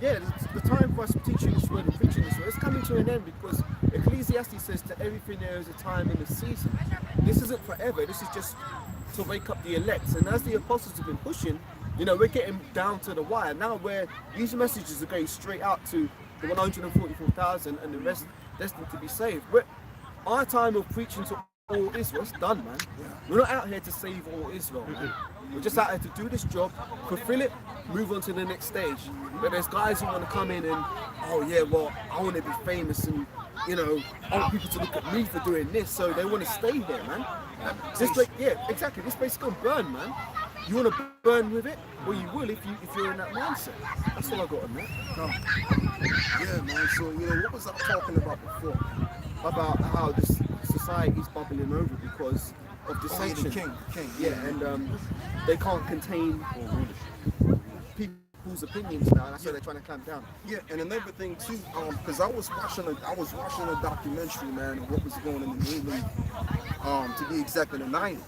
yeah, the time for us teaching this word and preaching this word is coming to an end, because Ecclesiastes says to everything there is a time and a season. This isn't forever. This is just to wake up the elect. And as the apostles have been pushing, you know, we're getting down to the wire now, where these messages are going straight out to the 144,000 and the rest destined to be saved. Our time of preaching to all Israel's done, man. We're not out here to save all Israel, man. We're just out here to do this job, fulfill it, move on to the next stage. But there's guys who want to come in and, oh yeah, well, I want to be famous and, you know, I want people to look at me for doing this, so they want to stay there, man. This place, yeah, exactly. This place is gonna burn, man. You want to burn with it? Well, you will if you're in that mindset. That's all I got on that. Yeah, man. So, you know, what was I talking about before? About how this society is bubbling over because of dissension. The king. Yeah, and they can't contain people's opinions now. That's why they're trying to clamp down. Yeah, and another thing too, because I was watching a documentary, man, of what was going on in New England, to be exact, in the 90s,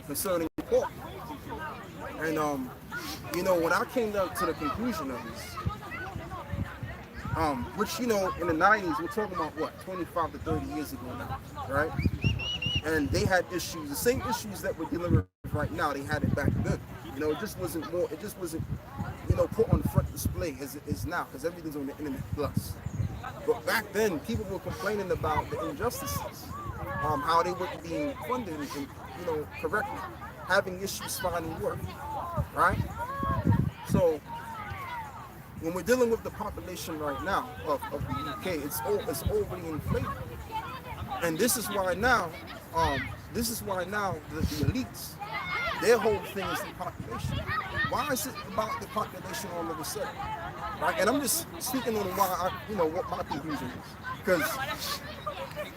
concerning pork. And you know, when I came down to the conclusion of this, which, you know, in the 90s, we're talking about what, 25 to 30 years ago now, right? and they had issues, the same issues that we're dealing with right now. They had it back then. You know, it just wasn't, you know, put on front display as it is now, because everything's on the internet plus. But back then, people were complaining about the injustices, how they weren't being funded, and, you know, correctly, having issues finding work, right? So when we're dealing with the population right now of the UK, it's overly inflated, and this is why now the elites, their whole thing is the population. Why is it about the population all of a sudden? Right? And I'm just speaking on why what my conclusion is. Because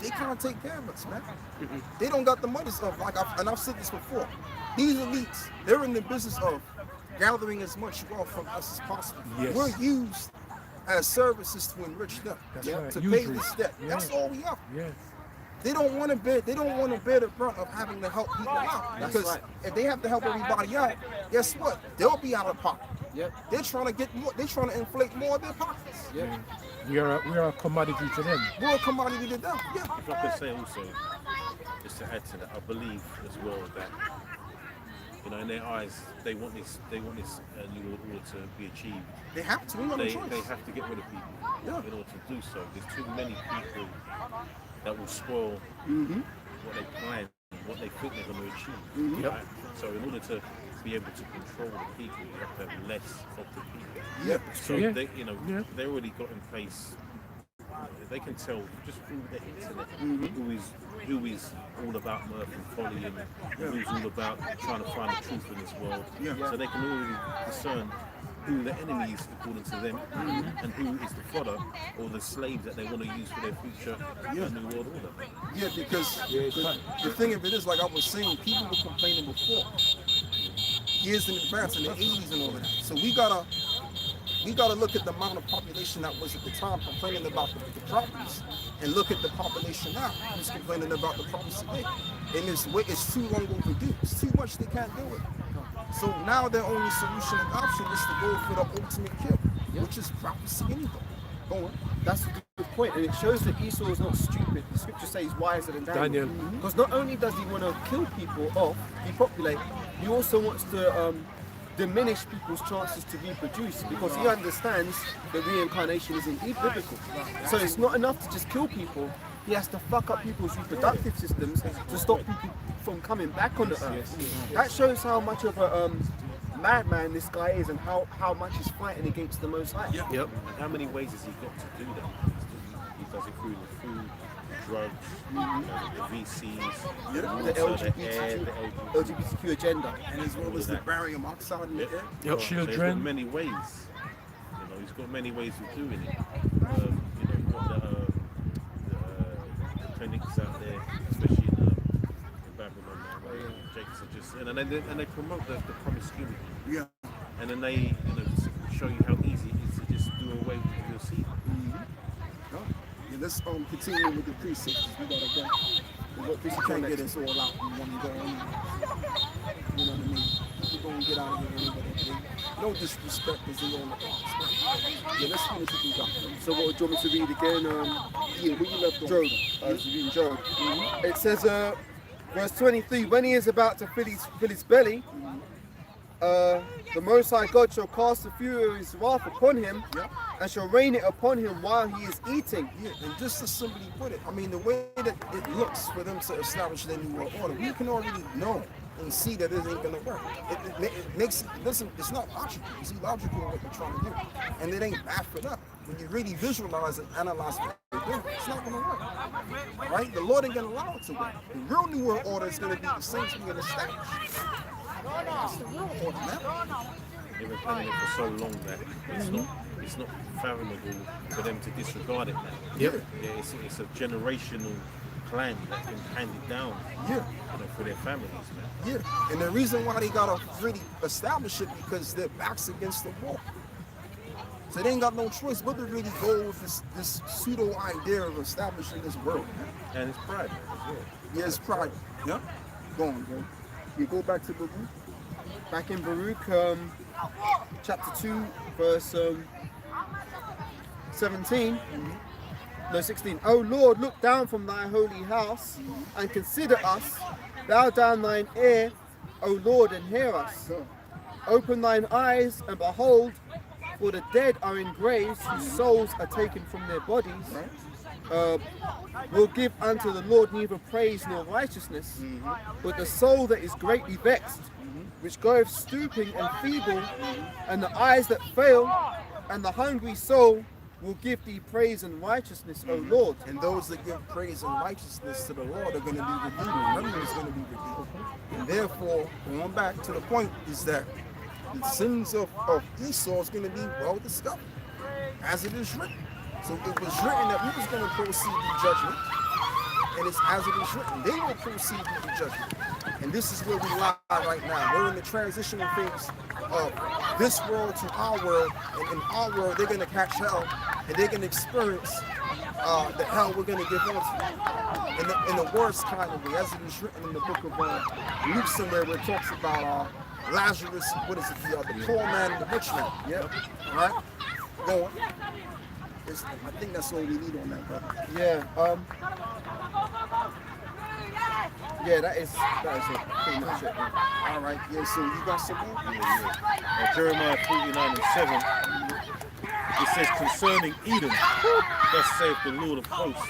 they can't take care of us, man. They don't got the money stuff. I've said this before. These elites, they're in the business of gathering as much wealth from us as possible. Yes. We're used as services to enrich them, Right. to Usually. pay this debt. Yeah. That's all we are. Yes. They don't want to bear the brunt of having to help people out. Because if they have to help everybody out, guess what? They'll be out of pocket. Yep. They're trying to get more. They're trying to inflate more of their pockets. Yep. We are a commodity to them. We're a commodity to them. Yeah. If I could say also, just to add to that, I believe as well that, you know, in their eyes, they want this new world order to be achieved. They have to. We got no They choice. have to get rid of people Yeah. in order to do so. There's too many people that will spoil what they plan, what they think they're going to achieve. Right? So in order to be able to control the people, you have to have less of the people. Yeah. So Yeah. they, you know, Yeah. they already got in place. They can tell just through the internet who is all about mirth and folly, and who's all about trying to find the truth in this world. Yeah. So they can already discern who the enemy is according to them, and who is the fodder or the slaves that they want to use for their future new world order. Yeah, because the thing of it is, like I was saying, people were complaining before, years in advance, in the 80s and all of that. So we gotta look at the amount of population that was at the time complaining about the problems, and look at the population now who's complaining about the problems today. And it's too long overdue. It's too much. They can't do it. So now their only solution and option is to go for the ultimate kill, which is prophecy anyway. Go on. That's a good point, and it shows that Esau is not stupid. The scripture says he's wiser than Daniel. Because not only does he want to kill people off, depopulate, he also wants to diminish people's chances to reproduce, because he understands that reincarnation is indeed biblical. So it's not enough to just kill people. He has to fuck up people's reproductive systems to stop people from coming back on the earth. That shows how much of a madman this guy is, and how much he's fighting against the Most High. Yep. And how many ways has he got to do that? He does it through the food, drugs, the VCs, The water, the air, the LGBTQ agenda. And as well as the barium oxide in the air. So Children. he's got many ways. You know, he's got many ways of doing it. You know, you've got the clinics out there, especially in Babylon, where Jakes are just, and they promote the promiscuity. Yeah. And then they, show you how easy it is to just do away with your seed. No. Yeah, let's continue with the precepts. We gotta go. We can't get this all out in one go. You know what I mean? We're gonna get out of here anyway. No disrespect is in all the parts. Yeah, let's finish what we got. So what do you want me to read again? Yeah, where you left off? Job. Reading Job. It says, verse 23, when he is about to fill his belly, the Most High God shall cast the fury of his wrath upon him, and shall rain it upon him while he is eating. Yeah, and just to simply put it, I mean, the way that it looks for them to establish their new world order, we can already know and see that it ain't gonna work. It makes, listen, it's not logical. It's illogical what they're trying to do. And it ain't backed up. When you really visualize and analyze what they're doing, it's not gonna work. Right? The Lord ain't gonna allow it to work. The real new world order is gonna be the saints being established. That's the real order, man. They've been planning it for so long that it's not fathomable for them to disregard it now. Yep. Yeah, it's a generational plan that's been handed down, Yeah. for their families, man. Yeah, and the reason why they gotta really establish it because their backs against the wall. So they ain't got no choice but to really go with this pseudo idea of establishing this world. And it's pride as well. Yeah, it's pride. Yeah. Go on, bro. You go back to Baruch. Back in Baruch, chapter 2, verse 17. No, 16. O Lord, look down from thy holy house and consider us. Bow down thine ear, O Lord, and hear us. Open thine eyes and behold, for the dead are in graves, whose souls are taken from their bodies. Will give unto the Lord neither praise nor righteousness, but the soul that is greatly vexed, which goeth stooping and feeble, and the eyes that fail, and the hungry soul will give thee praise and righteousness, O Lord. And those that give praise and righteousness to the Lord are going to be redeemed. Remember, is going to be redeemed. And therefore, going back to the point, is that the sins of Esau is going to be well discovered, as it is written. So it was written that we was going to proceed to judgment, and it's as it is written. They will proceed to judgment. And this is where we lie right now. We're in the transitional phase of this world to our world, and in our world they're going to catch hell, and they're going to experience the hell we're going to give on to in the worst kind of way, as it is written in the book of Luke somewhere, where it talks about Lazarus, what is it, the poor man and the rich man. Yep. All right? Go on. I think that's all we need on that, brother. Yeah. Yeah, that is it. Pretty much it. All right. Yeah. So you got some more? Jeremiah 49:7. It says concerning Edom, thus saith the Lord of hosts,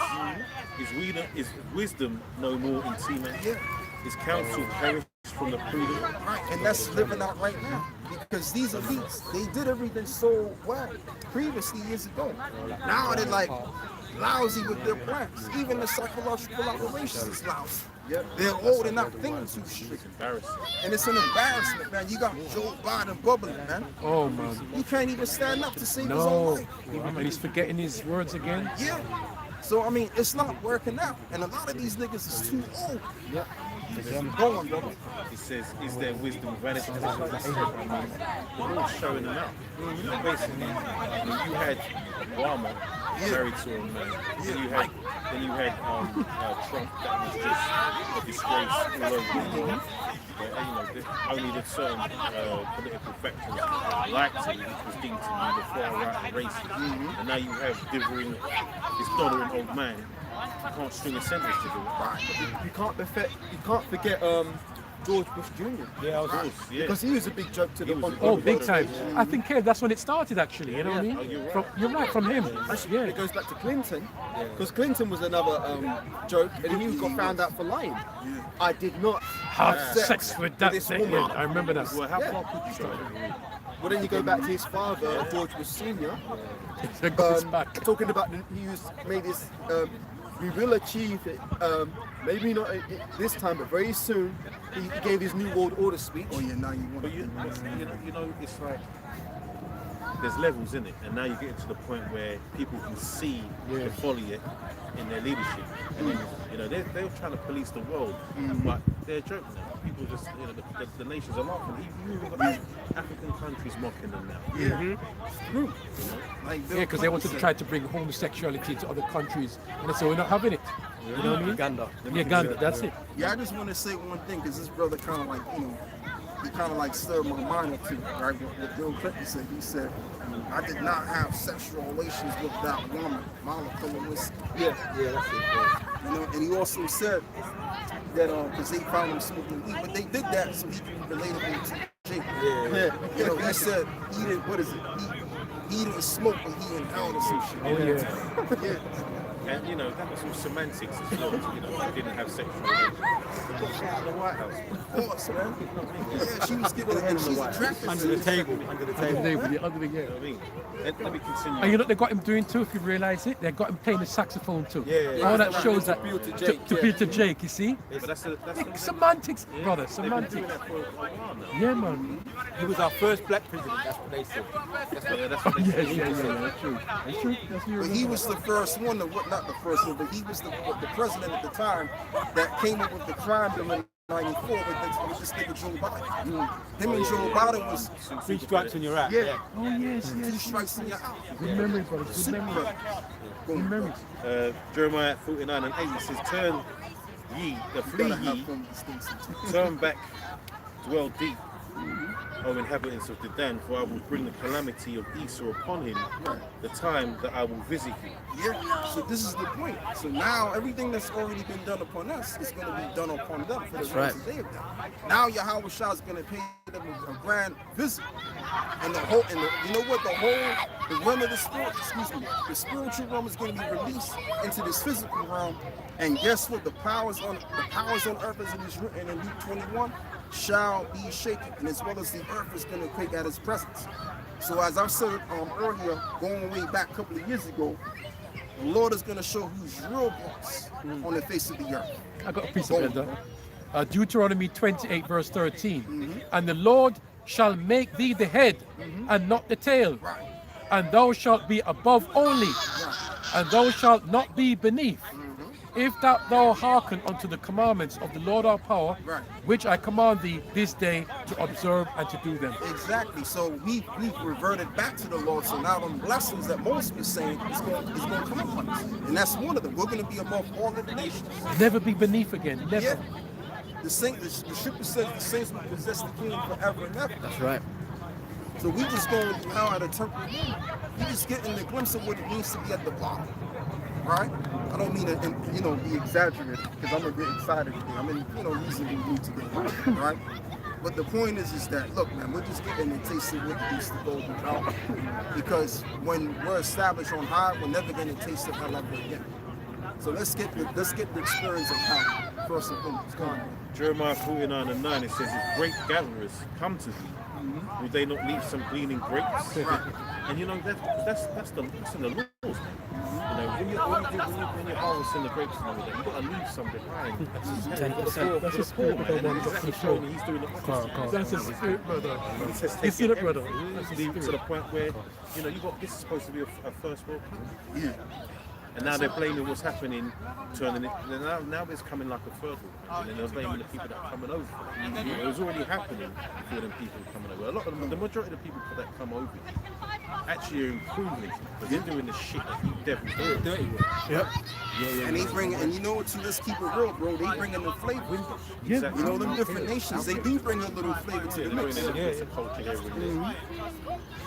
is wisdom no more in Teman? His counsel perished from the prudent. Right, and that's living out right now. Because these elites, they did everything so well previously years ago. Now they're like lousy with their plans. Even the psychological operations is lousy. Yep. They're old and not thinking too strict. And it's an embarrassment, man. You got Joe Biden bubbling, man. Oh, man. He can't even stand up to save his own life. And he's forgetting his words again. Yeah. So, I mean, it's not working out. And a lot of these niggas is too old. Yep. Go on, brother. He says, is there wisdom vanity? The Lord's showing them out. Basically, you had Obama married to a man. Then you had Trump that was just a disgrace all over the world. Only the certain political factors liked it, which was deemed to be the far right and racist. And now you have dithering, this doddering old man. You can't string a sentence together. You can't forget George Bush Jr. Yeah, of course. Yeah. Because he was a big joke to the big time. I think that's when it started, actually. You know what I mean? Oh, you're right. You're right, from him. Actually, it goes back to Clinton, because Clinton was another joke, and he got found out for lying. I did not Have sex with that this thing. woman. I remember that. Well, how far could you start? Well, then you go back to his father, George Bush Sr. It goes back. Talking about made this. We will achieve it. Maybe not this time, but very soon. He gave his New World Order speech. Oh yeah, now you want But you know, it's like there's levels in it, and now you're getting to the point where people can see the folly in their leadership, and then, they're trying to police the world, but they're joking now. People just, the nations are laughing. You even got African countries mocking them now. True. Because they wanted to try to bring homosexuality to other countries, and so we're not having it. You know what I mean? Uganda, that's it. Yeah, I just want to say one thing, because this brother kind of like, he kind of like stirred my mind up to, right? What Bill Clinton said. He said, I did not have sexual relations with that woman, Monica Lewinsky. Yeah, that's it. And he also said that because they found him smoking weed, but they did that so he can be relatable to Jake. Yeah. He said he didn't. What is it? He didn't smoke, but he inhaled or some shit. Oh yeah. Yeah. And that was all semantics as well. They didn't have sexual relations. In the White House. Of course, man. Yeah, she was getting and she's attractive. Under the table. Under the yeah. You know what I mean? Let me continue. And you know what they got him doing too, if you realise it? They got him playing the saxophone too. Yeah. All that shows that to appeal to Jake, you see? But that's semantics, brother, They've been doing semantics. that for a while now. Yeah, man. He was our first black president, that's what they said. That's what they say. Yeah, true. That's true. That's true. But he was the first one, not the first one, but he was the president at the time that came up with the crime bill in 94 with this nigga Joe Biden. Him and Joe Biden was 3 strikes and you're out. yeah. Oh, yes, 2 yes. strikes and you're out. Good memory, brother. Good memory. Good memory. Jeremiah 49:8 it says, turn ye, flee ye, turn back, dwell deep. O inhabitants of Dedan, for I will bring the calamity of Esau upon him, the time that I will visit you. Yeah, so this is the point. So now everything that's already been done upon us is going to be done upon them for the right. reasons they have done. Now Yahweh Shah is going to pay them a grand visit. And the whole, you know what, the realm of the spirit, the spiritual realm is going to be released into this physical realm. And guess what? The powers on earth, as it is written in Luke 21, shall be shaken, and as well as the earth is going to quake at his presence. So as I said earlier, going way back a couple of years ago, the Lord is going to show who's real boss on the face of the earth. I got a piece of it. Deuteronomy 28 verse 13. And the Lord shall make thee the head and not the tail. Right. And thou shalt be above only, and thou shalt not be beneath. If that thou hearken unto the commandments of the Lord our power, which I command thee this day to observe and to do them. Exactly. So we've reverted back to the Lord. So now the blessings that Moses was saying is going to come upon us. And that's one of them. We're going to be above all of the nations. Never be beneath again. Never. Yeah. The scripture says the saints will possess the kingdom forever and ever. That's right. So we just going now at a temporary moment. We just getting the glimpse of what it means to be at the bottom. Right? I don't mean to, be exaggerated, because I'm a bit excited today. I'm in, reasonably mood today, right? But the point is that, look, man, we're just getting a taste of what it means to go without. Because when we're established on high, we're never going to taste of hell ever again. So let's get the experience of hell first and foremost. Go on. Jeremiah 49:9, it says, if great gatherers come to thee, would they not leave some gleaning grapes? And that's in the laws. When you're harvesting the grapes and everything, you've got to leave some behind. 10%. That's a spirit, brother. Exactly showing he's doing the opposite. That's a spirit, brother. He says, You see that, brother? leave it to the point where, you got, this is supposed to be a first world country. Yeah. And now they're blaming what's happening, turning it. Now it's coming like a third world country, and they're blaming the people that are coming over. It was already happening before them people coming over. A lot of them, the majority of the people that come over actually are improving, but they're doing the shit that you devils do. Dirty work. Yep. And they bring, and you know what, too, let's keep it real, bro. They bring in the flavor. Exactly. You know, them different nations, they do bring a little flavor to the mix. It's a culture here with this.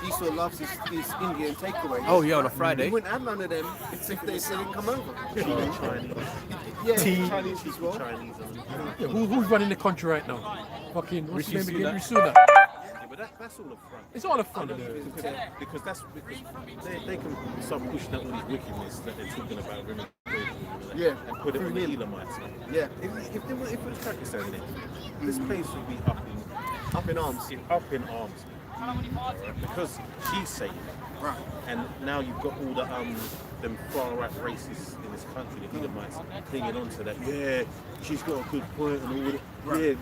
Esau loves his Indian takeaway. Oh yeah, on a Friday. He wouldn't have none of them if they didn't come over. Chinese. Yeah, Chinese as well. Chinese. Yeah, who's running the country right now? Fucking, what's his name again? Risuna. Yeah, but that's all a front. It's all a fun. Because they can start pushing out all these wickedness that they're talking about women. Yeah. And put it on the Elamites. Yeah. If it was Pakistan, this place would be up in arms. Because she's saying it. Right. And now you've got all the them far right racists in this country, the Elamites, clinging on to that. Yeah, she's got a good point and all that. Right. Yeah,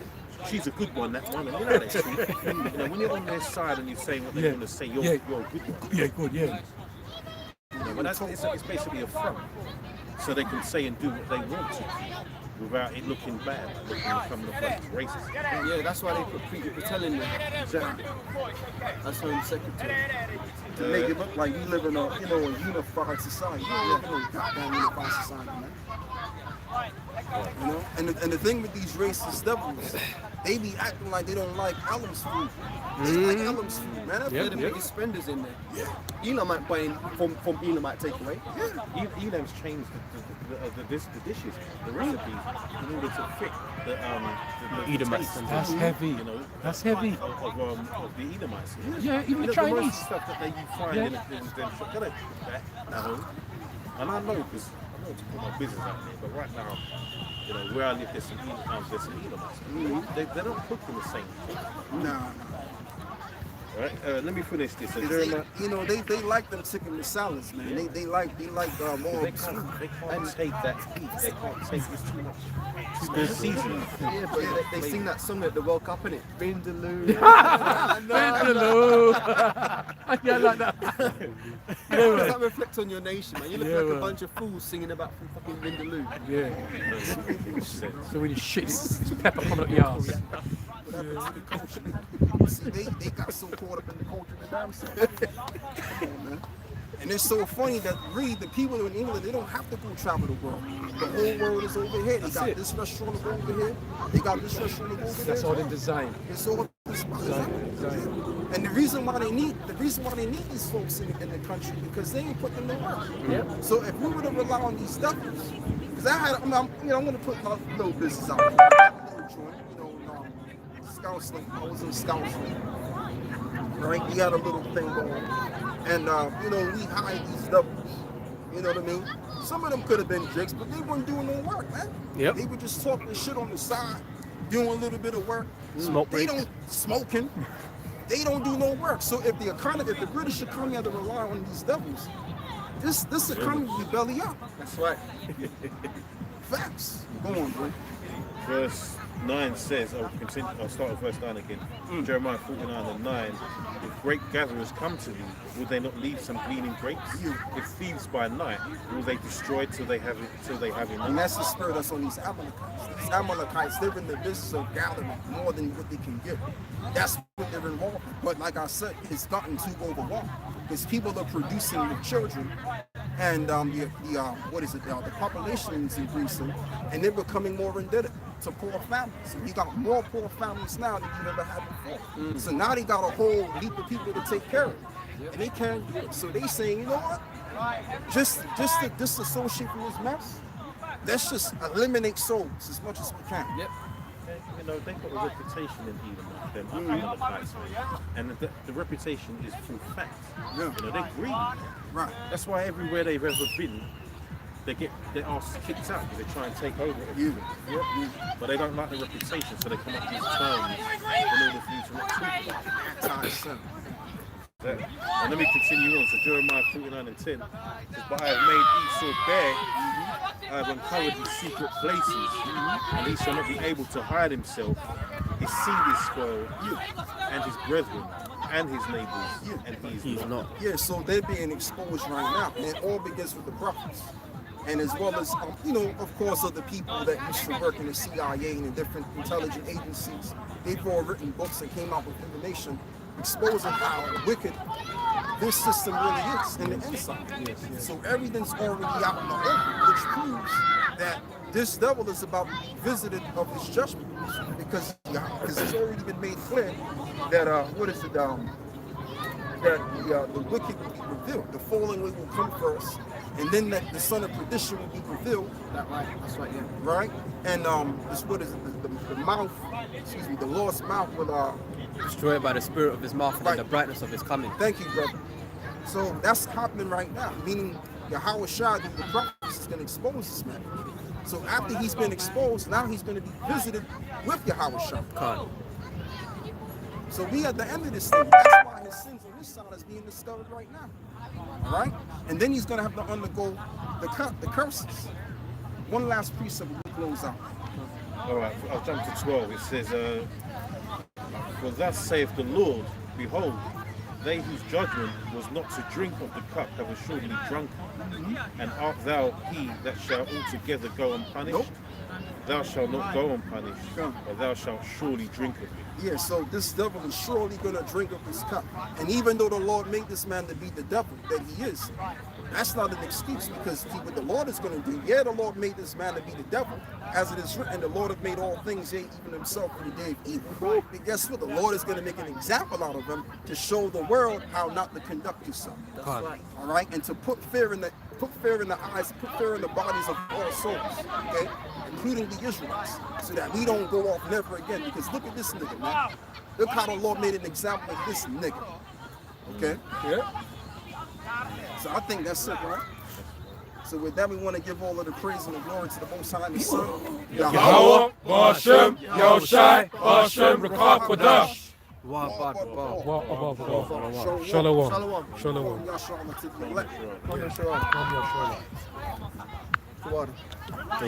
she's a good one, that one. And that's true. When you're on their side and you're saying what they want to say, you're a good one. Yeah, good, yeah. But it's basically a front. So they can say and do what they want to without it looking bad, coming off like racist. Yeah, that's why they put Preeti Patel in there. Exactly. That's Home Secretary. To make it look like we live in a unified society. Goddamn unified society, man. And the thing with these racist devils, they be acting like they don't like Elam's food. They like Elam's food, man. They're the biggest spenders in there. Yeah. Elamite buying from Elamite takeaway. Elam's changed the dishes, the recipes, in order to fit the Edomites. taste, That's heavy. That's heavy. of the Edomites. Yeah, even the most Chinese. stuff that you find in them shop, they don't put that at home. And I know because I know to put my business out there, but right now, where I live, there's some Edomites. They don't cook in the same thing. Nah. Right, let me finish this. So They like them chicken massalas, man. They like more. they can't take that heat. They can't take this too much. Too much seasoning. Yeah, but they sing that song at the World Cup, innit? Vindaloo. Hello. Yeah, like that. How does that reflect on your nation, man? You look like a bunch of fools singing about fucking Vindaloo. Yeah. So when you shit, it's pepper coming up your ass. They got so caught up in the culture of the damn self. Come on, man. And it's so funny that the people in England, they don't have to go travel the world. The whole world is over here. They got this restaurant over here. They got this restaurant over there. That's all in design. It's all And the reason why they need these folks in the country because they ain't putting them to work. Yep. So if we were to rely on these devils, because I'm gonna put my little business out there. I got a little joint, Scouts, I was in Scouts, right? We had a little thing going, and we hired these devils. You know what I mean? Some of them could have been jigs, but they weren't doing no work, man. Yep. They were just talking shit on the side, doing a little bit of work. Smoke break. They don't smoking. They don't do no work. So if the British economy had to rely on these devils, this economy would be belly up. That's right. Facts. Go on, bro. Verse 9 says, I'll start with verse 9 again. Jeremiah 49:9. If grape gatherers come to thee, will they not leave some gleaning grapes? If thieves by night, will they destroy till they have enough? And that's the spirit that's on these Amalekites. These Amalekites, they're in the business of gathering more than what they can get. That's what they're involved in. But like I said, it's gotten too overwhelmed because people are producing the children, and the population is increasing, and they're becoming more indebted to poor families. And you got more poor families now than you ever had before. So now they got a whole heap of people to take care of, and they can't do it. So they saying, you know what? Just to disassociate from this mess, let's just eliminate souls as much as we can. Yep. They've got a reputation in Edom, them Amalekites, and the reputation is through fact. Yeah. They're greedy. Right. That's why everywhere they've ever been, they get their arse kicked out because they try and take over everything. But they don't like the reputation, so they come up with these terms in order for you to not treat them. And let me continue on. So Jeremiah 49:10 says, but I have made Esau bare, I have uncovered his secret places, and he shall not be able to hide himself. His seed is spoiled, and his brethren, and his neighbors, and he is not. Yeah, so they're being exposed right now, and it all begins with the prophets. And as well as, of course, other people that used to work in the CIA and in different intelligence agencies. They've all written books and came out with information exposing how wicked this system really is in the inside. So everything's already out in the open, which proves that this devil is about to be visited of his judgment, because it's already been made clear that the wicked will be revealed. The fallen way will come first, and then that the son of perdition will be revealed. That's right, yeah. Right? And the mouth, the Lord's mouth will Destroyed by the spirit of his mouth and the brightness of his coming. Thank you, brother. So that's happening right now, meaning Yahweh Shah, the prophet, is going to expose this man. So after he's been exposed, now he's going to be visited with Yahweh Shah. So we at the end of this thing. That's why his sins on this side is being discovered right now. All right? And then he's going to have to undergo the curses. One last precept we close out. All right, I'll jump to 12. It says, for thus saith the Lord, behold, they whose judgment was not to drink of the cup have assuredly drunken. And art thou he that shall altogether go unpunished? Nope. Thou shalt not go unpunished, but thou shalt surely drink of it. Yeah, so this devil is surely going to drink of this cup. And even though the Lord made this man to be the devil that he is, that's not an excuse, because what the Lord is going to do, the Lord made this man to be the devil. As it is written, the Lord hath made all things, yea, even himself, in the day of evil. But guess what? The Lord is going to make an example out of him to show the world how not to conduct yourself. That's right. All right? And to put fear in the eyes, put fear in the bodies of all souls, okay? Including the Israelites, so that we don't go off never again. Because look at this nigga, man. Look how the Lord made an example of this nigga. Okay? Yeah. So I think that's it, right? So with that, we want to give all of the praise and the glory to the Most High and the Son. Yahweh, Bashem, Yahushai, Bashem, Rakah, Kodash. Shalom. Shalom. Shalom.